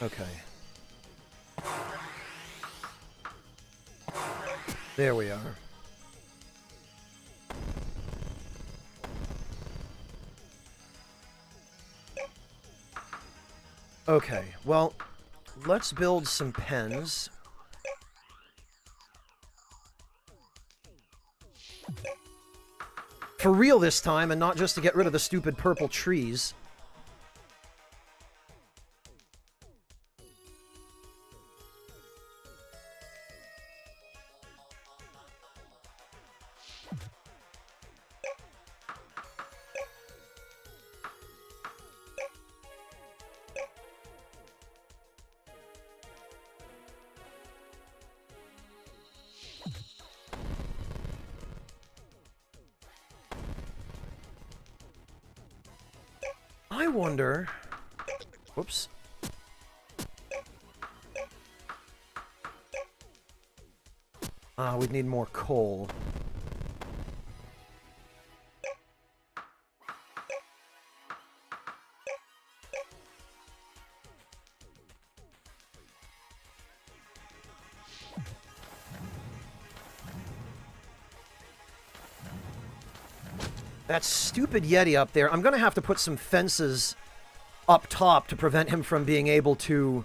Okay. There we are. Okay, well, let's build some pens. For real this time, and not just to get rid of the stupid purple trees. I wonder... Whoops. We'd need more coal. That stupid Yeti up there. I'm gonna have to put some fences up top to prevent him from being able to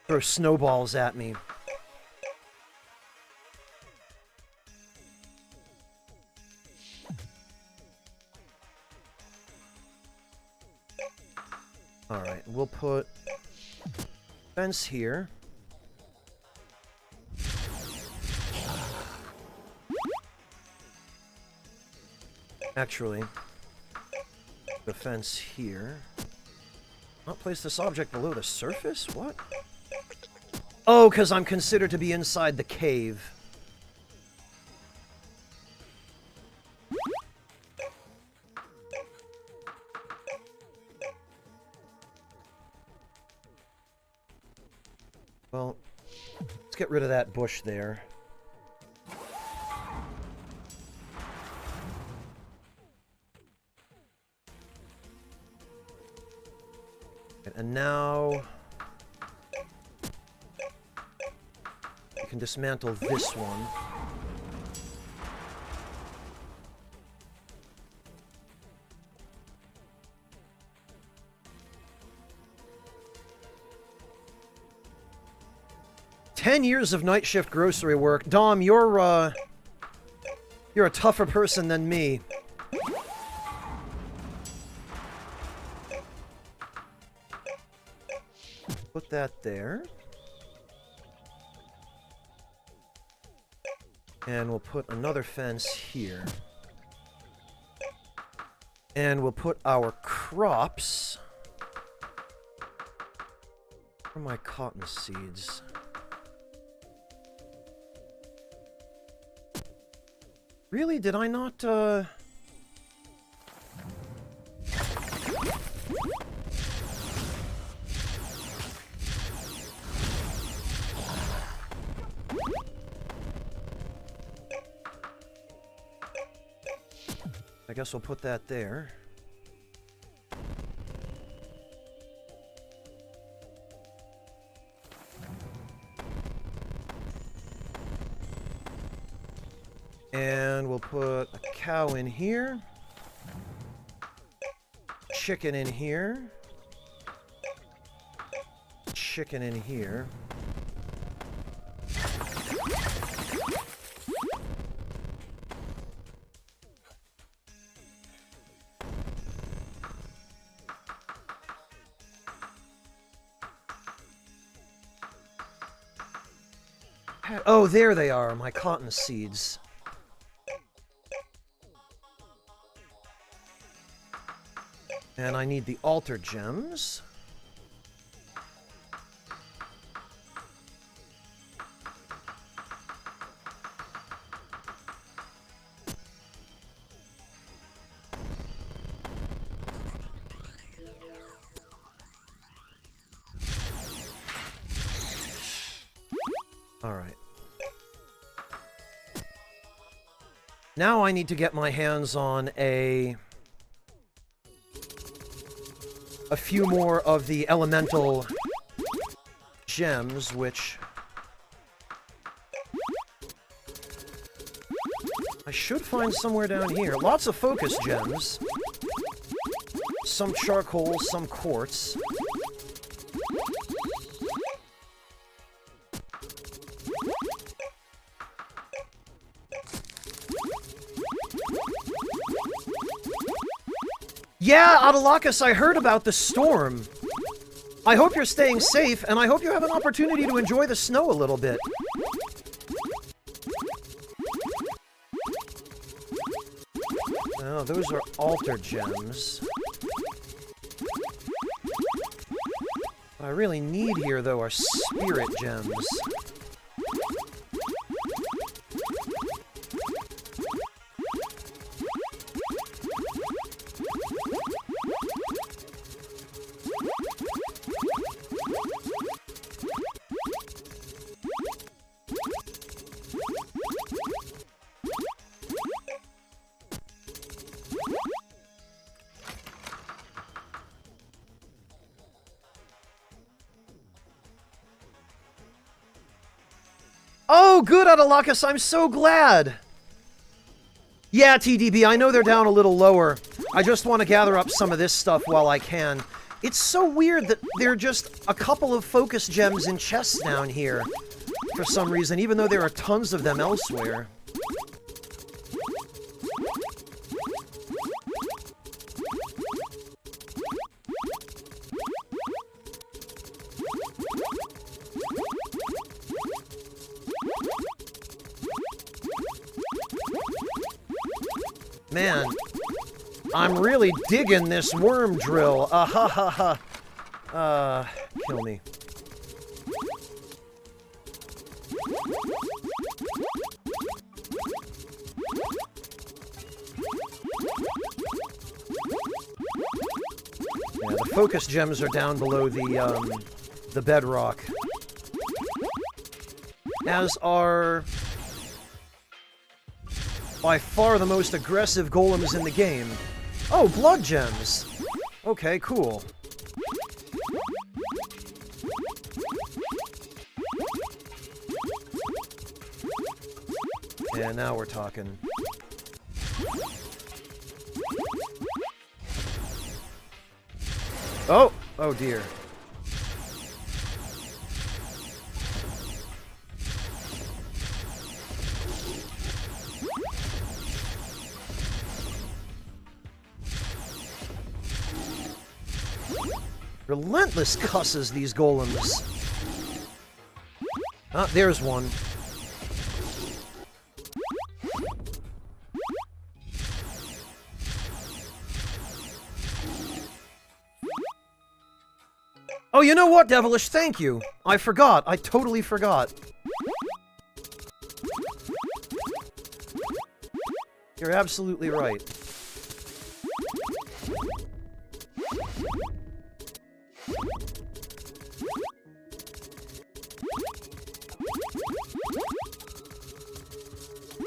throw snowballs at me. Alright, we'll put fence here. Actually, the fence here. Not place this object below the surface? What? Oh, because I'm considered to be inside the cave. Well, let's get rid of that bush there. And now we can dismantle this one. "10 years of night shift grocery work. Dom, you're a tougher person than me. Put that there. And we'll put another fence here. And we'll put our crops... Where are my cotton seeds? Really? Did I not, I guess we'll put that there. And we'll put a cow in here. Chicken in here. Chicken in here. Oh, there they are, my cotton seeds. And I need the altar gems. All right. Now I need to get my hands on a few more of the elemental gems, which I should find somewhere down here. Lots of focus gems. Some charcoal, some quartz. Yeah, Autolacus, I heard about the storm. I hope you're staying safe, and I hope you have an opportunity to enjoy the snow a little bit. Oh, those are altar gems. What I really need here, though, are spirit gems. Oh, good, Autolacus, I'm so glad! Yeah, TDB, I know they're down a little lower. I just want to gather up some of this stuff while I can. It's so weird that there are just a couple of focus gems in chests down here, for some reason, even though there are tons of them elsewhere. Man, I'm really digging this worm drill. Ha ha ha. Kill me. Yeah, the focus gems are down below the bedrock. As are by far the most aggressive golems in the game. Oh, blood gems! Okay, cool. Yeah, now we're talking. Oh! Oh dear. Relentless cusses, these golems. Ah, there's one. Oh, you know what, Devilish? Thank you. I forgot. I totally forgot. You're absolutely right.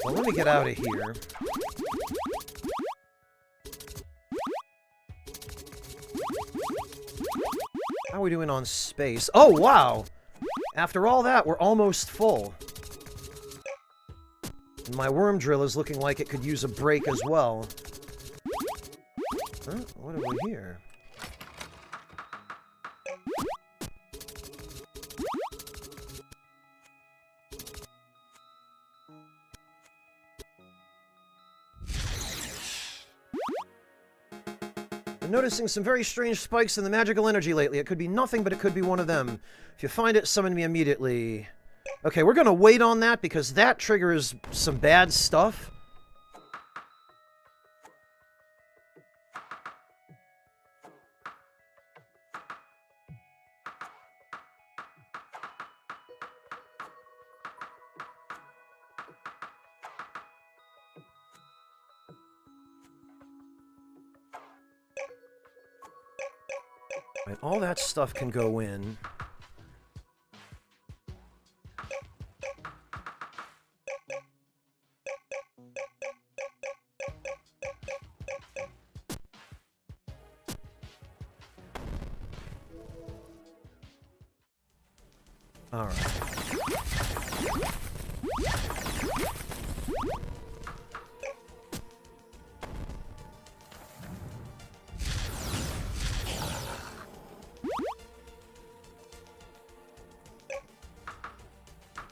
Well, let me get out of here. How are we doing on space? Oh, wow! After all that, we're almost full. My worm drill is looking like it could use a break as well. Huh? What have we here? I'm noticing some very strange spikes in the magical energy lately. It could be nothing, but it could be one of them. If you find it, summon me immediately. Okay, we're gonna wait on that because that triggers some bad stuff. Right, all that stuff can go in. All right.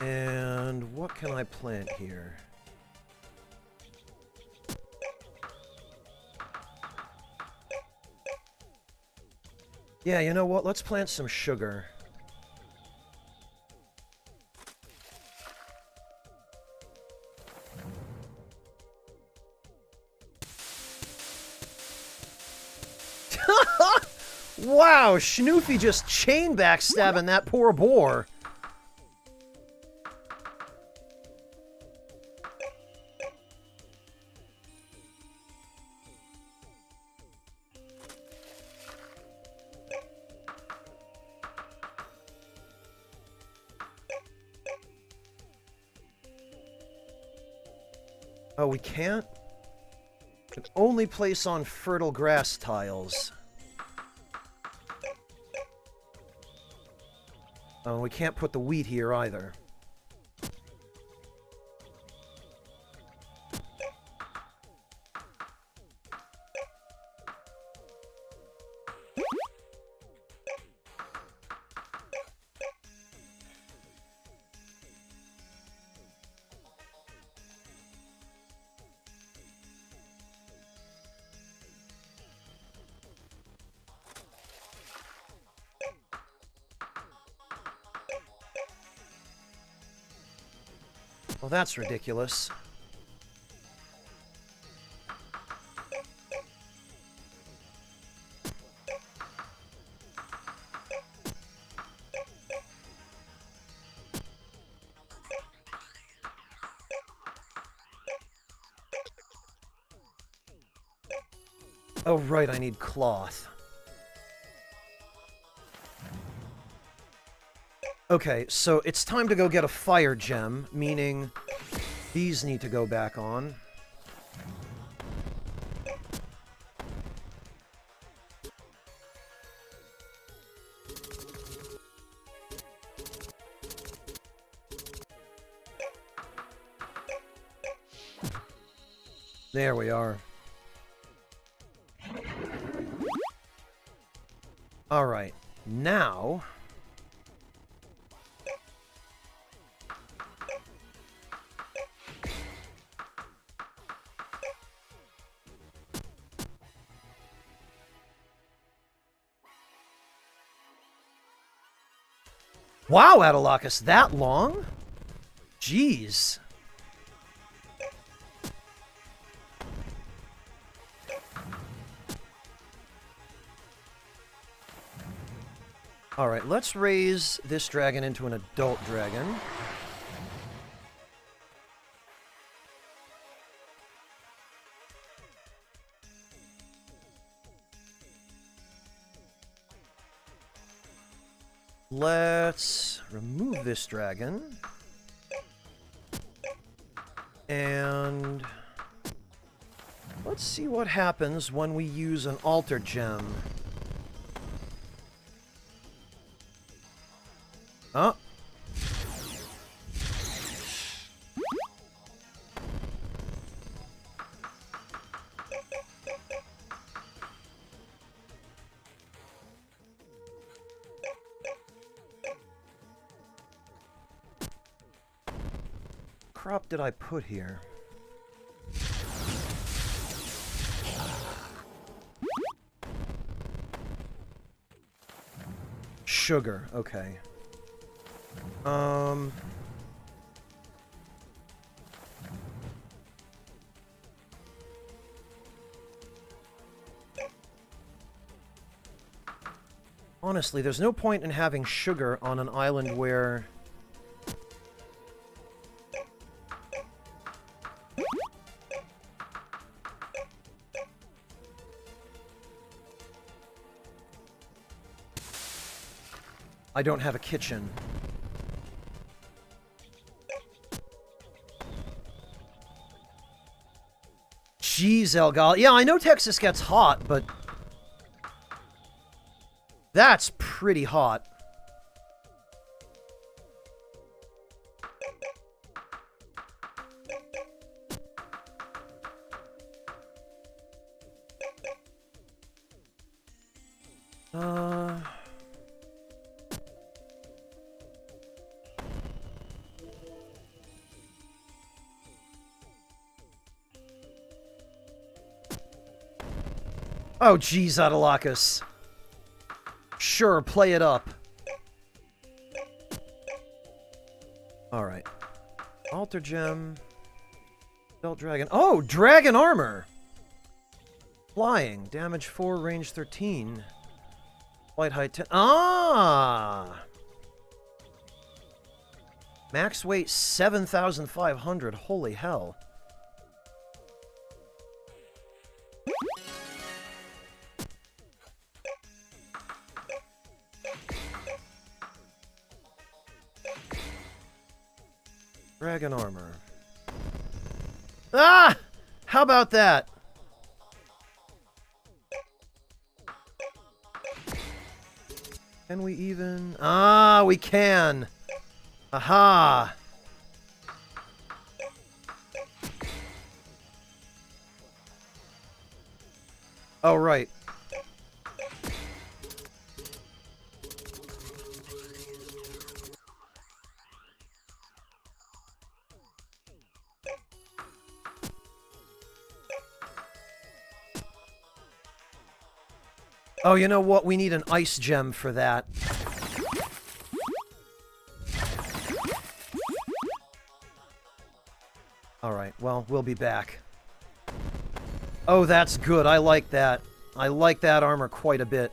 And what can I plant here? Yeah, you know what? Let's plant some sugar. Wow, Schnoofy just chain backstabbing that poor boar. Oh, we can't? Can only place on fertile grass tiles. Oh, we can't put the wheat here either. Well, that's ridiculous. Oh, right, I need cloth. Okay, so it's time to go get a fire gem, meaning these need to go back on. There we are. All right, now... Wow, Adelakis, that long? Jeez. Alright, let's raise this dragon into an adult dragon. Let's remove this dragon. And let's see what happens when we use an altar gem. Oh. crop did I put here? Sugar, okay. Honestly, there's no point in having sugar on an island where... I don't have a kitchen. Jeez, Elgal. Yeah, I know Texas gets hot, but... That's pretty hot. Oh, geez, Adalakis. Sure, play it up. Alright. Alter Gem. Belt Dragon. Oh, Dragon Armor! Flying. Damage 4, range 13. Flight height 10. Ah! Max weight 7,500. Holy hell. Dragon armor. Ah! How about that? Can we even... Ah, we can! Aha! Oh, right. Oh, you know what? We need an ice gem for that. Alright, well, we'll be back. Oh, that's good. I like that. I like that armor quite a bit.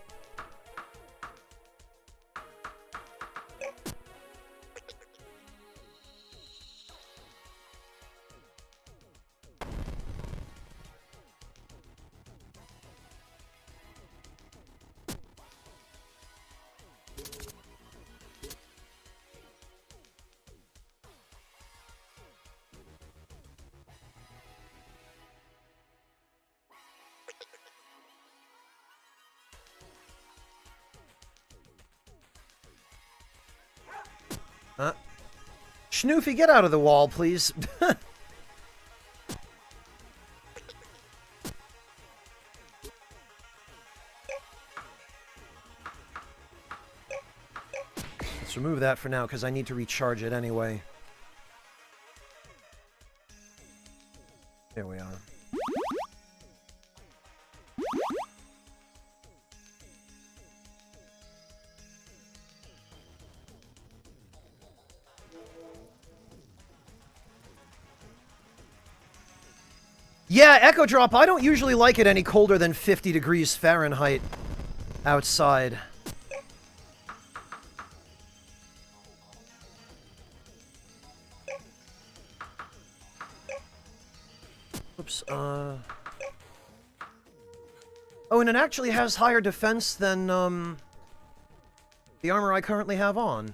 Schnoofy, get out of the wall, please. Let's remove that for now, because I need to recharge it anyway. There we are. Yeah, Echo Drop, I don't usually like it any colder than 50 degrees Fahrenheit outside. Oops, Oh, and it actually has higher defense than, the armor I currently have on.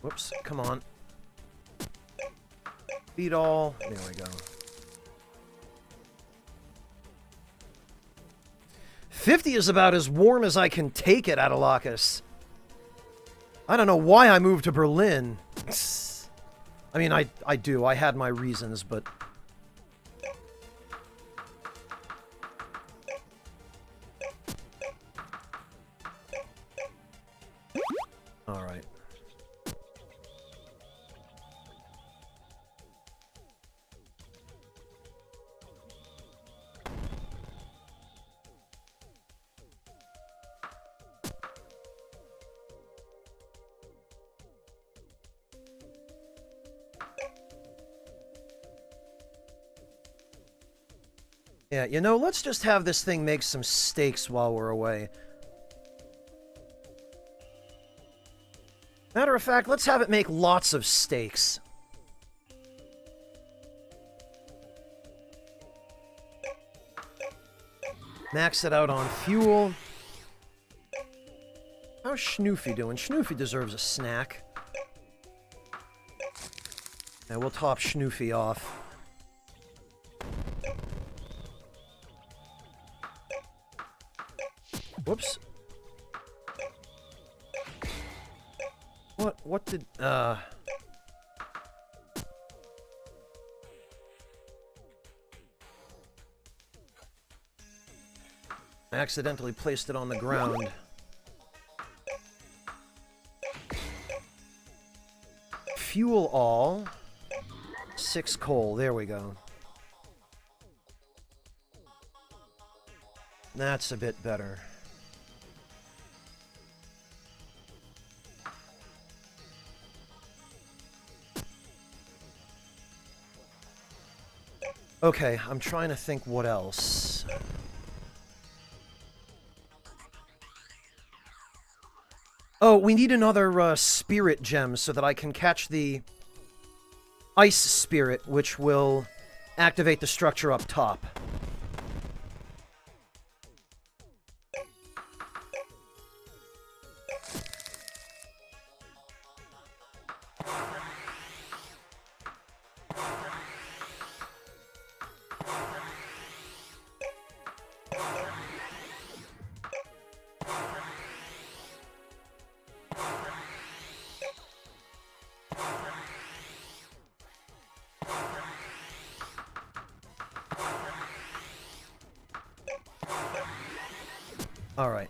Whoops, come on. Beat all. There we go. 50 is about as warm as I can take it, Adalakis. I don't know why I moved to Berlin. I mean, I do. I had my reasons, but... Alright. Yeah, you know, let's just have this thing make some steaks while we're away. Matter of fact, let's have it make lots of steaks. Max it out on fuel. How's Schnoofy doing? Schnoofy deserves a snack. Yeah, we'll top Schnoofy off. Whoops. What did, I accidentally placed it on the ground. Fuel all. 6 coal, there we go. That's a bit better. Okay, I'm trying to think what else. Oh, we need another spirit gem so that I can catch the ice spirit, which will activate the structure up top. All right.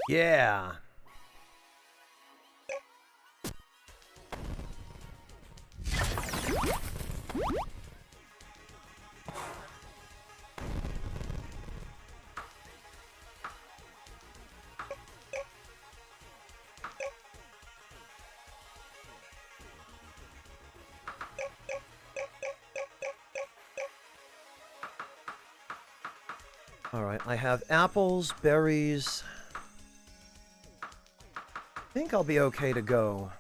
Yeah. Alright, I have apples, berries. I think I'll be okay to go.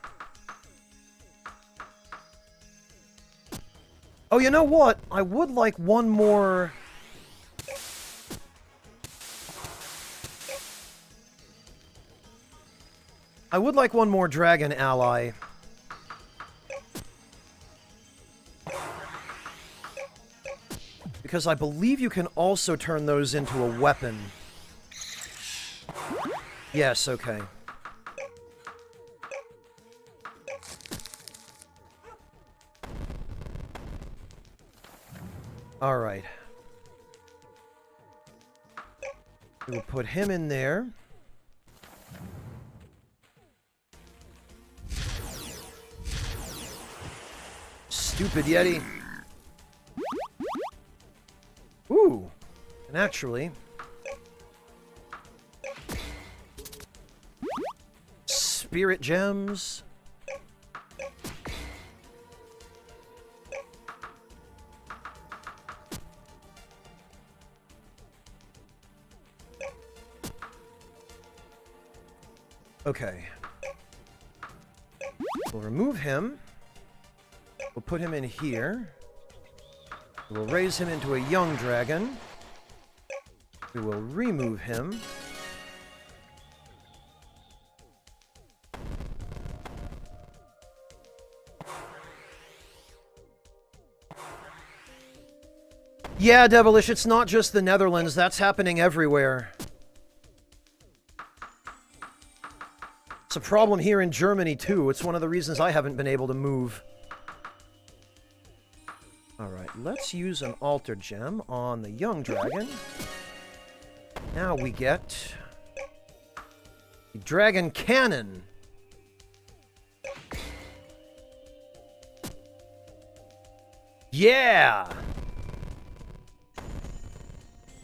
Oh, you know what? I would like one more... I would like one more dragon ally. Because I believe you can also turn those into a weapon. Yes, okay. Alright. We'll put him in there. Stupid Yeti. Ooh. And actually... Spirit gems. Okay. We'll remove him. We'll put him in here. We'll raise him into a young dragon. We will remove him. Yeah, Devilish, it's not just the Netherlands. That's happening everywhere. a problem here in Germany, too. It's one of the reasons I haven't been able to move. Alright, let's use an altar gem on the young dragon. Now we get the dragon cannon. Yeah!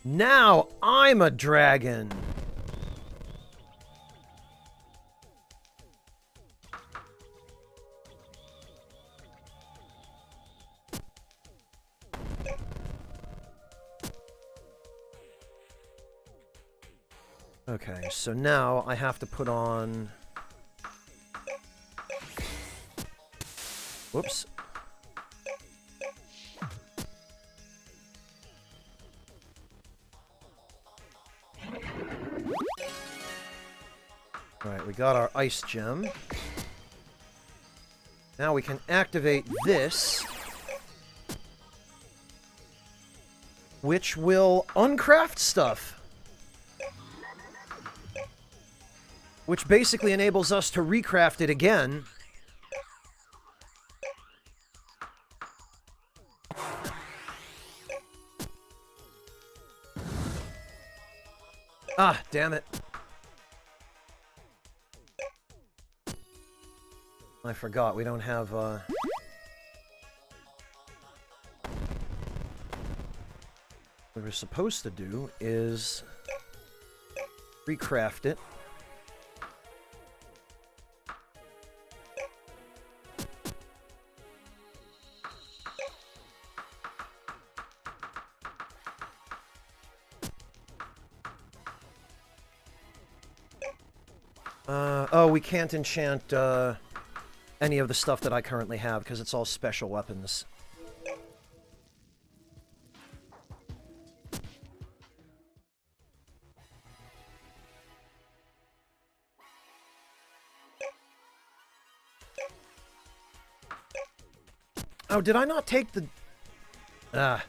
Now I'm a dragon. Okay, so now I have to put on... Whoops. Alright, we got our ice gem. Now we can activate this, which will uncraft stuff. Which basically enables us to recraft it again. Ah, damn it. I forgot, we don't have, What we're supposed to do is recraft it. Oh, we can't enchant, any of the stuff that I currently have, because it's all special weapons. Oh, did I not take the... Ah.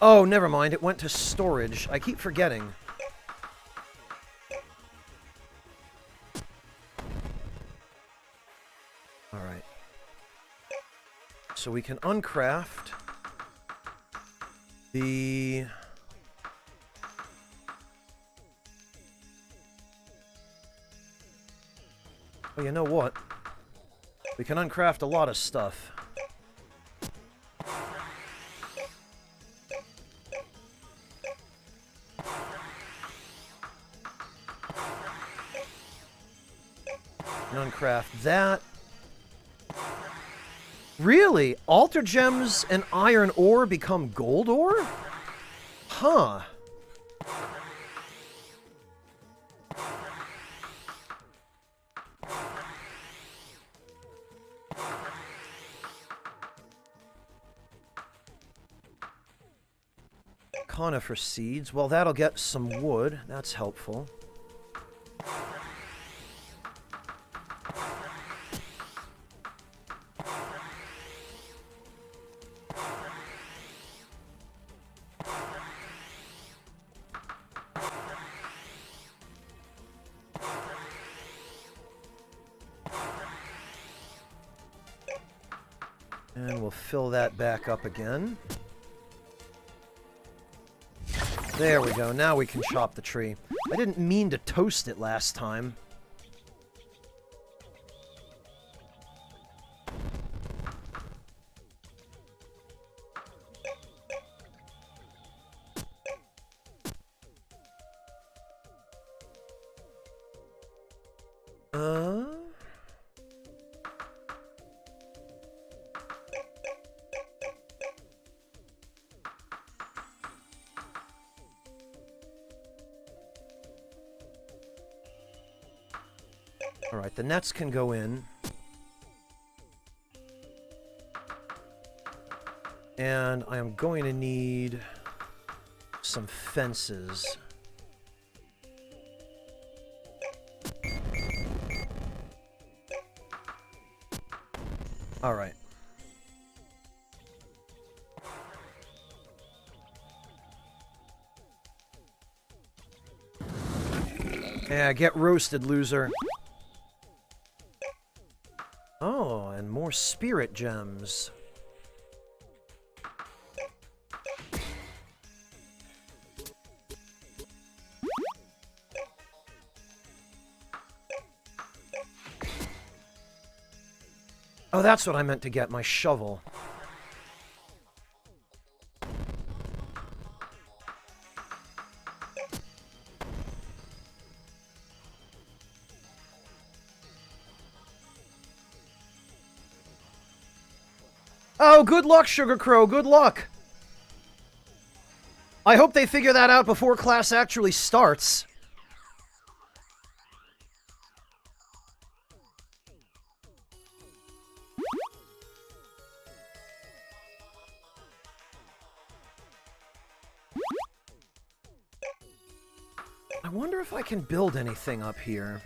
Oh, never mind. It went to storage. I keep forgetting. Alright. So we can uncraft the... Well, you know what? We can uncraft a lot of stuff. Uncraft that. Really? Altar gems and iron ore become gold ore? Huh. Conifer seeds. Well, that'll get some wood. That's helpful. And we'll fill that back up again. There we go. Now we can chop the tree. I didn't mean to toast it last time. Alright, the nets can go in. And I am going to need some fences. Alright. Yeah, get roasted, loser. Oh, and more spirit gems. Oh, that's what I meant to get, my shovel. Oh, good luck, Sugar Crow, good luck! I hope they figure that out before class actually starts. I wonder if I can build anything up here.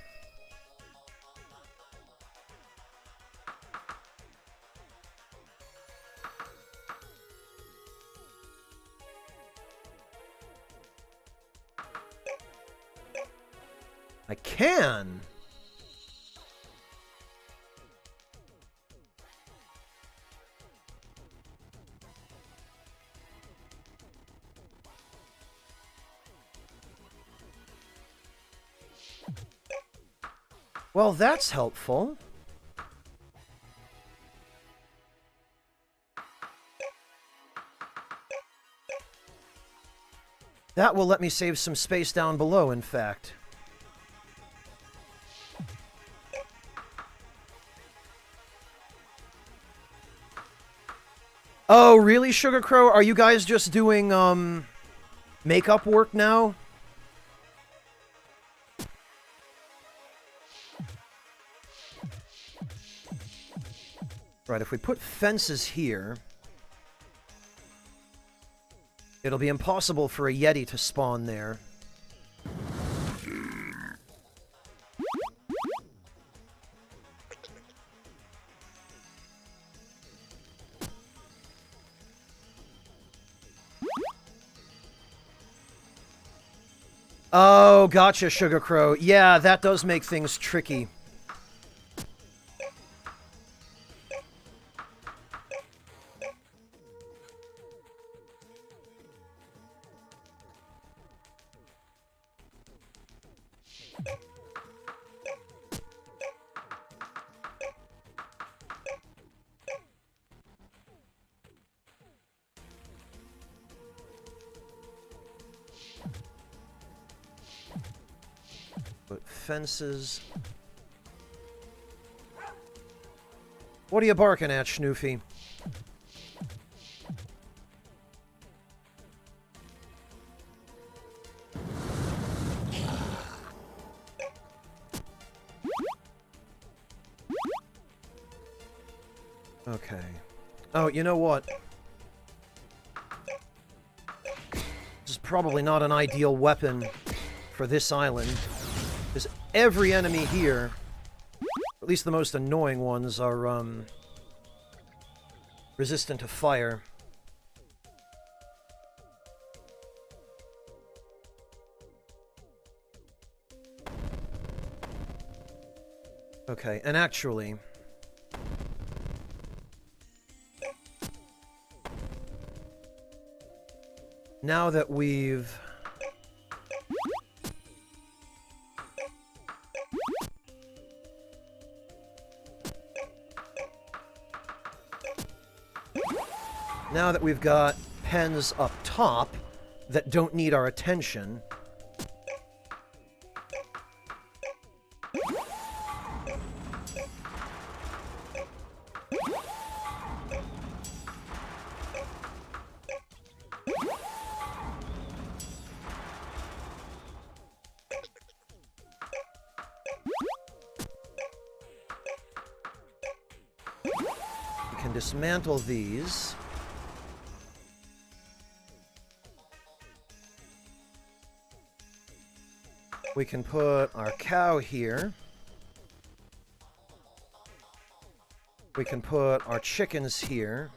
I can! Well, that's helpful. That will let me save some space down below, in fact. Oh, really, Sugar Crow? Are you guys just doing, makeup work now? Right, if we put fences here, it'll be impossible for a Yeti to spawn there. Oh, gotcha, Sugar Crow. Yeah, that does make things tricky. Fences. What are you barking at, Schnoofy? Okay. Oh, you know what? This is probably not an ideal weapon for this island. Because every enemy here, at least the most annoying ones, are, resistant to fire. Okay, and actually... now that we've... now that we've got pens up top that don't need our attention... we can dismantle these. We can put our cow here. We can put our chickens here.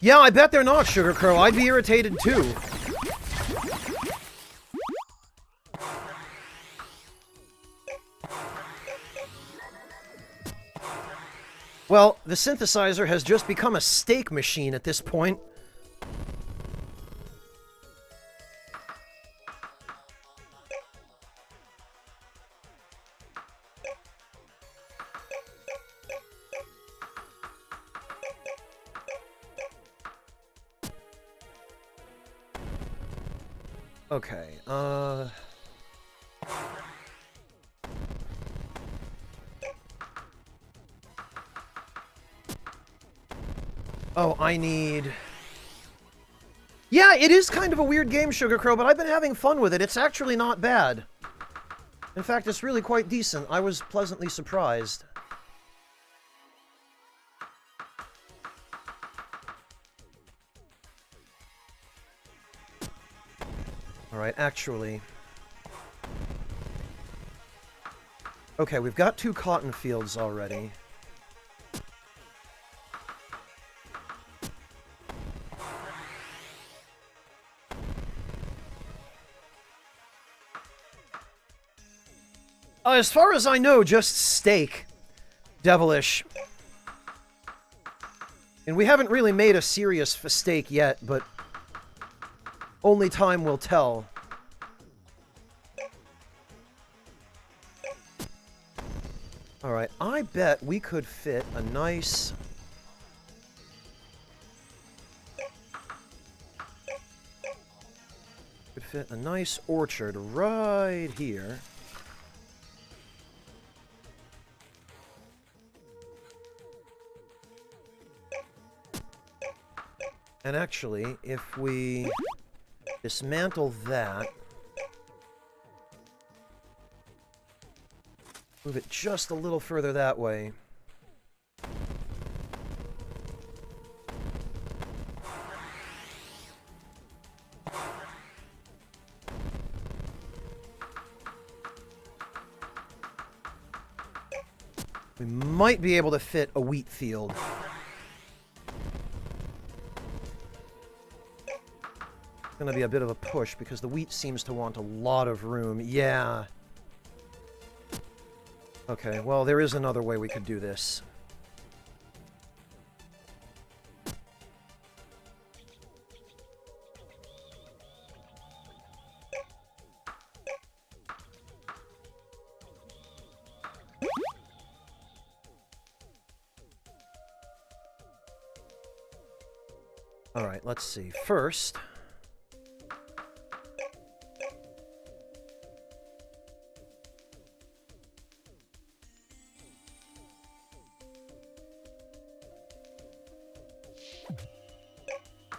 Yeah, I bet they're not, Sugar Crow. I'd be irritated too. Well, the synthesizer has just become a steak machine at this point. Okay, oh, I need... Yeah, it is kind of a weird game, Sugar Crow, but I've been having fun with it. It's actually not bad. In fact, it's really quite decent. I was pleasantly surprised. Alright, actually... Okay, we've got 2 cotton fields already. As far as I know, just steak. Devilish. And we haven't really made a serious steak yet, but only time will tell. Alright, I bet we could fit a nice... Could fit a nice orchard right here. And actually, if we dismantle that, move it just a little further that way. We might be able to fit a wheat field. It's gonna be a bit of a push because the wheat seems to want a lot of room. Yeah. Okay, well, there is another way we could do this. Alright, let's see. First...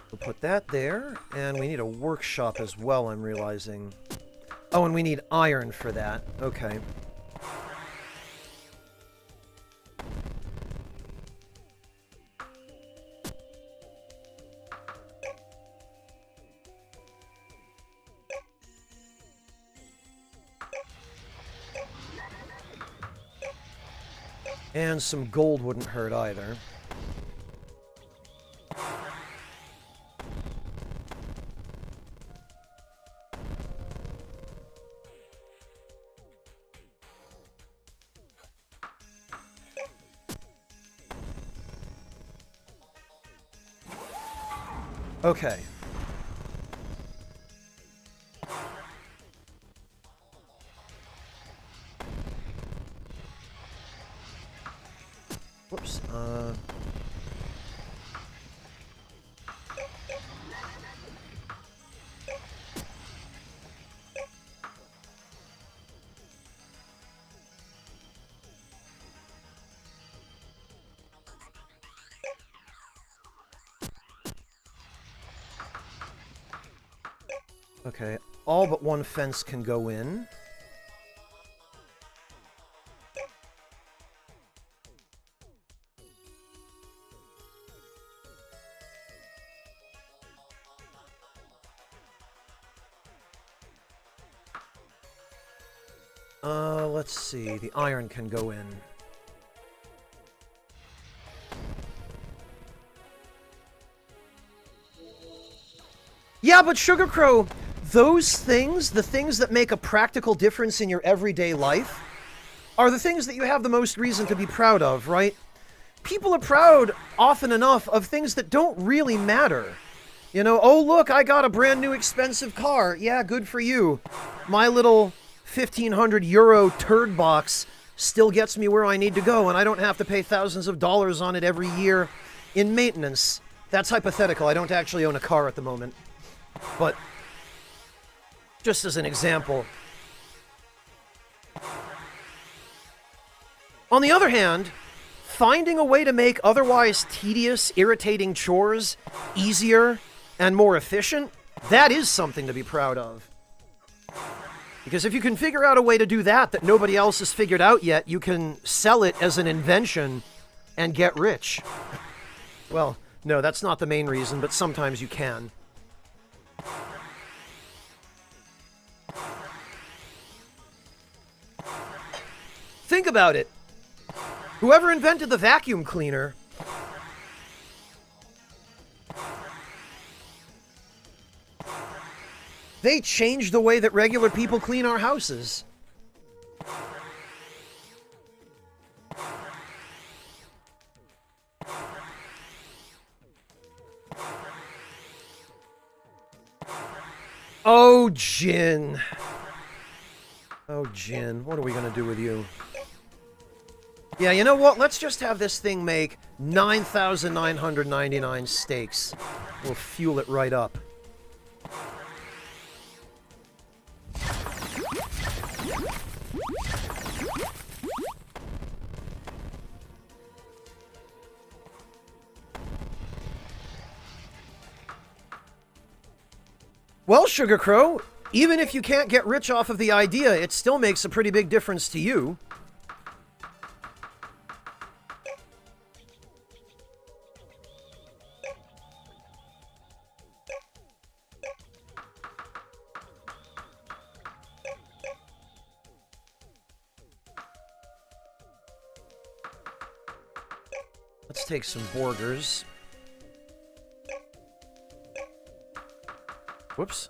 we'll put that there, and we need a workshop as well, I'm realizing. Oh, and we need iron for that. Okay. And some gold wouldn't hurt either. Okay. Whoops. Okay, all but one fence can go in. Let's see, the iron can go in. Yeah, but Sugar Crow, those things, the things that make a practical difference in your everyday life, are the things that you have the most reason to be proud of, right? People are proud often enough of things that don't really matter. You know, oh look, I got a brand new expensive car. Yeah, good for you. My little 1,500 euro turd box still gets me where I need to go, and I don't have to pay thousands of dollars on it every year in maintenance. That's hypothetical. I don't actually own a car at the moment. But just as an example. On the other hand, finding a way to make otherwise tedious, irritating chores easier and more efficient, that is something to be proud of. Because if you can figure out a way to do that that nobody else has figured out yet, you can sell it as an invention and get rich. Well, no, that's not the main reason, but sometimes you can. Think about it. Whoever invented the vacuum cleaner they changed the way that regular people clean our houses. Oh, Jin. Oh, Jin. What are we gonna do with you? Yeah, you know what? Let's just have this thing make 9,999 steaks. We'll fuel it right up. Well, Sugar Crow, even if you can't get rich off of the idea, it still makes a pretty big difference to you. Let's take some burgers. Whoops.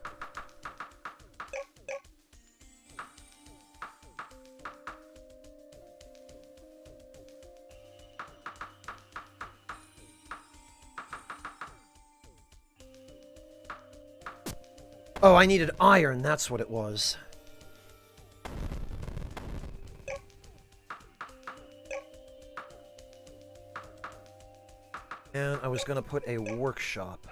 Oh, I needed iron, that's what it was. And I was gonna put a workshop.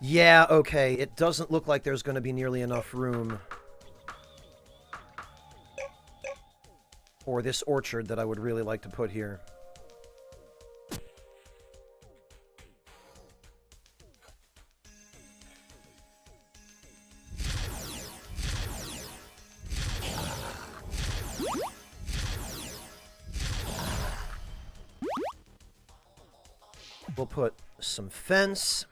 Yeah, okay, it doesn't look like there's gonna be nearly enough room for this orchard that I would really like to put here. We'll put some fence.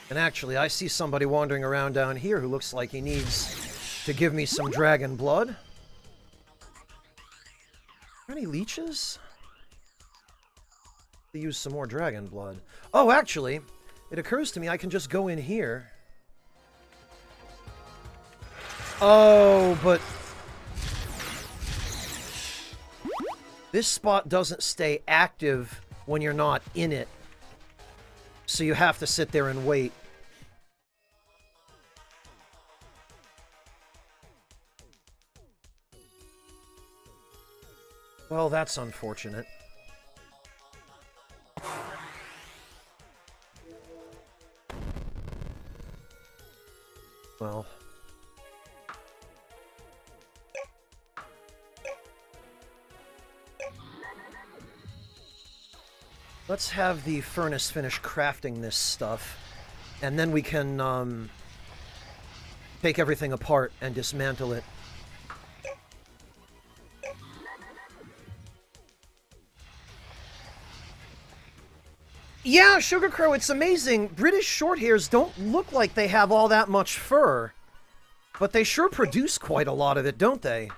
And actually, I see somebody wandering around down here who looks like he needs to give me some dragon blood. Are there any leeches? To use some more dragon blood. Oh, actually, it occurs to me I can just go in here. Oh, but this spot doesn't stay active when you're not in it. So you have to sit there and wait. Well, that's unfortunate. Well. Let's have the furnace finish crafting this stuff, and then we can take everything apart and dismantle it. Yeah, Sugar Crow, it's amazing. British Shorthairs don't look like they have all that much fur, but they sure produce quite a lot of it, don't they?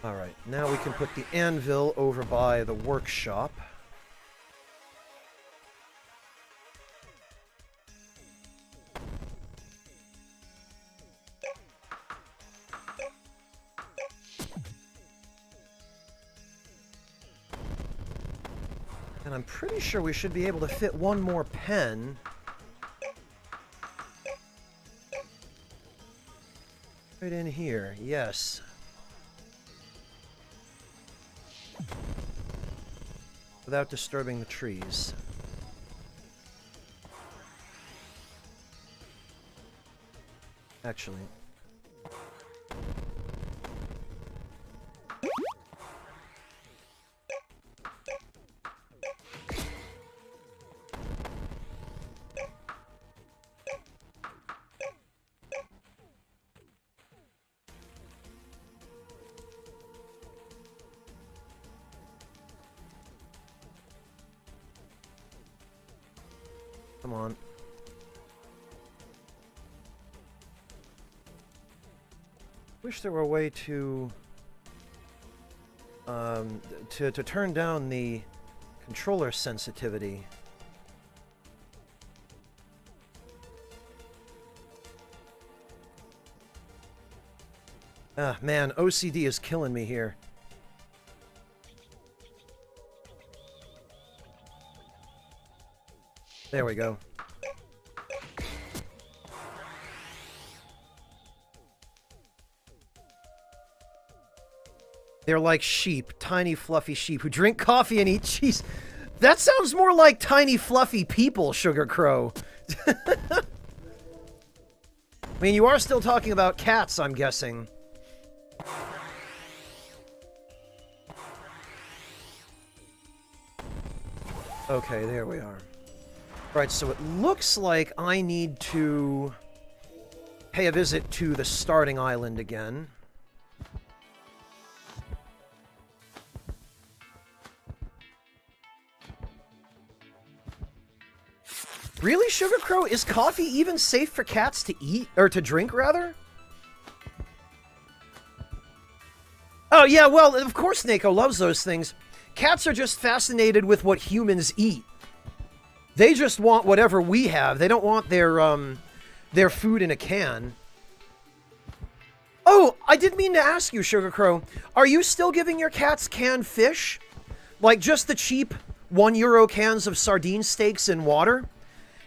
Alright, now we can put the anvil over by the workshop. And I'm pretty sure we should be able to fit one more pen. Right in here, yes. Without disturbing the trees. Actually. Come on. Wish there were a way to turn down the controller sensitivity. Ah, man, OCD is killing me here. There we go. They're like sheep, tiny fluffy sheep who drink coffee and eat cheese. That sounds more like tiny fluffy people, Sugar Crow. I mean, you are still talking about cats, I'm guessing. Okay, there we are. Right, so it looks like I need to pay a visit to the starting island again. Really, Sugar Crow? Is coffee even safe for cats to eat? Or to drink, rather? Oh, yeah, well, of course Neko loves those things. Cats are just fascinated with what humans eat. They just want whatever we have. They don't want their food in a can. Oh, I did mean to ask you, Sugar Crow. Are you still giving your cats canned fish? Like just the cheap €1 cans of sardine steaks in water?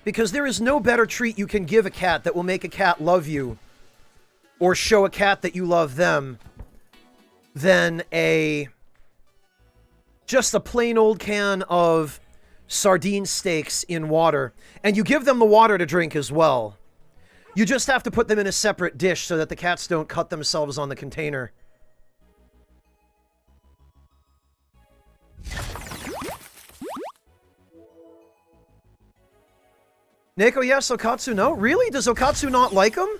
Because there is no better treat you can give a cat that will make a cat love you, or show a cat that you love them, than just a plain old can of sardine steaks in water. And you give them the water to drink as well. You just have to put them in a separate dish so that the cats don't cut themselves on the container. Neko, yes, Okatsu, no? Really? Does Okatsu not like them?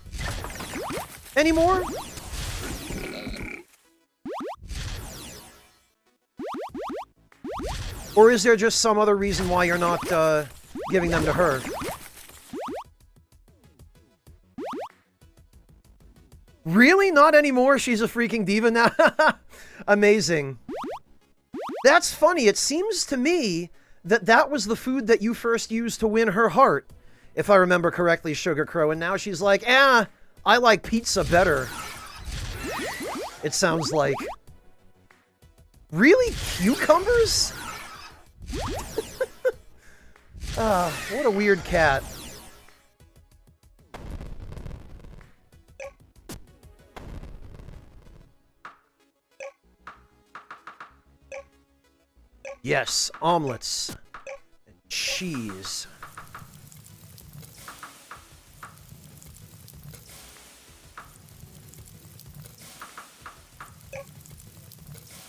Anymore? Or is there just some other reason why you're not, giving them to her? Really? Not anymore? She's a freaking diva now? Amazing. That's funny. It seems to me that that was the food that you first used to win her heart. If I remember correctly, Sugar Crow. And now she's like, I like pizza better. It sounds like. Really? Cucumbers? What a weird cat. Yes, omelets. And cheese.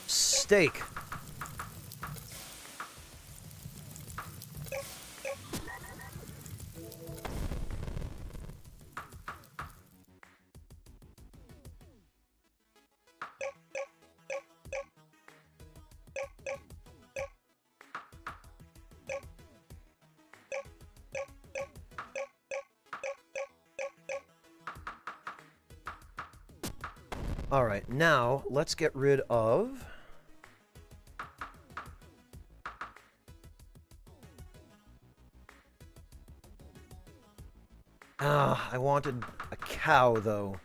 Steak. All right, now let's get rid of... I wanted a cow, though.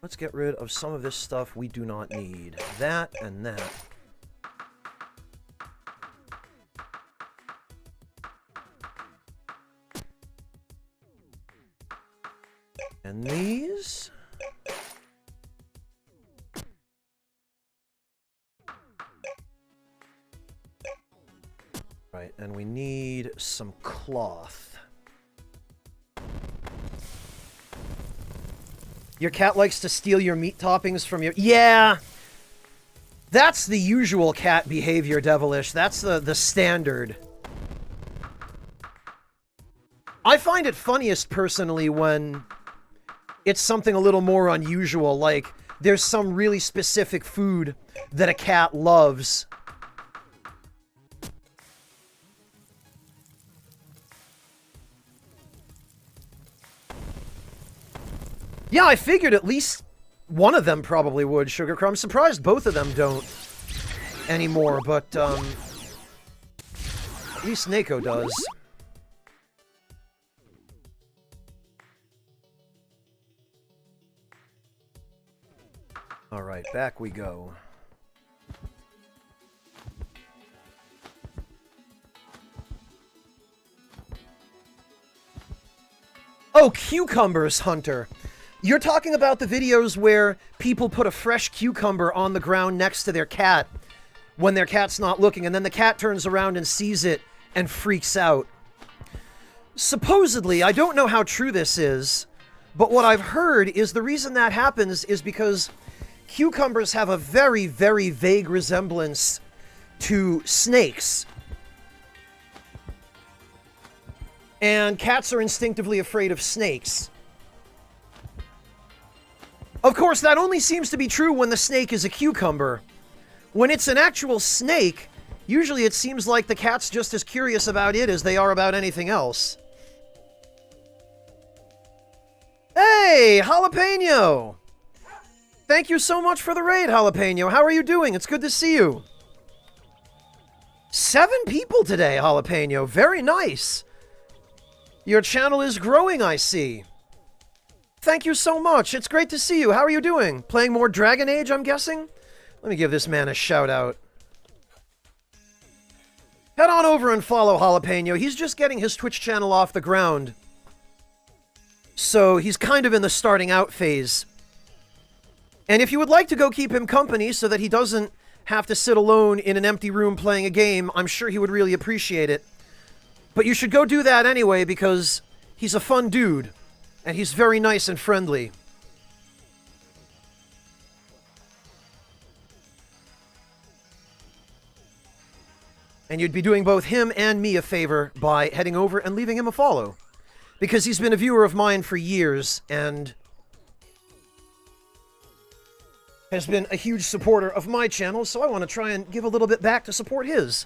Let's get rid of some of this stuff we do not need. That and that. And these. Right, and we need some cloth. Your cat likes to steal your meat toppings from your... Yeah! That's the usual cat behavior, Devilish. That's the standard. I find it funniest, personally, when it's something a little more unusual, like there's some really specific food that a cat loves. Yeah, I figured at least one of them probably would, Sugar Crow. I'm surprised both of them don't anymore, but, at least Neko does. Alright, back we go. Oh, cucumbers, Hunter! You're talking about the videos where people put a fresh cucumber on the ground next to their cat when their cat's not looking, and then the cat turns around and sees it and freaks out. Supposedly, I don't know how true this is, but what I've heard is the reason that happens is because cucumbers have a very, very vague resemblance to snakes. And cats are instinctively afraid of snakes. Of course, that only seems to be true when the snake is a cucumber. When it's an actual snake, usually it seems like the cat's just as curious about it as they are about anything else. Hey, Jalapeno! Thank you so much for the raid, Jalapeno. How are you doing? It's good to see you. 7 people today, Jalapeno. Very nice. Your channel is growing, I see. Thank you so much. It's great to see you. How are you doing? Playing more Dragon Age, I'm guessing? Let me give this man a shout out. Head on over and follow Jalapeno. He's just getting his Twitch channel off the ground. So he's kind of in the starting out phase. And if you would like to go keep him company so that he doesn't have to sit alone in an empty room playing a game, I'm sure he would really appreciate it. But you should go do that anyway because he's a fun dude. And he's very nice and friendly. And you'd be doing both him and me a favor by heading over and leaving him a follow. Because he's been a viewer of mine for years, and has been a huge supporter of my channel, so I want to try and give a little bit back to support his.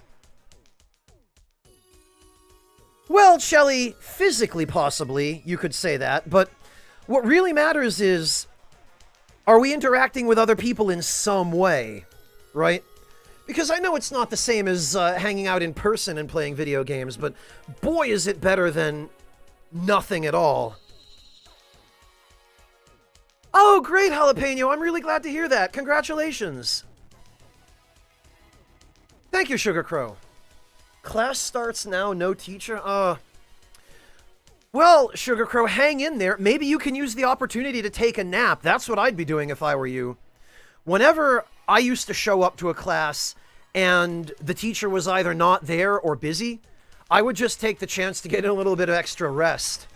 Well, Shelly, physically possibly, you could say that, but what really matters is, are we interacting with other people in some way, right? Because I know it's not the same as hanging out in person and playing video games, but boy is it better than nothing at all. Oh, great, Jalapeno, I'm really glad to hear that. Congratulations. Thank you, Sugar Crow. Class starts now, no teacher? Well, Sugar Crow, hang in there. Maybe you can use the opportunity to take a nap. That's what I'd be doing if I were you. Whenever I used to show up to a class and the teacher was either not there or busy, I would just take the chance to get in a little bit of extra rest.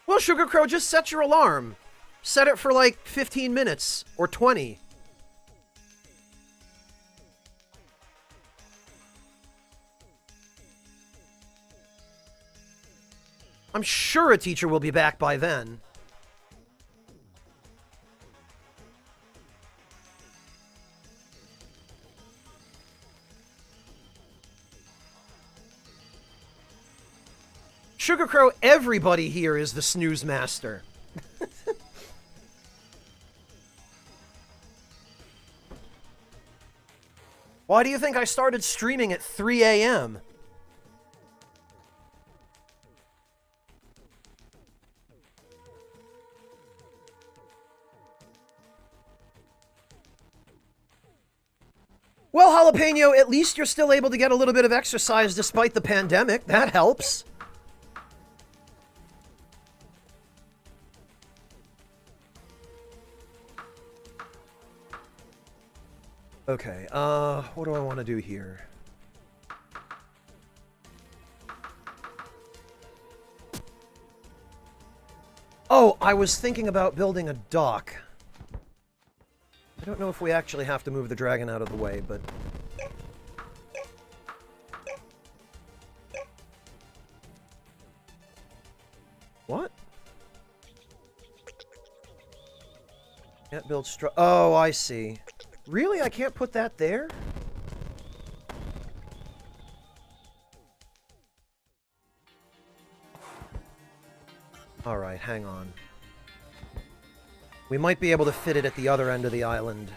Well, Sugar Crow, just set your alarm. Set it for like 15 minutes or 20. I'm sure a teacher will be back by then. Sugar Crow, everybody here is the snooze master. Why do you think I started streaming at 3 a.m.? Well, Jalapeno, at least you're still able to get a little bit of exercise despite the pandemic. That helps. Okay, what do I want to do here? Oh, I was thinking about building a dock. I don't know if we actually have to move the dragon out of the way, but... What? Can't build oh, I see. Really? I can't put that there? Alright, hang on. We might be able to fit it at the other end of the island.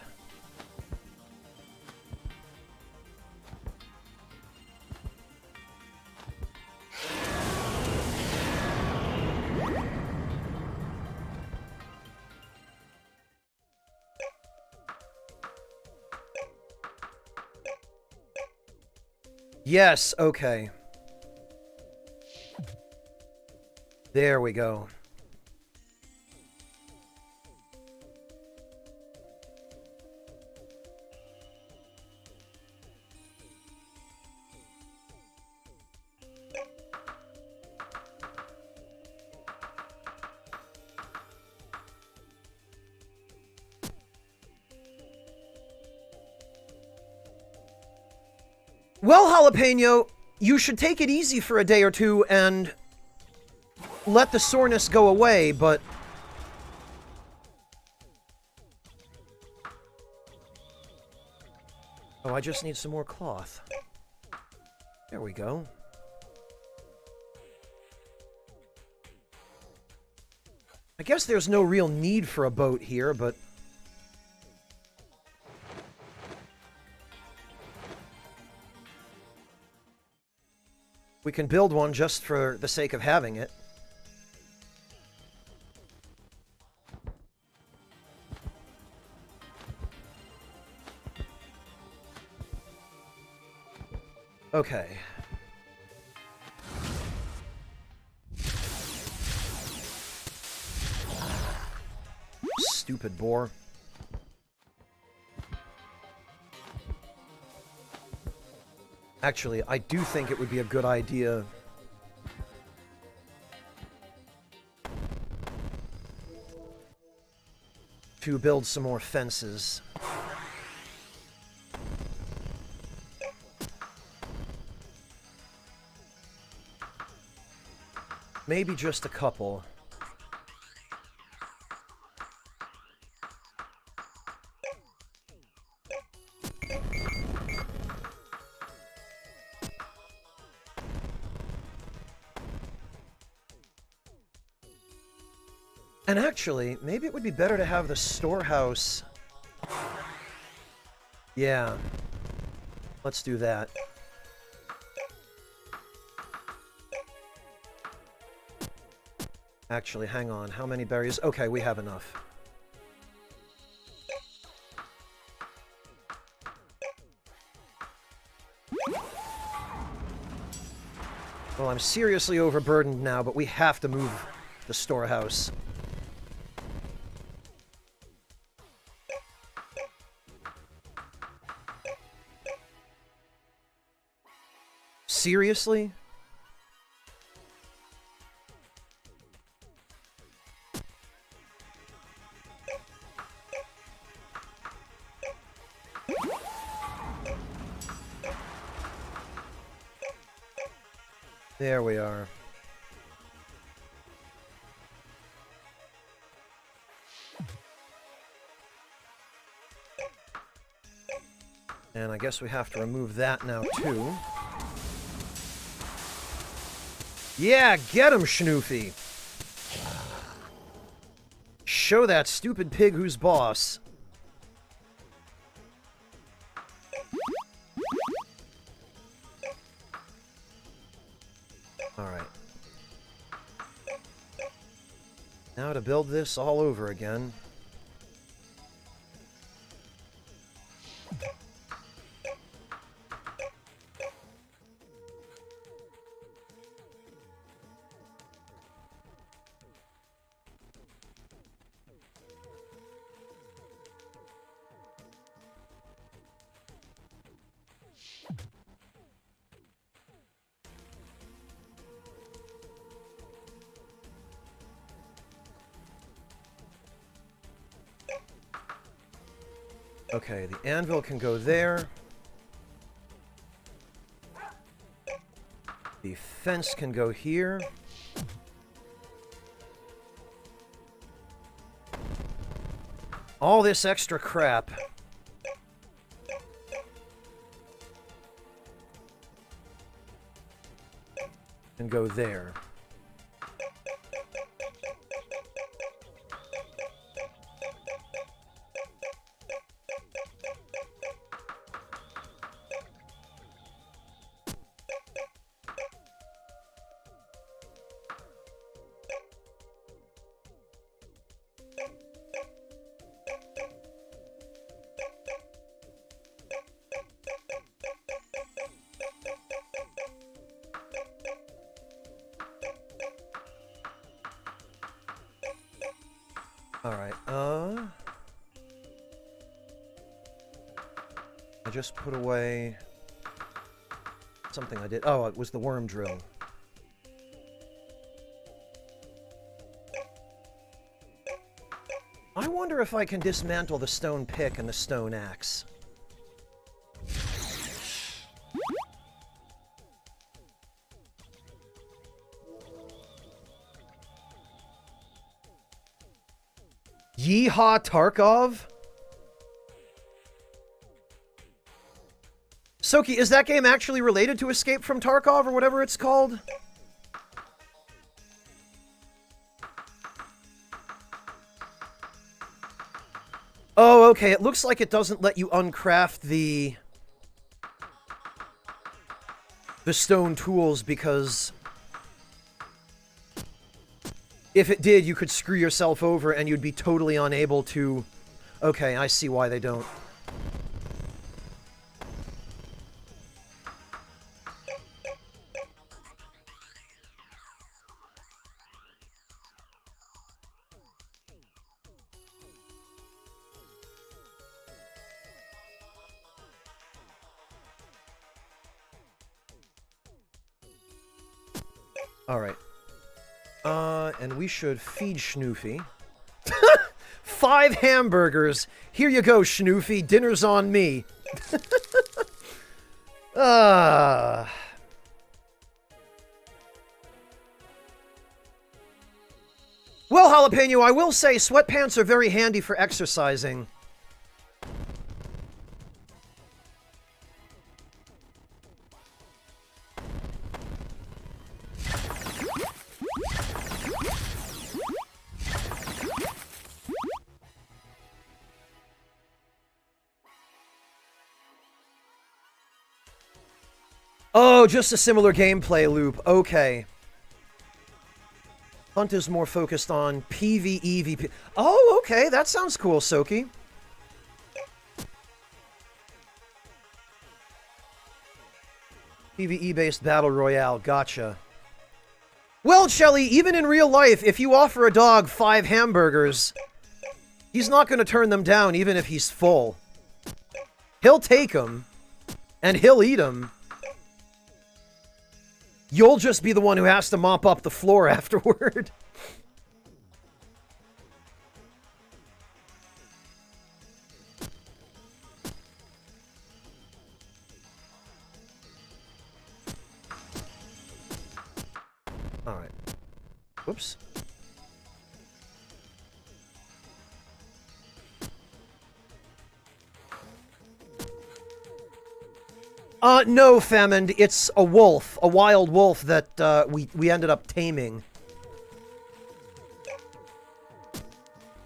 Yes, okay. There we go. Well, Jalapeno, you should take it easy for a day or two and let the soreness go away, but... Oh, I just need some more cloth. There we go. I guess there's no real need for a boat here, but... We can build one just for the sake of having it. Okay. Stupid boar. Actually, I do think it would be a good idea to build some more fences. Maybe just a couple. And actually, maybe it would be better to have the storehouse... Yeah. Let's do that. Actually, hang on. How many berries? Okay, we have enough. Well, I'm seriously overburdened now, but we have to move the storehouse. Seriously? There we are. And I guess we have to remove that now, too. Yeah, get him, Schnoofy. Show that stupid pig who's boss. Alright. Now to build this all over again. Okay, the anvil can go there. The fence can go here. All this extra crap can go there. Alright, I just put away something I did. Oh, it was the worm drill. I wonder if I can dismantle the stone pick and the stone axe. Yeehaw Tarkov? Soki, is that game actually related to Escape from Tarkov or whatever it's called? Oh, okay. It looks like it doesn't let you uncraft the stone tools because if it did, you could screw yourself over and you'd be totally unable to... Okay, I see why they don't. Alright. And we should feed Schnoofy. 5 hamburgers! Here you go, Schnoofy. Dinner's on me. Well, Jalapeno, I will say sweatpants are very handy for exercising. Oh, just a similar gameplay loop. Okay. Hunt is more focused on PvE, VP. Oh, okay. That sounds cool, Soki. PvE-based battle royale. Gotcha. Well, Shelly, even in real life, if you offer a dog 5 hamburgers, he's not going to turn them down even if he's full. He'll take them, and he'll eat them. You'll just be the one who has to mop up the floor afterward. Alright. Whoops. No, Famine. It's a wolf, a wild wolf that we ended up taming.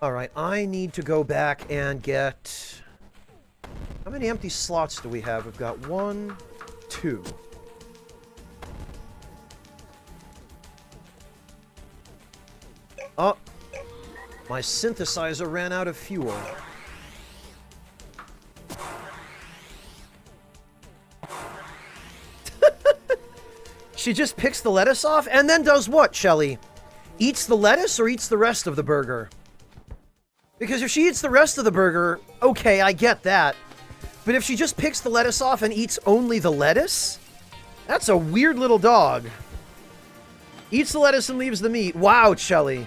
Alright, I need to go back and get... How many empty slots do we have? We've got 1, 2. Oh, my synthesizer ran out of fuel. She just picks the lettuce off and then does what, Shelly? Eats the lettuce or eats the rest of the burger? Because if she eats the rest of the burger, okay, I get that. But if she just picks the lettuce off and eats only the lettuce? That's a weird little dog. Eats the lettuce and leaves the meat. Wow, Shelly.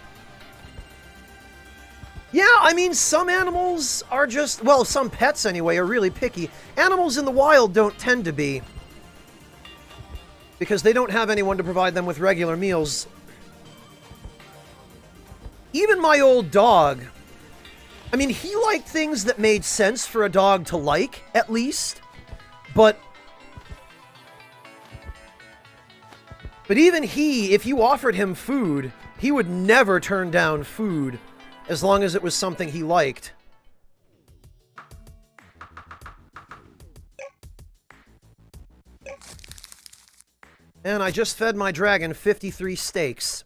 Yeah, I mean, some animals are just... Well, some pets, anyway, are really picky. Animals in the wild don't tend to be. Because they don't have anyone to provide them with regular meals. Even my old dog... I mean, he liked things that made sense for a dog to like, at least. But even he, if you offered him food, he would never turn down food as long as it was something he liked. And I just fed my dragon 53 steaks.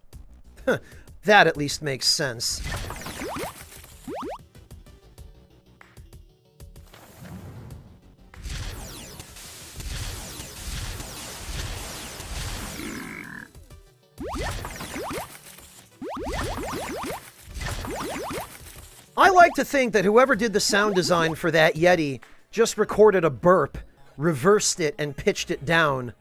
That at least makes sense. I like to think that whoever did the sound design for that Yeti just recorded a burp, reversed it, and pitched it down.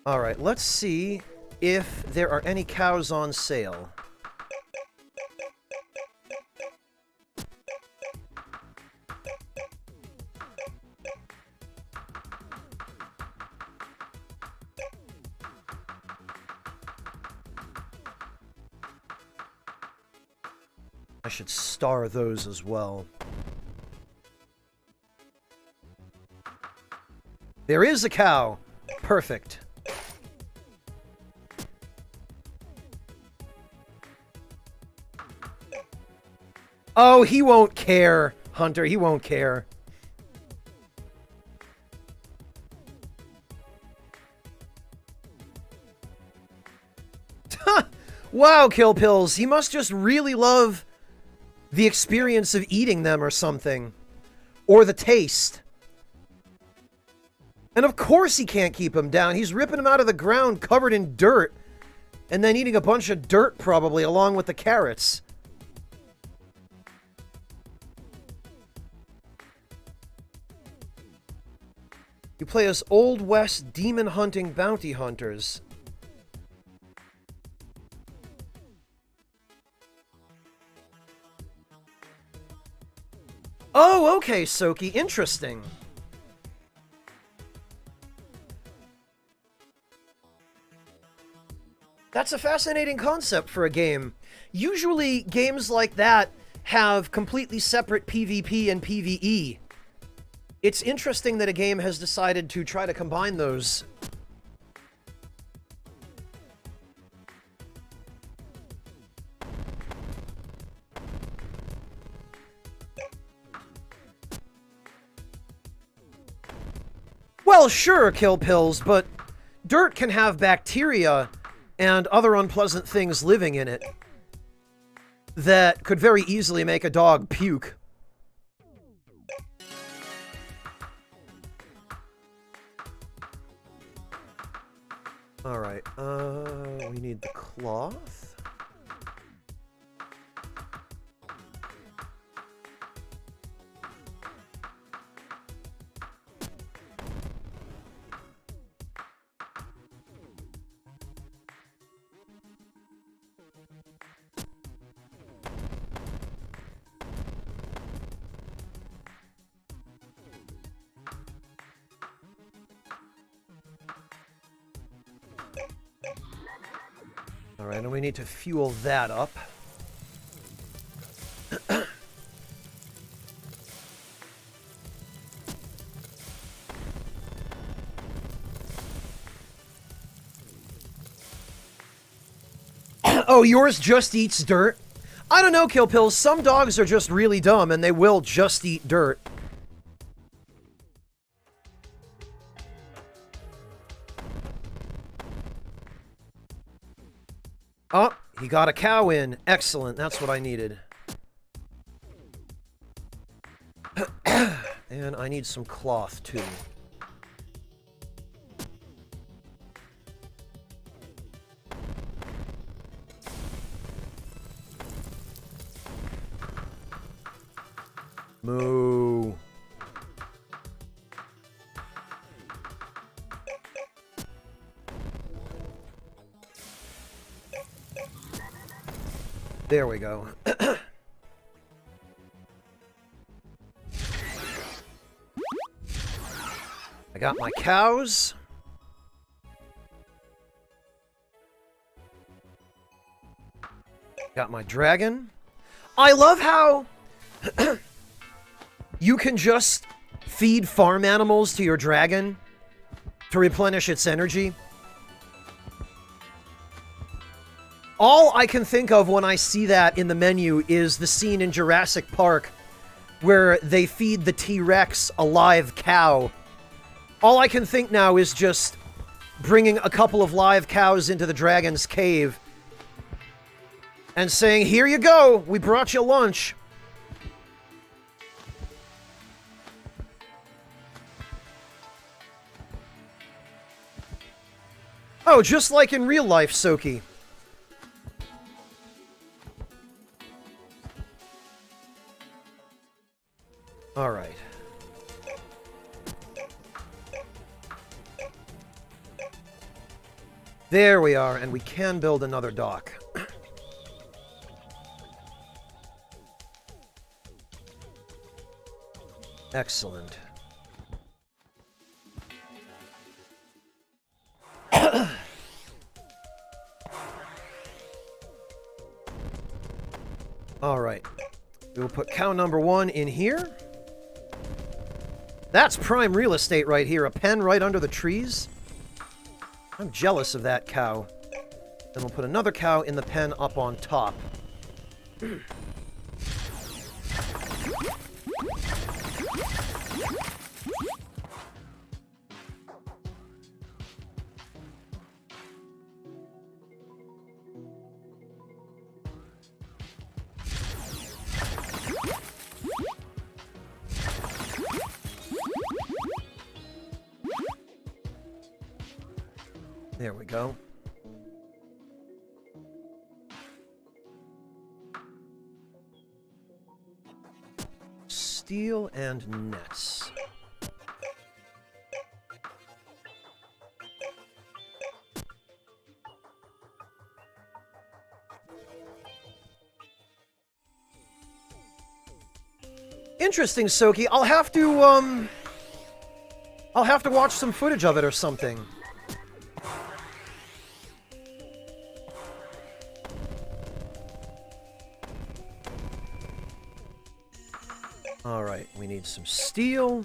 Alright, let's see if there are any cows on sale. I should star those as well. There is a cow. Perfect. Oh, he won't care, Hunter. He won't care. Wow, Kill Pills. He must just really love the experience of eating them or something. Or the taste. And of course he can't keep them down. He's ripping them out of the ground covered in dirt. And then eating a bunch of dirt, probably, along with the carrots. You play as Old West demon hunting bounty hunters. Oh, okay, Soki. Interesting. That's a fascinating concept for a game. Usually, games like that have completely separate PvP and PvE. It's interesting that a game has decided to try to combine those. Well, sure, Kill Pills, but dirt can have bacteria and other unpleasant things living in it that could very easily make a dog puke. Alright, we need the cloth. Alright, and we need to fuel that up. Oh, yours just eats dirt? I don't know, Kill Pills. Some dogs are just really dumb and they will just eat dirt. Oh, he got a cow in. Excellent. That's what I needed. And I need some cloth, too. Moo. There we go. I got my cows. Got my dragon. I love how you can just feed farm animals to your dragon to replenish its energy. All I can think of when I see that in the menu is the scene in Jurassic Park where they feed the T-Rex a live cow. All I can think now is just bringing a couple of live cows into the dragon's cave and saying, "Here you go, we brought you lunch." Oh, just like in real life, Soki. All right. There we are, and we can build another dock. Excellent. All right. We will put cow number 1 in here. That's prime real estate right here. A pen right under the trees. I'm jealous of that cow. Then we'll put another cow in the pen up on top. There we go. Steel and nets. Interesting, Soki. I'll have to watch some footage of it or something. All right, we need some steel.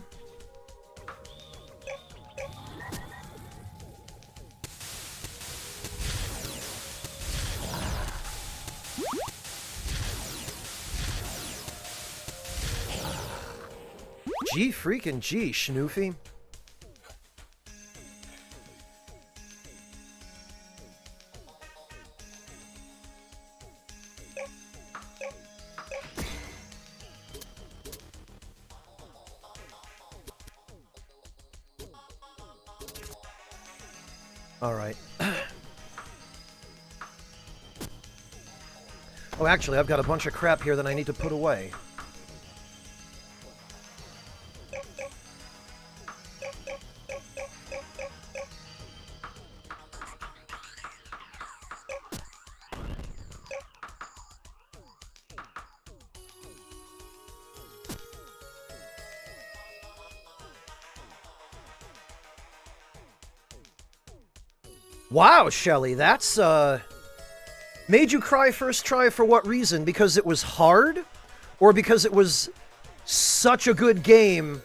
Gee freaking gee, Schnoofy. All right. Oh, actually, I've got a bunch of crap here that I need to put away. Wow, Shelly, that's Made you cry first try for what reason? Because it was hard? Or because it was such a good game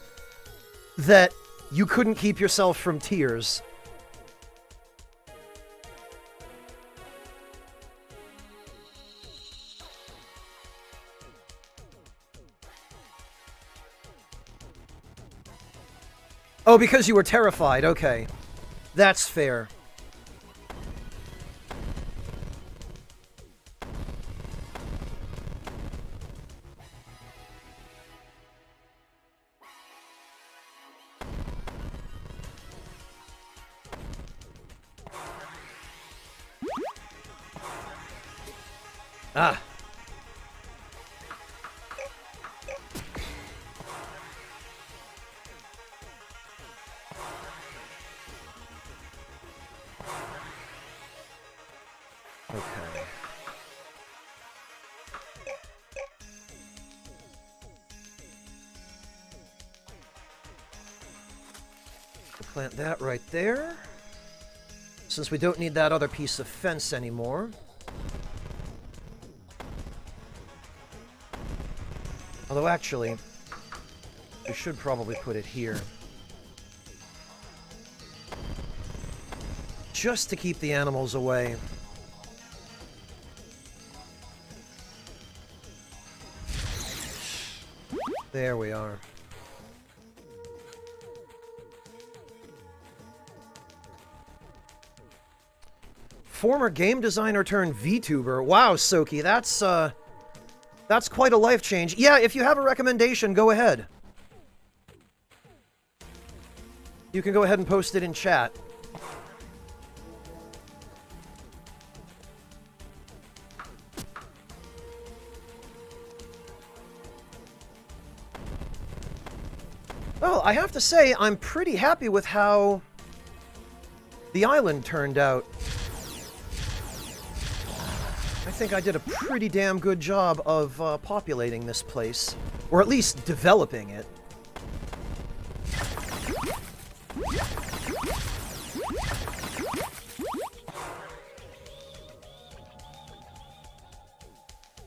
that you couldn't keep yourself from tears? Oh, because you were terrified. Okay. That's fair. Ah. Okay. We'll plant that right there. Since we don't need that other piece of fence anymore. Although, actually, we should probably put it here. Just to keep the animals away. There we are. Former game designer turned VTuber. Wow, Soki, that's quite a life change. Yeah, if you have a recommendation, go ahead. You can go ahead and post it in chat. Well, I have to say, I'm pretty happy with how the island turned out. I think I did a pretty damn good job of populating this place. Or at least developing it.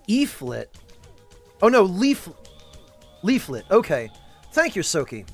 Eaflet. Oh no, Leaflet. Okay. Thank you, Soki.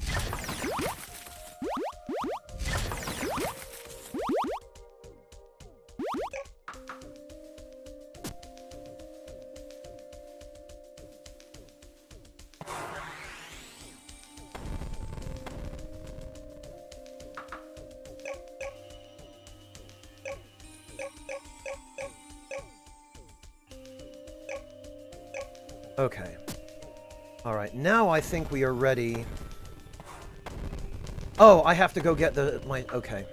Okay. Alright, now I think we are ready. Oh, I have to go get my... Okay.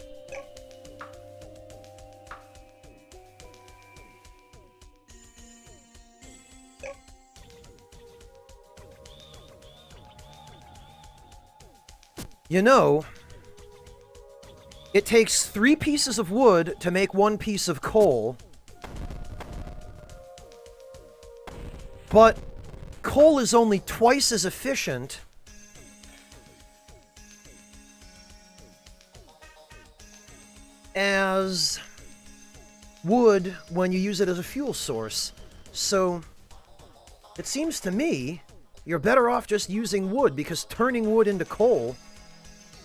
You know, it takes 3 pieces of wood to make 1 piece of coal. But coal is only twice as efficient as wood when you use it as a fuel source. So it seems to me you're better off just using wood, because turning wood into coal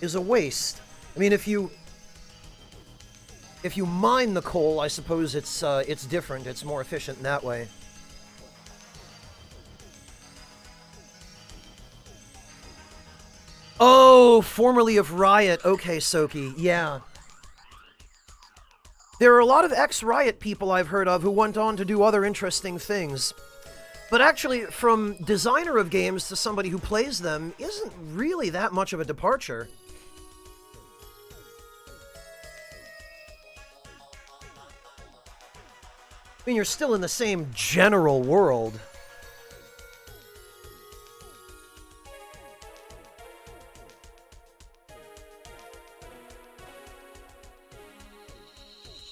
is a waste. I mean, if you mine the coal, I suppose it's different. It's more efficient in that way. Oh, formerly of Riot. Okay, Soki. Yeah. There are a lot of ex-Riot people I've heard of who went on to do other interesting things. But actually, from designer of games to somebody who plays them isn't really that much of a departure. I mean, you're still in the same general world.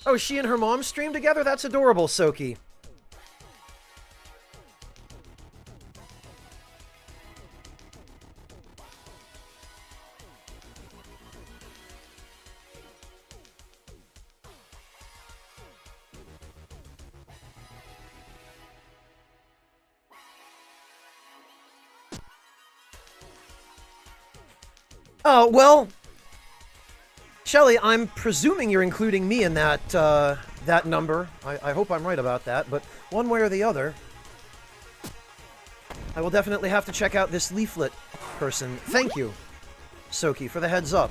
Oh, she and her mom stream together? That's adorable, Soki. Oh, well, Shelly, I'm presuming you're including me in that, that number. I hope I'm right about that, but one way or the other, I will definitely have to check out this leaflet person. Thank you, Soki, for the heads up.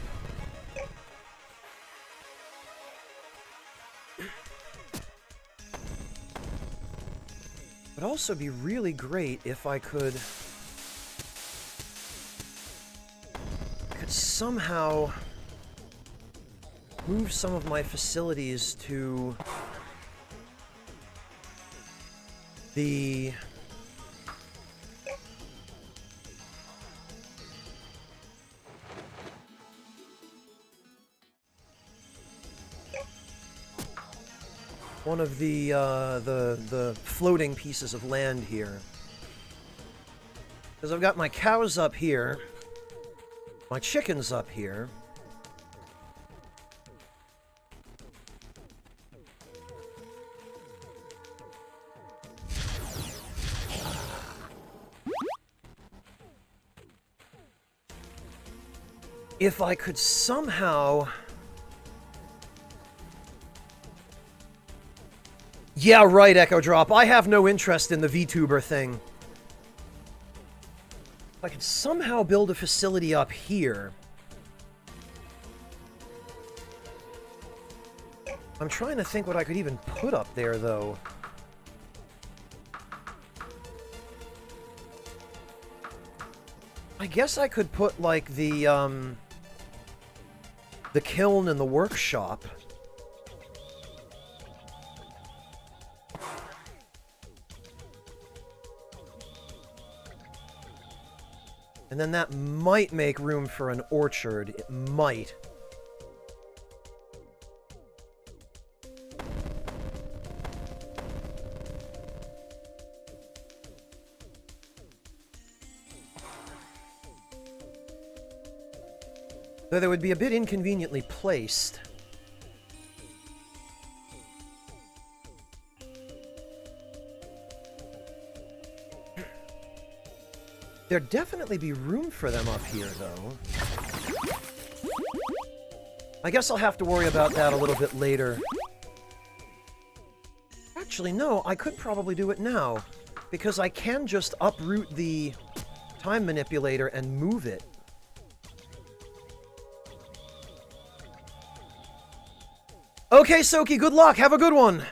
It would also be really great if I could somehow move some of my facilities to the one of the floating pieces of land here. Because I've got my cows up here, my chickens up here. If I could somehow... Yeah, right, Echo Drop. I have no interest in the VTuber thing. If I could somehow build a facility up here... I'm trying to think what I could even put up there, though. I guess I could put, like, the kiln and the workshop. And then that might make room for an orchard. It might. Though they would be a bit inconveniently placed. There'd definitely be room for them up here, though. I guess I'll have to worry about that a little bit later. Actually, no, I could probably do it now. Because I can just uproot the time manipulator and move it. Okay, Soki, good luck. Have a good one.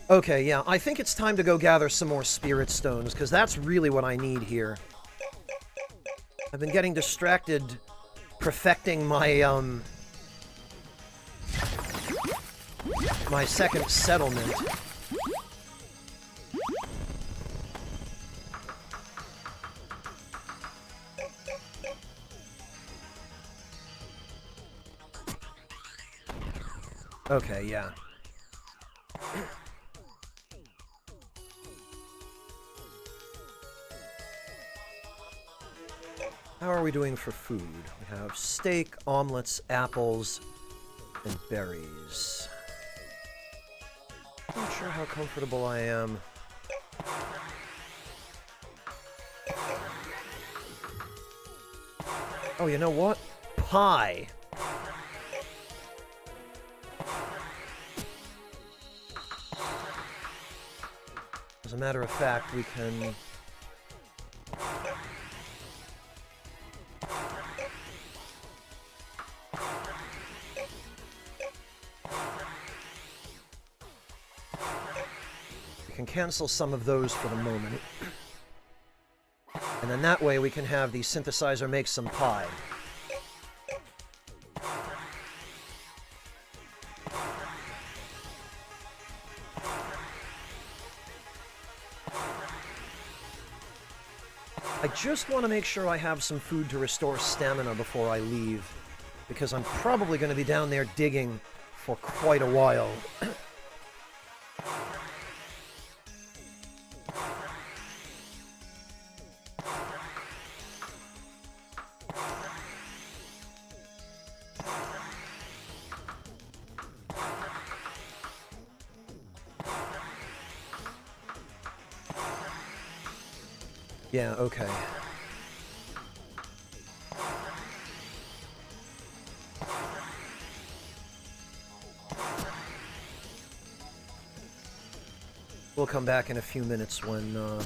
Okay, yeah, I think it's time to go gather some more spirit stones, because that's really what I need here. I've been getting distracted perfecting my, my second settlement. Okay, yeah. How are we doing for food? We have steak, omelets, apples, and berries. I'm not sure how comfortable I am. Oh, you know what? Pie! As a matter of fact, we can... cancel some of those for the moment. And then that way we can have the synthesizer make some pie. I just want to make sure I have some food to restore stamina before I leave, because I'm probably going to be down there digging for quite a while. Yeah, okay. We'll come back in a few minutes when, all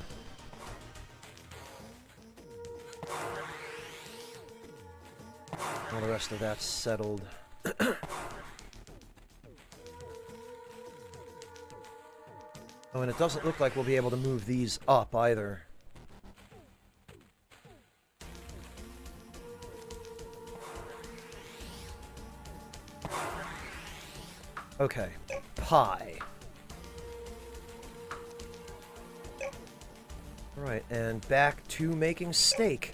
the rest of that's settled. Oh, and it doesn't look like we'll be able to move these up either. Okay. Pie. Alright, and back to making steak.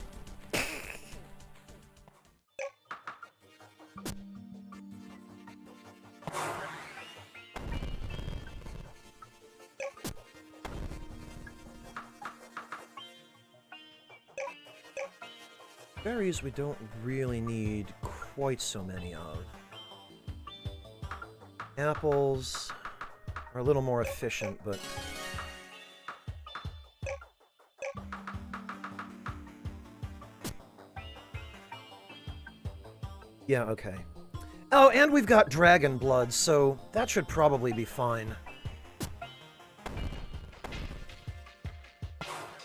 Berries we don't really need quite so many of. Apples are a little more efficient, but... yeah, okay. Oh, and we've got dragon blood, so that should probably be fine.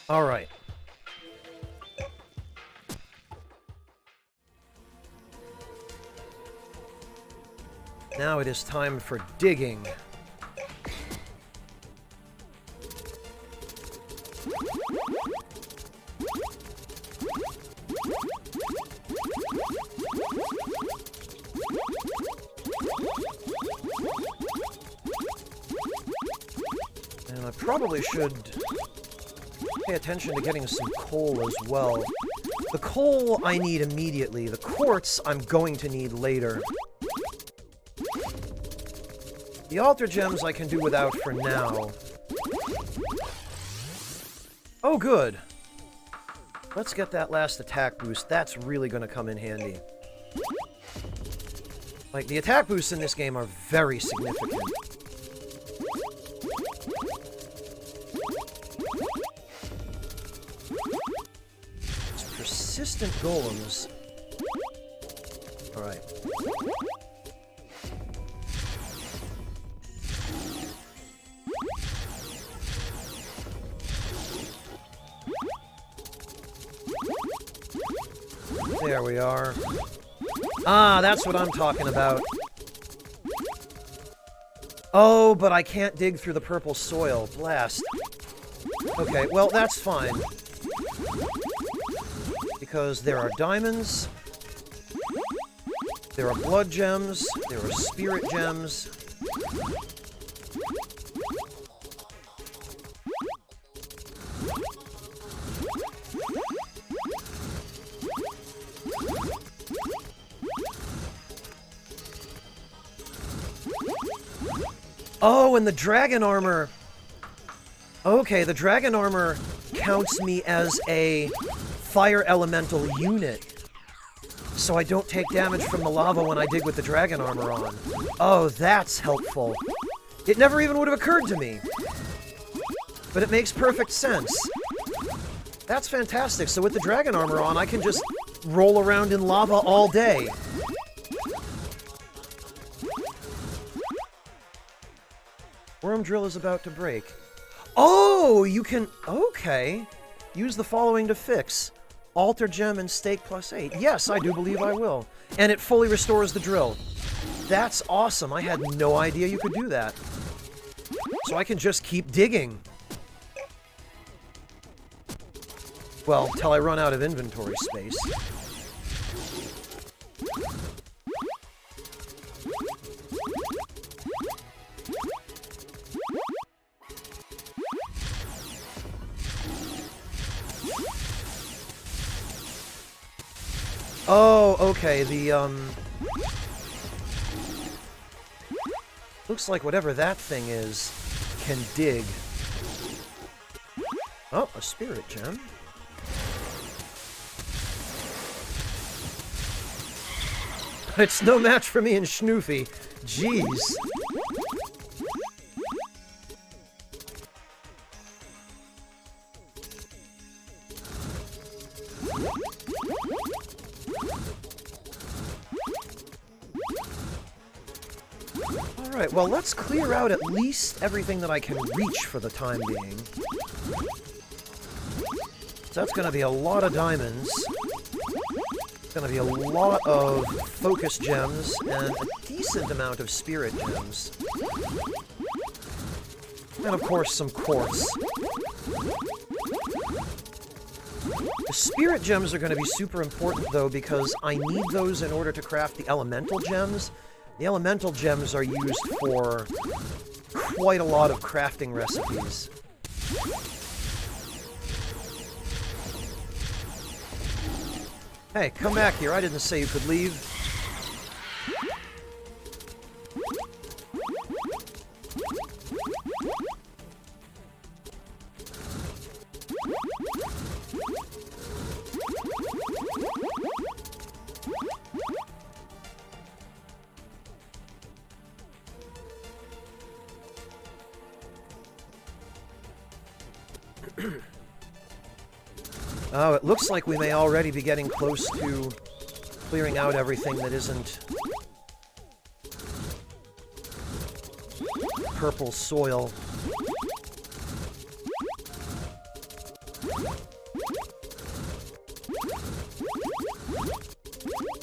Alright. Now it is time for digging. And I probably should pay attention to getting some coal as well. The coal I need immediately. The quartz I'm going to need later. The altar gems I can do without for now. Oh, good. Let's get that last attack boost. That's really going to come in handy. Like, the attack boosts in this game are very significant. It's persistent golems. Alright. There we are. Ah, that's what I'm talking about. Oh, but I can't dig through the purple soil. Blast. Okay, well, that's fine. Because there are diamonds, there are blood gems, there are spirit gems. Oh, and the dragon armor... okay, the dragon armor counts me as a fire elemental unit. So I don't take damage from the lava when I dig with the dragon armor on. Oh, that's helpful. It never even would have occurred to me. But it makes perfect sense. That's fantastic. So with the dragon armor on, I can just roll around in lava all day. Worm drill is about to break. Oh, you can... okay. Use the following to fix. Altar gem and steak +8. Yes, I do believe I will. And it fully restores the drill. That's awesome. I had no idea you could do that. So I can just keep digging. Well, till I run out of inventory space. Oh, okay, looks like whatever that thing is can dig. Oh, a spirit gem. It's no match for me and Schnoofy. Jeez. Alright, well, let's clear out at least everything that I can reach for the time being. So that's going to be a lot of diamonds. It's going to be a lot of focus gems and a decent amount of spirit gems. And of course some quartz. The spirit gems are going to be super important though because I need those in order to craft the elemental gems. The elemental gems are used for quite a lot of crafting recipes. Hey, come back here. I didn't say you could leave. Oh, it looks like we may already be getting close to clearing out everything that isn't purple soil.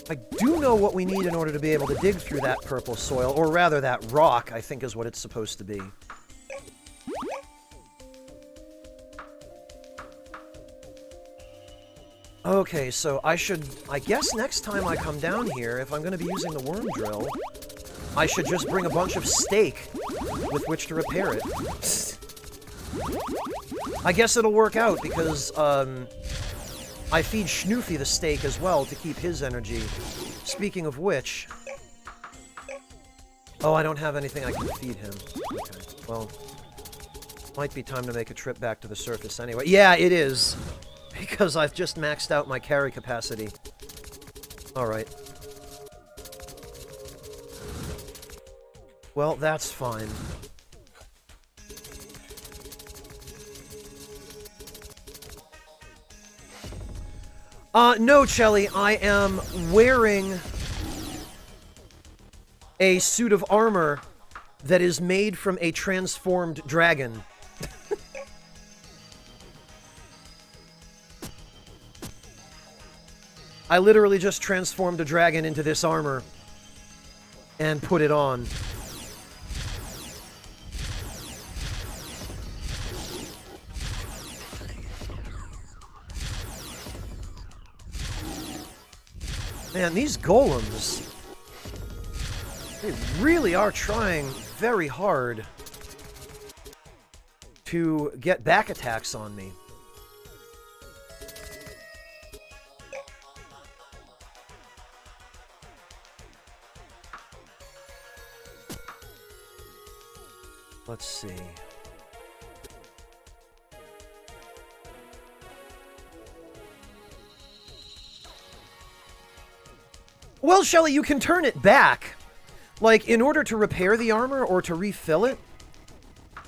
I do know what we need in order to be able to dig through that purple soil, or rather that rock, I think is what it's supposed to be. Okay, so I guess next time I come down here, if I'm going to be using the worm drill, I should just bring a bunch of steak with which to repair it. I guess it'll work out, because, I feed Schnoofy the steak as well to keep his energy. Speaking of which... Oh, I don't have anything I can feed him. Okay, well... Might be time to make a trip back to the surface anyway. Yeah, it is! Because I've just maxed out my carry capacity. Alright. Well, that's fine. No, Chelly, I am wearing a suit of armor that is made from a transformed dragon. I literally just transformed a dragon into this armor and put it on. Man, these golems, they really are trying very hard to get back attacks on me. Let's see. Well, Shelly, you can turn it back. Like, in order to repair the armor or to refill it,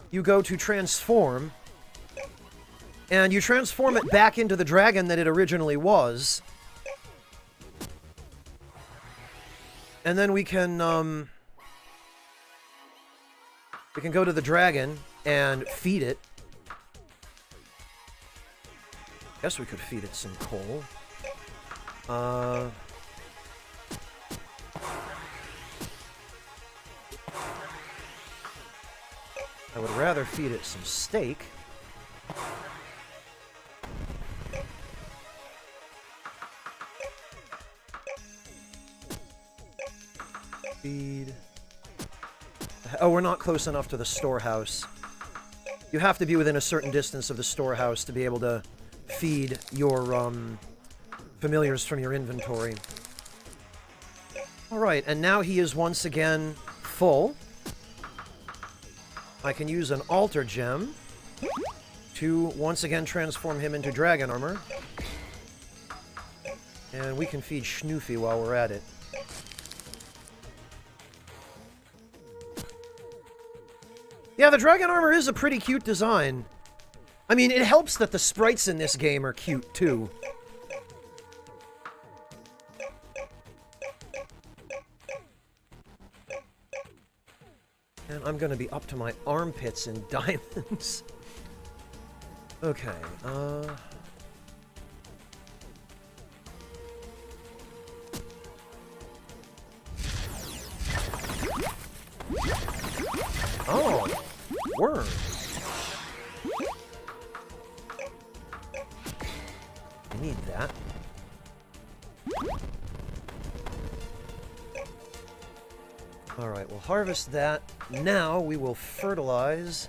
you go to transform, and you transform it back into the dragon that it originally was. And then we can go to the dragon and feed it. Guess we could feed it some coal. I would rather feed it some steak. Feed. Oh, we're not close enough to the storehouse. You have to be within a certain distance of the storehouse to be able to feed your familiars from your inventory. Alright, and now he is once again full. I can use an altar gem to once again transform him into dragon armor. And we can feed Schnoofy while we're at it. Yeah, the dragon armor is a pretty cute design. I mean, it helps that the sprites in this game are cute, too. And I'm gonna be up to my armpits in diamonds. Okay, oh, worm. I need that. Alright, we'll harvest that. Now we will fertilize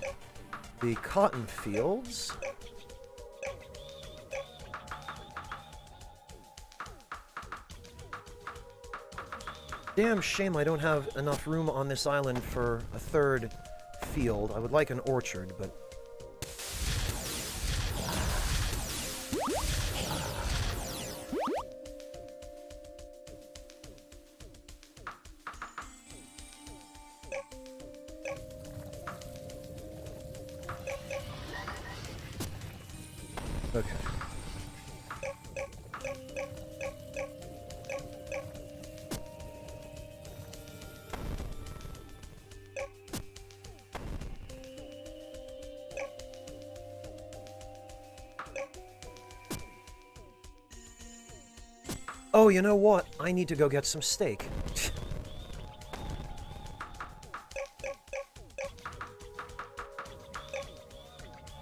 the cotton fields. Damn shame I don't have enough room on this island for a third field. I would like an orchard, but... Okay. Oh, you know what? I need to go get some steak.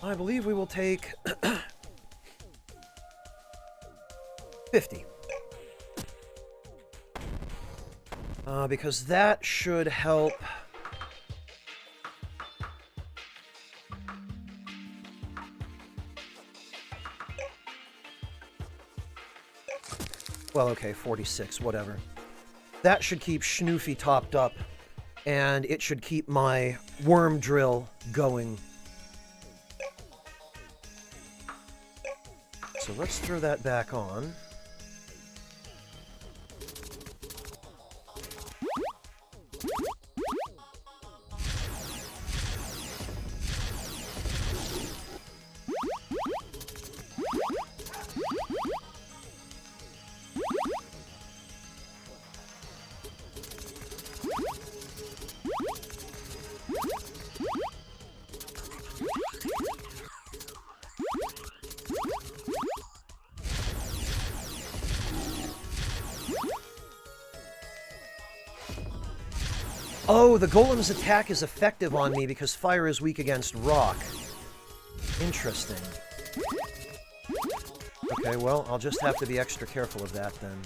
I believe we will take 50. Because that should help. Well, okay, 46, whatever. That should keep Schnoofy topped up, and it should keep my worm drill going. So let's throw that back on. Oh, the golem's attack is effective on me because fire is weak against rock. Interesting. Okay, well, I'll just have to be extra careful of that then.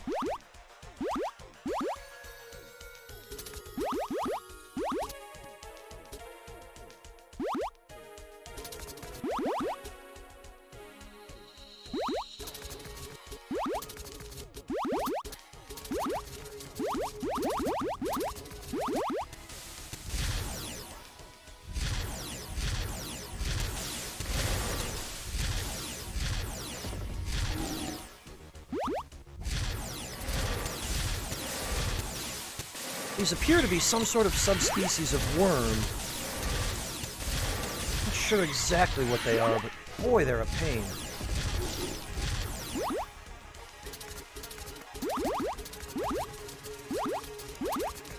These appear to be some sort of subspecies of worm. Not sure exactly what they are, but boy, they're a pain.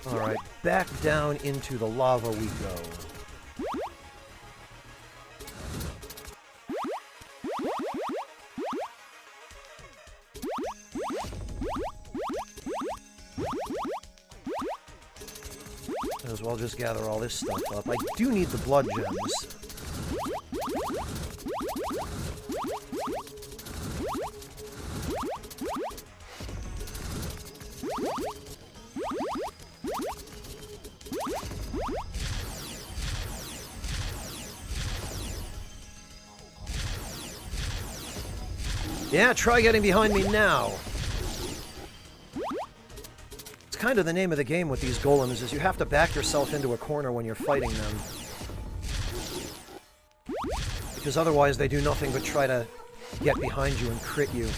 Alright, back down into the lava we go. As well just gather all this stuff up. I do need the blood gems. Yeah, try getting behind me now. Kind of the name of the game with these golems is you have to back yourself into a corner when you're fighting them. Because otherwise they do nothing but try to get behind you and crit you.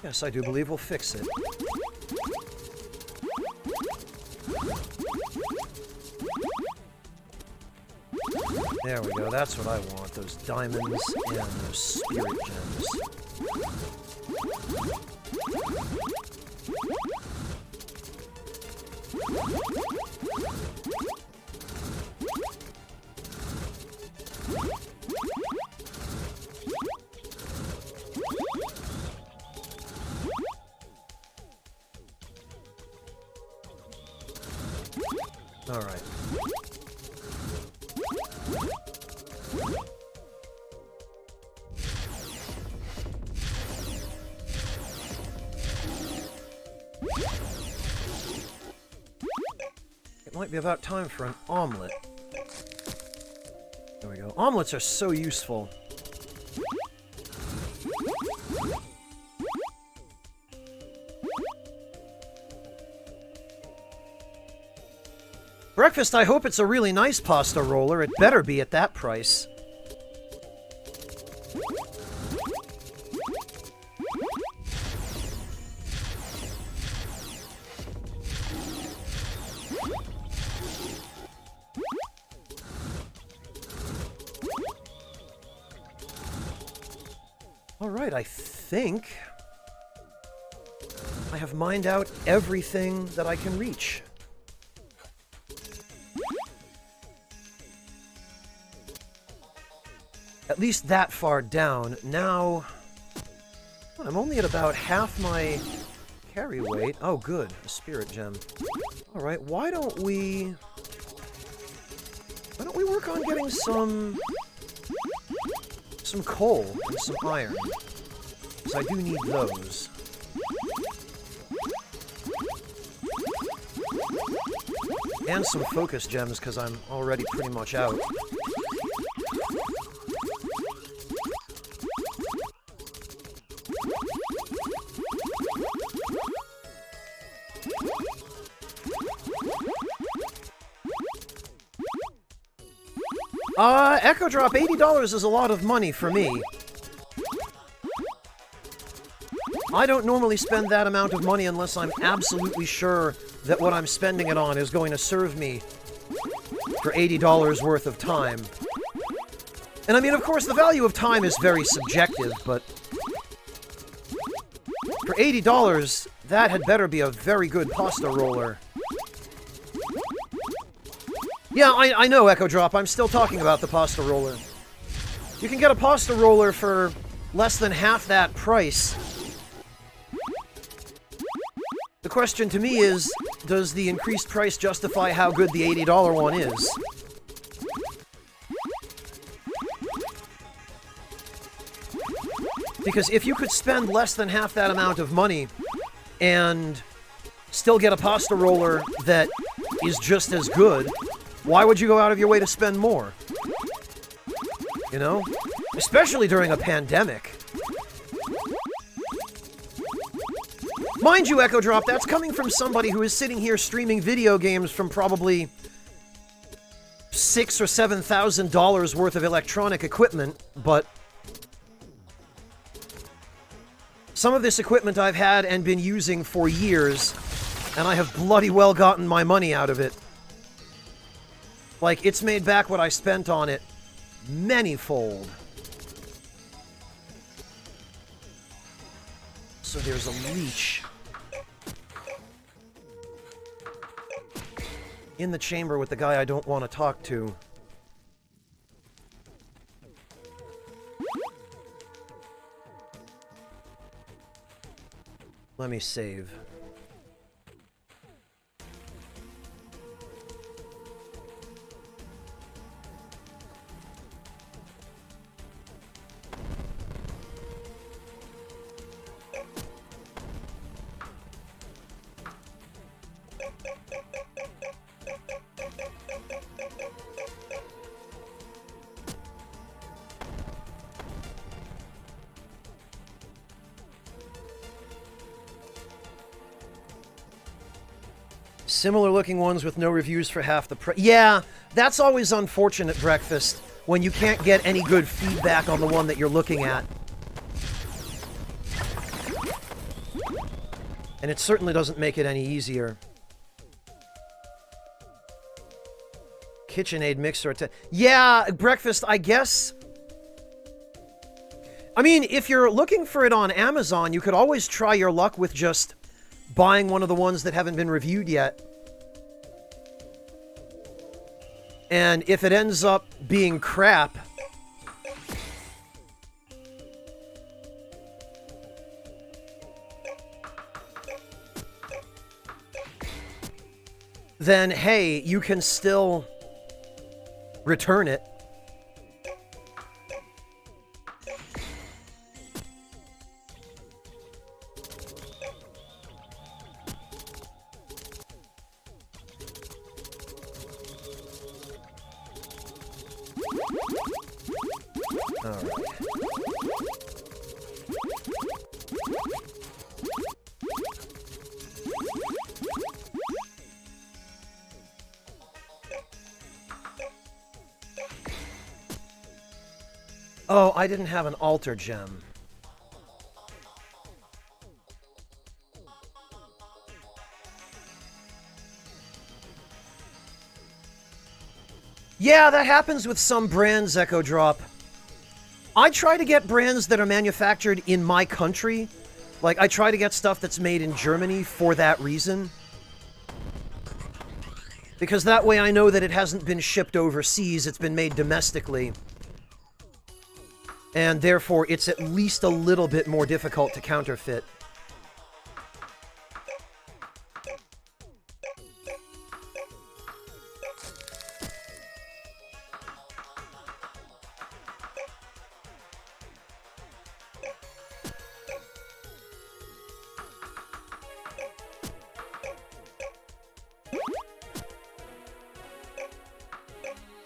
Yes, I do believe we'll fix it. There we go, that's what I want, those diamonds and those spirit gems. All right. It might be about time for an omelet. There we go. Omelets are so useful. Breakfast, I hope it's a really nice pasta roller. It better be at that price. Alright, I think I have mined out everything that I can reach. At least that far down. Now, I'm only at about half my carry weight. Oh, good. A spirit gem. Alright, why don't we work on getting some coal and some iron? Because I do need those. And some focus gems, because I'm already pretty much out. Echo Drop, $80 is a lot of money for me. I don't normally spend that amount of money unless I'm absolutely sure that what I'm spending it on is going to serve me for $80 worth of time. And I mean, of course, the value of time is very subjective, but for $80, that had better be a very good pasta roller. Yeah, I know, Echo Drop. I'm still talking about the pasta roller. You can get a pasta roller for less than half that price. The question to me is, does the increased price justify how good the $80 one is? Because if you could spend less than half that amount of money and still get a pasta roller that is just as good, why would you go out of your way to spend more? You know? Especially during a pandemic. Mind you, Echo Drop, that's coming from somebody who is sitting here streaming video games from probably $6,000 or $7,000 worth of electronic equipment, but some of this equipment I've had and been using for years, and I have bloody well gotten my money out of it. Like, it's made back what I spent on it manyfold. So there's a leech in the chamber with the guy I don't want to talk to. Let me save. Similar looking ones with no reviews for half the price. Yeah, that's always unfortunate, Breakfast, when you can't get any good feedback on the one that you're looking at. And it certainly doesn't make it any easier. KitchenAid mixer. Yeah, breakfast, I guess. I mean, if you're looking for it on Amazon, you could always try your luck with just buying one of the ones that haven't been reviewed yet. And if it ends up being crap, then hey, you can still return it. Oh, I didn't have an altar gem. Yeah, that happens with some brands, Echo Drop. I try to get brands that are manufactured in my country. Like, I try to get stuff that's made in Germany for that reason. Because that way I know that it hasn't been shipped overseas, it's been made domestically. And therefore, it's at least a little bit more difficult to counterfeit.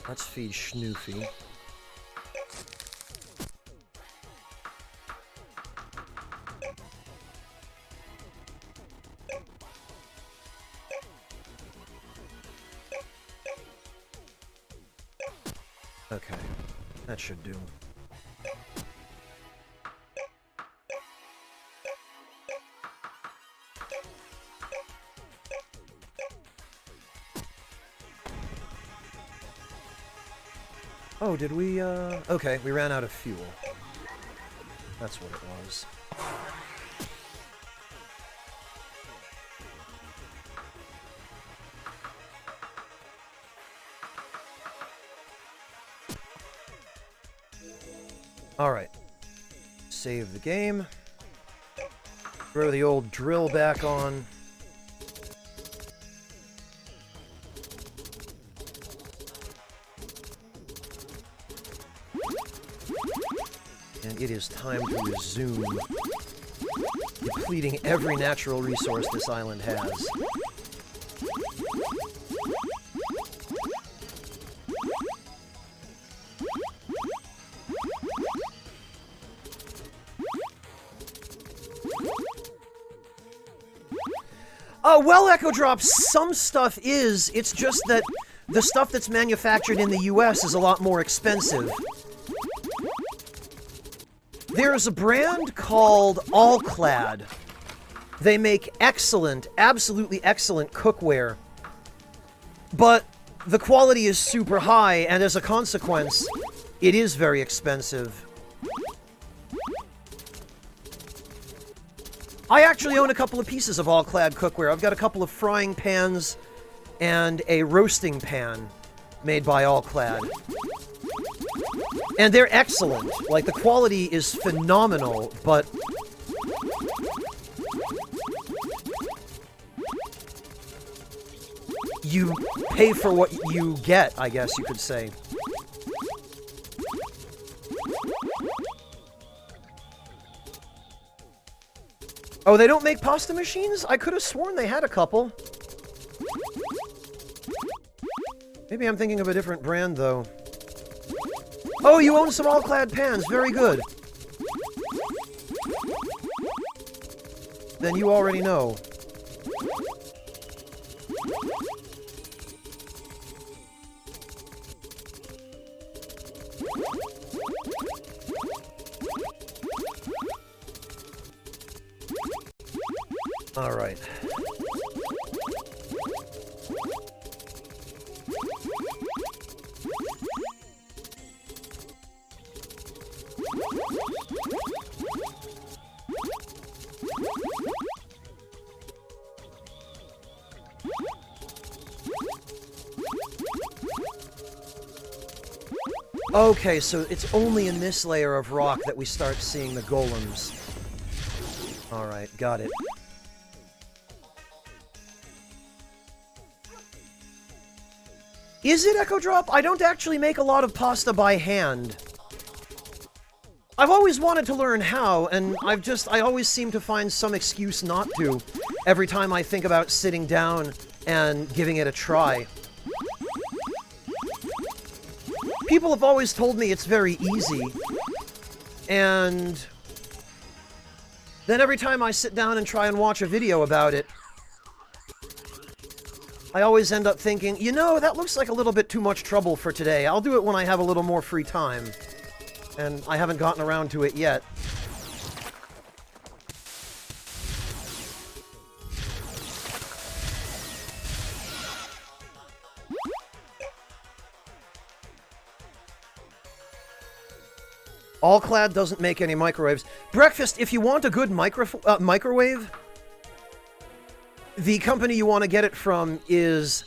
Let's feed Schnoofy. Okay, that should do. Oh, did we, okay, we ran out of fuel. That's what it was. Alright. Save the game. Throw the old drill back on. And it is time to resume depleting every natural resource this island has. Well, Echo Drop, some stuff is. It's just that the stuff that's manufactured in the US is a lot more expensive. There's a brand called Allclad. They make excellent, absolutely excellent cookware. But the quality is super high, and as a consequence, it is very expensive. I actually own a couple of pieces of Allclad cookware. I've got a couple of frying pans and a roasting pan made by Allclad. And they're excellent. Like, the quality is phenomenal, but you pay for what you get, I guess you could say. Oh, they don't make pasta machines? I could have sworn they had a couple. Maybe I'm thinking of a different brand, though. Oh, you own some Allclad pans. Very good. Then you already know. All right. Okay, so it's only in this layer of rock that we start seeing the golems. Alright, got it. Is it Echo Drop? I don't actually make a lot of pasta by hand. I've always wanted to learn how, and I always seem to find some excuse not to every time I think about sitting down and giving it a try. People have always told me it's very easy, and then every time I sit down and try and watch a video about it, I always end up thinking, you know, that looks like a little bit too much trouble for today. I'll do it when I have a little more free time. And I haven't gotten around to it yet. Allclad doesn't make any microwaves. Breakfast, if you want a good microwave, the company you want to get it from is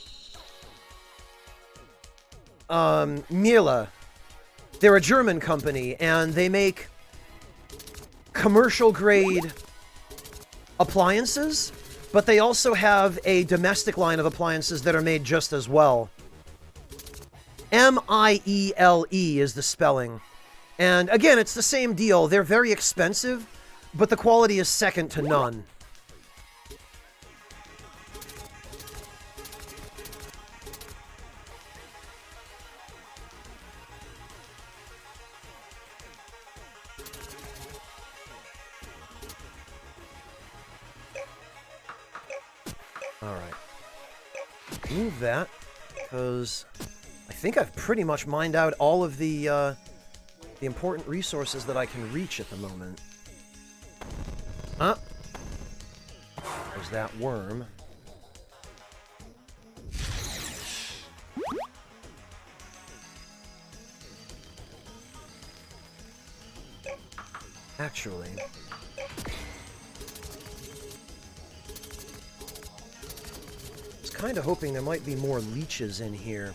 Miele. They're a German company, and they make commercial-grade appliances, but they also have a domestic line of appliances that are made just as well. M-I-E-L-E is the spelling. And again, it's the same deal. They're very expensive, but the quality is second to none. Alright. Move that, because I think I've pretty much mined out all of the important resources that I can reach at the moment. Huh? There's that worm. Actually... kind of hoping there might be more leeches in here.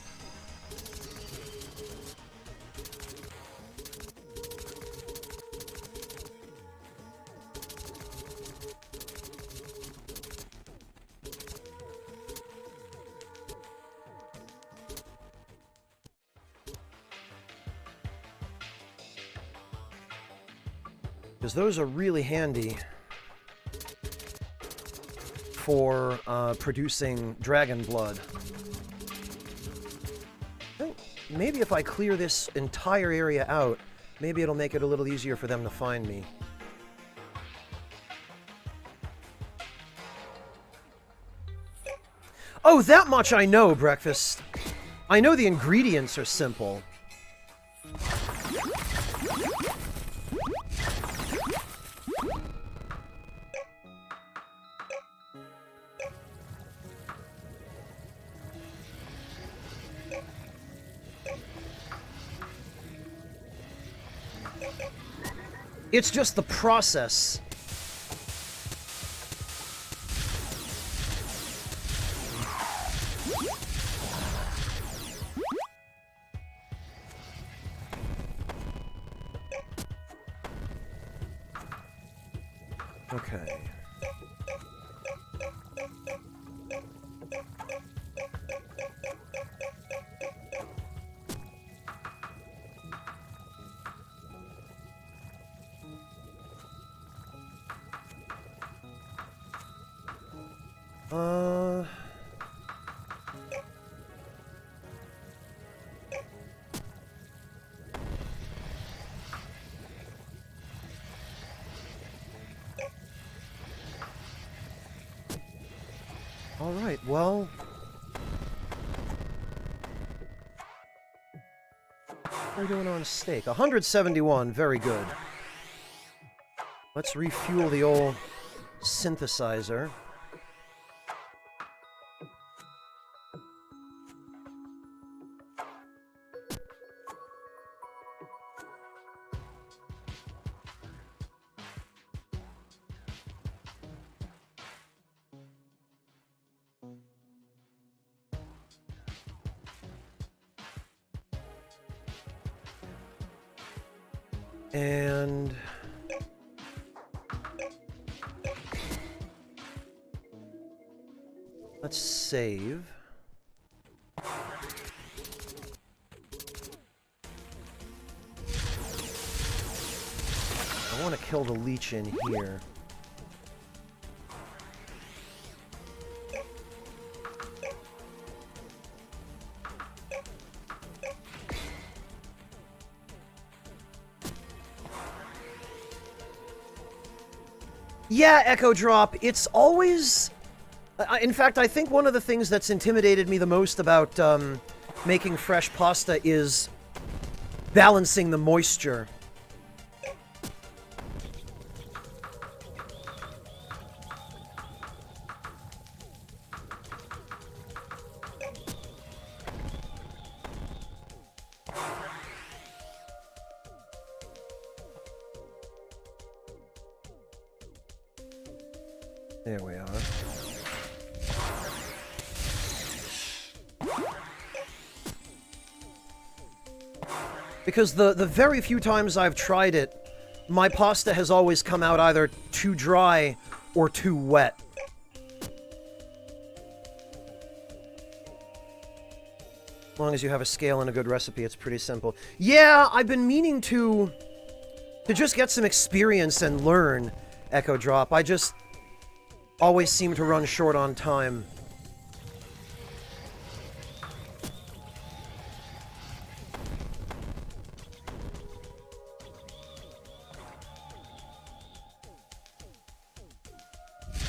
Because those are really handy for producing dragon blood. I think maybe if I clear this entire area out, maybe it'll make it a little easier for them to find me. Oh, that much I know, Breakfast. I know the ingredients are simple. It's just the process. Okay. Alright, well... What are we doing on steak? 171, very good. Let's refuel the old synthesizer. And... let's save. I want to kill the leech in here. Yeah, Echo Drop, it's always... in fact, I think one of the things that's intimidated me the most about making fresh pasta is balancing the moisture. There we are. Because the very few times I've tried it, my pasta has always come out either too dry or too wet. As long as you have a scale and a good recipe, it's pretty simple. Yeah, I've been meaning to just get some experience and learn, Echo Drop. I just always seem to run short on time.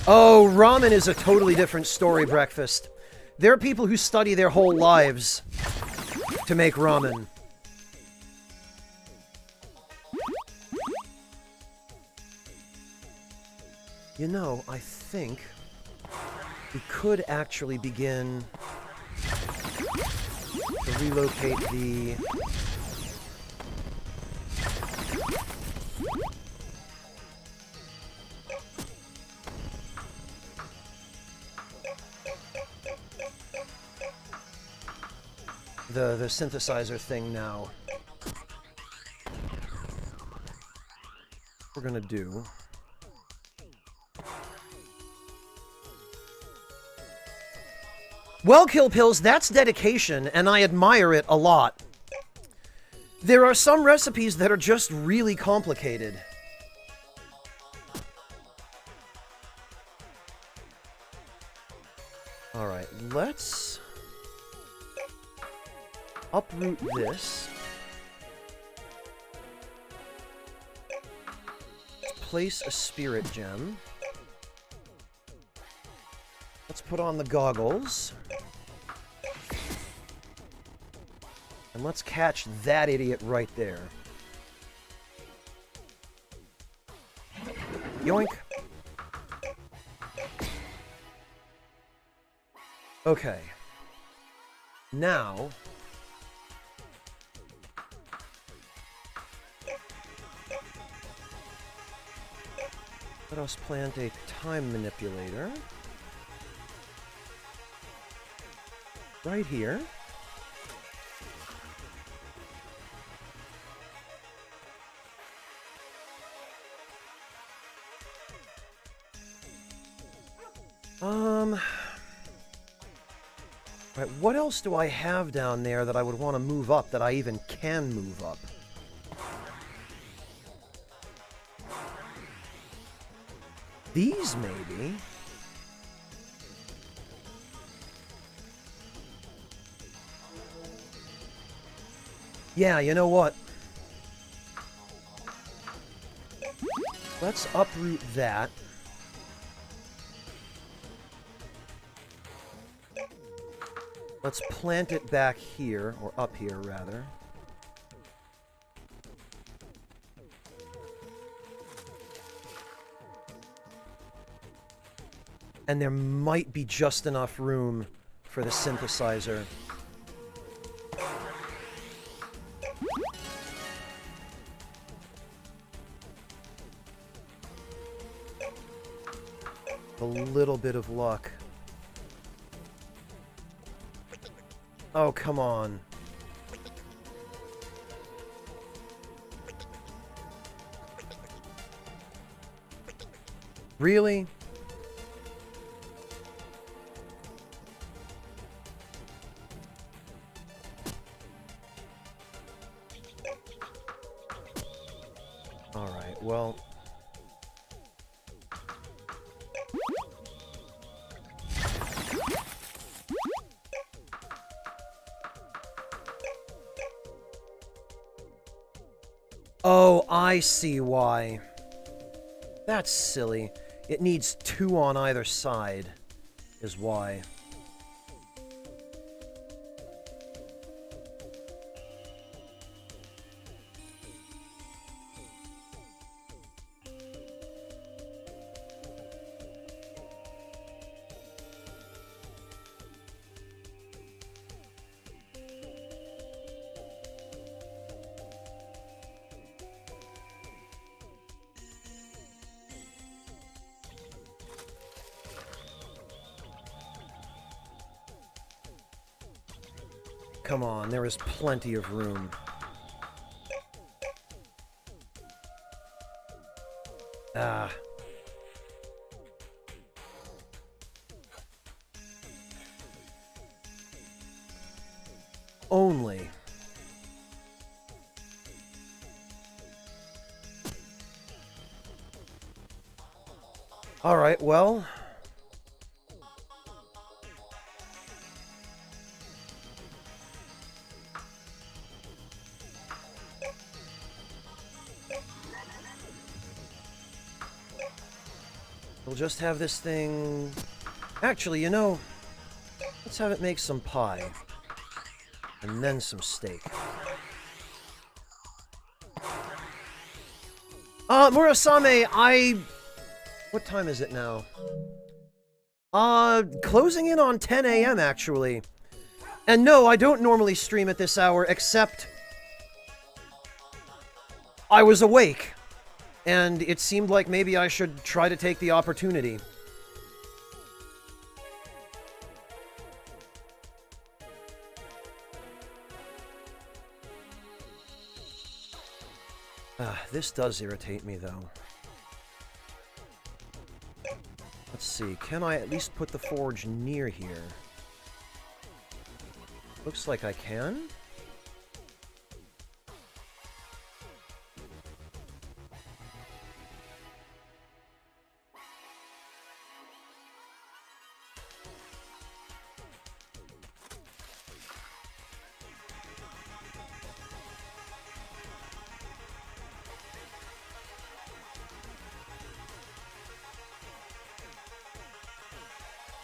Oh, ramen is a totally different story, Breakfast. There are people who study their whole lives to make ramen. You know, I think we could actually begin to relocate the... the synthesizer thing now. We're gonna do... Well, Kill Pills, that's dedication, and I admire it a lot. There are some recipes that are just really complicated. Alright, let's uproot this. Let's place a spirit gem. Let's put on the goggles. And let's catch that idiot right there. Yoink. Okay. Now... let us plant a time manipulator. Right here. Right, what else do I have down there that I would want to move up, that I even can move up? These, maybe? Yeah, you know what? Let's uproot that. Let's plant it back here, or up here, rather. And there might be just enough room for the synthesizer. A little bit of luck. Oh, come on. Really? Alright, well... Oh, I see why. That's silly. It needs 2 on either side, is why. Come on, there is plenty of room. Ah. Only. Alright, well... We'll just have this thing... Actually, you know, let's have it make some pie. And then some steak. Murasame, what time is it now? Closing in on 10 a.m. actually. And no, I don't normally stream at this hour, except... I was awake. And it seemed like maybe I should try to take the opportunity. This does irritate me, though. Let's see, can I at least put the forge near here? Looks like I can.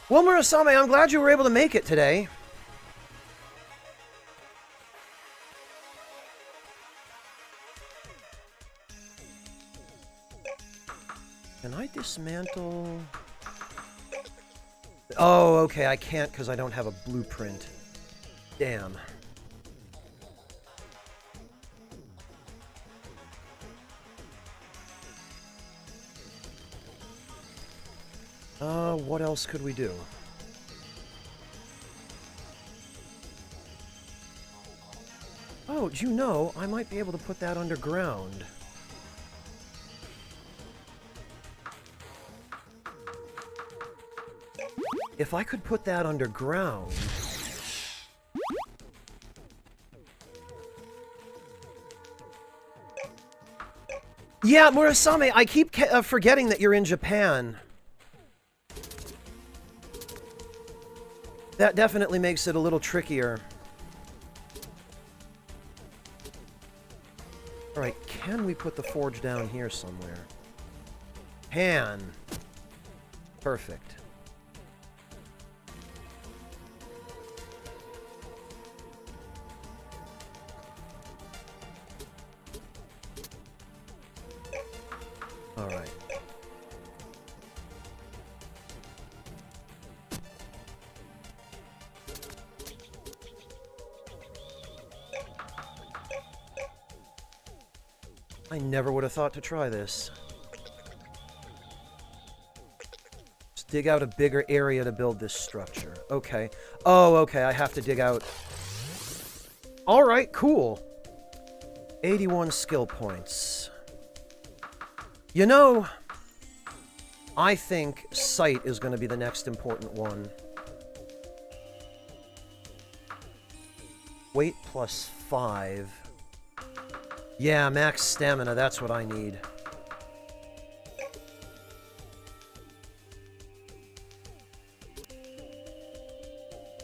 Well, Murasame, I'm glad you were able to make it today. Can I dismantle... Oh, okay, I can't because I don't have a blueprint. Damn. What else could we do? Oh, do you know, I might be able to put that underground. If I could put that underground... Yeah, Murasame, I keep forgetting that you're in Japan. That definitely makes it a little trickier. Alright, can we put the forge down here somewhere? Can. Perfect. Alright. I never would have thought to try this. Just dig out a bigger area to build this structure. Okay. Oh, okay, I have to dig out... Alright, cool. 81 skill points. You know... I think sight is going to be the next important one. Weight plus 5. Yeah, max stamina, that's what I need.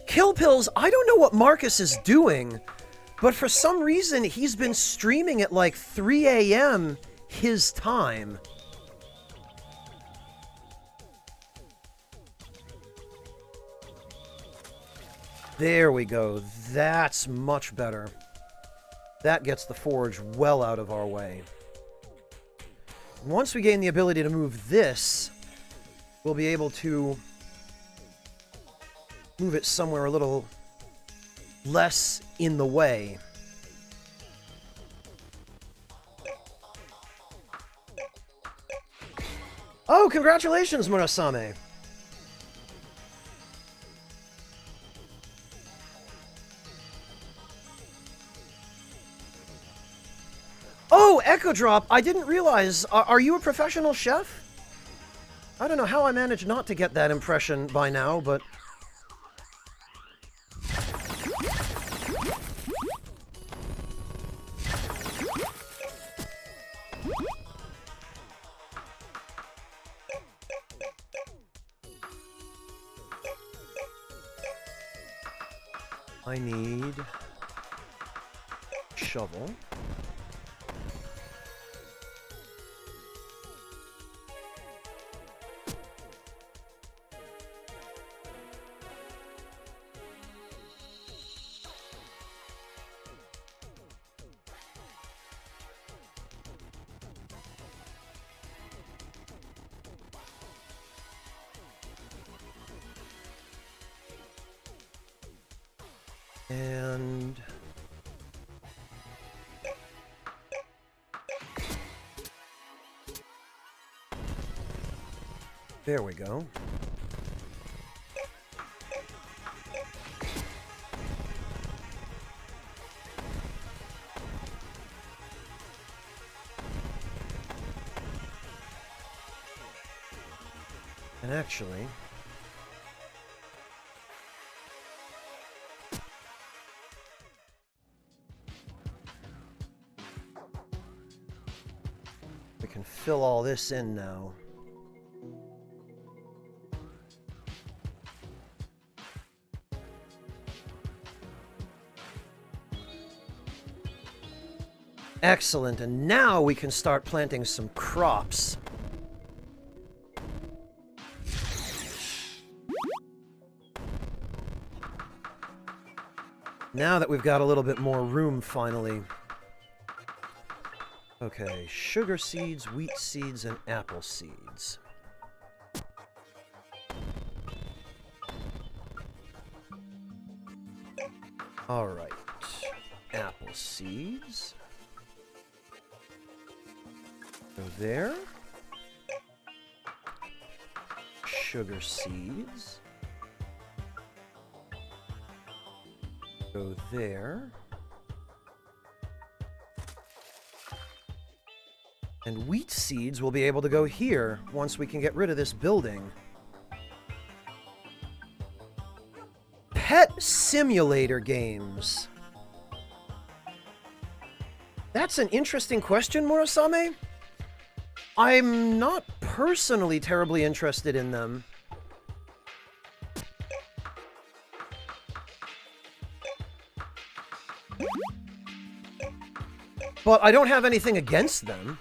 Kill pills, I don't know what Marcus is doing, but for some reason he's been streaming at like 3 a.m. his time. There we go. That's much better. That gets the forge well out of our way. Once we gain the ability to move this, we'll be able to move it somewhere a little less in the way. Oh, congratulations, Murasame! Oh, Echo Drop! I didn't realize. Are you a professional chef? I don't know how I managed not to get that impression by now, but... I need... shovel. And... there we go. And actually... we can fill all this in now. Excellent, and now we can start planting some crops. Now that we've got a little bit more room, finally. Okay, sugar seeds, wheat seeds, and apple seeds. All right, apple seeds. Go there. Sugar seeds. Go there. And wheat seeds will be able to go here once we can get rid of this building. Pet simulator games. That's an interesting question, Murasame. I'm not personally terribly interested in them. But I don't have anything against them.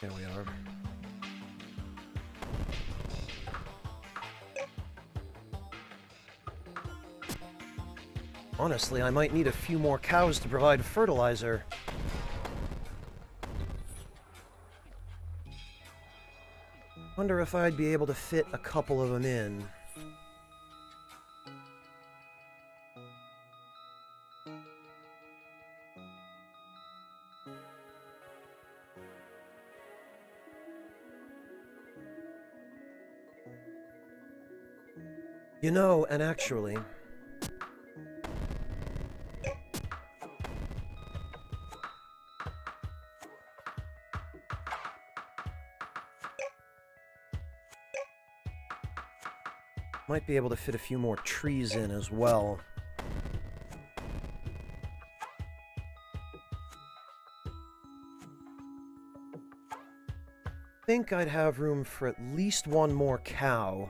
Here we are. Honestly, I might need a few more cows to provide fertilizer. Wonder if I'd be able to fit a couple of them in. You know, and actually... might be able to fit a few more trees in as well. I think I'd have room for at least one more cow.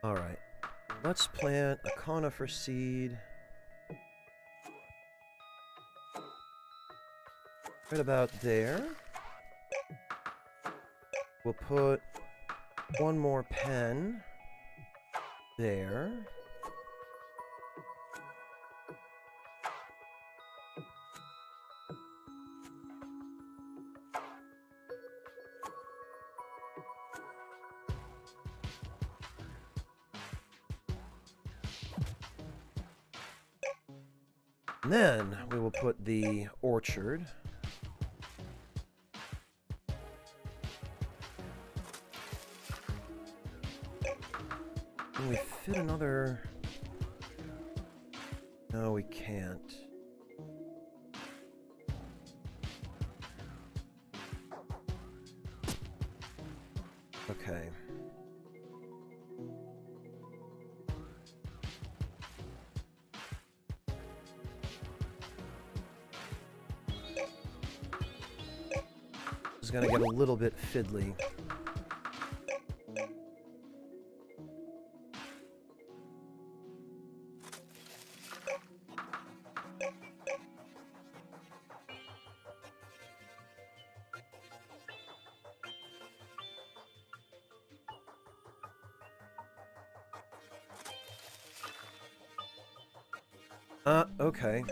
Alright, let's plant a conifer seed. Right about there. We'll put one more pen there. And then we will put the orchard. Can we fit another? No, we can't. Okay. This is gonna get a little bit fiddly. Okay.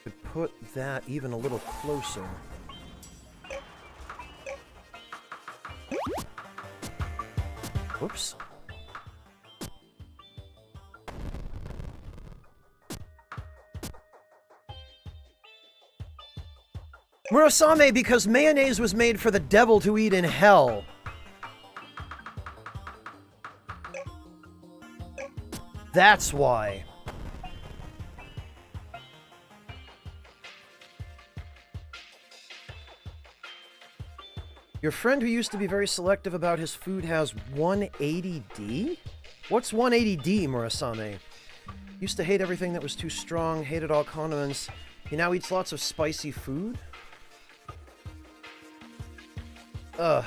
Could put that even a little closer. Whoops. Murasame, because mayonnaise was made for the devil to eat in hell. That's why. Your friend who used to be very selective about his food has 180D? What's 180D, Murasame? Used to hate everything that was too strong, hated all condiments. He now eats lots of spicy food? Ugh.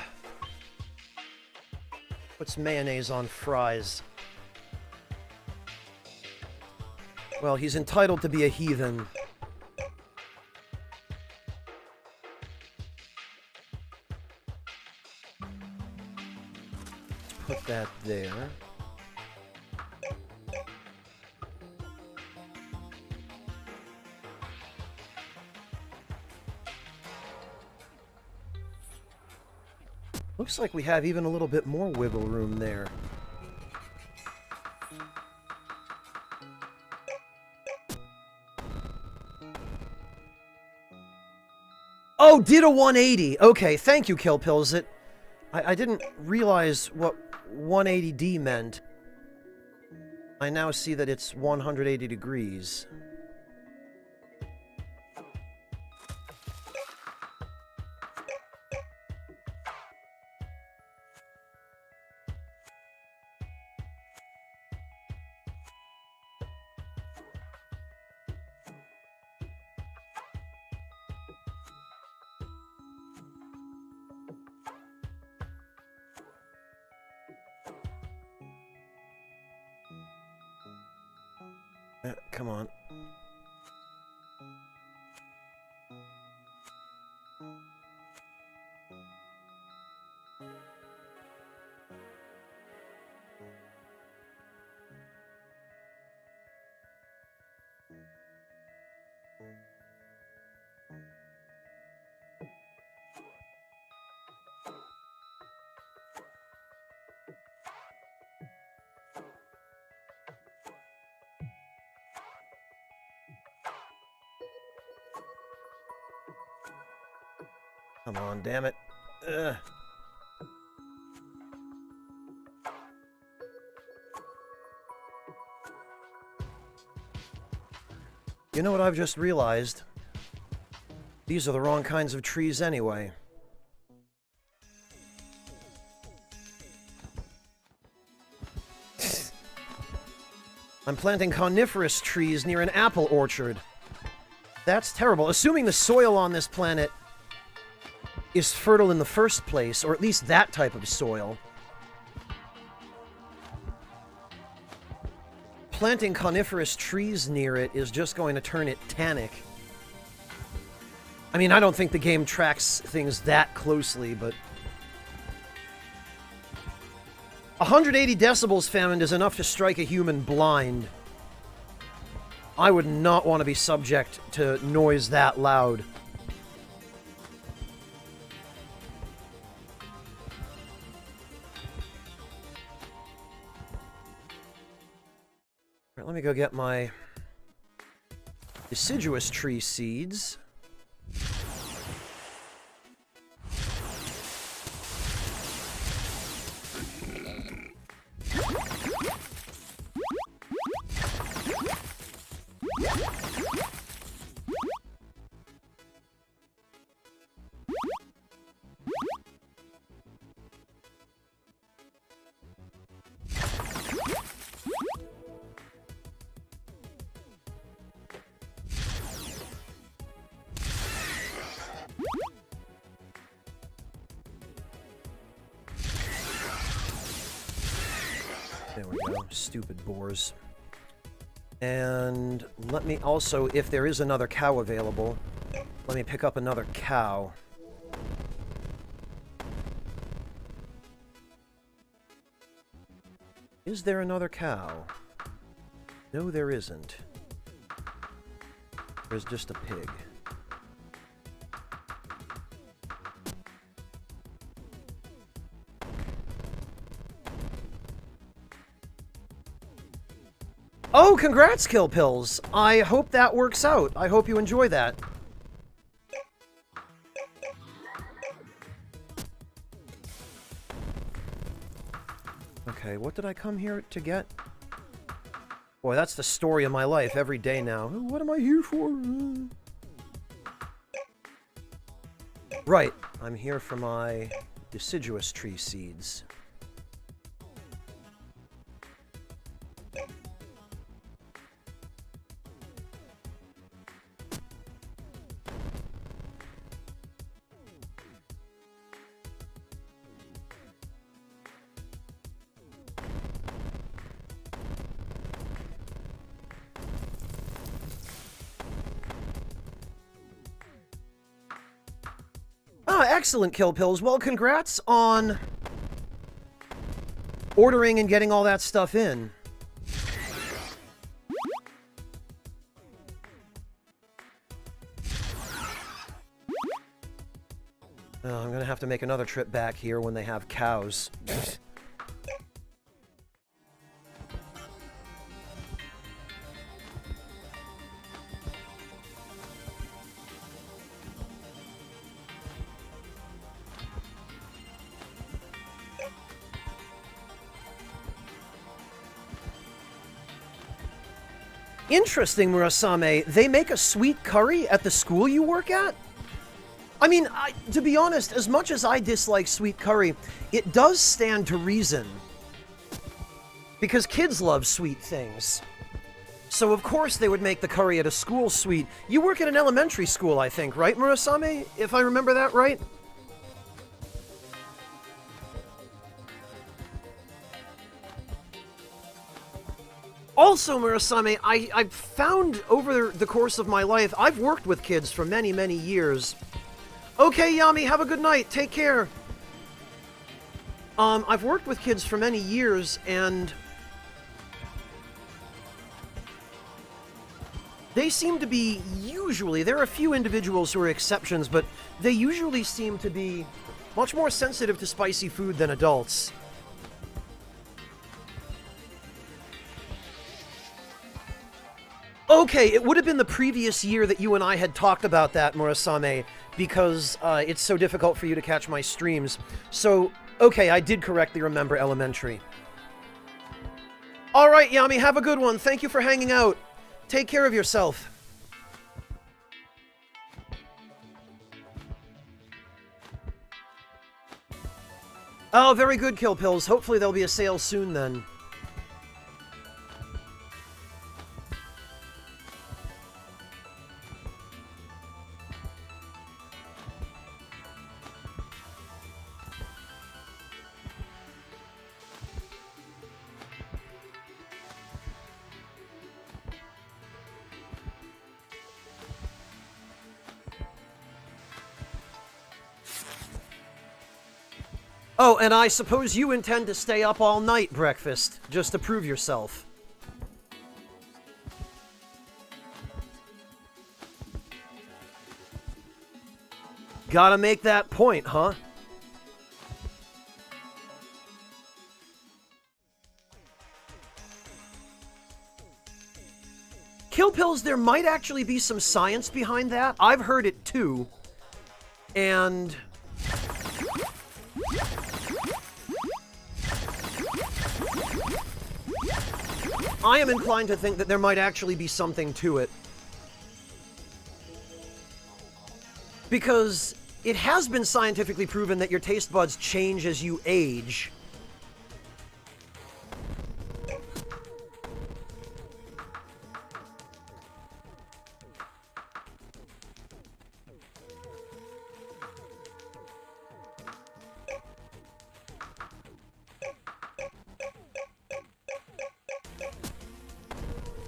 Puts mayonnaise on fries. Well, he's entitled to be a heathen. Let's put that there. Looks like we have even a little bit more wiggle room there. Oh, did a 180. Okay, thank you, Kill Pills. I didn't realize what 180D meant. I now see that it's 180 degrees. Come on. Come on, damn it. Ugh. You know what I've just realized? These are the wrong kinds of trees anyway. I'm planting coniferous trees near an apple orchard. That's terrible. Assuming the soil on this planet is fertile in the first place, or at least that type of soil. Planting coniferous trees near it is just going to turn it tannic. I mean, I don't think the game tracks things that closely, but... 180 decibels, Famine, is enough to strike a human blind. I would not want to be subject to noise that loud. Alright, let me go get my deciduous tree seeds. There we go, stupid boars. And let me also, if there is another cow available, let me pick up another cow. Is there another cow? No, there isn't. There's just a pig. Oh, congrats, Kill Pills! I hope that works out. I hope you enjoy that. Okay, what did I come here to get? Boy, that's the story of my life every day now. What am I here for? Right, I'm here for my deciduous tree seeds. Excellent, Kill Pills. Well, congrats on ordering and getting all that stuff in. Oh, I'm gonna have to make another trip back here when they have cows. Interesting, Murasame. They make a sweet curry at the school you work at? I mean, to be honest, as much as I dislike sweet curry, it does stand to reason. Because kids love sweet things. So of course they would make the curry at a school sweet. You work at an elementary school, I think, right, Murasame? If I remember that right? Also, Murasame, I've found over the course of my life, I've worked with kids for many, many years. Okay, Yami, have a good night. Take care. I've worked with kids for many years, and they seem to be, usually, there are a few individuals who are exceptions, but they usually seem to be much more sensitive to spicy food than adults. Okay, it would have been the previous year that you and I had talked about that, Murasame. because it's so difficult for you to catch my streams. So, okay, I did correctly remember elementary. All right, Yami, have a good one. Thank you for hanging out. Take care of yourself. Oh, very good, Kill Pills. Hopefully there'll be a sale soon then. Oh, and I suppose you intend to stay up all night, Breakfast, just to prove yourself. Gotta make that point, huh? Kill Pills, there might actually be some science behind that. I've heard it too. And I am inclined to think that there might actually be something to it. Because it has been scientifically proven that your taste buds change as you age.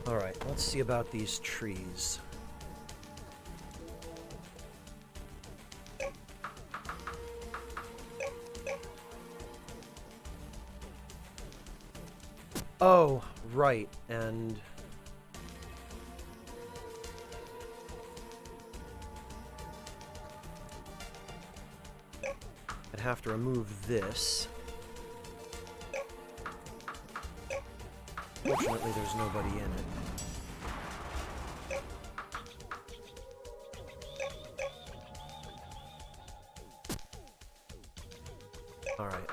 Alright, let's see about these trees. Oh, right, and I'd have to remove this. Fortunately, there's nobody in it. All right.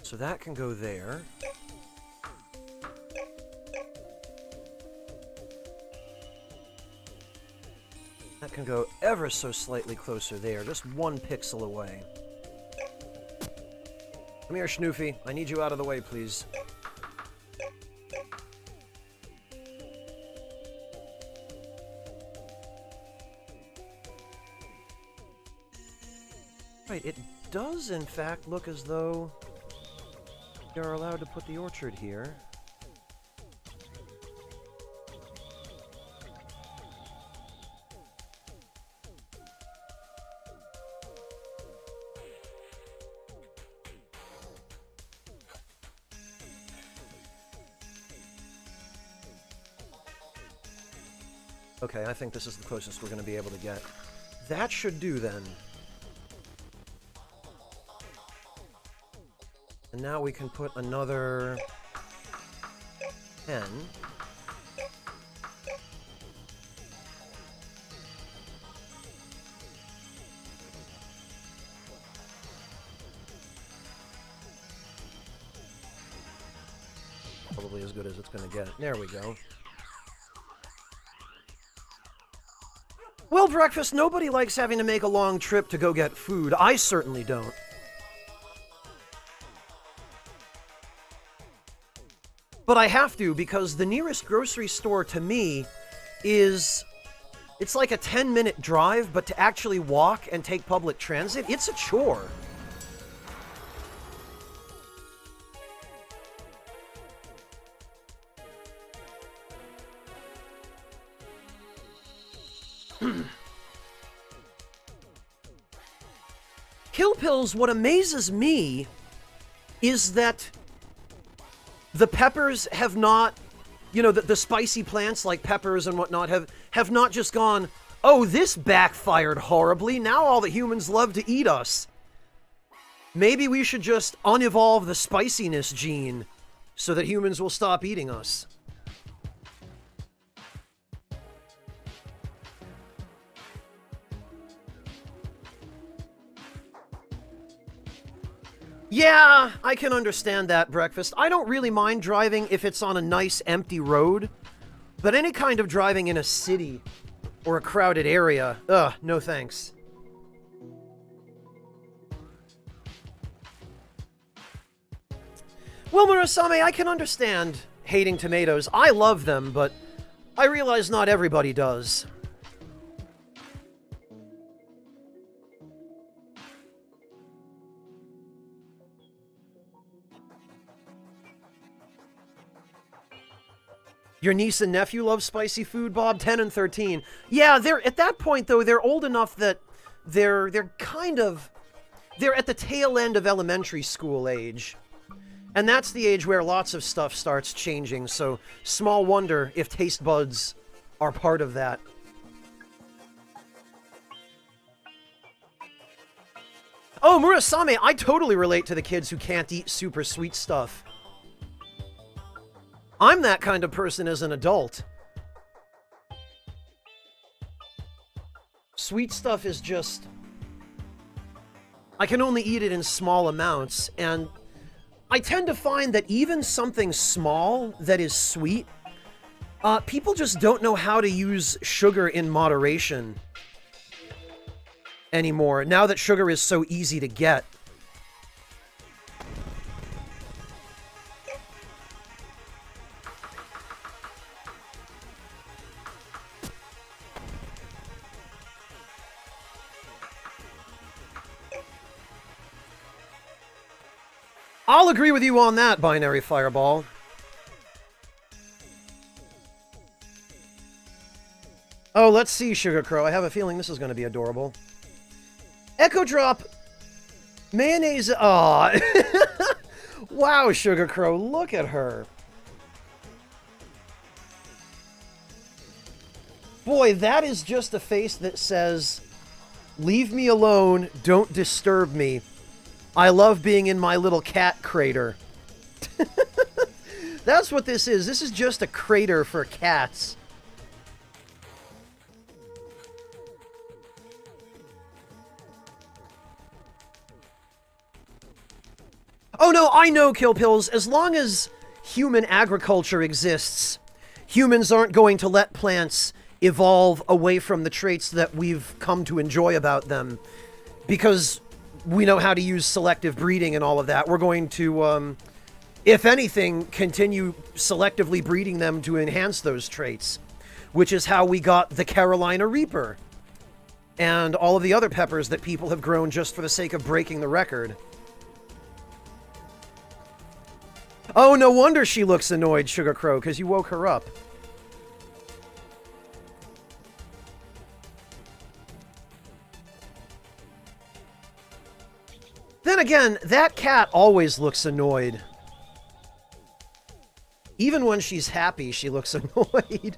So that can go there. That can go ever so slightly closer there, just 1 pixel away. Come here, Schnoofy. I need you out of the way, please. Right, it does in fact look as though you're allowed to put the orchard here. Okay, I think this is the closest we're going to be able to get. That should do, then. And now we can put another 10. Probably as good as it's going to get. There we go. Well, Breakfast, nobody likes having to make a long trip to go get food. I certainly don't. But I have to, because the nearest grocery store to me is... It's like a 10-minute drive, but to actually walk and take public transit, it's a chore. Kill Pills, what amazes me is that the peppers have not, you know, the spicy plants like peppers and whatnot have not just gone, Oh, this backfired horribly. Now all the humans love to eat us. Maybe we should just unevolve the spiciness gene so that humans will stop eating us. Yeah, I can understand that, Breakfast. I don't really mind driving if it's on a nice empty road, but any kind of driving in a city or a crowded area, no thanks. Well, Murasame, I can understand hating tomatoes. I love them, but I realize not everybody does. Your niece and nephew love spicy food, Bob? 10 and 13. Yeah, they're at that point, though, they're old enough that they're at the tail end of elementary school age. And that's the age where lots of stuff starts changing, so small wonder if taste buds are part of that. Oh, Murasame, I totally relate to the kids who can't eat super sweet stuff. I'm that kind of person as an adult. Sweet stuff is just... I can only eat it in small amounts, and I tend to find that even something small that is sweet, people just don't know how to use sugar in moderation anymore, now that sugar is so easy to get. I'll agree with you on that, Binary Fireball. Oh, let's see, Sugar Crow. I have a feeling this is going to be adorable. Echo Drop. Mayonnaise. Aw. Wow, Sugar Crow. Look at her. Boy, that is just a face that says, "Leave me alone. Don't disturb me. I love being in my little cat crater." That's what this is. This is just a crater for cats. Oh no, I know, Kill Pills. As long as human agriculture exists, humans aren't going to let plants evolve away from the traits that we've come to enjoy about them. Because we know how to use selective breeding and all of that. We're going to, if anything, continue selectively breeding them to enhance those traits, which is how we got the Carolina Reaper and all of the other peppers that people have grown just for the sake of breaking the record. Oh, no wonder she looks annoyed, Sugar Crow, because you woke her up. Then again, that cat always looks annoyed. Even when she's happy, she looks annoyed.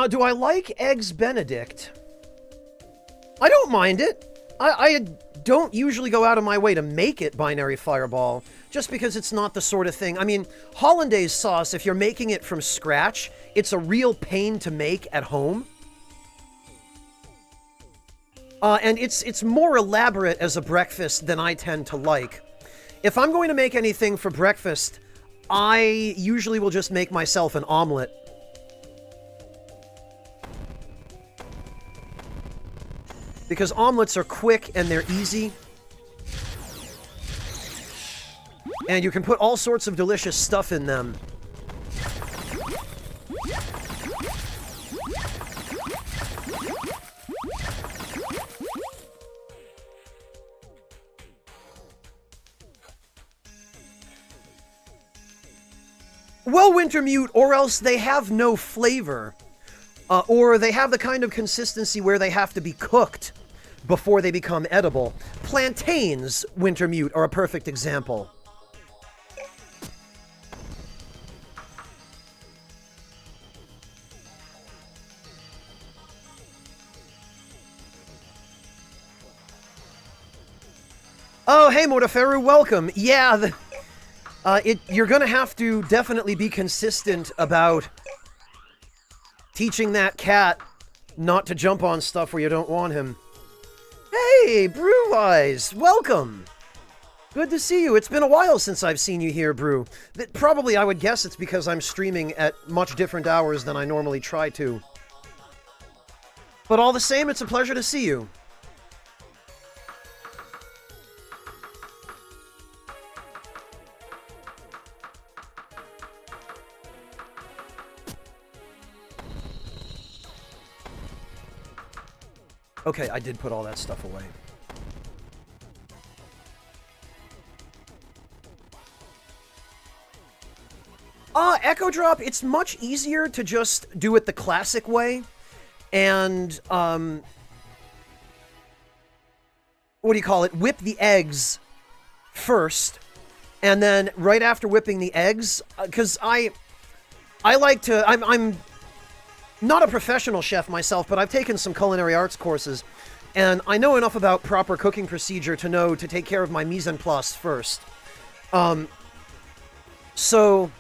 Do I like Eggs Benedict? I don't mind it. I don't usually go out of my way to make it, Binary Fireball, just because it's not the sort of thing. I mean, hollandaise sauce, if you're making it from scratch, it's a real pain to make at home. And it's more elaborate as a breakfast than I tend to like. If I'm going to make anything for breakfast, I usually will just make myself an omelet. Because omelets are quick and they're easy. And you can put all sorts of delicious stuff in them. Well, Wintermute, or else they have no flavor. Or they have the kind of consistency where they have to be cooked before they become edible. Plantains, Wintermute, are a perfect example. Oh, hey, Mortiferu, welcome. Yeah, you're gonna have to definitely be consistent about teaching that cat not to jump on stuff where you don't want him. Hey, Brew Eyes, welcome. Good to see you. It's been a while since I've seen you here, Brew. Probably, I would guess it's because I'm streaming at much different hours than I normally try to. But all the same, it's a pleasure to see you. Okay, I did put all that stuff away. Echo Drop, it's much easier to just do it the classic way. And, what do you call it? Whip the eggs first. And then right after whipping the eggs, because I like to, I'm not a professional chef myself, but I've taken some culinary arts courses, and I know enough about proper cooking procedure to know to take care of my mise en place first. So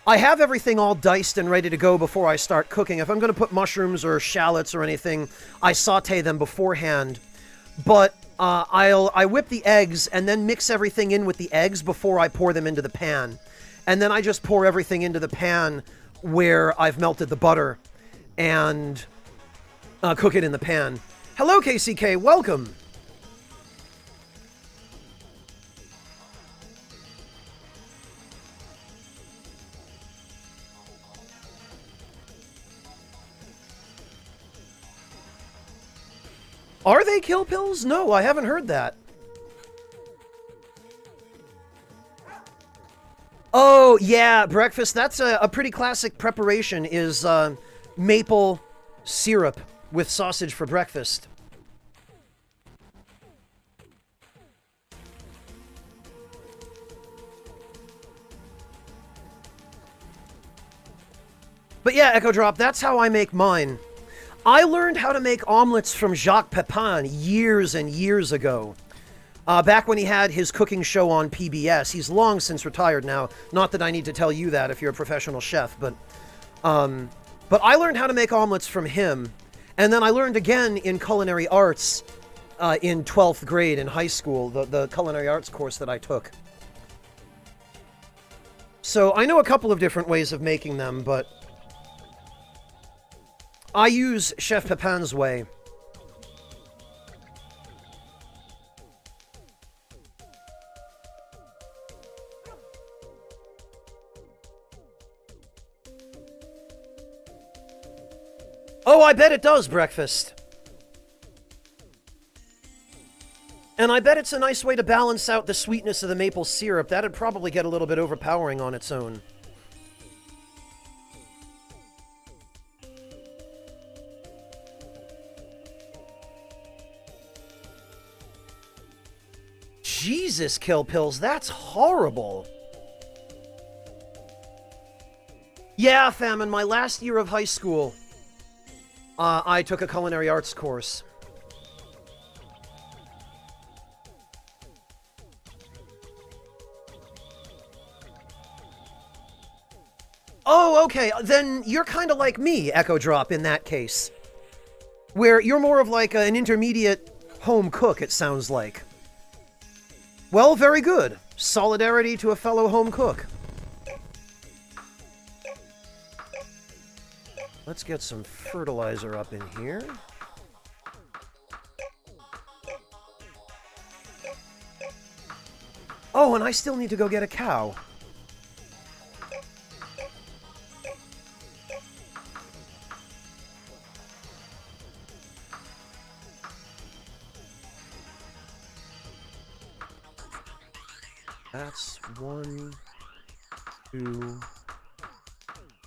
I have everything all diced and ready to go before I start cooking. If I'm going to put mushrooms or shallots or anything, I saute them beforehand. But I whip the eggs and then mix everything in with the eggs before I pour them into the pan. And then I just pour everything into the pan where I've melted the butter and cook it in the pan. Hello, KCK. Welcome. Are they kill pills? No, I haven't heard that. Oh, yeah, breakfast. That's a pretty classic preparation, is maple syrup with sausage for breakfast. But yeah, Echo Drop, that's how I make mine. I learned how to make omelets from Jacques Pepin years and years ago. Back when he had his cooking show on PBS. He's long since retired now. Not that I need to tell you that if you're a professional chef, but I learned how to make omelets from him. And then I learned again in culinary arts in 12th grade in high school, the culinary arts course that I took. So I know a couple of different ways of making them, but I use Chef Pepin's way. Oh, I bet it does, breakfast. And I bet it's a nice way to balance out the sweetness of the maple syrup. That'd probably get a little bit overpowering on its own. Jesus, Kill Pills, that's horrible. Yeah, fam, in my last year of high school, I took a culinary arts course. Oh, okay, then you're kind of like me, Echo Drop, in that case. Where you're more of like an intermediate home cook, it sounds like. Well, very good. Solidarity to a fellow home cook. Let's get some fertilizer up in here. Oh, and I still need to go get a cow. That's 1, 2,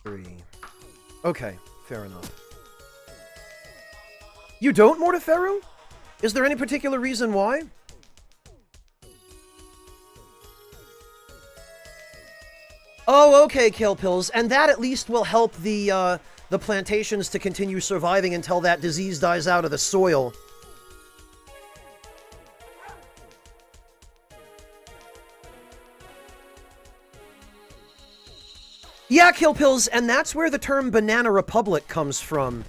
3. Okay, fair enough. You don't, Mortiferu? Is there any particular reason why? Oh, okay, Kill Pills, and that at least will help the plantations to continue surviving until that disease dies out of the soil. Yeah, Kill Pills, and that's where the term Banana Republic comes from.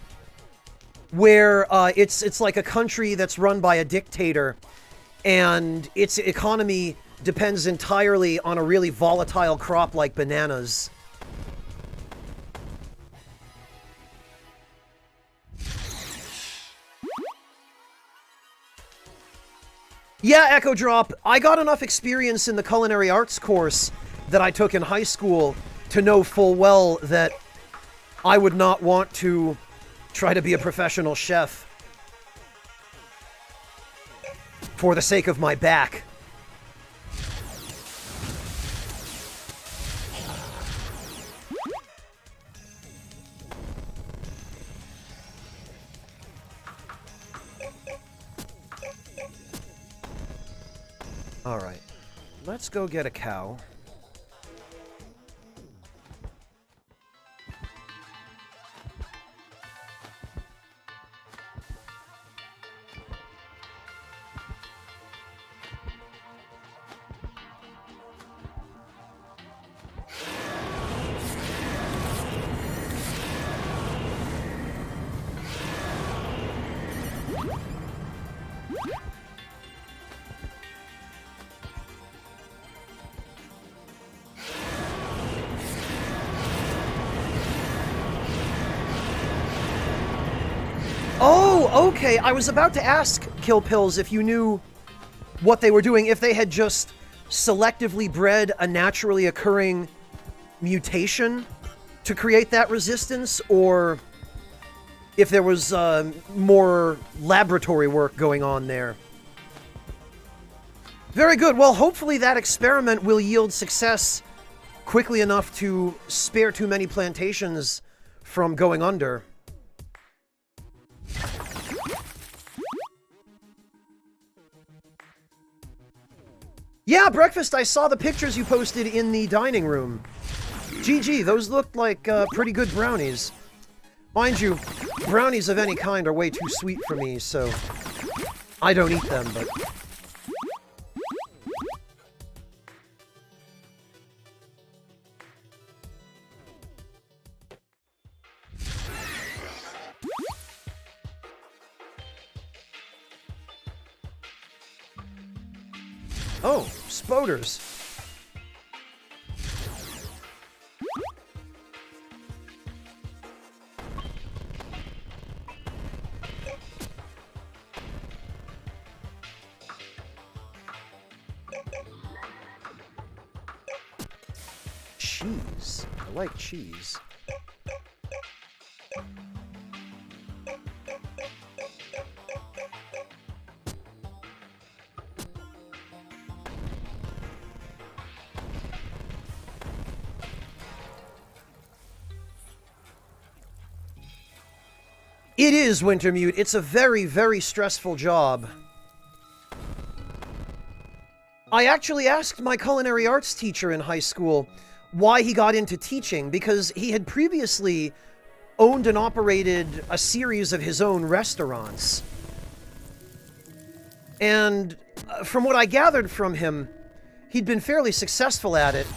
Where it's like a country that's run by a dictator, and its economy depends entirely on a really volatile crop like bananas. Yeah, Echo Drop, I got enough experience in the culinary arts course that I took in high school to know full well that I would not want to try to be a professional chef for the sake of my back. All right, let's go get a cow. Oh, okay. I was about to ask Kill Pills if you knew what they were doing, if they had just selectively bred a naturally occurring mutation to create that resistance, or if there was more laboratory work going on there. Very good. Well, hopefully that experiment will yield success quickly enough to spare too many plantations from going under. Yeah, Breakfast, I saw the pictures you posted in the dining room. GG, those looked like pretty good brownies. Mind you, brownies of any kind are way too sweet for me, so I don't eat them, but... Oh, spoders. Cheese. I like cheese. It is, Wintermute. It's a very, very stressful job. I actually asked my culinary arts teacher in high school why he got into teaching, because he had previously owned and operated a series of his own restaurants. And from what I gathered from him, he'd been fairly successful at it.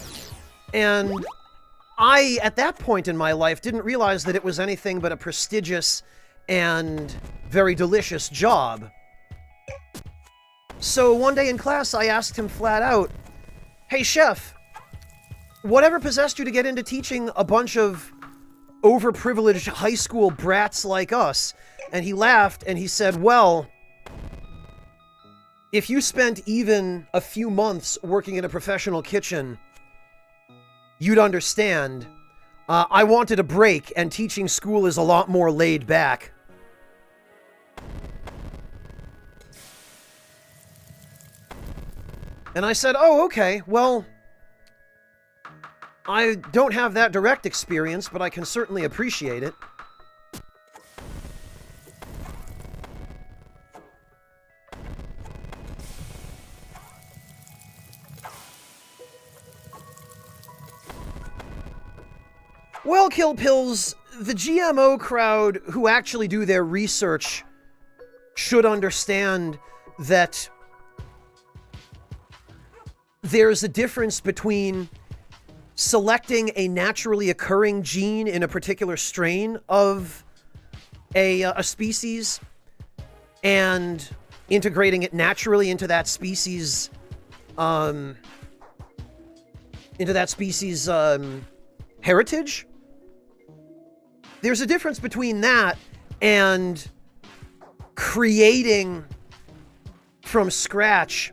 And I, at that point in my life, didn't realize that it was anything but a prestigious and very delicious job. So one day in class, I asked him flat out, "Hey, chef, whatever possessed you to get into teaching a bunch of overprivileged high school brats like us?" And he laughed and he said, "Well, if you spent even a few months working in a professional kitchen, you'd understand. I wanted a break, and teaching school is a lot more laid back." And I said, "Oh, okay, well, I don't have that direct experience, but I can certainly appreciate it." Well, Kill Pills, the GMO crowd who actually do their research should understand that there's a difference between selecting a naturally occurring gene in a particular strain of a species and integrating it naturally into that species heritage. There's a difference between that and creating from scratch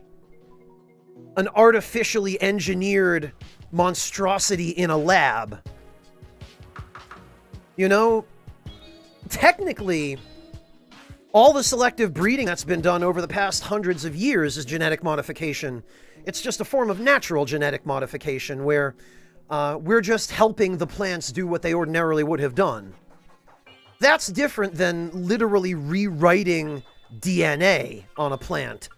an artificially engineered monstrosity in a lab. You know, technically, all the selective breeding that's been done over the past hundreds of years is genetic modification. It's just a form of natural genetic modification where we're just helping the plants do what they ordinarily would have done. That's different than literally rewriting DNA on a plant,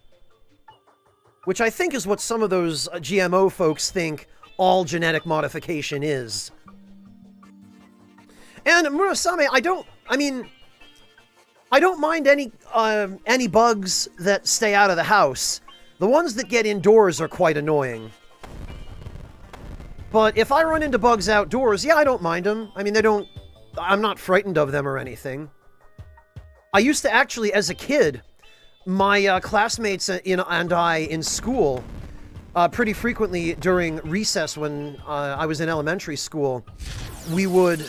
which I think is what some of those GMO folks think all genetic modification is. And Murasame, I don't mind any bugs that stay out of the house. The ones that get indoors are quite annoying. But if I run into bugs outdoors, yeah, I don't mind them. I mean, I'm not frightened of them or anything. I used to actually, as a kid, my classmates and I in school, pretty frequently during recess when I was in elementary school, we would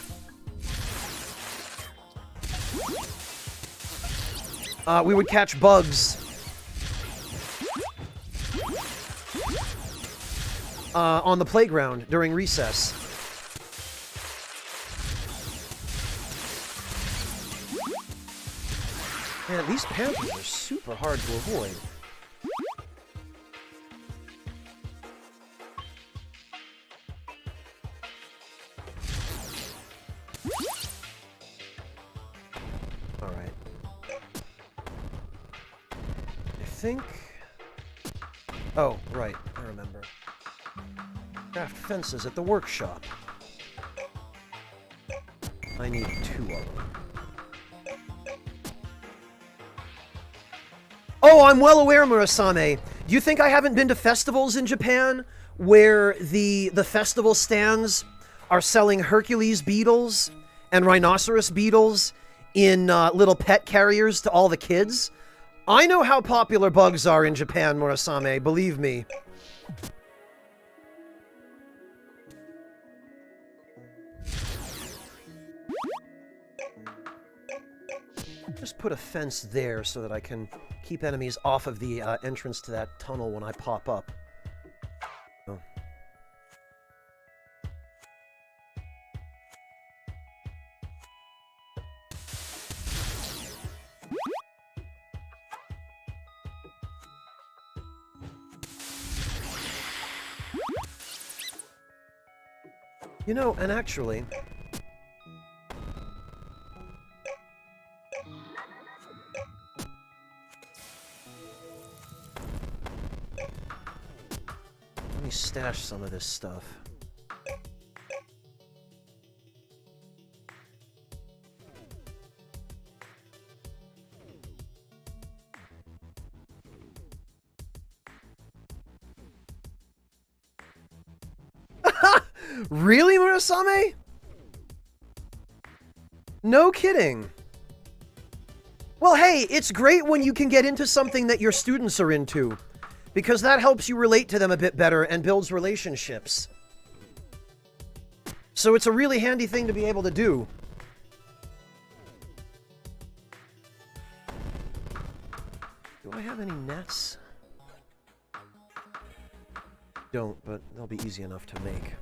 catch bugs on the playground during recess. Man, these panthers are super hard to avoid. Alright. I think... Oh, right, I remember. Craft fences at the workshop. I need 2 of them. Oh, I'm well aware, Murasame. Do you think I haven't been to festivals in Japan where the festival stands are selling Hercules beetles and rhinoceros beetles in little pet carriers to all the kids? I know how popular bugs are in Japan, Murasame, believe me. Just put a fence there so that I can keep enemies off of the entrance to that tunnel when I pop up. Oh. You know, and actually... Let me stash some of this stuff. Really, Murasame? No kidding. Well, hey, it's great when you can get into something that your students are into, because that helps you relate to them a bit better and builds relationships. So it's a really handy thing to be able to do. Do I have any nets? Don't, but they'll be easy enough to make.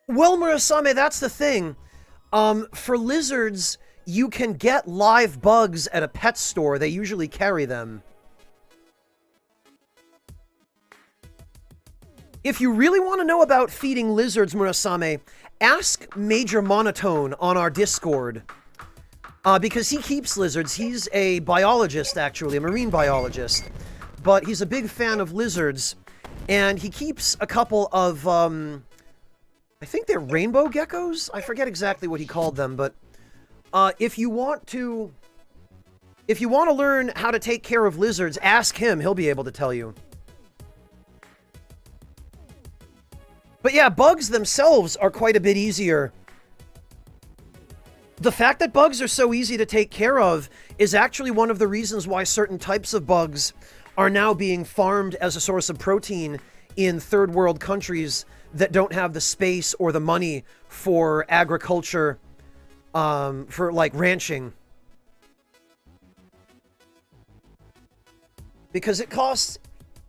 Well, Murasame, that's the thing. For lizards, you can get live bugs at a pet store. They usually carry them. If you really want to know about feeding lizards, Murasame, ask Major Monotone on our Discord. Because he keeps lizards. He's a biologist, actually, a marine biologist. But he's a big fan of lizards. And he keeps a couple of, I think they're rainbow geckos? I forget exactly what he called them, but if you want to If you want to learn how to take care of lizards, ask him. He'll be able to tell you. But yeah, bugs themselves are quite a bit easier. The fact that bugs are so easy to take care of is actually one of the reasons why certain types of bugs are now being farmed as a source of protein in third world countries that don't have the space or the money for agriculture, for like ranching. Because it costs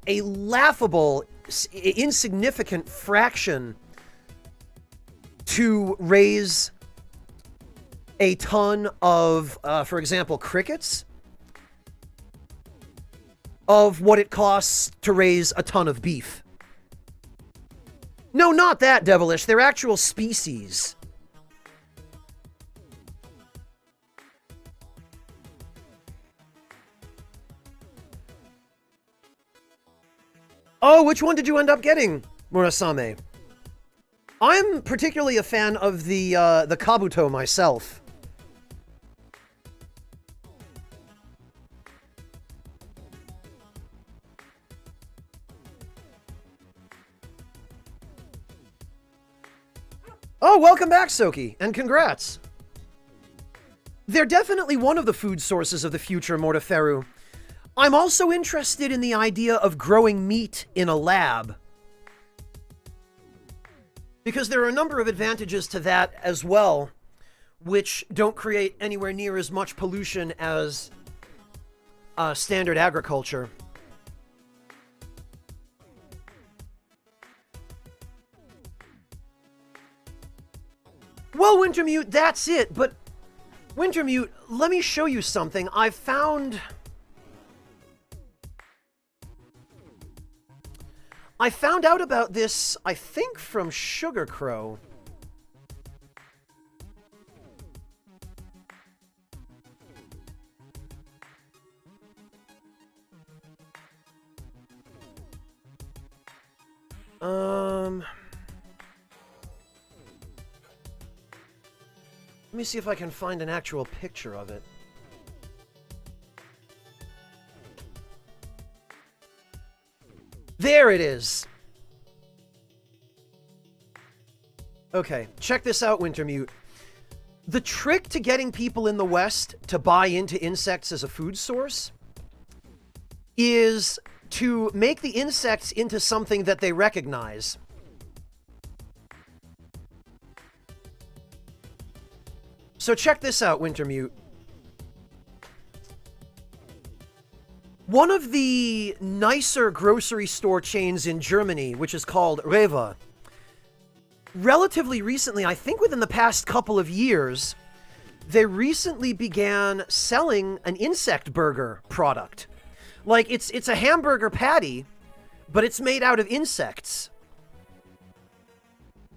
a laughable, insignificant fraction to raise a ton of, for example, crickets, of what it costs to raise a ton of beef. No, not that, Devilish. They're actual species. Oh, which one did you end up getting, Murasame? I'm particularly a fan of the Kabuto myself. Oh, welcome back, Soki, and congrats. They're definitely one of the food sources of the future, Mortiferu. I'm also interested in the idea of growing meat in a lab. Because there are a number of advantages to that as well, which don't create anywhere near as much pollution as standard agriculture. Well, Wintermute, that's it, but Wintermute, let me show you something. I found out about this, I think, from Sugar Crow. Let me see if I can find an actual picture of it. There it is. Okay, check this out, Wintermute. The trick to getting people in the West to buy into insects as a food source is to make the insects into something that they recognize. So check this out, Wintermute. One of the nicer grocery store chains in Germany, which is called Rewe, relatively recently, I think within the past couple of years, they recently began selling an insect burger product. Like, it's a hamburger patty, but it's made out of insects.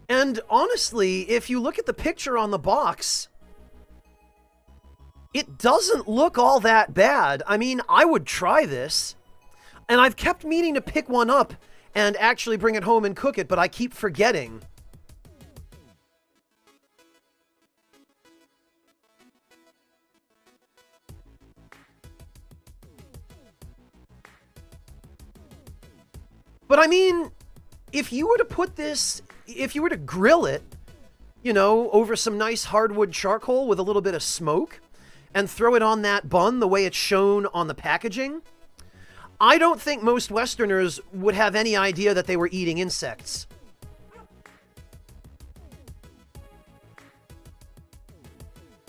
And honestly, if you look at the picture on the box, it doesn't look all that bad. I mean, I would try this. And I've kept meaning to pick one up and actually bring it home and cook it, but I keep forgetting. But I mean, if you were to put this, if you were to grill it, you know, over some nice hardwood charcoal with a little bit of smoke, and throw it on that bun the way it's shown on the packaging, I don't think most Westerners would have any idea that they were eating insects.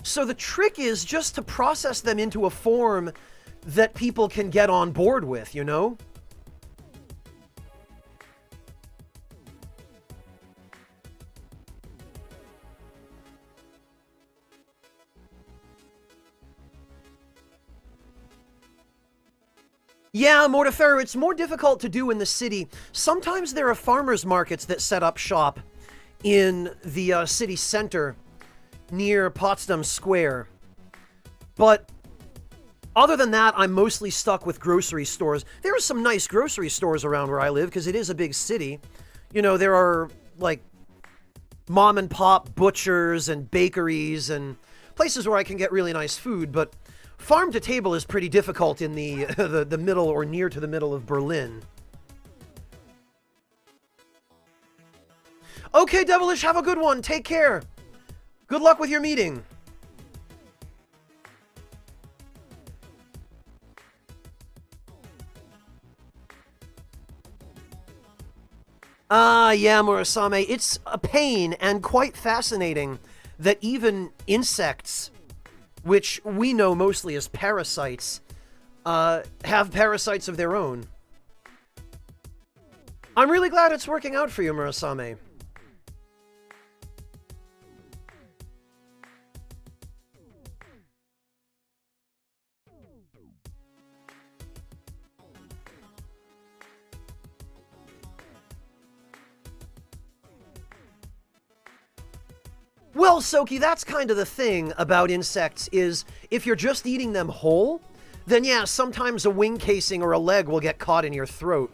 So the trick is just to process them into a form that people can get on board with, you know? Yeah, Mortiferu, it's more difficult to do in the city. Sometimes there are farmers markets that set up shop in the city center near Potsdam Square. But other than that, I'm mostly stuck with grocery stores. There are some nice grocery stores around where I live because it is a big city. You know, there are like mom and pop butchers and bakeries and places where I can get really nice food, but Farm to table is pretty difficult in the, the middle or near to the middle of Berlin. Okay, Devilish, have a good one. Take care. Good luck with your meeting. Yeah, Murasame, it's a pain and quite fascinating that even insects, which we know mostly as parasites, have parasites of their own. I'm really glad it's working out for you, Murasame. Well, Soki, that's kind of the thing about insects is if you're just eating them whole, then yeah, sometimes a wing casing or a leg will get caught in your throat.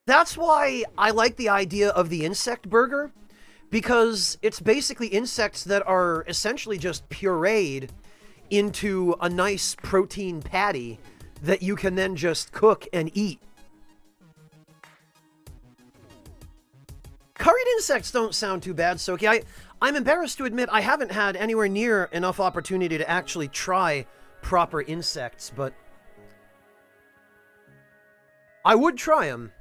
That's why I like the idea of the insect burger, because it's basically insects that are essentially just pureed into a nice protein patty that you can then just cook and eat. Curried insects don't sound too bad, Soki. I'm embarrassed to admit I haven't had anywhere near enough opportunity to actually try proper insects, but I would try them.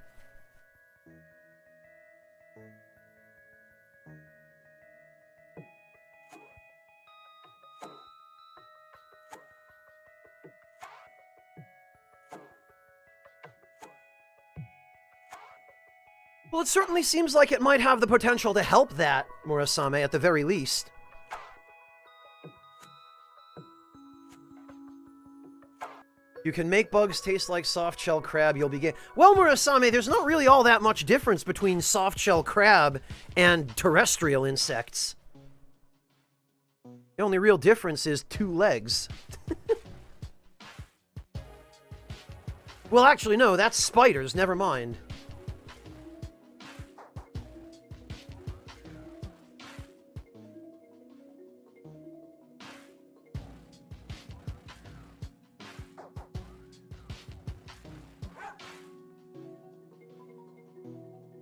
Well, it certainly seems like it might have the potential to help that, Murasame, at the very least. You can make bugs taste like soft-shell crab, you'll begin... Well, Murasame, there's not really all that much difference between soft-shell crab and terrestrial insects. The only real difference is 2 legs. Well, actually, no, that's spiders, never mind.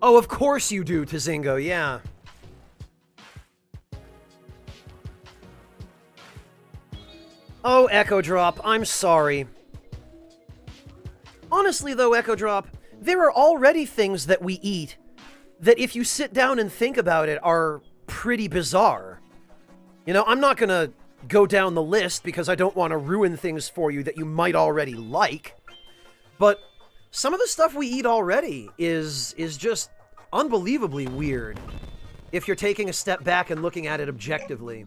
Oh, of course you do, Tazingo, yeah. Oh, Echo Drop, I'm sorry. Honestly, though, Echo Drop, there are already things that we eat that, if you sit down and think about it, are pretty bizarre. You know, I'm not gonna go down the list because I don't want to ruin things for you that you might already like, but some of the stuff we eat already is just unbelievably weird if you're taking a step back and looking at it objectively.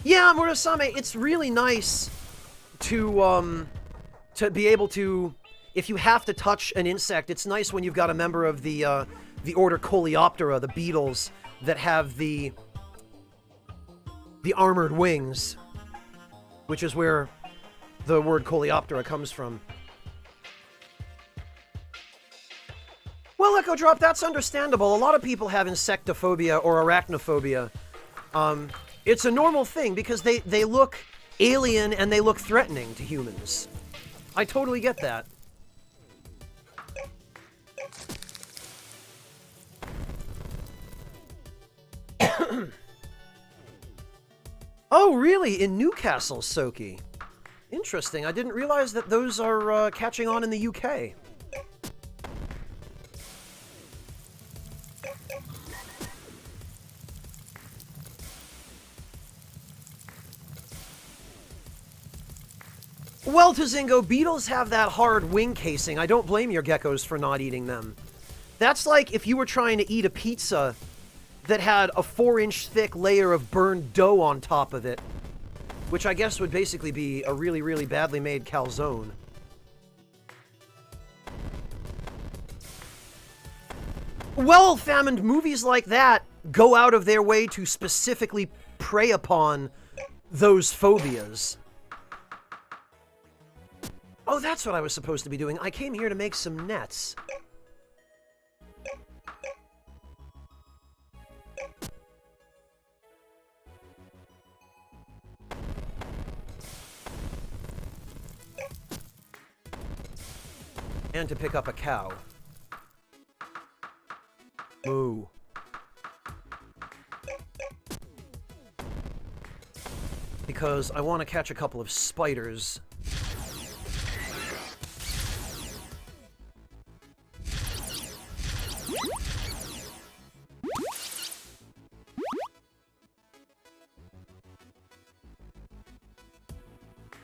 Yeah, Murasame, it's really nice to be able to, if you have to touch an insect, it's nice when you've got a member of the order Coleoptera, the beetles that have the armored wings, which is where the word Coleoptera comes from. Well, Echo Drop, that's understandable. A lot of people have insectophobia or arachnophobia. It's a normal thing because they look alien and they look threatening to humans. I totally get that. Oh, really? In Newcastle, Soki? Interesting. I didn't realize that those are catching on in the UK. Well, Tazingo, beetles have that hard wing casing. I don't blame your geckos for not eating them. That's like if you were trying to eat a pizza that had a 4-inch thick layer of burned dough on top of it, which I guess would basically be a really, really badly made calzone. Well-famined movies like that go out of their way to specifically prey upon those phobias. Oh, that's what I was supposed to be doing. I came here to make some nets. And to pick up a cow. Moo. Because I want to catch a couple of spiders.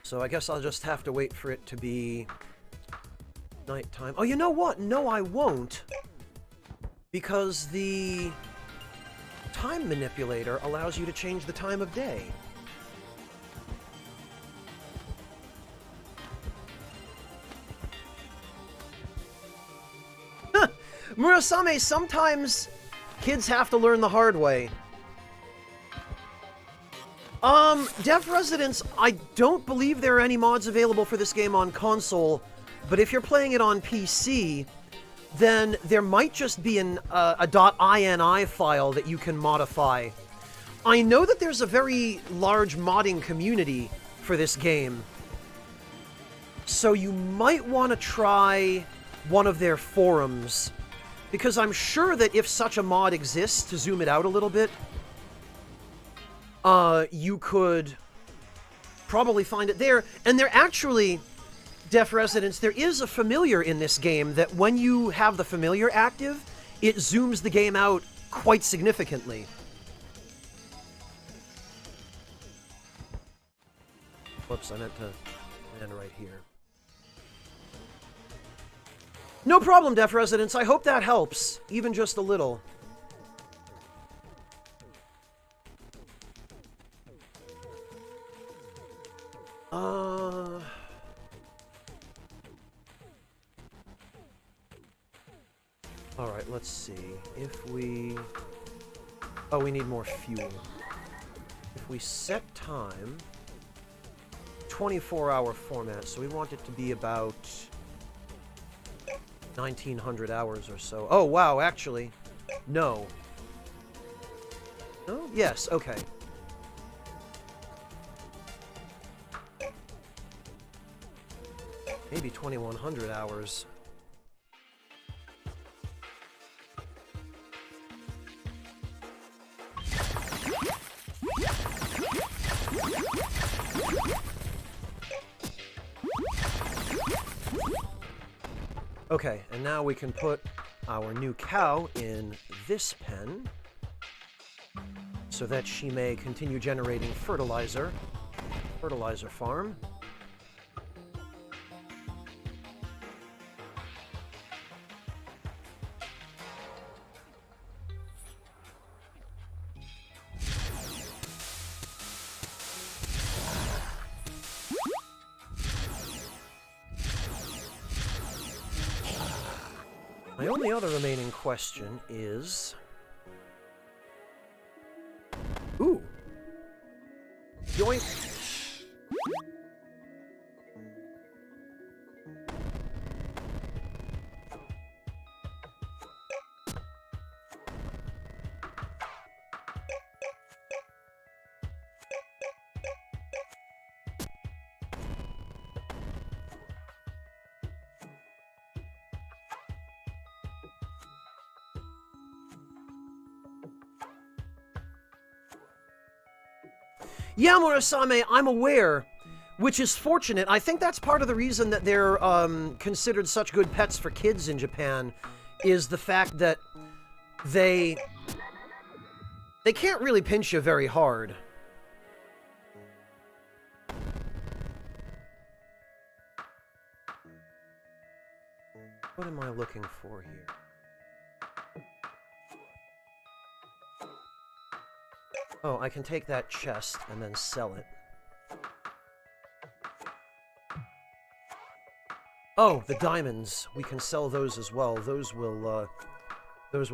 So I guess I'll just have to wait for it to be nighttime. Oh, you know what? No, I won't. Because the time manipulator allows you to change the time of day. Murasame, sometimes kids have to learn the hard way. Deaf Residents, I don't believe there are any mods available for this game on console, but if you're playing it on PC, then there might just be a .ini file that you can modify. I know that there's a very large modding community for this game, so you might want to try one of their forums, because I'm sure that if such a mod exists, to zoom it out a little bit, you could probably find it there. And there actually, Deaf Residents, there is a familiar in this game that when you have the familiar active, it zooms the game out quite significantly. Whoops, I meant to land right here. No problem, Deaf Residents. I hope that helps, even just a little. Alright, let's see. If we... Oh, we need more fuel. If we set time... 24-hour format, so we want it to be about... 1900 hours or so. Oh, wow, actually. No. Oh, yes, okay. Maybe 2100 hours. Okay, and now we can put our new cow in this pen so that she may continue generating fertilizer. Fertilizer farm. My only other remaining question is... Ooh! Yoink! Yeah, Murasame, I'm aware, which is fortunate. I think that's part of the reason that they're considered such good pets for kids in Japan, is the fact that they can't really pinch you very hard. What am I looking for here? Oh, I can take that chest and then sell it. Oh, the diamonds. We can sell those as well. Those will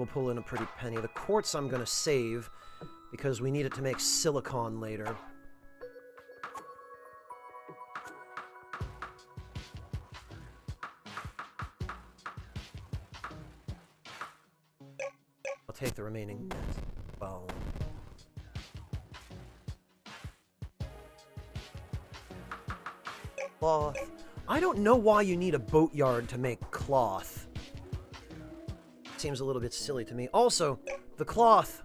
pull in a pretty penny. The quartz I'm gonna save because we need it to make silicon later. take the remaining net. Well... Cloth. I don't know why you need a boatyard to make cloth. Seems a little bit silly to me. Also, the cloth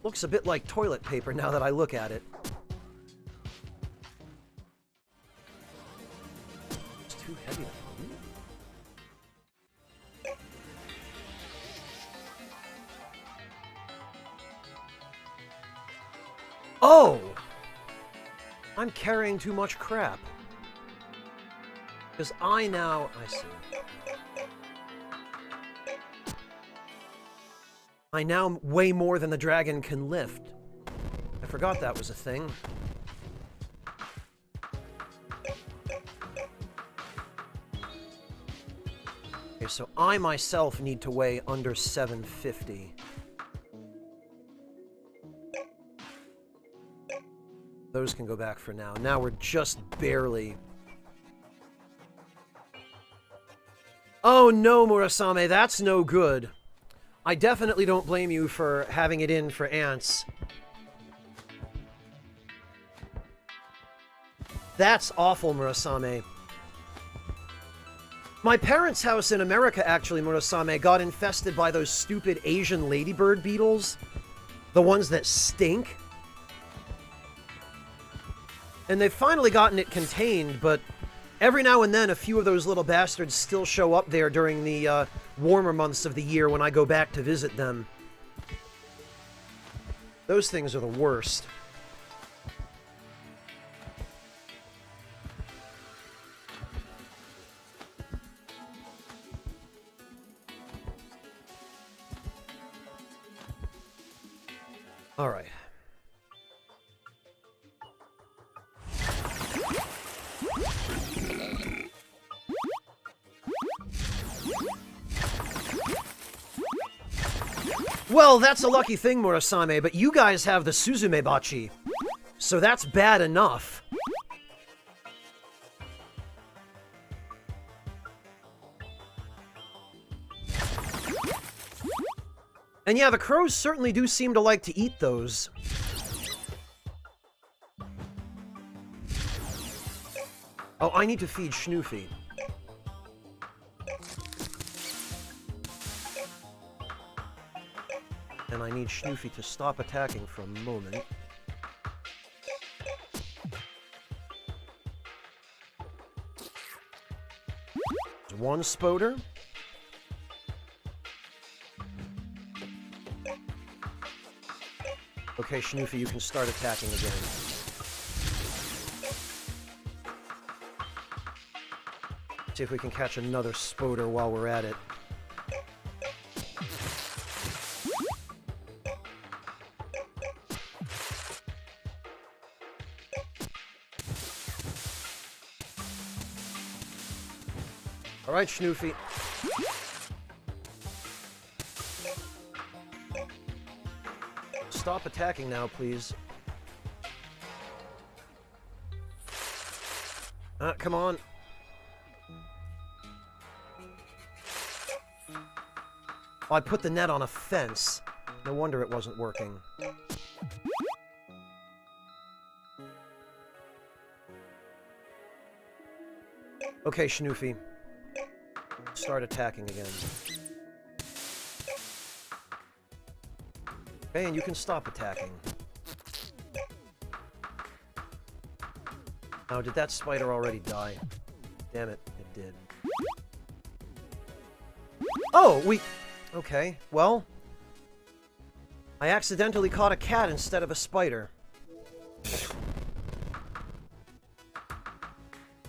looks a bit like toilet paper now that I look at it. It's too heavy to move. Oh! I'm carrying too much crap. Because I see. I now weigh more than the dragon can lift. I forgot that was a thing. Okay, so I myself need to weigh under 750. Those can go back for now. Now we're just barely... Oh no, Murasame, that's no good. I definitely don't blame you for having it in for ants. That's awful, Murasame. My parents' house in America, actually, Murasame, got infested by those stupid Asian ladybird beetles. The ones that stink. And they've finally gotten it contained, but every now and then a few of those little bastards still show up there during the warmer months of the year when I go back to visit them. Those things are the worst. All right. Well, that's a lucky thing, Murasame, but you guys have the Suzumebachi, so that's bad enough. And yeah, the crows certainly do seem to like to eat those. Oh, I need to feed Schnoofy. And I need Schnoofy to stop attacking for a moment. There's one Spoder. Okay, Schnoofy, you can start attacking again. See if we can catch another Spoder while we're at it. All right, Schnoofy. Stop attacking now, please. Come on. Oh, I put the net on a fence. No wonder it wasn't working. Okay, Schnoofy. Start attacking again. Okay, and you can stop attacking. Oh, did that spider already die? Damn it, it did. Oh, okay, well... I accidentally caught a cat instead of a spider.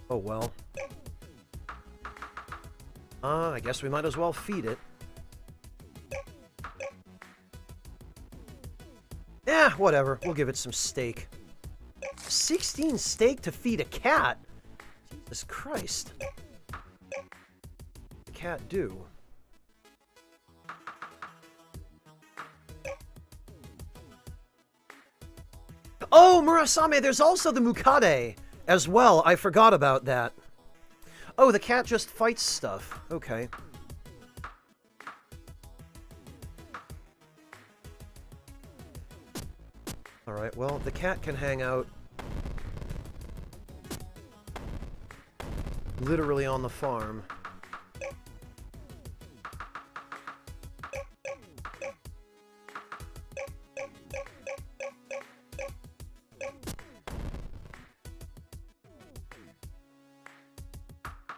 Oh, well. I guess we might as well feed it. Yeah, whatever. We'll give it some steak. 16 steak to feed a cat? Jesus Christ. The cat do. Oh, Murasame, there's also the Mukade as well. I forgot about that. Oh, the cat just fights stuff. Okay. Alright, well, the cat can hang out literally on the farm.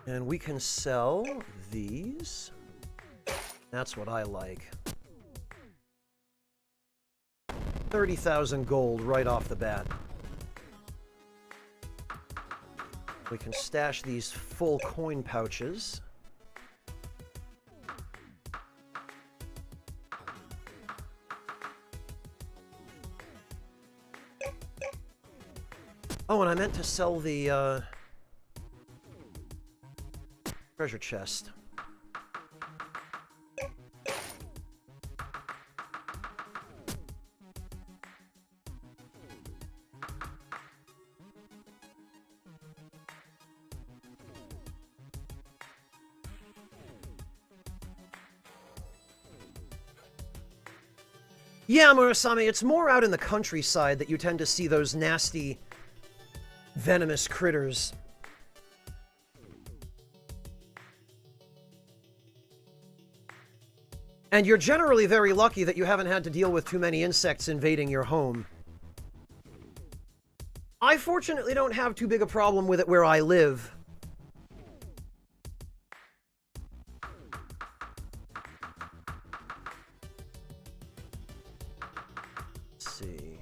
And we can sell these. That's what I like. 30,000 gold right off the bat. We can stash these full coin pouches. Oh, and I meant to sell the treasure chest. Yeah, Murasame, it's more out in the countryside that you tend to see those nasty, venomous critters. And you're generally very lucky that you haven't had to deal with too many insects invading your home. I fortunately don't have too big a problem with it where I live. Let's see.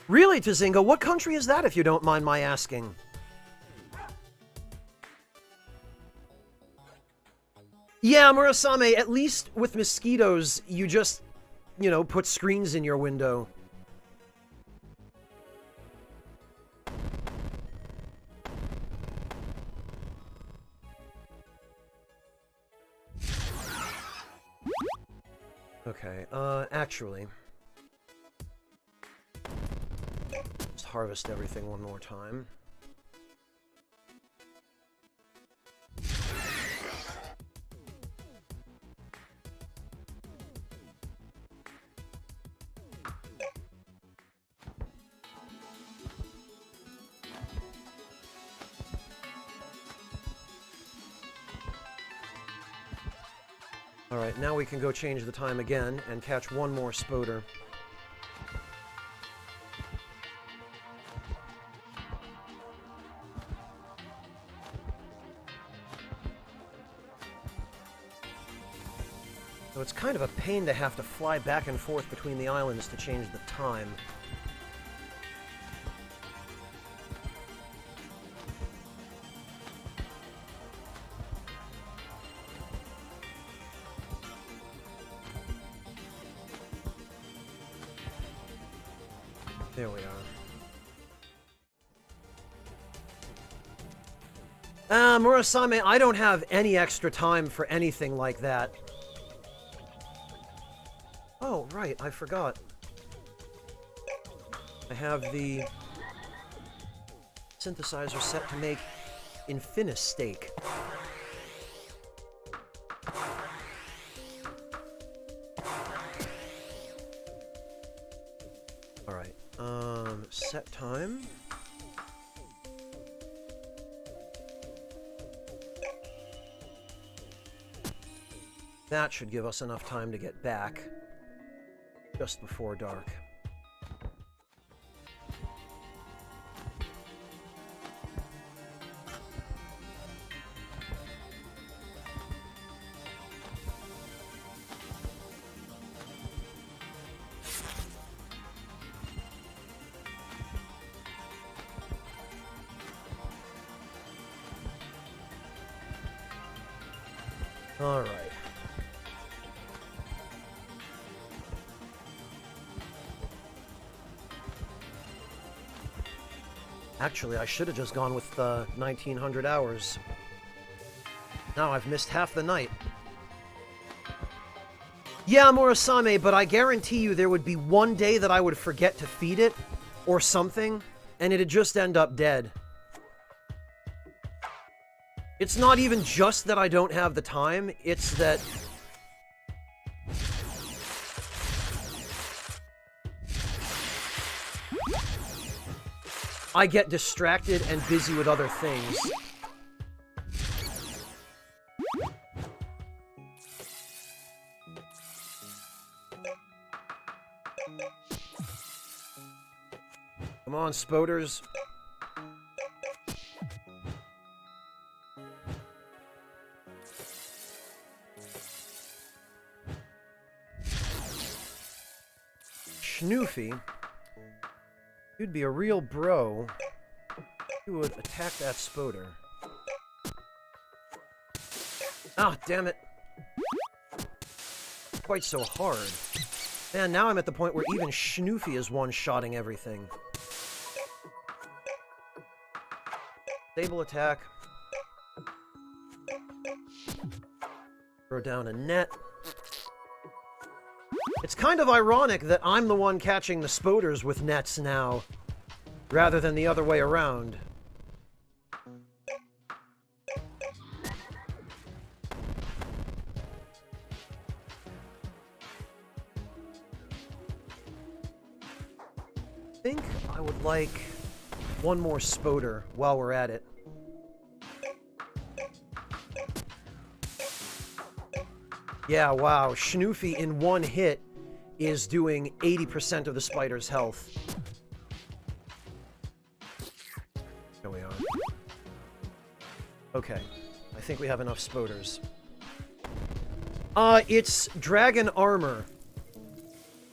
Really, Tazinga? What country is that, if you don't mind my asking? Yeah, Murasame, at least with mosquitoes, you just, you know, put screens in your window. Okay, actually... just harvest everything one more time. Alright, now we can go change the time again and catch one more spoder. So it's kind of a pain to have to fly back and forth between the islands to change the time. There we are. Murasame, I don't have any extra time for anything like that. Oh, right, I forgot. I have the synthesizer set to make Infinis steak. Alright, set time. That should give us enough time to get back just before dark. All right. Actually, I should have just gone with 1900 hours. Now I've missed half the night. Yeah, Murasame, but I guarantee you there would be one day that I would forget to feed it, or something, and it'd just end up dead. It's not even just that I don't have the time, it's that I get distracted and busy with other things. Come on, spoders. Schnoofy, you'd be a real bro. You would attack that spoder. Ah, damn it. Quite so hard. Man, now I'm at the point where even Schnoofy is one-shotting everything. Stable attack. Throw down a net. It's kind of ironic that I'm the one catching the spoders with nets now, rather than the other way around. I think I would like one more spoder while we're at it. Yeah, wow. Schnoofy in one hit is doing 80% of the spider's health. There we are. Okay. I think we have enough spoders. It's dragon armor.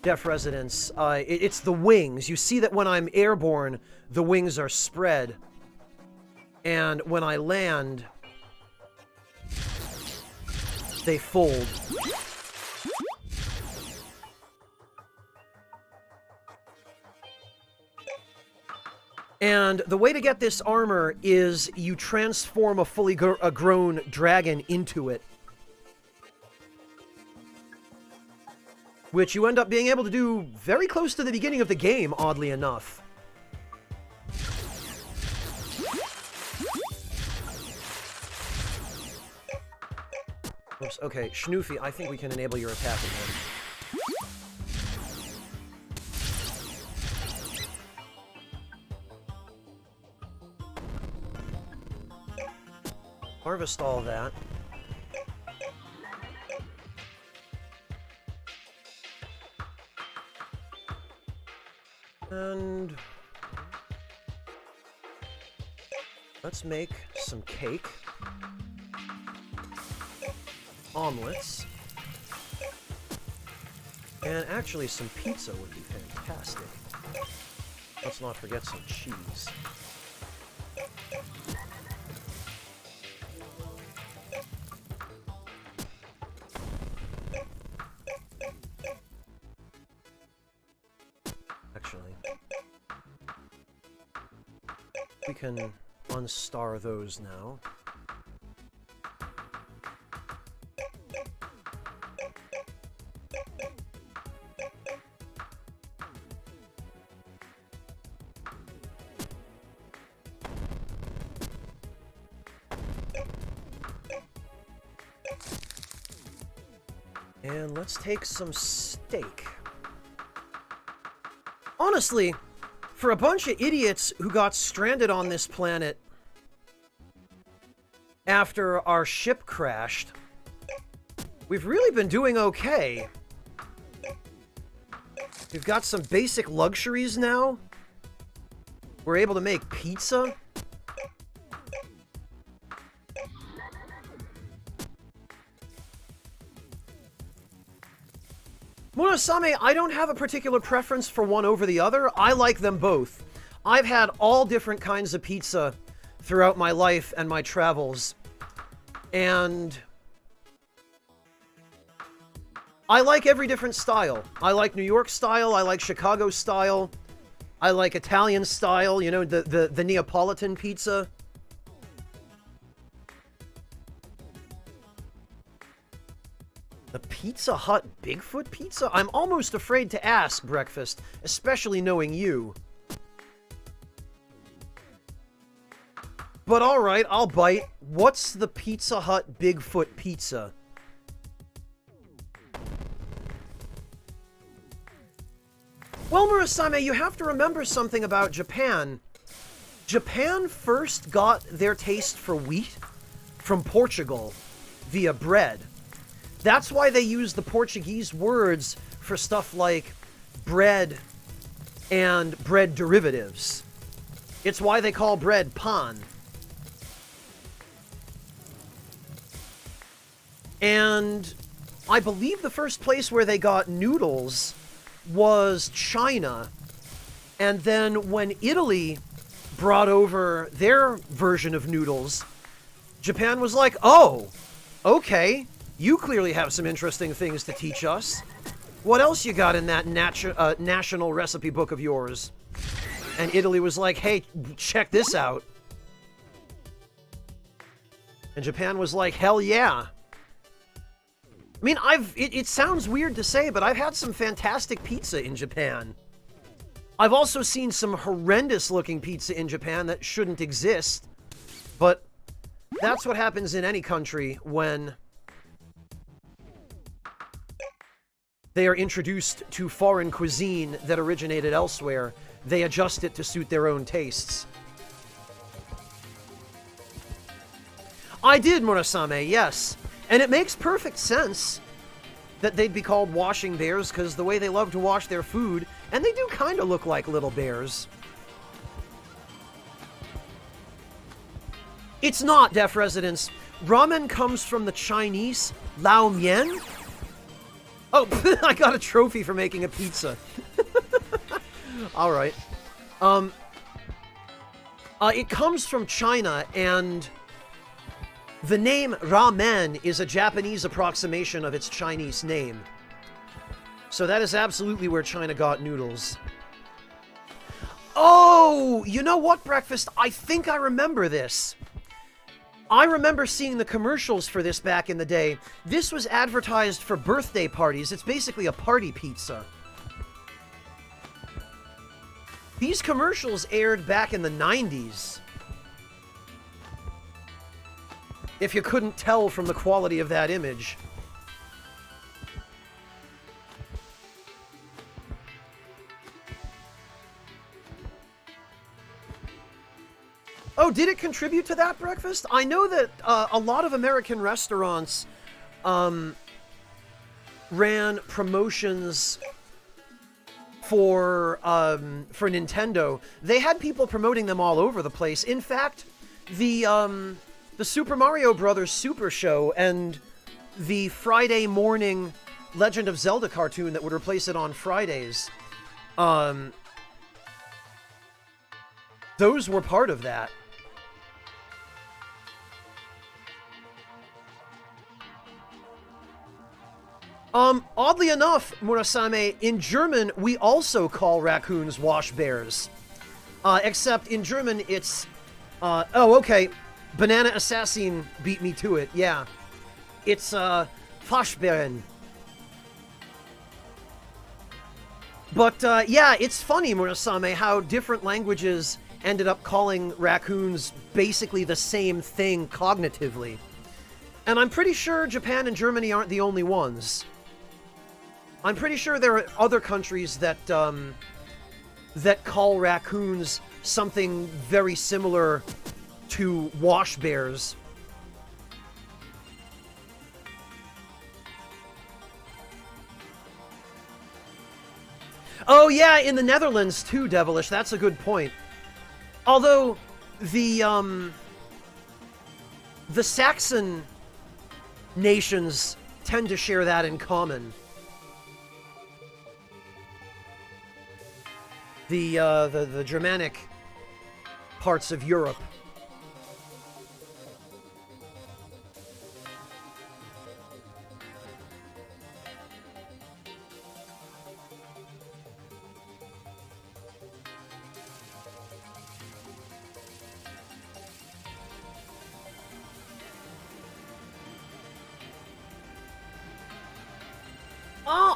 Deaf Residence. It's the wings. You see that when I'm airborne, the wings are spread. And when I land, they fold. And the way to get this armor is you transform a fully grown dragon into it. Which you end up being able to do very close to the beginning of the game, oddly enough. Oops, okay, Schnoofy, I think we can enable your attack again. Harvest all that. And let's make some cake. Omelets. And actually some pizza would be fantastic. Let's not forget some cheese. Actually, we can unstar those now. And let's take some steak. Honestly, for a bunch of idiots who got stranded on this planet after our ship crashed, we've really been doing okay. We've got some basic luxuries now. We're able to make pizza. Monosame, I don't have a particular preference for one over the other. I like them both. I've had all different kinds of pizza throughout my life and my travels. And I like every different style. I like New York style, I like Chicago style, I like Italian style, you know, the Neapolitan pizza. The Pizza Hut Bigfoot pizza? I'm almost afraid to ask, Breakfast, especially knowing you. But alright, I'll bite. What's the Pizza Hut Bigfoot pizza? Well, Murasame, you have to remember something about Japan. Japan first got their taste for wheat from Portugal via bread. That's why they use the Portuguese words for stuff like bread and bread derivatives. It's why they call bread pan. And I believe the first place where they got noodles was China. And then when Italy brought over their version of noodles, Japan was like, oh, okay, you clearly have some interesting things to teach us. What else you got in that national recipe book of yours? And Italy was like, hey, check this out. And Japan was like, hell yeah. I mean, it sounds weird to say, but I've had some fantastic pizza in Japan. I've also seen some horrendous-looking pizza in Japan that shouldn't exist. But that's what happens in any country when they are introduced to foreign cuisine that originated elsewhere. They adjust it to suit their own tastes. I did, Murasame, yes. And it makes perfect sense that they'd be called washing bears, because the way they love to wash their food, and they do kind of look like little bears. It's not, Deaf Residents. Ramen comes from the Chinese Lao Mian. Oh, I got a trophy for making a pizza. Alright. It comes from China, and the name ramen is a Japanese approximation of its Chinese name. So that is absolutely where China got noodles. Oh, you know what, Breakfast? I think I remember this. I remember seeing the commercials for this back in the day. This was advertised for birthday parties. It's basically a party pizza. These commercials aired back in the 90s. If you couldn't tell from the quality of that image. Oh, did it contribute to that, Breakfast? I know that a lot of American restaurants ran promotions for Nintendo. They had people promoting them all over the place. In fact, the Super Mario Bros. Super Show and the Friday morning Legend of Zelda cartoon that would replace it on Fridays, those were part of that. Oddly enough, Murasame, in German, we also call raccoons wash bears. Except in German, it's, oh, okay. Banana Assassin beat me to it, yeah. It's, Waschbären. But, yeah, it's funny, Murasame, how different languages ended up calling raccoons basically the same thing cognitively. And I'm pretty sure Japan and Germany aren't the only ones. I'm pretty sure there are other countries that, that call raccoons something very similar to wash bears. Oh yeah, in the Netherlands too, Devilish. That's a good point. Although the Saxon nations tend to share that in common. The Germanic parts of Europe.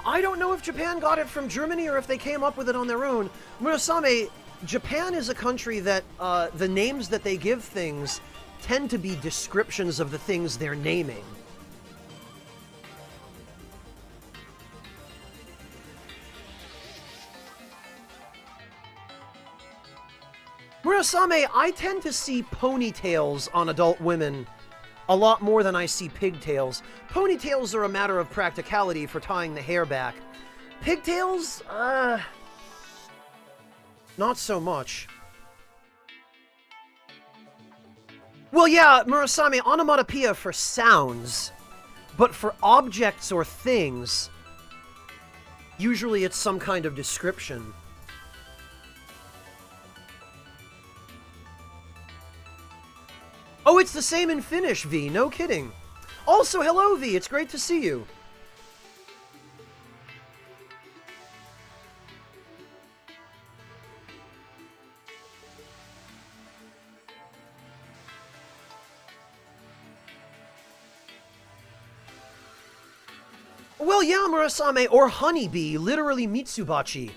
I don't know if Japan got it from Germany or if they came up with it on their own. Murasame, Japan is a country that the names that they give things tend to be descriptions of the things they're naming. Murasame, I tend to see ponytails on adult women a lot more than I see pigtails. Ponytails are a matter of practicality for tying the hair back. Pigtails? Not so much. Well, yeah, Murasame, onomatopoeia for sounds, but for objects or things, usually it's some kind of description. Oh, it's the same in Finnish, V. No kidding. Also, hello, V. It's great to see you. Well, yeah, Murasame, or honeybee, literally Mitsubachi.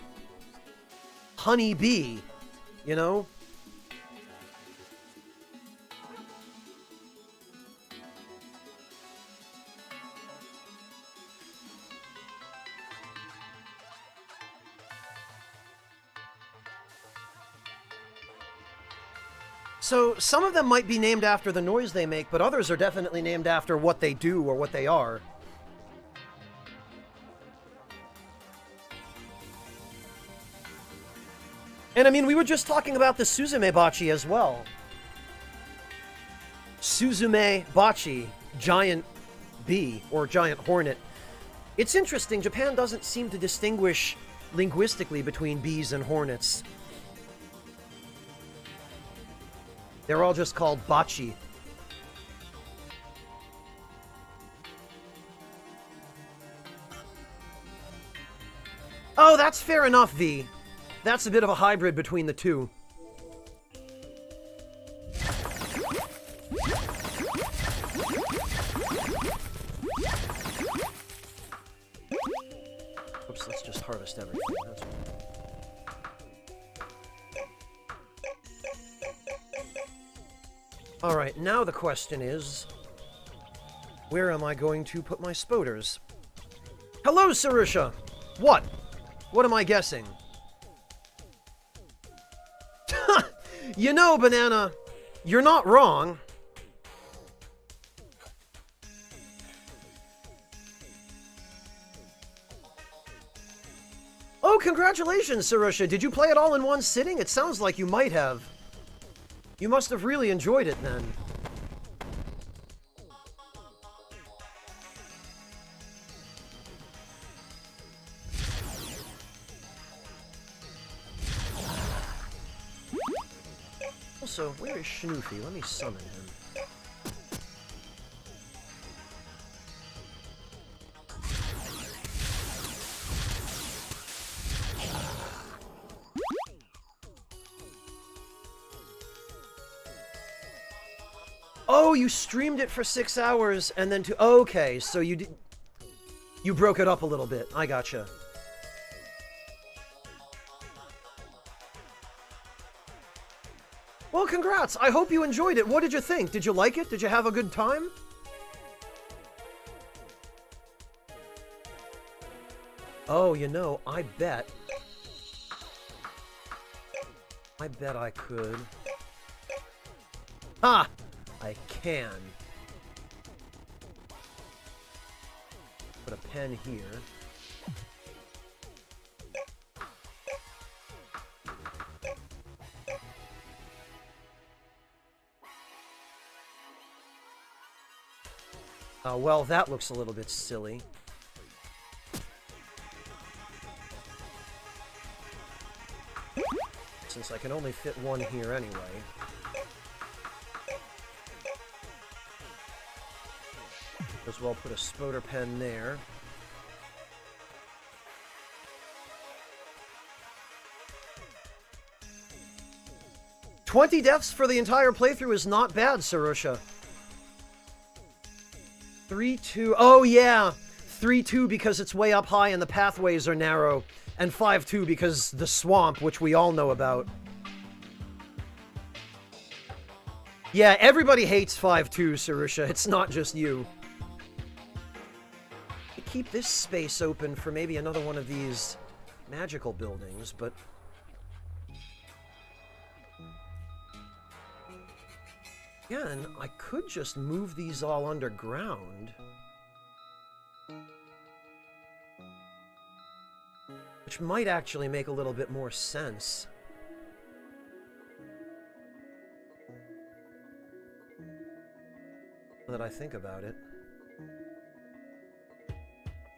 Honeybee, you know? So, some of them might be named after the noise they make, but others are definitely named after what they do or what they are. And I mean, we were just talking about the Suzume-bachi as well. Suzume-bachi, giant bee, or giant hornet. It's interesting, Japan doesn't seem to distinguish linguistically between bees and hornets. They're all just called bachi. Oh, that's fair enough, V. That's a bit of a hybrid between the two. Oops, let's just harvest everything. That's right. Alright, now the question is, where am I going to put my spoders? Hello, Sarusha! What? What am I guessing? You know, Banana, you're not wrong. Oh, congratulations, Sarusha. Did you play it all in one sitting? It sounds like you might have. You must have really enjoyed it then. Also, where is Schnoofy? Let me summon him. Oh, you streamed it for 6 hours and then to... Okay, so you did... You broke it up a little bit. I gotcha. Well, congrats! I hope you enjoyed it. What did you think? Did you like it? Did you have a good time? Oh, you know, I bet I could. Ha! I can. Put a pen here. Well, that looks a little bit silly. Since I can only fit one here anyway. As well put a spoder pen there. $20 deaths for the entire playthrough is not bad, Sarusha. 3-2. Oh, yeah. 3-2 because it's way up high and the pathways are narrow. And 5-2 because the swamp, which we all know about. Yeah, everybody hates 5-2, Sarusha. It's not just you. Keep this space open for maybe another one of these magical buildings, but... Again, I could just move these all underground. Which might actually make a little bit more sense. Now that I think about it.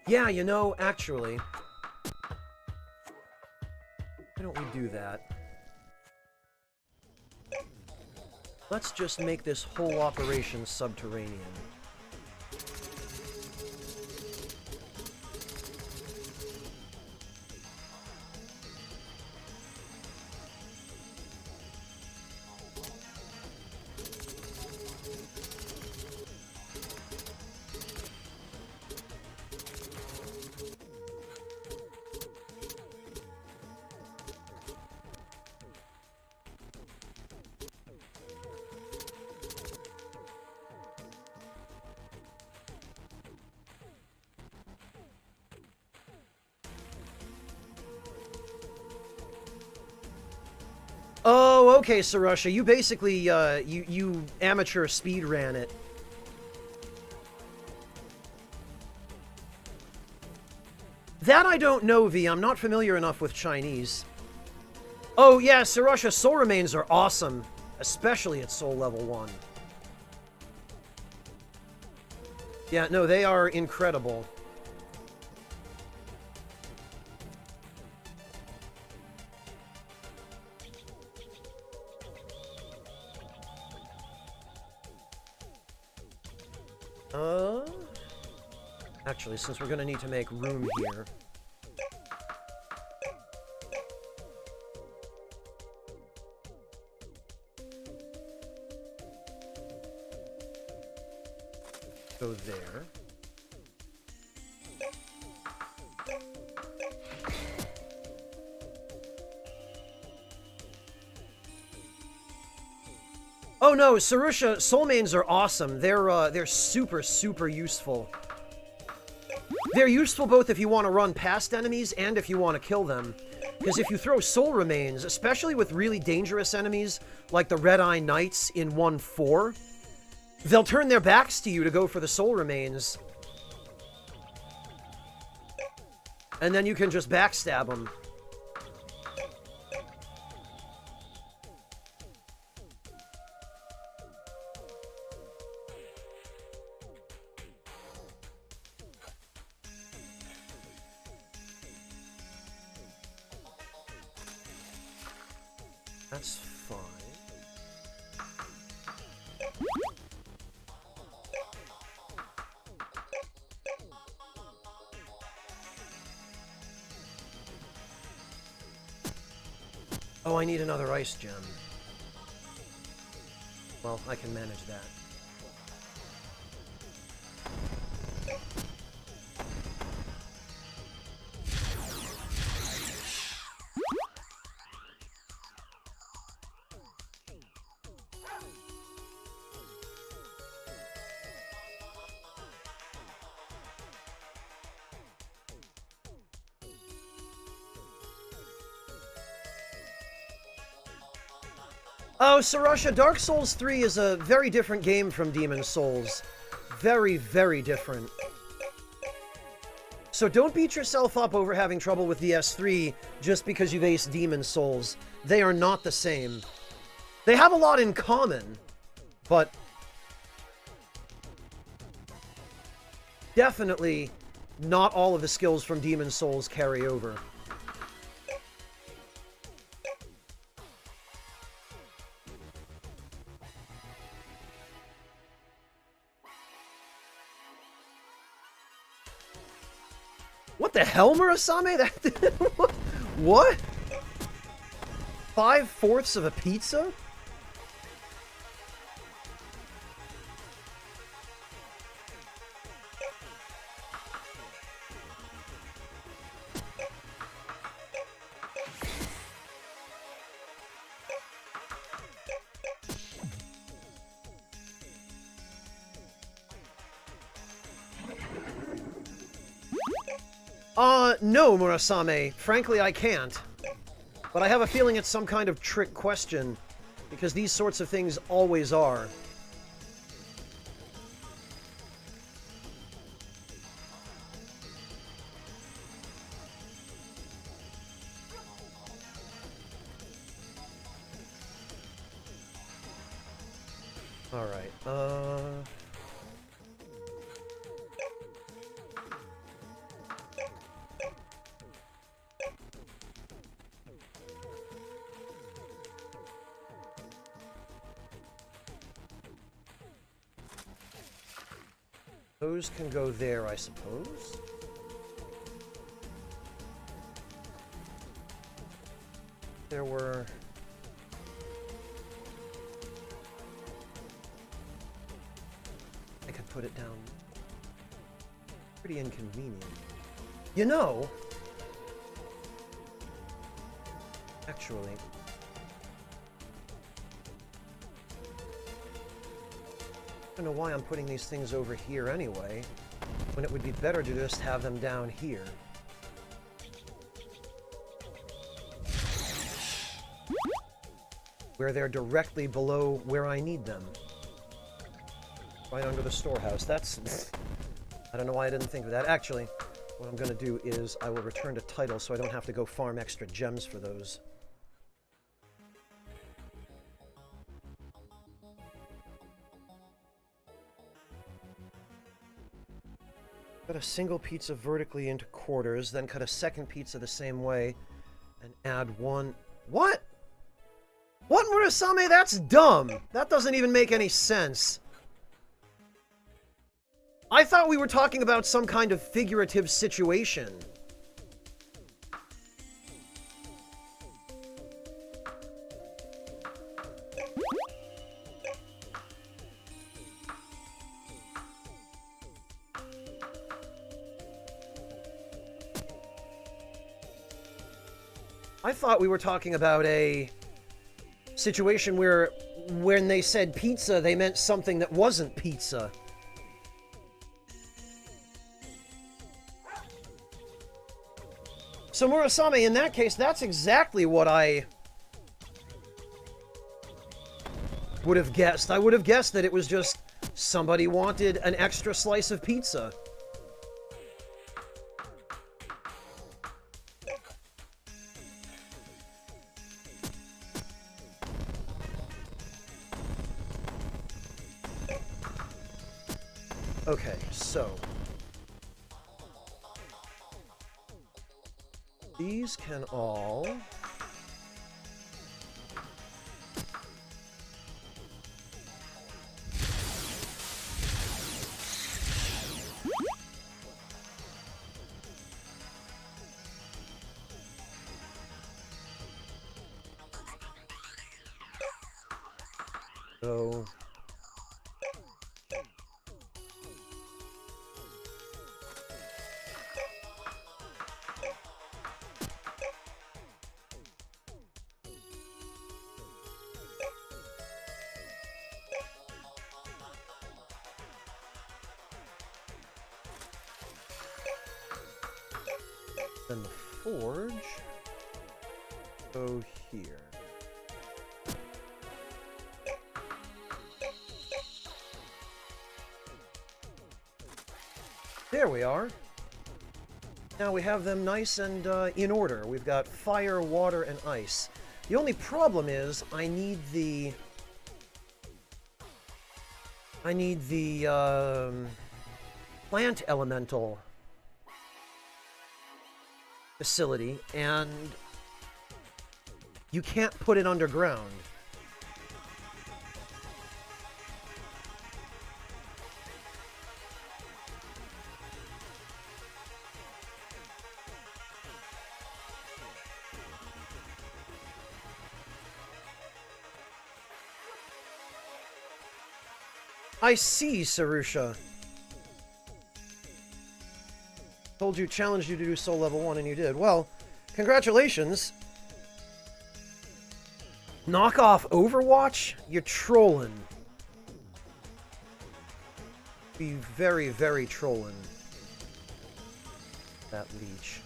Yeah, you know, actually... Why don't we do that? Let's just make this whole operation subterranean. Oh, okay, Sarusha. You basically, you amateur speed ran it. That I don't know, V. I'm not familiar enough with Chinese. Oh, yeah, Sarusha, soul remains are awesome. Especially at soul level 1. Yeah, no, they are incredible. Actually, since we're gonna need to make room here. Go there. Oh no, Sarusha, soul mains are awesome. They're super, super useful. They're useful both if you want to run past enemies and if you want to kill them. Because if you throw soul remains, especially with really dangerous enemies like the Red Eye Knights in 1-4, they'll turn their backs to you to go for the soul remains. And then you can just backstab them. That's fine. Oh, I need another ice gem. Well, I can manage that. Oh, Sarusha, Dark Souls 3 is a very different game from Demon Souls. Very, very different. So don't beat yourself up over having trouble with DS3 just because you've aced Demon Souls. They are not the same. They have a lot in common, but definitely not all of the skills from Demon Souls carry over. What the hell, Murasame? That what? 5/4 of a pizza? No, Murasame. Frankly, I can't. But I have a feeling it's some kind of trick question, because these sorts of things always are. Alright, those can go there, I suppose. There were... I could put it down. Pretty inconvenient. You know... Actually... I don't know why I'm putting these things over here anyway, when it would be better to just have them down here. Where they're directly below where I need them. Right under the storehouse. That's... I don't know why I didn't think of that. Actually, what I'm going to do is I will return to title so I don't have to go farm extra gems for those. Cut a single pizza vertically into quarters, then cut a second pizza the same way, and add one... What? What, Murasame? That's dumb! That doesn't even make any sense. I thought we were talking about some kind of figurative situation. I thought we were talking about a situation where when they said pizza, they meant something that wasn't pizza. So Murasame, in that case, that's exactly what I would have guessed. I would have guessed that it was just somebody wanted an extra slice of pizza. Okay, so these can all go. Then the forge go here. There we are. Now we have them nice and in order. We've got fire, water, and ice. The only problem is I need the plant elemental facility, and you can't put it underground. I see, Sarusha. Told you, challenged you to do Soul Level 1, and you did. Well, congratulations. Knock off Overwatch? You're trolling. Be very, very trolling. That leech.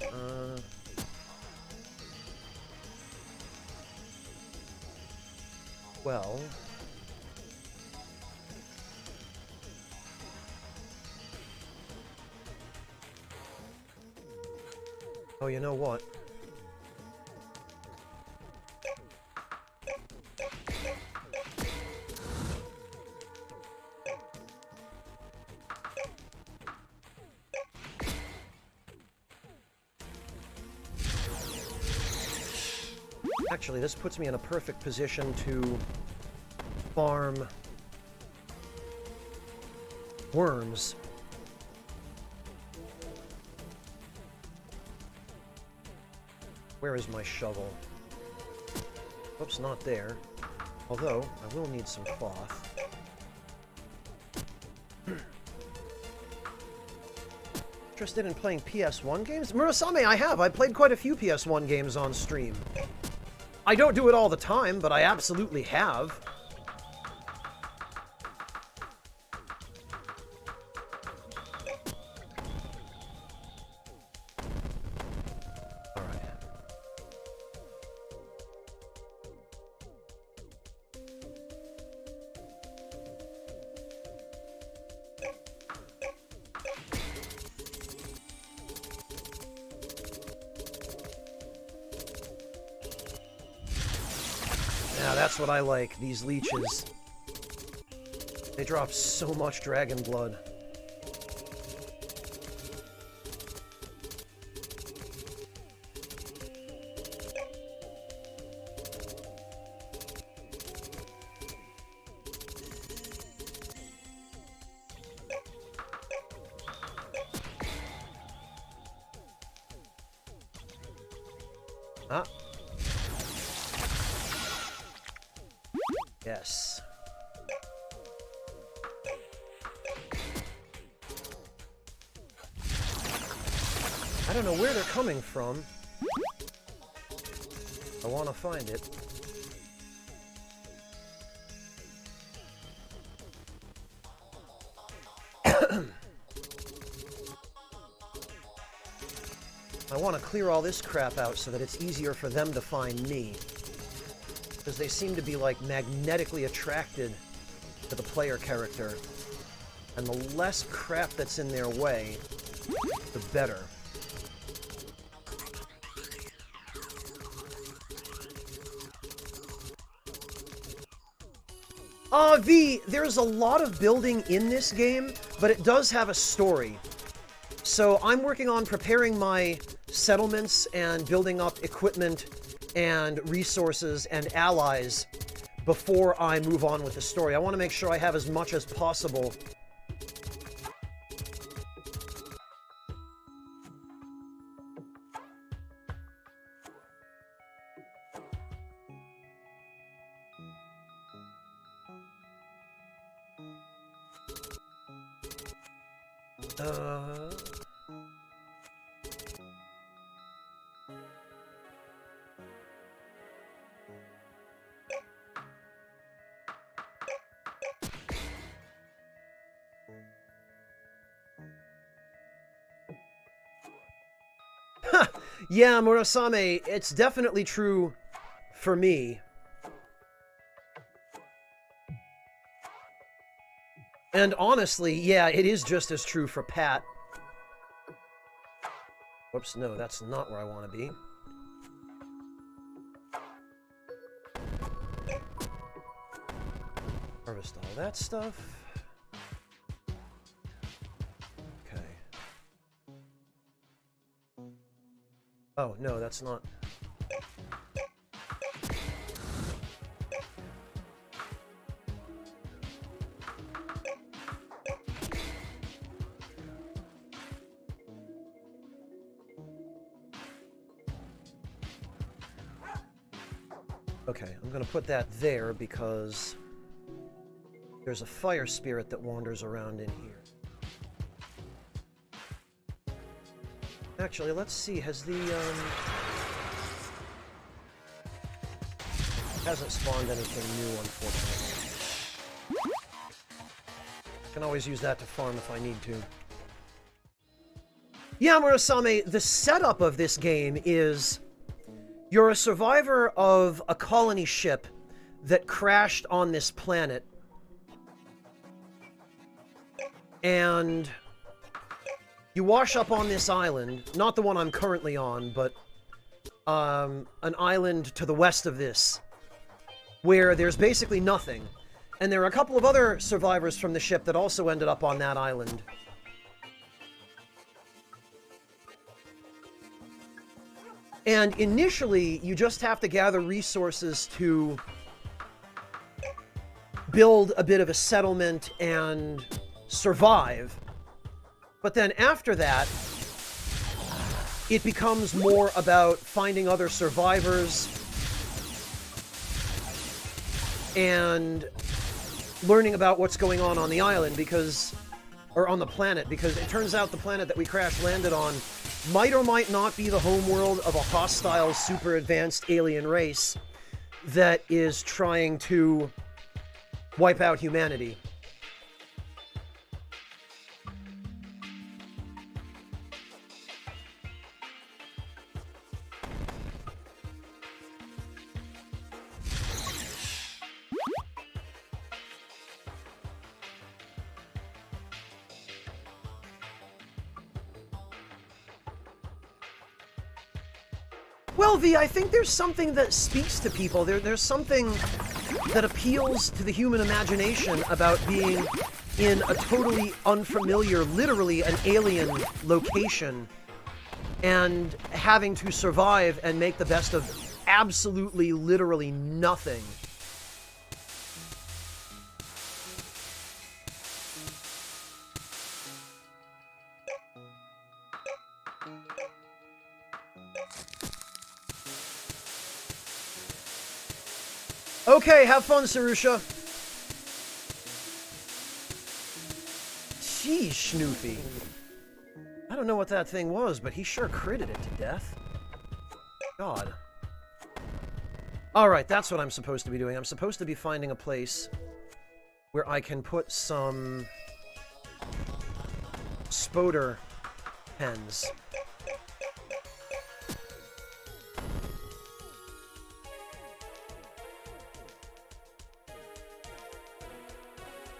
Well... Oh, you know what? Actually, this puts me in a perfect position to farm worms. Where is my shovel? Oops, not there. Although, I will need some cloth. Interested in playing PS1 games? Murasame, I have. I played quite a few PS1 games on stream. I don't do it all the time, but I absolutely have. Yeah, that's what I like, these leeches. They drop so much dragon blood. Ah. Yes. I don't know where they're coming from. I want to find it. I want to clear all this crap out so that it's easier for them to find me. Because they seem to be, like, magnetically attracted to the player character. And the less crap that's in their way, the better. There's a lot of building in this game, but it does have a story. So I'm working on preparing my settlements and building up equipment and resources and allies before I move on with the story. I want to make sure I have as much as possible. Yeah, Murasame, it's definitely true for me. And honestly, yeah, it is just as true for Pat. Whoops, no, that's not where I want to be. Harvest all that stuff. Oh, no, that's not... Okay, I'm gonna put that there because there's a fire spirit that wanders around in here. Actually, let's see, has the, hasn't spawned anything new, unfortunately. Can always use that to farm if I need to. Yeah, Murasame, the setup of this game is you're a survivor of a colony ship that crashed on this planet. And you wash up on this island, not the one I'm currently on, but an island to the west of this, where there's basically nothing. And there are a couple of other survivors from the ship that also ended up on that island. And initially, you just have to gather resources to build a bit of a settlement and survive. But then after that, it becomes more about finding other survivors and learning about what's going on the island, because, or on the planet, because it turns out the planet that we crash landed on might or might not be the homeworld of a hostile, super advanced alien race that is trying to wipe out humanity. Well, V, I think there's something that speaks to people. There's something that appeals to the human imagination about being in a totally unfamiliar, literally an alien location, and having to survive and make the best of absolutely, literally nothing. Okay, have fun, Sarusha. Jeez, Snoofy. I don't know what that thing was, but he sure critted it to death. God. Alright, that's what I'm supposed to be doing. I'm supposed to be finding a place where I can put some spoder pens.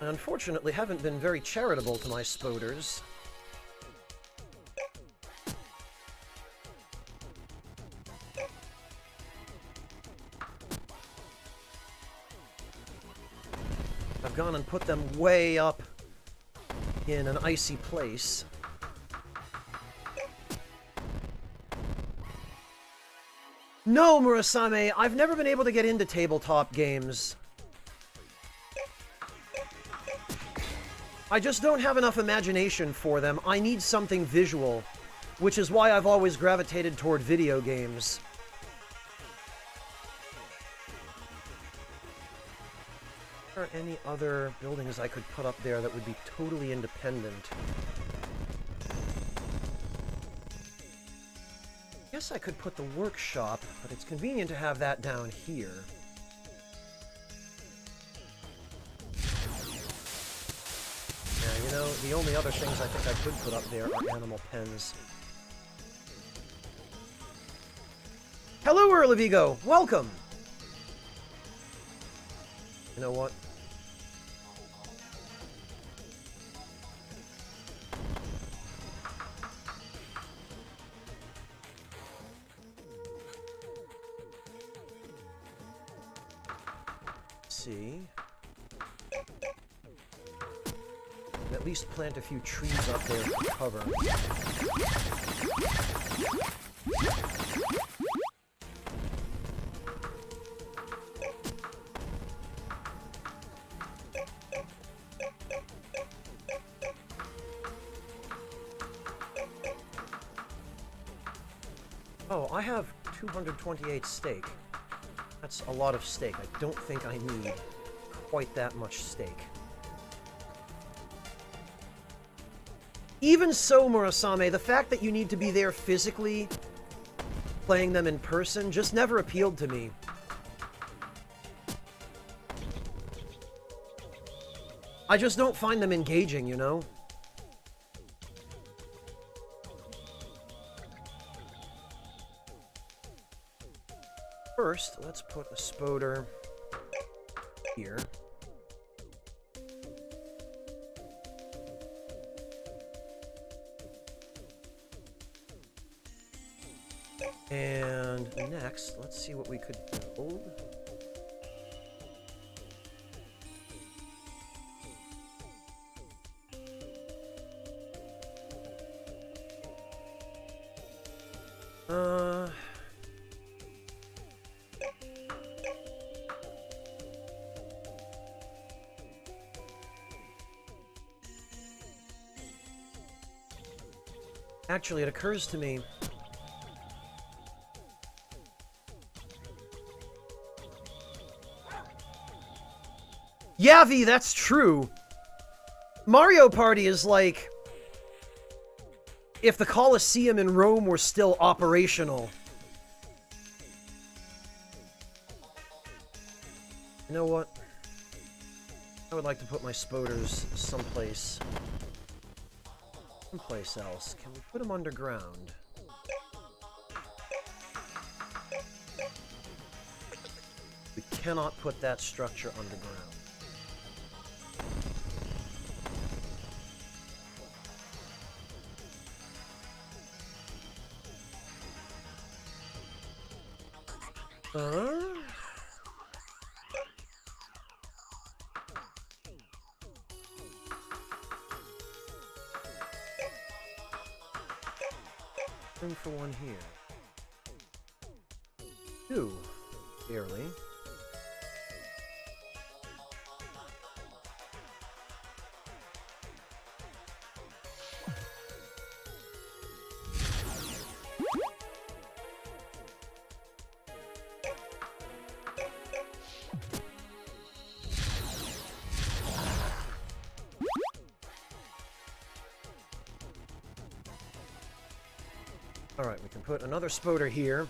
I unfortunately haven't been very charitable to my spoders. I've gone and put them way up in an icy place. No, Murasame, I've never been able to get into tabletop games. I just don't have enough imagination for them. I need something visual, which is why I've always gravitated toward video games. Are there any other buildings I could put up there that would be totally independent? I guess I could put the workshop, but it's convenient to have that down here. You know, the only other things I think I could put up there are animal pens. Hello, Erlevigo! Welcome! You know what? Let's see. At least plant a few trees up there for cover. Oh, I have 228 steak. That's a lot of steak. I don't think I need quite that much steak. Even so, Murasame, the fact that you need to be there physically, playing them in person, just never appealed to me. I just don't find them engaging, you know? first, let's put a spoder here. And next, let's see what we could build. Actually, it occurs to me. Yeah, V, that's true. Mario Party is like if the Colosseum in Rome were still operational. You know what? I would like to put my spoders someplace else. Can we put them underground? We cannot put that structure underground. Room for one here. Two, barely. Alright, we can put another spoder here.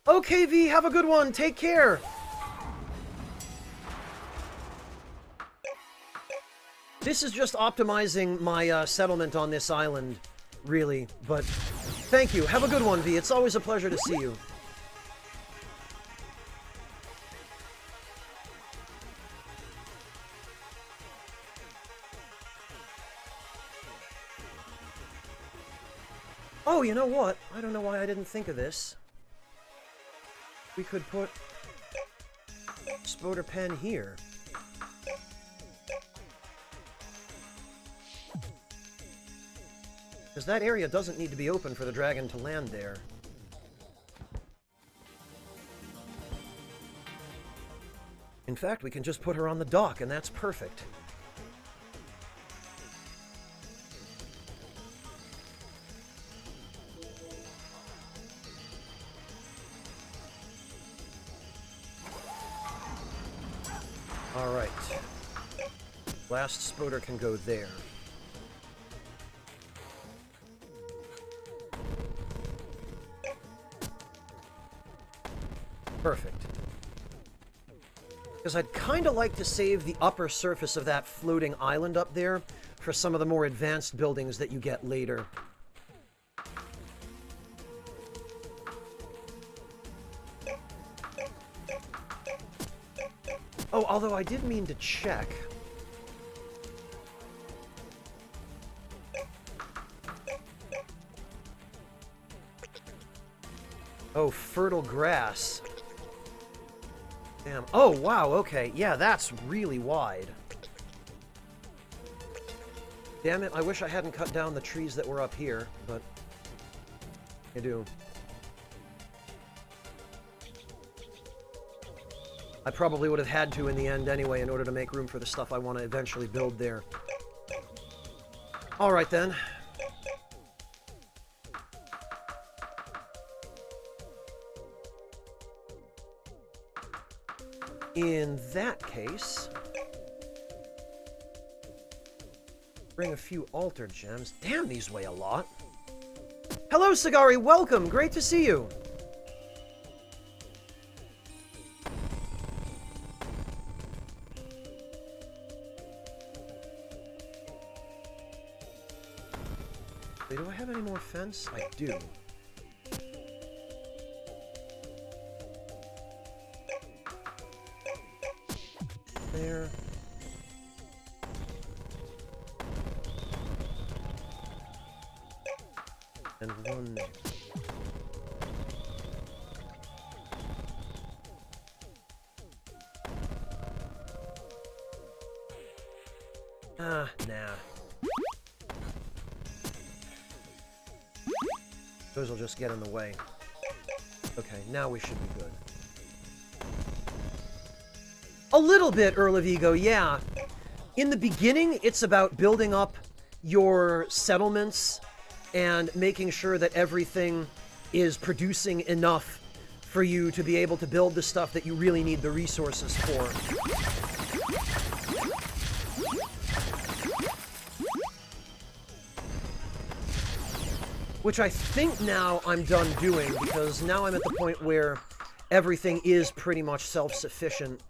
Okay, V, have a good one. Take care. This is just optimizing my settlement on this island, really. But thank you. Have a good one, V. It's always a pleasure to see you. Oh, you know what? I don't know why I didn't think of this. We could put spoder pen here. Because that area doesn't need to be open for the dragon to land there. In fact, we can just put her on the dock, and that's perfect. Alright. Last spoder can go there. Perfect. Because I'd kind of like to save the upper surface of that floating island up there for some of the more advanced buildings that you get later. Oh, although I did mean to check. Oh, fertile grass. Damn. Oh, wow, okay. Yeah, that's really wide. Damn it, I wish I hadn't cut down the trees that were up here, but I do. I probably would have had to in the end anyway in order to make room for the stuff I want to eventually build there. Alright then. In that case, bring a few altar gems. Damn, these weigh a lot. Hello, Sagari. Welcome. Great to see you. Do I have any more fence? I do. There. And one there. Ah, nah. Those will just get in the way. Okay, now we should be good. A little bit, Earl of Ego, yeah. In the beginning, it's about building up your settlements and making sure that everything is producing enough for you to be able to build the stuff that you really need the resources for. Which I think now I'm done doing, because now I'm at the point where everything is pretty much self-sufficient.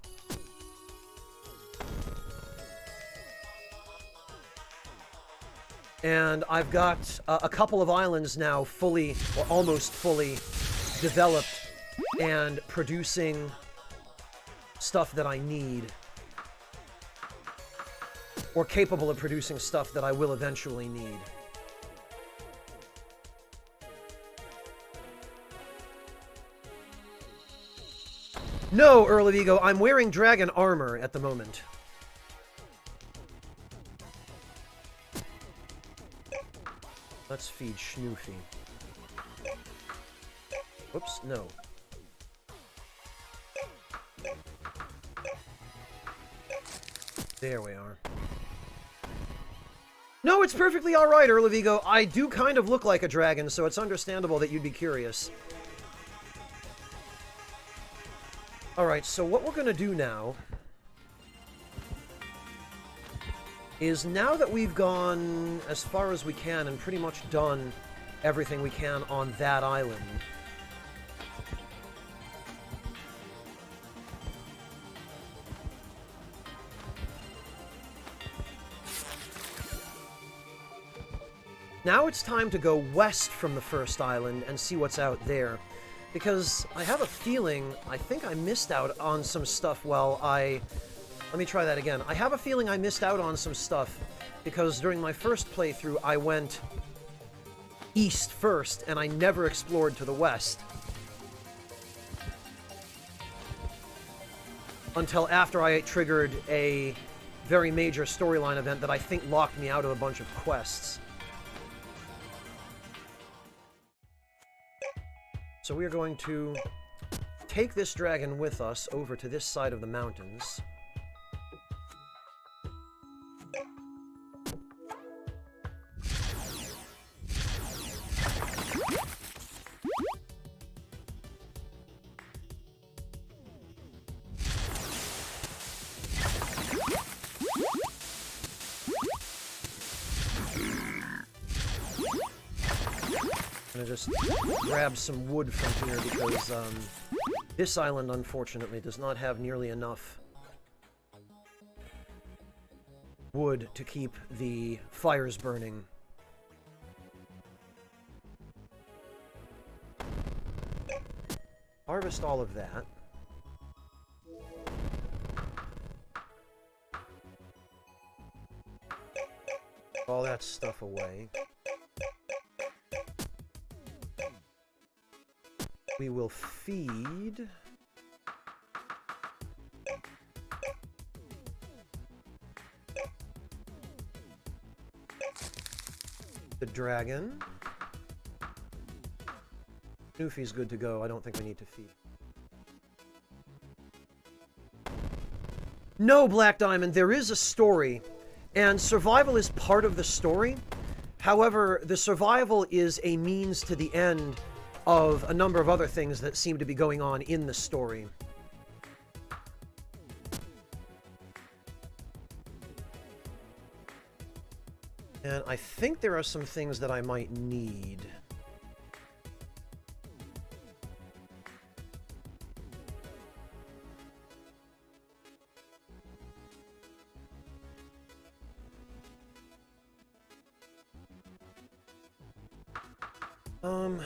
And I've got a couple of islands now fully, or almost fully, developed and producing stuff that I need. Or capable of producing stuff that I will eventually need. No, Earl of Ego, I'm wearing dragon armor at the moment. Let's feed Schnoofy. Whoops, no. There we are. No, it's perfectly alright, Earl of Ego. I do kind of look like a dragon, so it's understandable that you'd be curious. Alright, so what we're going to do now is, now that we've gone as far as we can and pretty much done everything we can on that island, now it's time to go west from the first island and see what's out there. Because I have a feeling, I think I missed out on some stuff while I... Let me try that again. I have a feeling I missed out on some stuff because during my first playthrough I went east first and I never explored to the west. Until after I triggered a very major storyline event that I think locked me out of a bunch of quests. So we are going to take this dragon with us over to this side of the mountains. I'm gonna just grab some wood from here because this island, unfortunately, does not have nearly enough wood to keep the fires burning. Harvest all of that. All that stuff away. We will feed the dragon. Snoofy's good to go. I don't think we need to feed. No, Black Diamond, there is a story, and survival is part of the story. However, the survival is a means to the end of a number of other things that seem to be going on in the story. And I think there are some things that I might need. Um...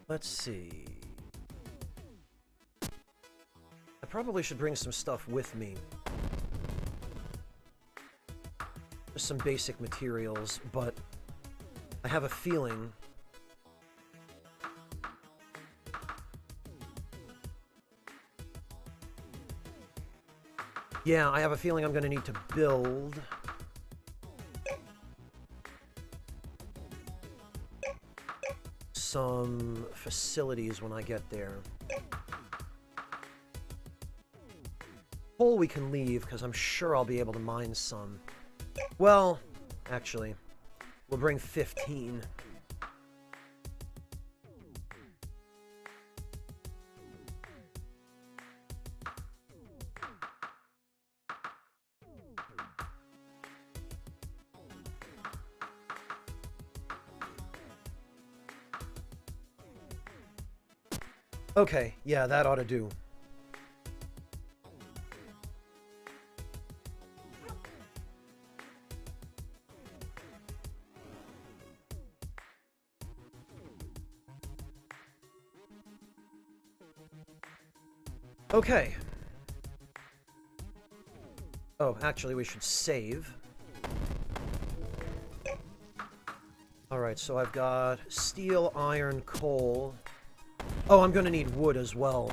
Let's see... I probably should bring some stuff with me. Just some basic materials, but I have a feeling... Yeah, I have a feeling I'm going to need to build... some facilities when I get there. Coal we can leave, because I'm sure I'll be able to mine some. Well, actually, we'll bring 15. Okay, yeah, that ought to do. Okay. Oh, actually, we should save. Alright, so I've got steel, iron, coal. Oh, I'm gonna need wood as well.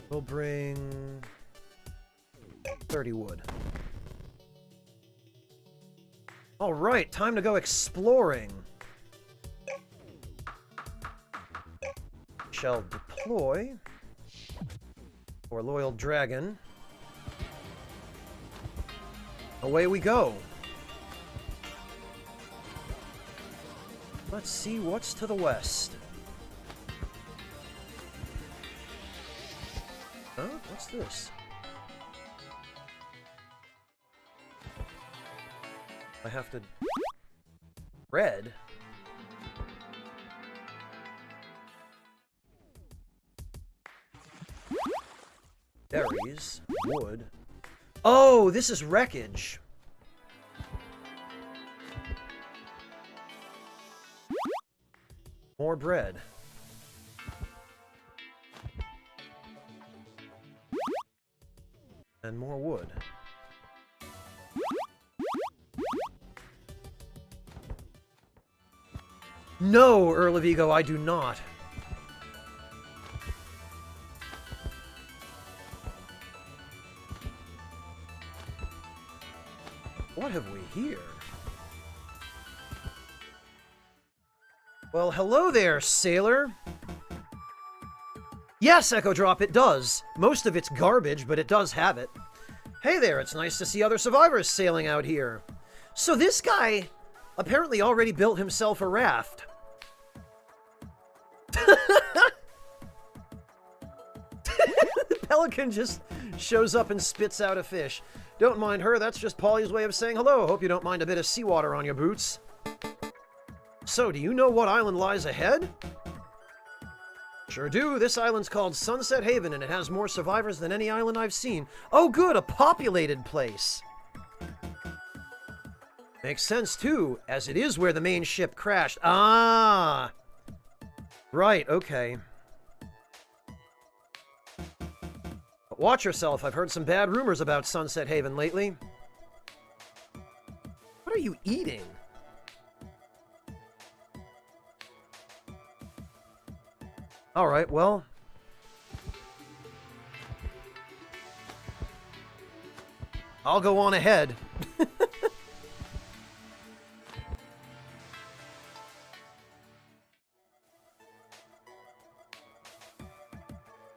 We'll bring 30 wood. All right, time to go exploring. Shall deploy. For Loyal Dragon. Away we go. Let's see what's to the west. Huh? What's this? I have to... Red? Berries. Wood. Oh, this is wreckage. More bread. And more wood. No, Earl of Ego, I do not. What have we here? Well, hello there, sailor. Yes, Echo Drop, it does. Most of it's garbage, but it does have it. Hey there, it's nice to see other survivors sailing out here. So this guy apparently already built himself a raft. The pelican just shows up and spits out a fish. Don't mind her, that's just Polly's way of saying hello. Hope you don't mind a bit of seawater on your boots. So, do you know what island lies ahead? Sure do. This island's called Sunset Haven, and it has more survivors than any island I've seen. Oh good, a populated place. Makes sense, too, as it is where the main ship crashed. Ah! Right, okay. But watch yourself, I've heard some bad rumors about Sunset Haven lately. What are you eating? Alright, well... I'll go on ahead.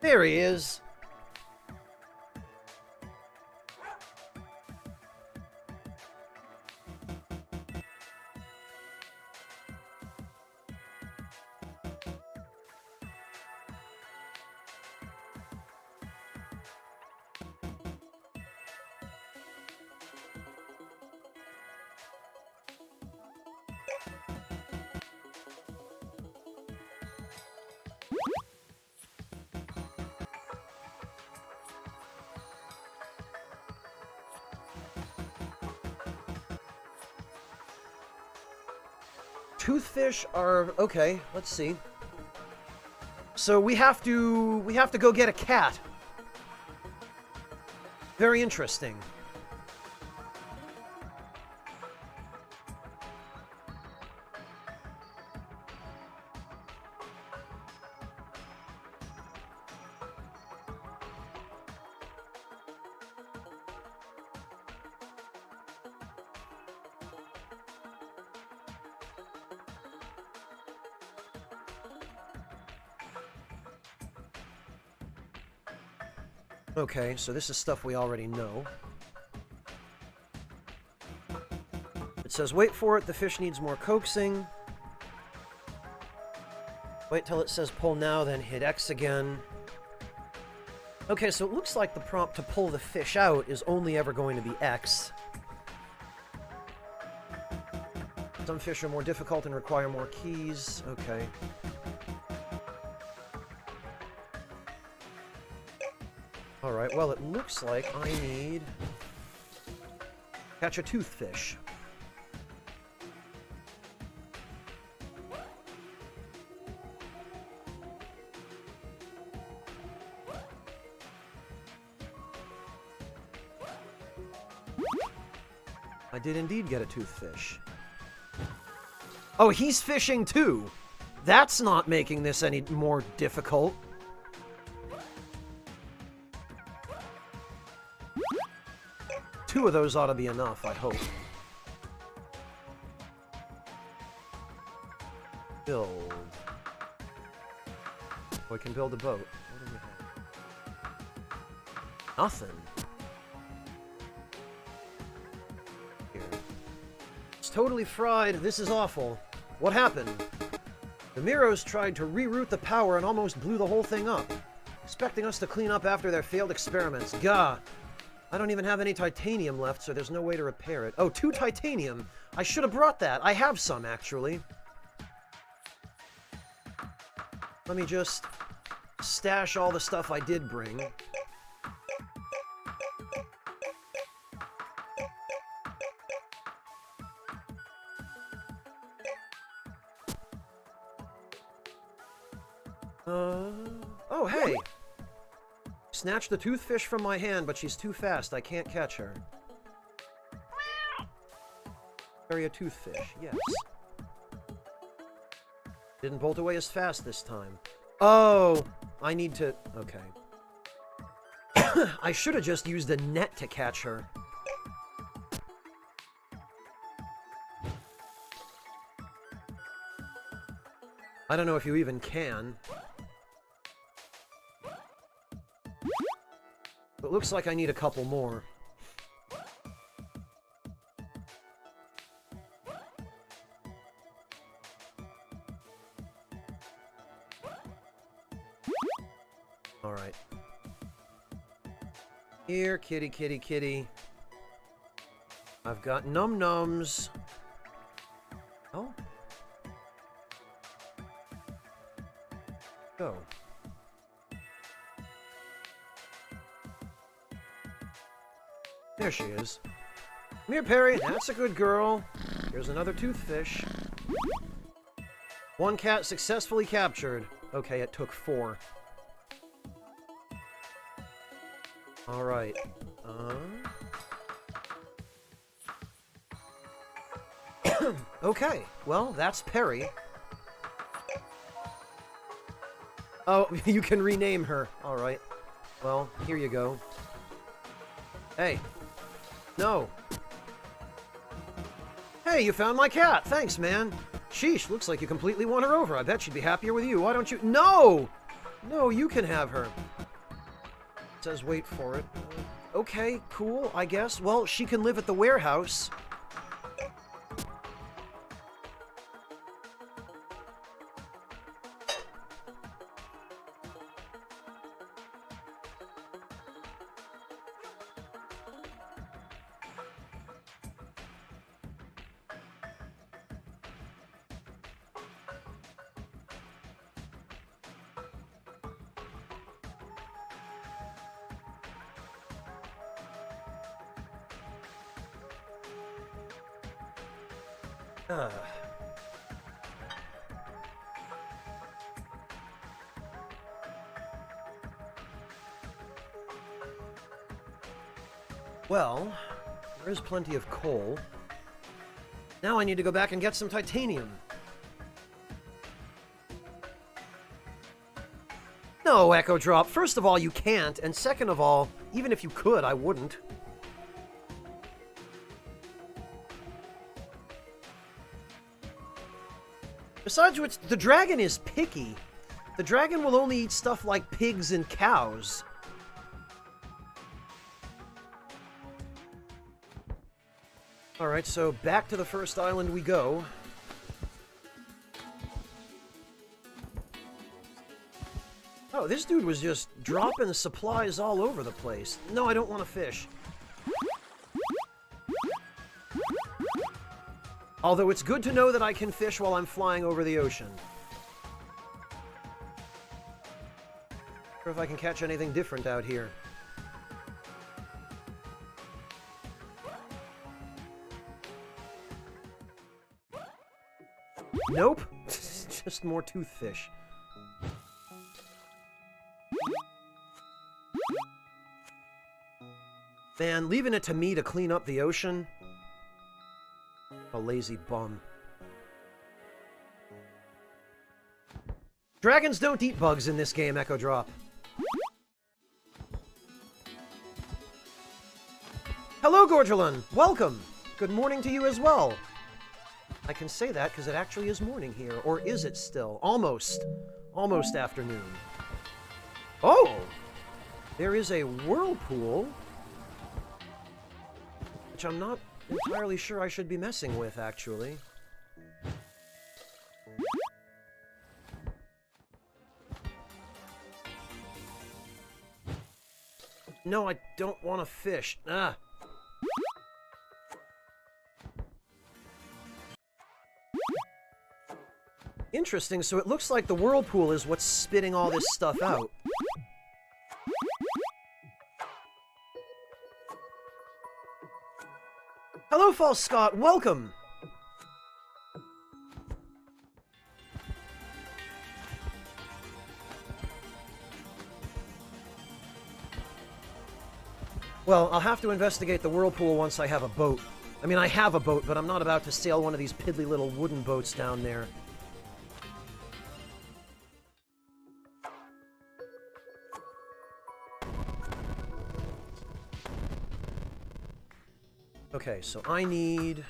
There he is. toothfish are... Okay, let's see. So we have to go get a cat. Very interesting. Okay, so this is stuff we already know. It says, wait for it, the fish needs more coaxing. Wait till it says pull now, then hit X again. Okay, so it looks like the prompt to pull the fish out is only ever going to be X. Some fish are more difficult and require more keys. Okay. Alright, well, it looks like I need... catch a toothfish. I did indeed get a toothfish. Oh, he's fishing too! That's not making this any more difficult. Two of those ought to be enough, I hope. Build. We can build a boat. What do we have? Nothing. Here. It's totally fried. This is awful. What happened? The Miros tried to reroute the power and almost blew the whole thing up, expecting us to clean up after their failed experiments. Gah! I don't even have any titanium left, so there's no way to repair it. Oh, 2 titanium! I should have brought that. I have some, actually. Let me just stash all the stuff I did bring. Oh, hey! Snatched the toothfish from my hand, but she's too fast. I can't catch her. Carry a toothfish, yes. Didn't bolt away as fast this time. Oh! I need to... Okay. I should have just used a net to catch her. I don't know if you even can. But it looks like I need a couple more. Alright. Here, kitty, kitty, kitty. I've got num-nums. Oh. Go. There she is. Come here, Perry. That's a good girl. Here's another toothfish. 1 cat successfully captured. Okay, it took 4. Alright. Okay, well, that's Perry. Oh, you can rename her. Alright. Well, here you go. Hey. No. Hey, you found my cat. Thanks, man. Sheesh, looks like you completely won her over. I bet she'd be happier with you. Why don't you... No! No, you can have her. It says wait for it. Okay, cool, I guess. Well, she can live at the warehouse. Well, there is plenty of coal. Now I need to go back and get some titanium. No, Echo Drop. First of all, you can't, and second of all, even if you could, I wouldn't. Besides which, the dragon is picky. The dragon will only eat stuff like pigs and cows. Alright, so back to the first island we go. Oh, this dude was just dropping supplies all over the place. No, I don't want to fish. Although it's good to know that I can fish while I'm flying over the ocean. Or if I can catch anything different out here. Nope. Just more toothfish. Man, leaving it to me to clean up the ocean? A lazy bum. Dragons don't eat bugs in this game, Echo Drop. Hello, Gorgelin! Welcome! Good morning to you as well. I can say that because it actually is morning here. Or is it still? Almost. Almost afternoon. Oh! There is a whirlpool, which I'm not entirely sure I should be messing with, actually. No, I don't want to fish. Ah! Interesting, so it looks like the whirlpool is what's spitting all this stuff out. Hello, False Scott, welcome! Well, I'll have to investigate the whirlpool once I have a boat. I mean, I have a boat, but I'm not about to sail one of these piddly little wooden boats down there. Okay, so I need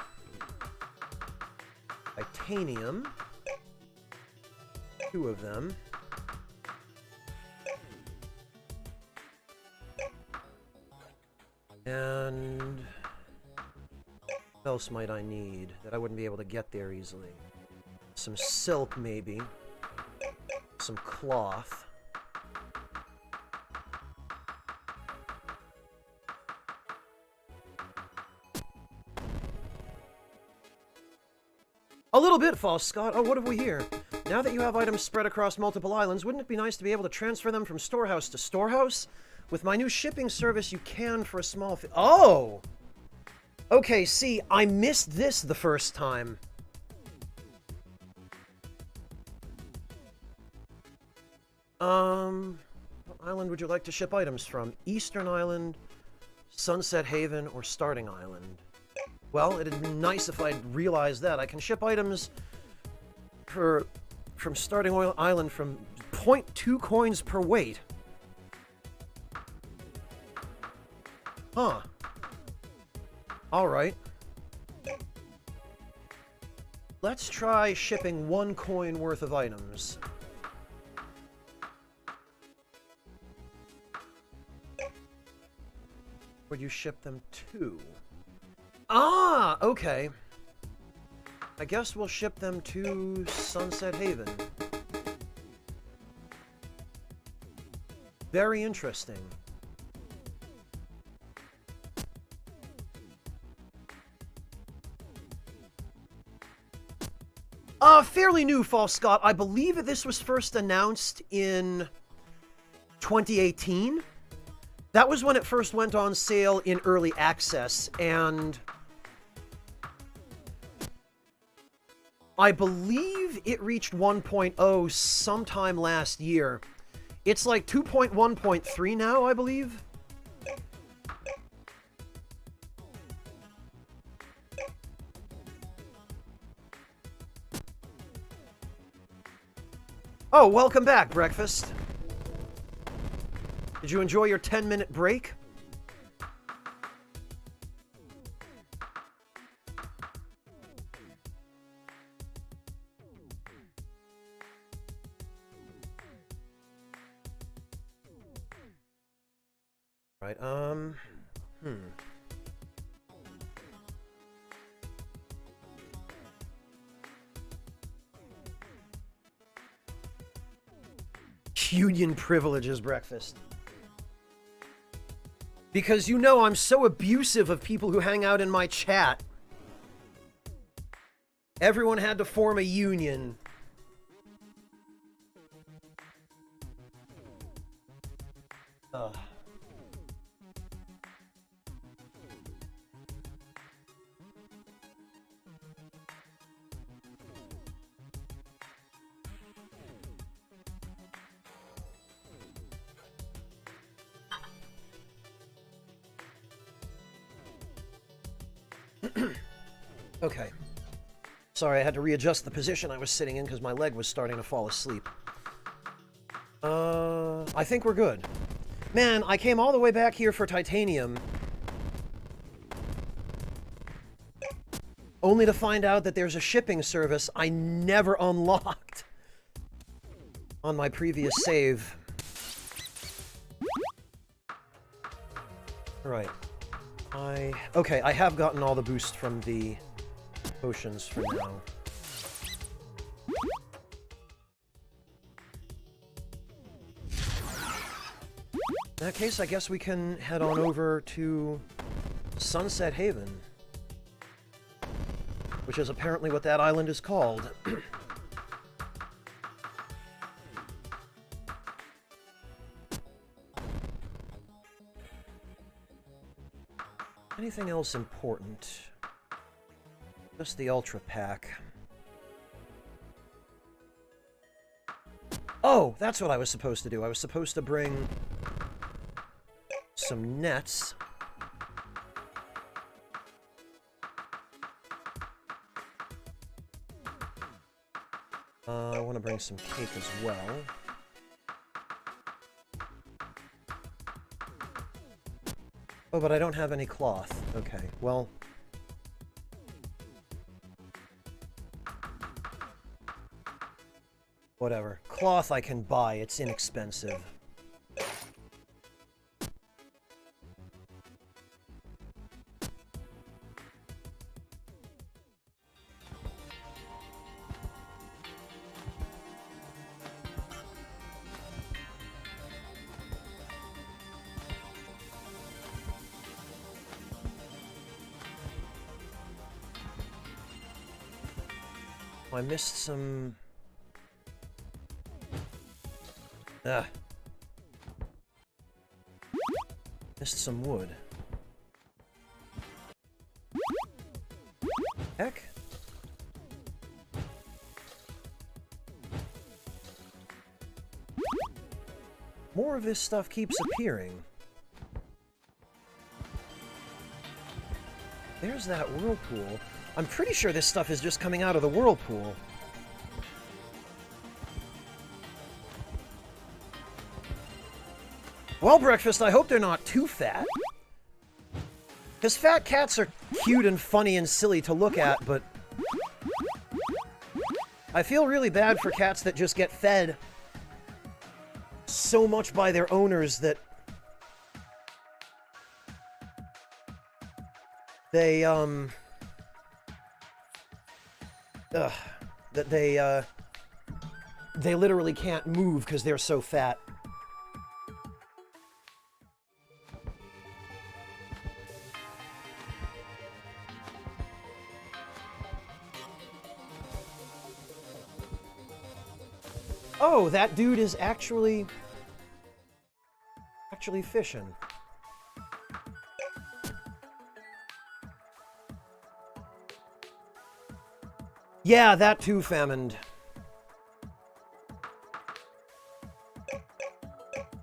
titanium, 2 of them. And what else might I need that I wouldn't be able to get there easily? Some silk, maybe. Some cloth. A little bit, False Scott. Oh, what have we here? Now that you have items spread across multiple islands, wouldn't it be nice to be able to transfer them from storehouse to storehouse? With my new shipping service, you can for a small fee. Oh! Okay, see, I missed this the first time. What island would you like to ship items from? Eastern Island, Sunset Haven, or Starting Island? Well, it'd be nice if I'd realized that. I can ship items from Starting Island from 0.2 coins per weight. Huh. Alright. Let's try shipping 1 coin worth of items. Would you ship them to? Ah, okay. I guess we'll ship them to Sunset Haven. Very interesting. Fairly new, False Scott. I believe that this was first announced in 2018. That was when it first went on sale in early access, and I believe it reached 1.0 sometime last year. It's like 2.1.3 now, I believe. Oh, welcome back, Breakfast. Did you enjoy your 10-minute break? Right, Union privileges, Breakfast. Because you know I'm so abusive of people who hang out in my chat. Everyone had to form a union. Ugh. Okay. Sorry, I had to readjust the position I was sitting in because my leg was starting to fall asleep. I think we're good. Man, I came all the way back here for titanium, only to find out that there's a shipping service I never unlocked on my previous save. Right. Okay, I have gotten all the boost from the potions for now. In that case, I guess we can head on over to Sunset Haven, which is apparently what that island is called. Anything else important? Just the Ultra Pack. Oh, that's what I was supposed to do. I was supposed to bring some nets. I want to bring some cake as well. Oh, but I don't have any cloth. Okay, well... whatever. Cloth I can buy. It's inexpensive. I missed some... missed some wood. Heck? More of this stuff keeps appearing. There's that whirlpool. I'm pretty sure this stuff is just coming out of the whirlpool. Well, Breakfast, I hope they're not too fat. Because fat cats are cute and funny and silly to look at, but... I feel really bad for cats that just get fed so much by their owners that... they, that they literally can't move because they're so fat. Oh, that dude is actually fishing. Yeah, that too, Famine.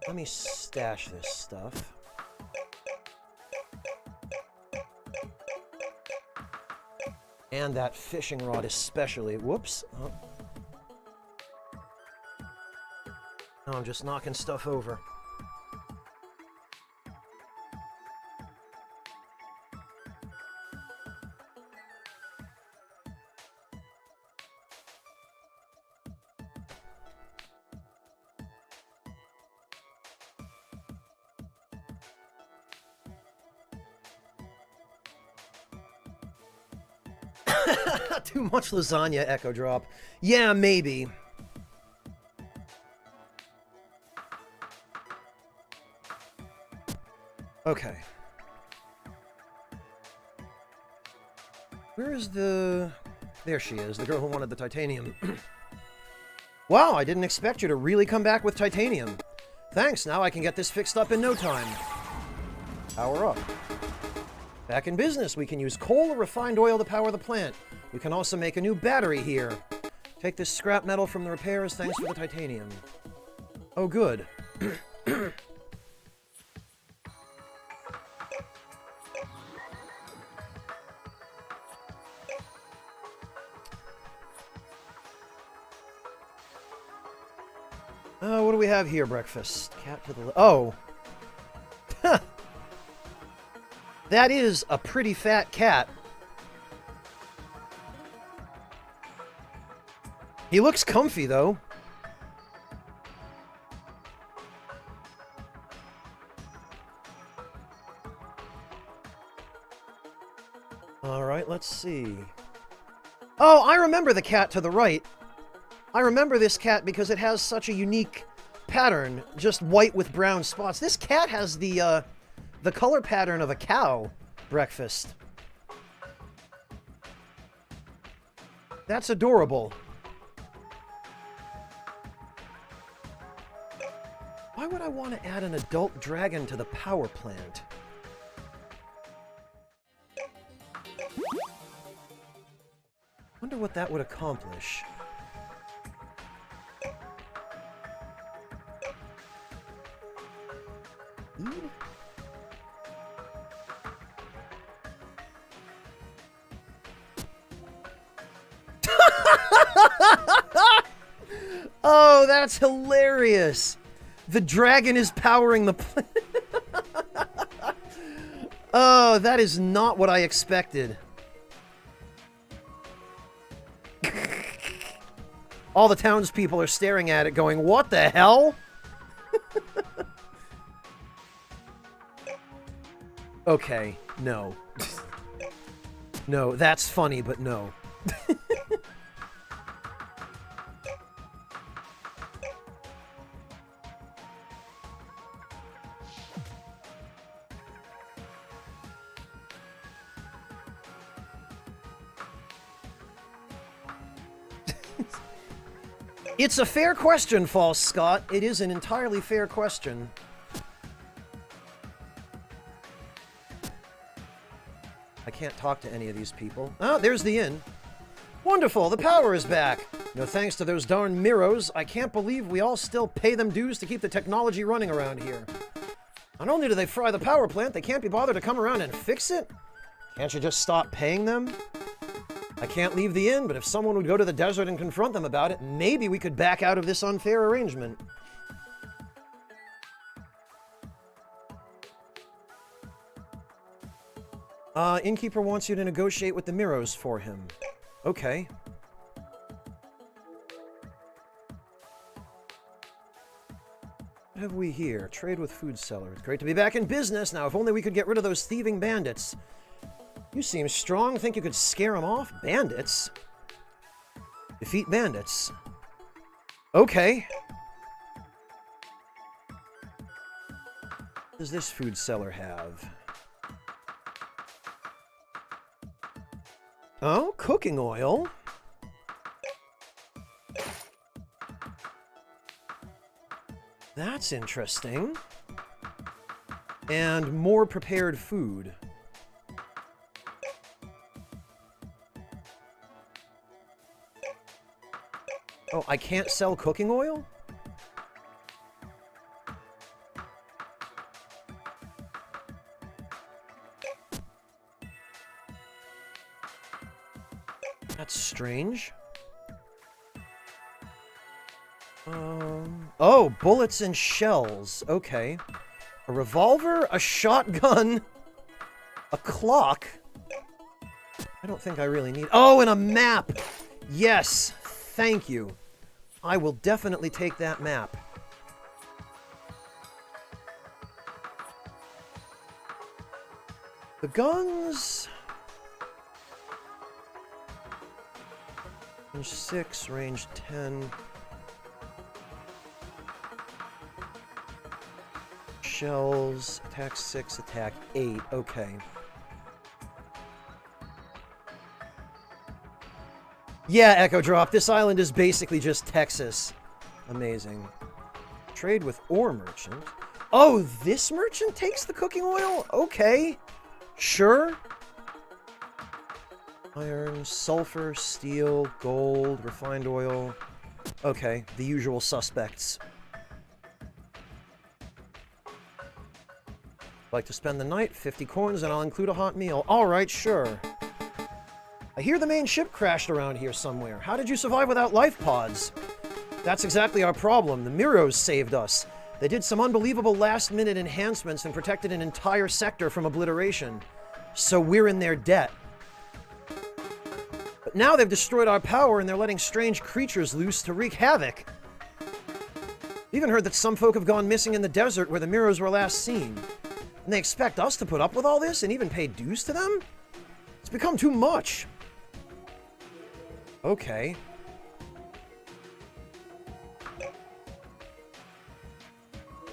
Let me stash this stuff. And that fishing rod especially. Whoops. Oh. Oh, I'm just knocking stuff over. Too much lasagna, Echo Drop. Yeah, maybe. Okay. Where is the... There she is, the girl who wanted the titanium. Wow, I didn't expect you to really come back with titanium. Thanks, now I can get this fixed up in no time. Power up. Back in business, we can use coal or refined oil to power the plant. We can also make a new battery here. Take this scrap metal from the repairs, thanks for the titanium. Oh, good. What do we have here, breakfast? Cat to the... Oh! That is a pretty fat cat. He looks comfy, though. Alright, let's see. Oh, I remember the cat to the right. I remember this cat because it has such a unique pattern. Just white with brown spots. This cat has the color pattern of a cow. Breakfast. That's adorable. Why would I want to add an adult dragon to the power plant? Wonder what that would accomplish. Oh, that's hilarious. The dragon is powering the plant. Oh, that is not what I expected. All the townspeople are staring at it going, what the hell? Okay, no. No, that's funny, but no. It's a fair question, False Scott. It is an entirely fair question. I can't talk to any of these people. Oh, there's the inn. Wonderful, the power is back. No thanks to those darn Miros, I can't believe we all still pay them dues to keep the technology running around here. Not only do they fry the power plant, they can't be bothered to come around and fix it? Can't you just stop paying them? I can't leave the inn, but if someone would go to the desert and confront them about it, maybe we could back out of this unfair arrangement. Innkeeper wants you to negotiate with the Miros for him. Okay. What have we here? Trade with food seller. It's great to be back in business. Now, if only we could get rid of those thieving bandits. You seem strong. Think you could scare them off? Bandits? Defeat bandits. Okay. What does this food seller have? Oh, cooking oil. That's interesting. And more prepared food. Oh, I can't sell cooking oil? That's strange. Oh, bullets and shells. Okay. A revolver, a shotgun, a clock. I don't think I really need... Oh, and a map! Yes! Thank you. I will definitely take that map. The guns... Range 6, range 10... Shells, attack 6, attack 8. Okay. Yeah, Echo Drop, this island is basically just Texas. Amazing. Trade with ore merchant. Oh, this merchant takes the cooking oil? Okay. Sure. Iron, sulfur, steel, gold, refined oil. Okay, the usual suspects. Like to spend the night, 50 coins, and I'll include a hot meal. Alright, sure. I hear the main ship crashed around here somewhere. How did you survive without life pods? That's exactly our problem. The Miros saved us. They did some unbelievable last-minute enhancements and protected an entire sector from obliteration. So we're in their debt. But now they've destroyed our power and they're letting strange creatures loose to wreak havoc. Even heard that some folk have gone missing in the desert where the Miros were last seen. And they expect us to put up with all this and even pay dues to them? It's become too much. Okay.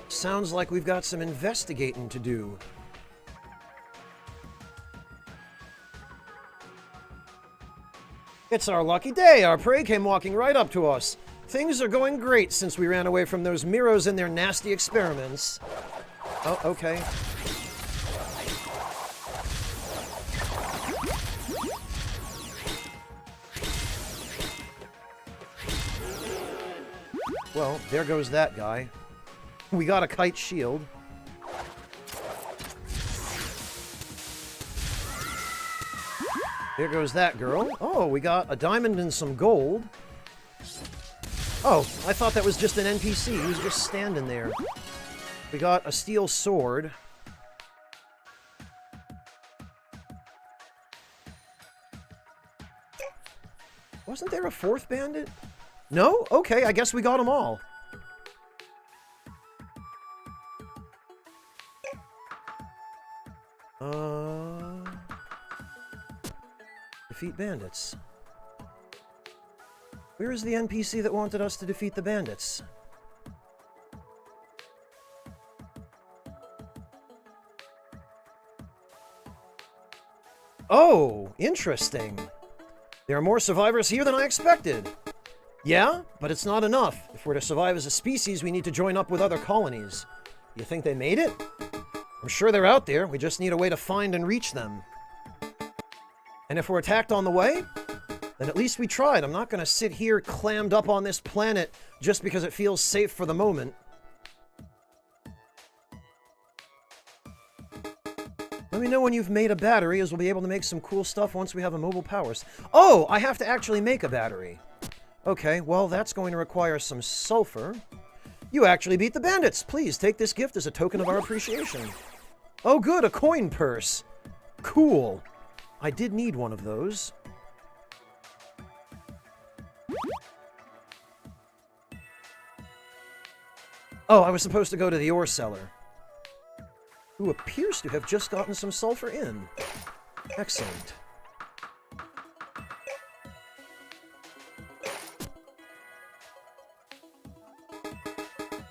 Sounds like we've got some investigating to do. It's our lucky day. Our prey came walking right up to us. Things are going great since we ran away from those Miros and their nasty experiments. Oh, okay. Well, there goes that guy. We got a kite shield. There goes that girl. Oh, we got a diamond and some gold. Oh, I thought that was just an NPC. He was just standing there. We got a steel sword. Wasn't there a fourth bandit? No? Okay, I guess we got them all. Defeat bandits. Where is the NPC that wanted us to defeat the bandits? Oh, interesting. There are more survivors here than I expected. Yeah, but it's not enough. If we're to survive as a species, we need to join up with other colonies. You think they made it? I'm sure they're out there. We just need a way to find and reach them. And if we're attacked on the way, then at least we tried. I'm not going to sit here clammed up on this planet just because it feels safe for the moment. Let me know when you've made a battery, as we'll be able to make some cool stuff once we have a mobile power. Oh, I have to actually make a battery. Okay, well, that's going to require some sulfur. You actually beat the bandits. Please take this gift as a token of our appreciation. Oh, good, a coin purse. Cool. I did need one of those. Oh, I was supposed to go to the ore seller, who appears to have just gotten some sulfur in. Excellent.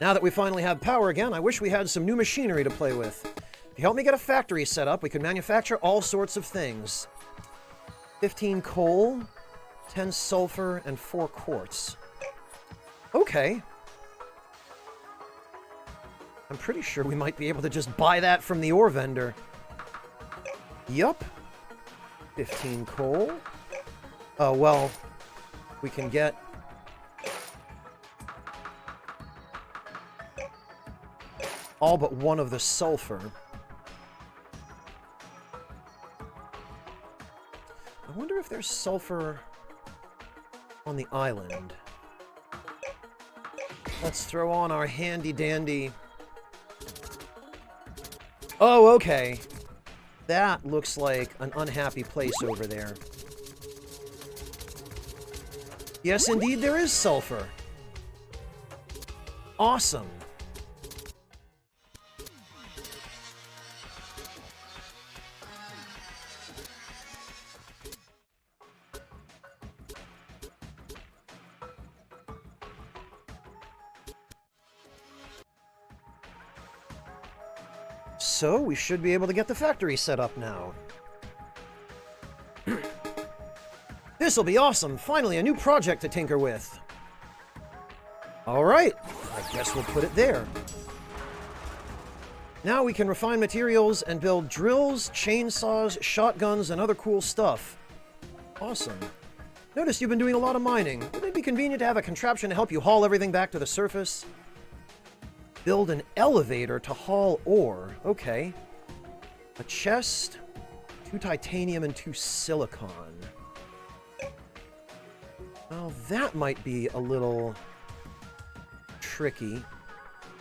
Now that we finally have power again, I wish we had some new machinery to play with. If you help me get a factory set up, we can manufacture all sorts of things. 15 coal, 10 sulfur, and 4 quartz. Okay. I'm pretty sure we might be able to just buy that from the ore vendor. Yup. 15 coal. Oh, well, we can get... all but one of the sulfur. I wonder if there's sulfur on the island. Let's throw on our handy-dandy... Oh, okay. That looks like an unhappy place over there. Yes, indeed, there is sulfur. Awesome. So, we should be able to get the factory set up now. This'll be awesome! Finally, a new project to tinker with! Alright, I guess we'll put it there. Now we can refine materials and build drills, chainsaws, shotguns, and other cool stuff. Awesome. Notice you've been doing a lot of mining. Wouldn't it be convenient to have a contraption to help you haul everything back to the surface? Build an elevator to haul ore. Okay. A chest, 2 titanium, and 2 silicon. Well, that might be a little tricky.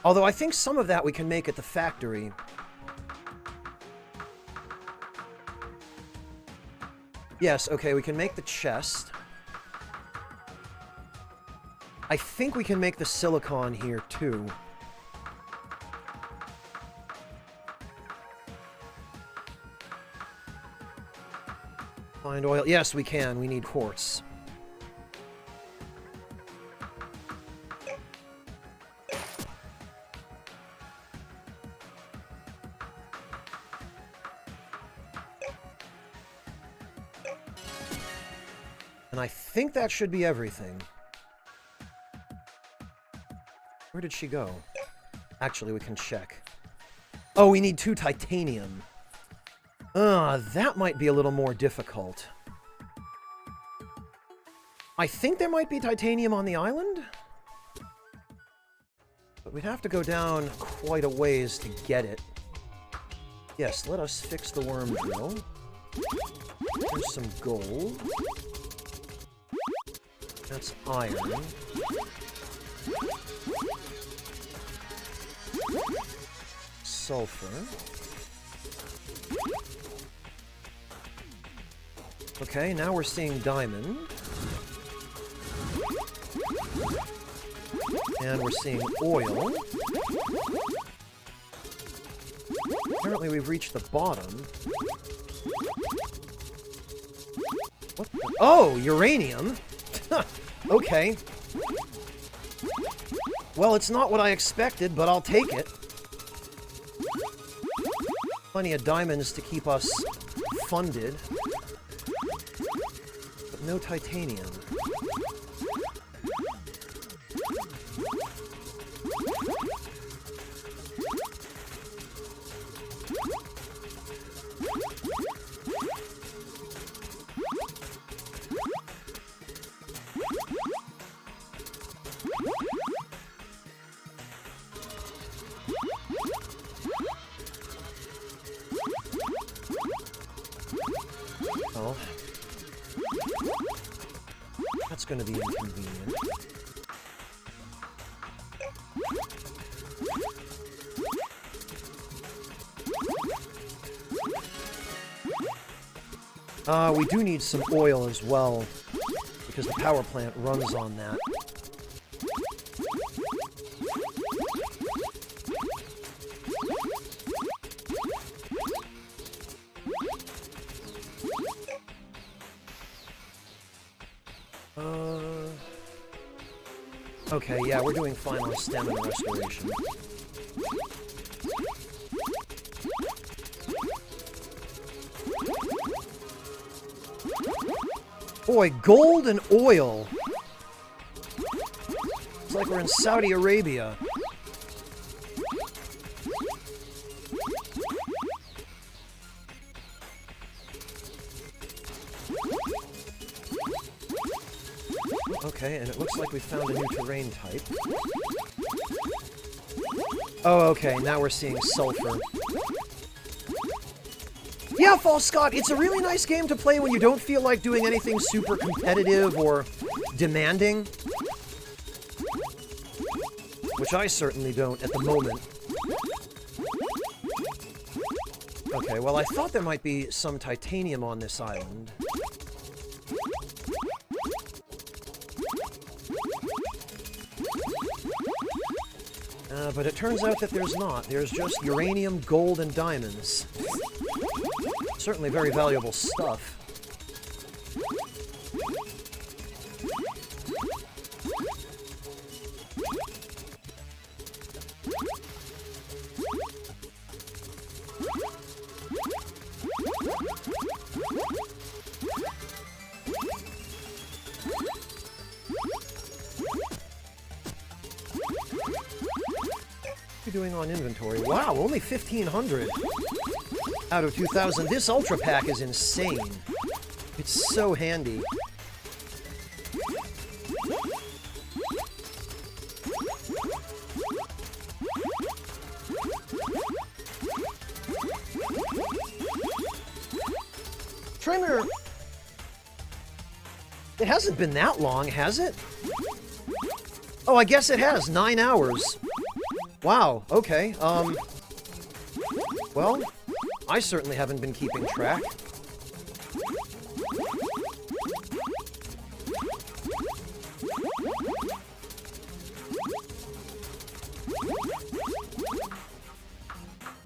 Although I think some of that we can make at the factory. Yes, okay, we can make the chest. I think we can make the silicon here, too. Find oil. Yes, we can. We need quartz. And I think that should be everything. Where did she go? Actually, we can check. Oh, we need 2 titanium. That might be a little more difficult. I think there might be titanium on the island? But we'd have to go down quite a ways to get it. Yes, let us fix the worm drill. There's some gold. That's iron. Sulfur. Okay, now we're seeing diamond. And we're seeing oil. Apparently we've reached the bottom. What the? Oh, uranium? Okay. Well, it's not what I expected, but I'll take it. Plenty of diamonds to keep us funded. But no titanium. Oh. That's going to be inconvenient. We do need some oil as well, because the power plant runs on that. Okay, yeah, we're doing fine on stamina restoration. Boy, gold and oil! It's like we're in Saudi Arabia. Okay, and it looks like we found a new terrain type. Oh, okay, now we're seeing sulfur. Yeah, False Scott, it's a really nice game to play when you don't feel like doing anything super competitive or demanding. Which I certainly don't at the moment. Okay, well, I thought there might be some titanium on this island. But it turns out that there's not. There's just uranium, gold, and diamonds. Certainly very valuable stuff. Doing on inventory. Wow, only 1,500 out of 2,000. This Ultra Pack is insane. It's so handy. Trimmer. It hasn't been that long, has it? Oh, I guess it has. 9 hours. Wow, okay, well, I certainly haven't been keeping track.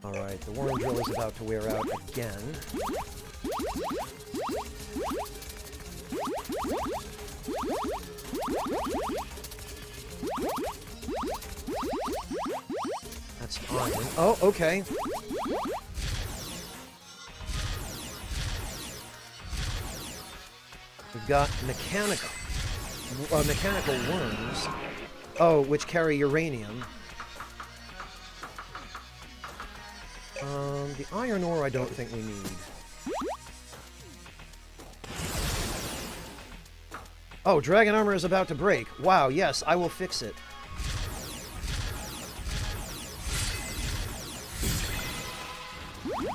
Alright, the worm drill is about to wear out again. Iron. Oh, okay. We've got mechanical worms. Oh, which carry uranium. The iron ore I don't think we need. Oh, dragon armor is about to break. Wow, yes, I will fix it.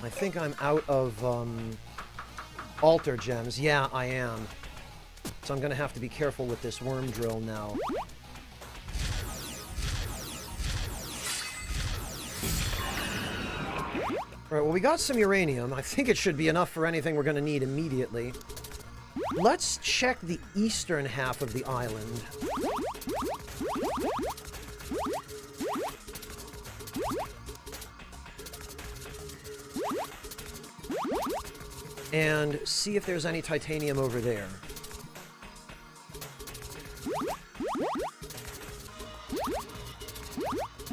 I think I'm out of, altar gems. Yeah, I am. So I'm gonna have to be careful with this worm drill now. Alright, well, we got some uranium. I think it should be enough for anything we're gonna need immediately. Let's check the eastern half of the island. And see if there's any titanium over there.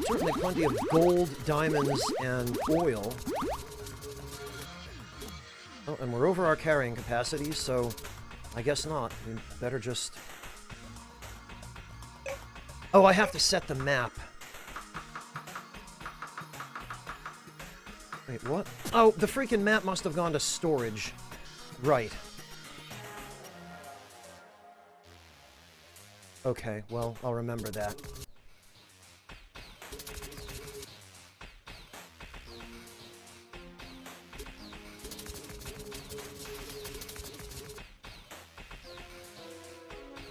Certainly plenty of gold, diamonds, and oil. Oh, and we're over our carrying capacity, so I guess not. We better just... Oh, I have to set the map. Wait, what? Oh, the freaking map must have gone to storage. Right. Okay, well, I'll remember that.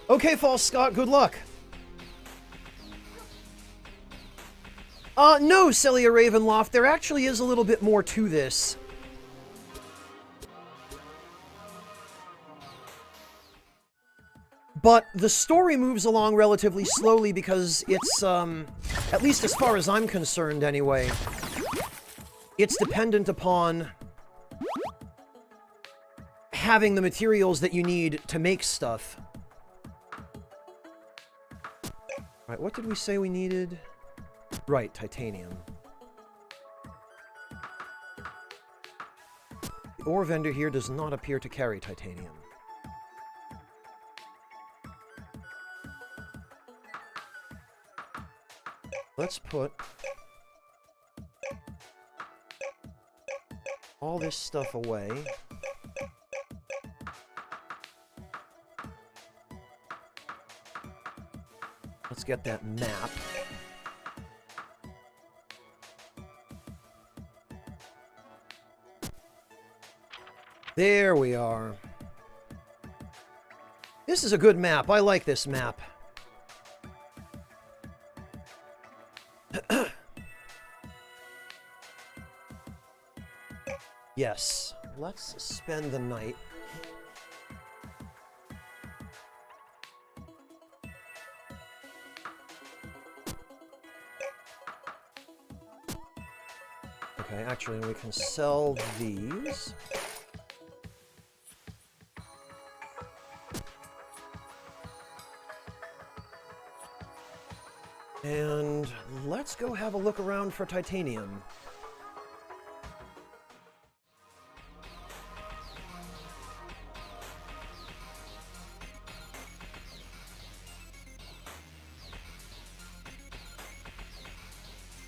Okay, False Scott, good luck. No, Celia Ravenloft, there actually is a little bit more to this. But the story moves along relatively slowly because it's, at least as far as I'm concerned anyway, it's dependent upon having the materials that you need to make stuff. Right, what did we say we needed? Right, titanium. The ore vendor here does not appear to carry titanium. Let's put all this stuff away. Let's get that map. There we are. This is a good map. I like this map. Yes. Let's spend the night. Okay, actually, we can sell these. And let's go have a look around for titanium.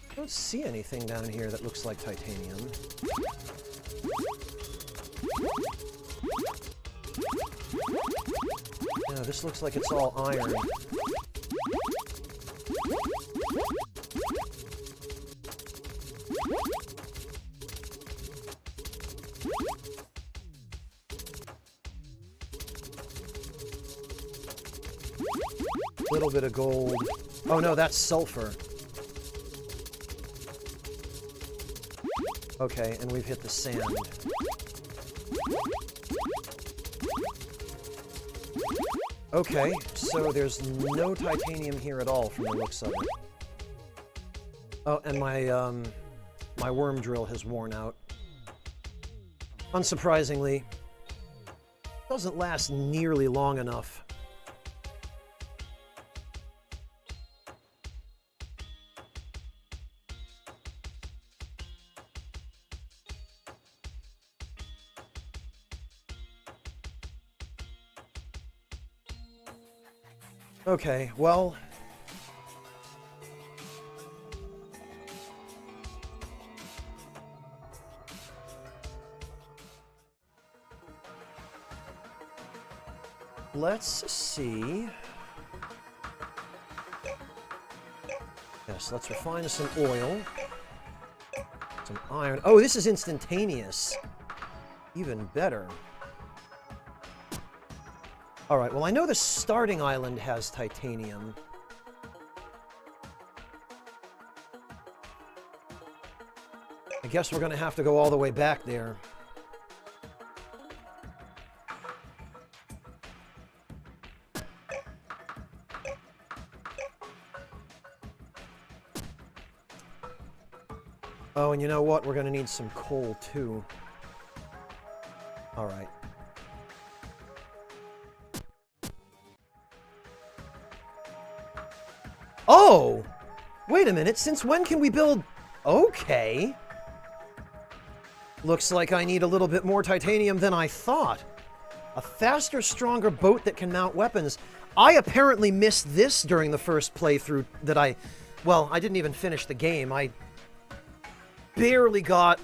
I don't see anything down here that looks like titanium. Yeah, this looks like it's all iron. Little bit of gold. Oh no, that's sulfur. Okay, and we've hit the sand. Okay, so there's no titanium here at all from the looks of it. Oh, and my worm drill has worn out. Unsurprisingly, doesn't last nearly long enough. Okay, well... let's see... Yes, let's refine some oil. Some iron. Oh, this is instantaneous. Even better. Alright, well I know the starting island has titanium. I guess we're gonna have to go all the way back there. Oh, and you know what? We're gonna need some coal too. Alright. Oh! Wait a minute, since when can we build... Okay. Looks like I need a little bit more titanium than I thought. A faster, stronger boat that can mount weapons. I apparently missed this during the first playthrough that I... Well, I didn't even finish the game. I barely got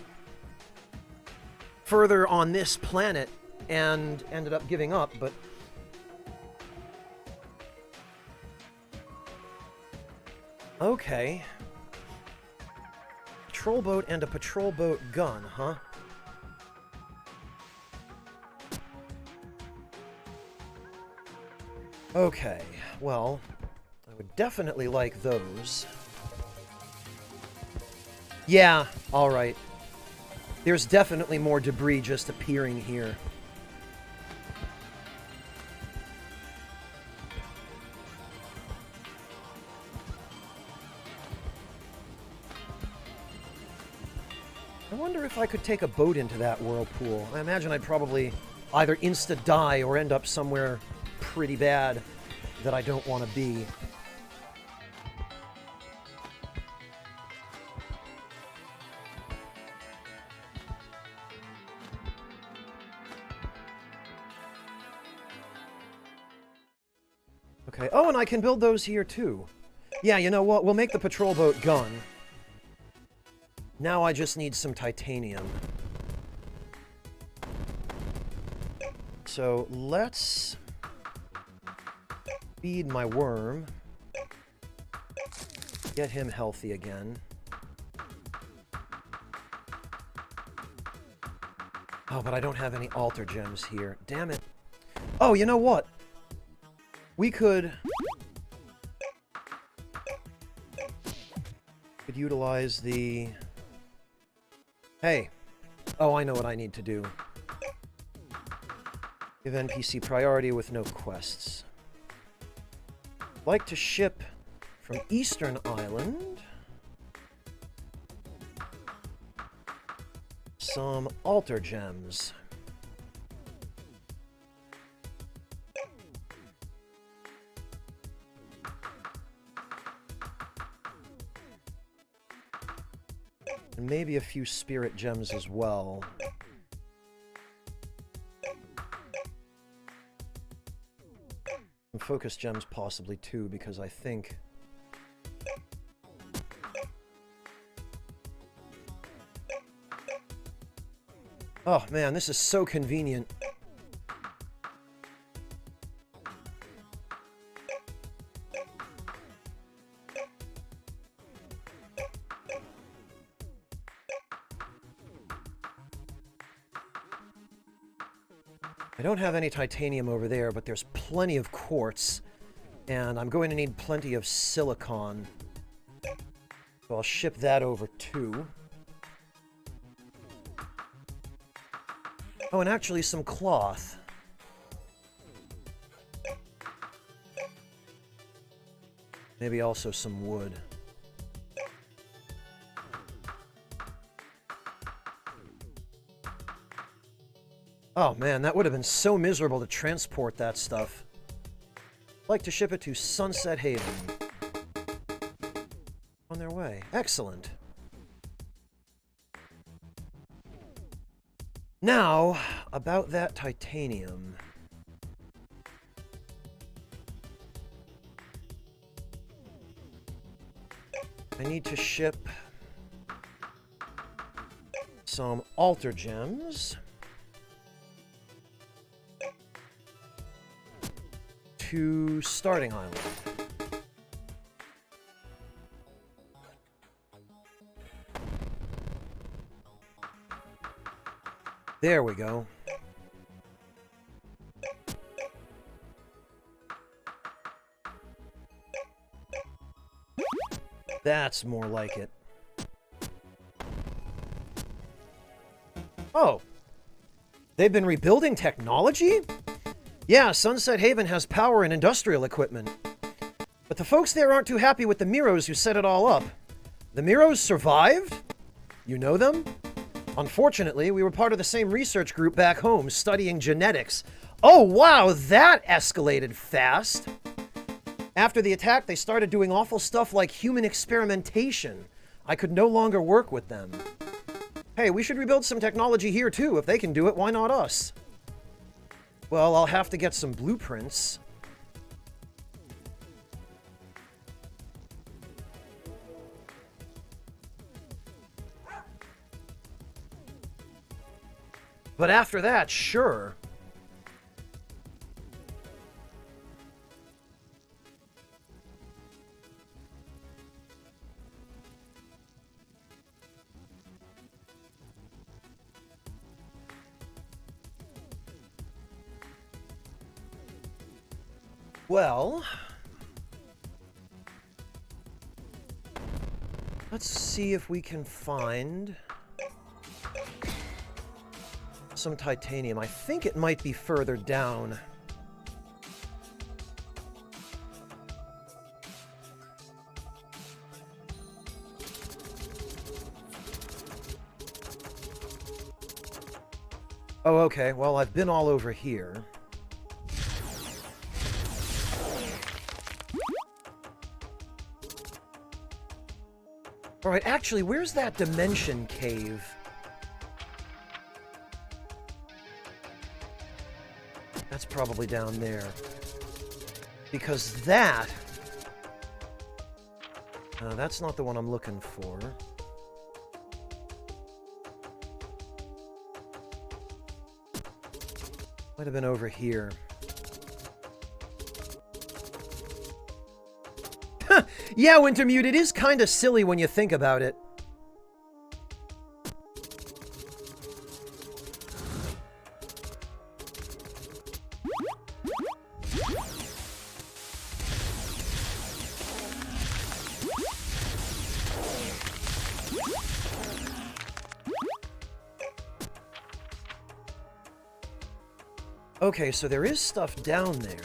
further on this planet and ended up giving up, but... Okay. Patrol boat and a patrol boat gun, huh? Okay, well, I would definitely like those. Yeah, alright. There's definitely more debris just appearing here. I wonder if I could take a boat into that whirlpool. I imagine I'd probably either insta-die or end up somewhere pretty bad that I don't want to be. Okay, oh, and I can build those here too. Yeah, you know what? We'll make the patrol boat gun. Now I just need some titanium. So let's feed my worm. Get him healthy again. Oh, but I don't have any altar gems here. Damn it. Oh, you know what? We could utilize the... Hey. Oh, I know what I need to do. Give NPC priority with no quests. Like to ship from Eastern Island some altar gems. And maybe a few spirit gems as well. And focus gems possibly too, because I think... Oh man, this is so convenient. I don't have any titanium over there, but there's plenty of quartz, and I'm going to need plenty of silicon. So I'll ship that over too. Oh, and actually some cloth. Maybe also some wood. Oh man, that would have been so miserable to transport that stuff. I'd like to ship it to Sunset Haven. On their way. Excellent. Now, about that titanium. I need to ship some altar gems to Starting Island. There we go. That's more like it. Oh. They've been rebuilding technology? Yeah, Sunset Haven has power and industrial equipment. But the folks there aren't too happy with the Miros who set it all up. The Miros survived? You know them? Unfortunately, we were part of the same research group back home, studying genetics. Oh, wow, that escalated fast. After the attack, they started doing awful stuff like human experimentation. I could no longer work with them. Hey, we should rebuild some technology here, too. If they can do it, why not us? Well, I'll have to get some blueprints. But after that, sure. Well, let's see if we can find some titanium. I think it might be further down. Oh, okay. Well, I've been all over here. All right, actually, where's that dimension cave? That's probably down there. Because that... that's not the one I'm looking for. Might have been over here. Yeah, Wintermute, it is kind of silly when you think about it. Okay, so there is stuff down there.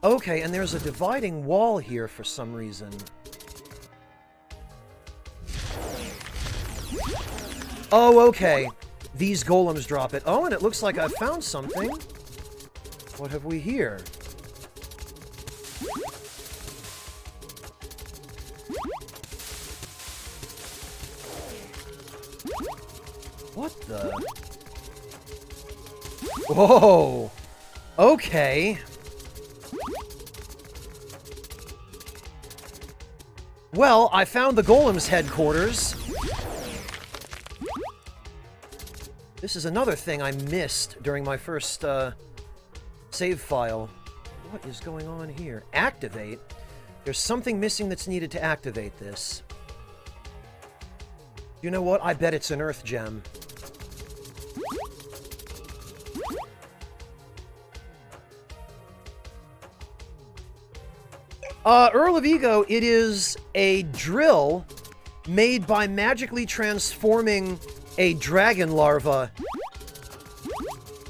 Okay, and there's a dividing wall here for some reason. Oh, okay. These golems drop it. Oh, and it looks like I found something. What have we here? What the? Whoa! Okay. Well, I found the golem's headquarters. This is another thing I missed during my first save file. What is going on here? Activate? There's something missing that's needed to activate this. You know what? I bet it's an earth gem. Earl of Ego, it is a drill made by magically transforming a dragon larva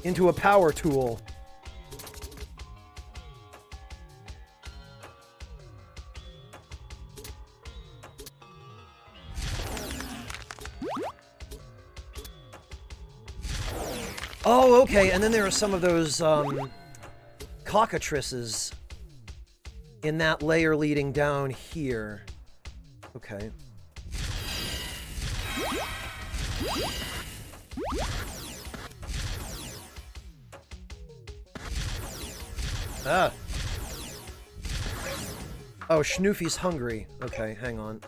into a power tool. Oh, okay, and then there are some of those, cockatrices in that layer leading down here. Okay. Ah. Oh, Schnoofy's hungry. Okay, hang on.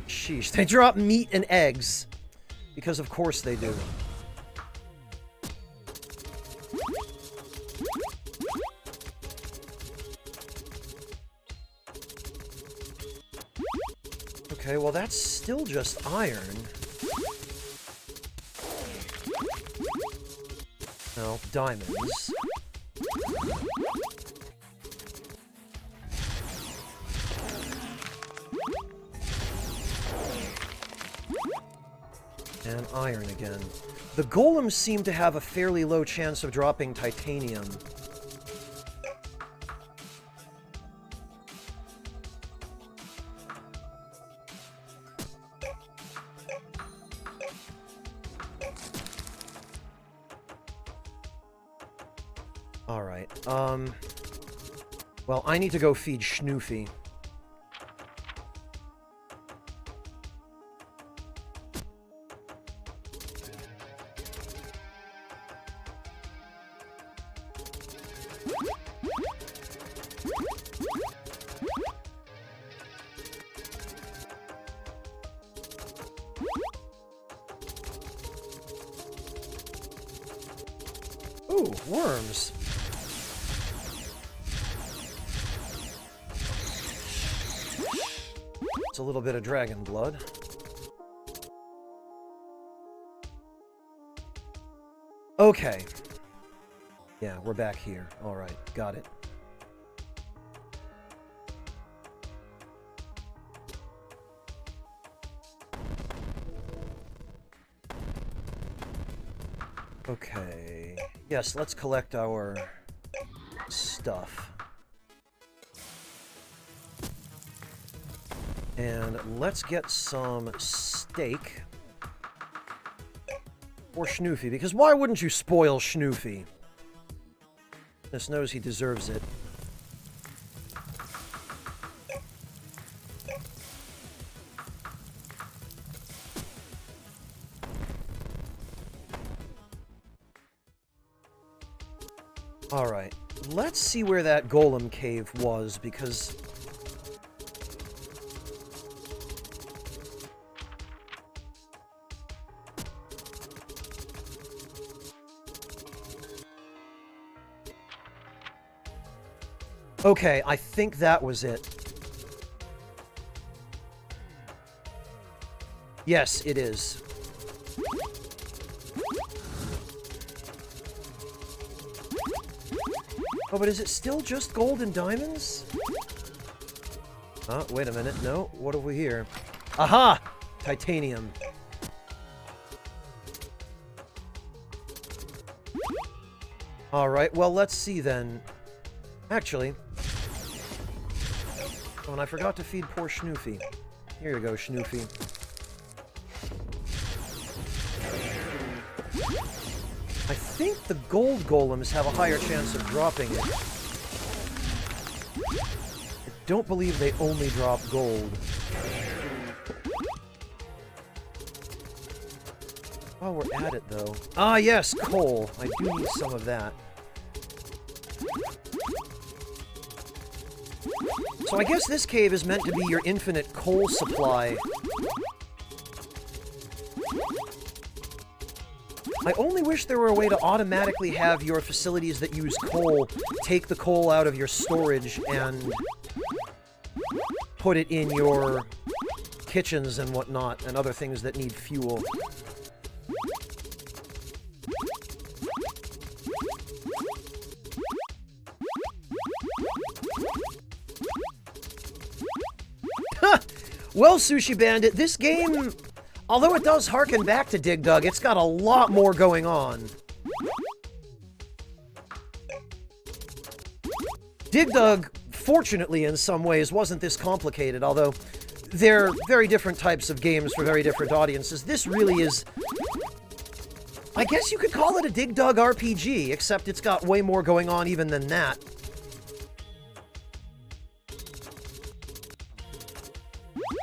Sheesh, they drop meat and eggs. Because of course they do. Okay, well that's still just iron. No, diamonds. And iron again. The golems seem to have a fairly low chance of dropping titanium. Alright, well, I need to go feed Schnoofy. Ooh, worms. It's a little bit of dragon blood. Okay. Yeah, we're back here. Alright, got it. Okay. Yes, let's collect our stuff. And let's get some steak for Schnoofy, because why wouldn't you spoil Schnoofy? This knows he deserves it. Alright, let's see where that golem cave was, because... Okay, I think that was it. Yes, it is. Oh, but is it still just gold and diamonds? Oh, wait a minute. No, what have we here? Aha! Titanium. Alright, well, let's see then. Actually... Oh, and I forgot to feed poor Schnoofy. Here you go, Schnoofy. I think the gold golems have a higher chance of dropping it. I don't believe they only drop gold. While we're at it, though... Ah, yes, coal. I do need some of that. So I guess this cave is meant to be your infinite coal supply. I only wish there were a way to automatically have your facilities that use coal take the coal out of your storage and put it in your kitchens and whatnot, and other things that need fuel. Well, Sushi Bandit, this game, although it does harken back to Dig Dug, it's got a lot more going on. Dig Dug, fortunately in some ways, wasn't this complicated, although they're very different types of games for very different audiences. This really is... I guess you could call it a Dig Dug RPG, except it's got way more going on even than that.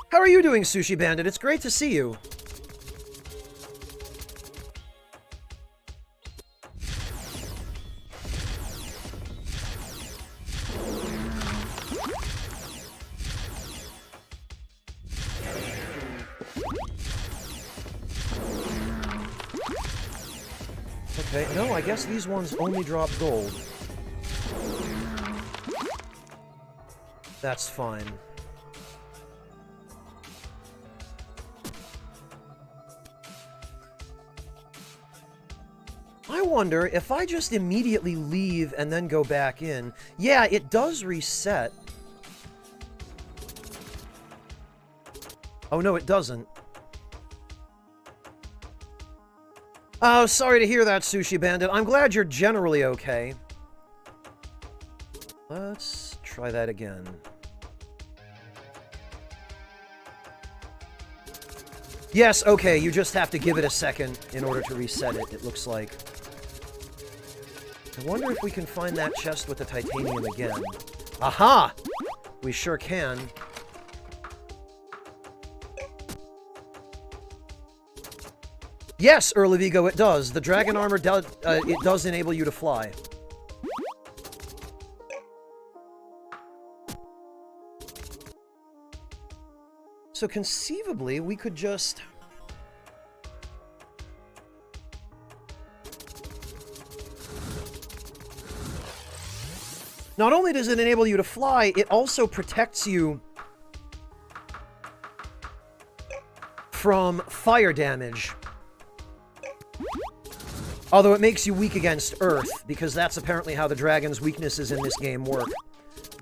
How are you doing, Sushi Bandit? It's great to see you. Okay, no, I guess these ones only drop gold. That's fine. I wonder if I just immediately leave and then go back in. Yeah, it does reset. Oh, no, it doesn't. Oh, sorry to hear that, Sushi Bandit. I'm glad you're generally okay. Let's try that again. Yes, okay, you just have to give it a second in order to reset it, it looks like. I wonder if we can find that chest with the titanium again. Aha! We sure can. Yes, Early Vigo, it does. The dragon armor, it does enable you to fly. So conceivably, we could just... Not only does it enable you to fly, it also protects you from fire damage. Although it makes you weak against Earth, because that's apparently how the dragon's weaknesses in this game work.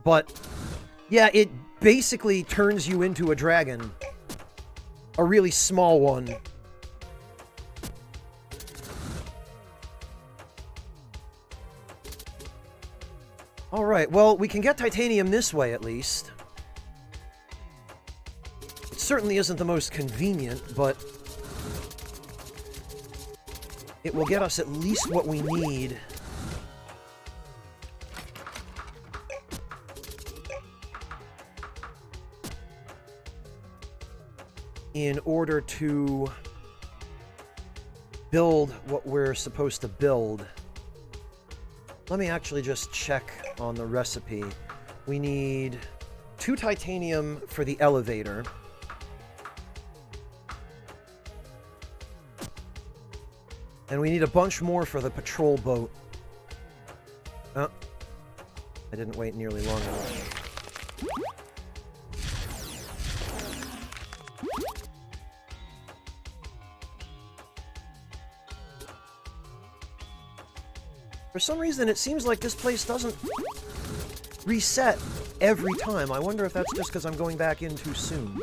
But, yeah, it basically turns you into a dragon. A really small one. Alright, well, we can get titanium this way, at least. It certainly isn't the most convenient, but... it will get us at least what we need. In order to build what we're supposed to build. Let me actually just check on the recipe. We need 2 titanium for the elevator. And we need a bunch more for the patrol boat. Oh. I didn't wait nearly long enough. For some reason, it seems like this place doesn't reset every time. I wonder if that's just because I'm going back in too soon.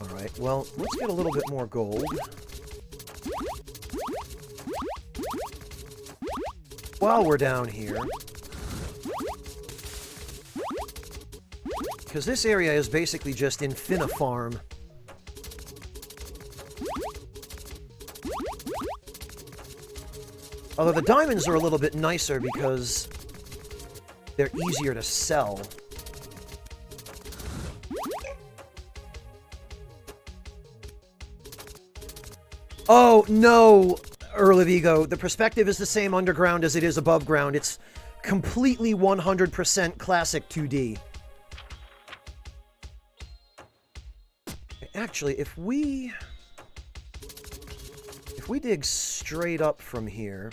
Alright, well, let's get a little bit more gold. While we're down here. Because this area is basically just Infinifarm. Although the diamonds are a little bit nicer because they're easier to sell. Oh, no, Earl of Ego. The perspective is the same underground as it is above ground. It's completely 100% classic 2D. Actually, if we dig straight up from here...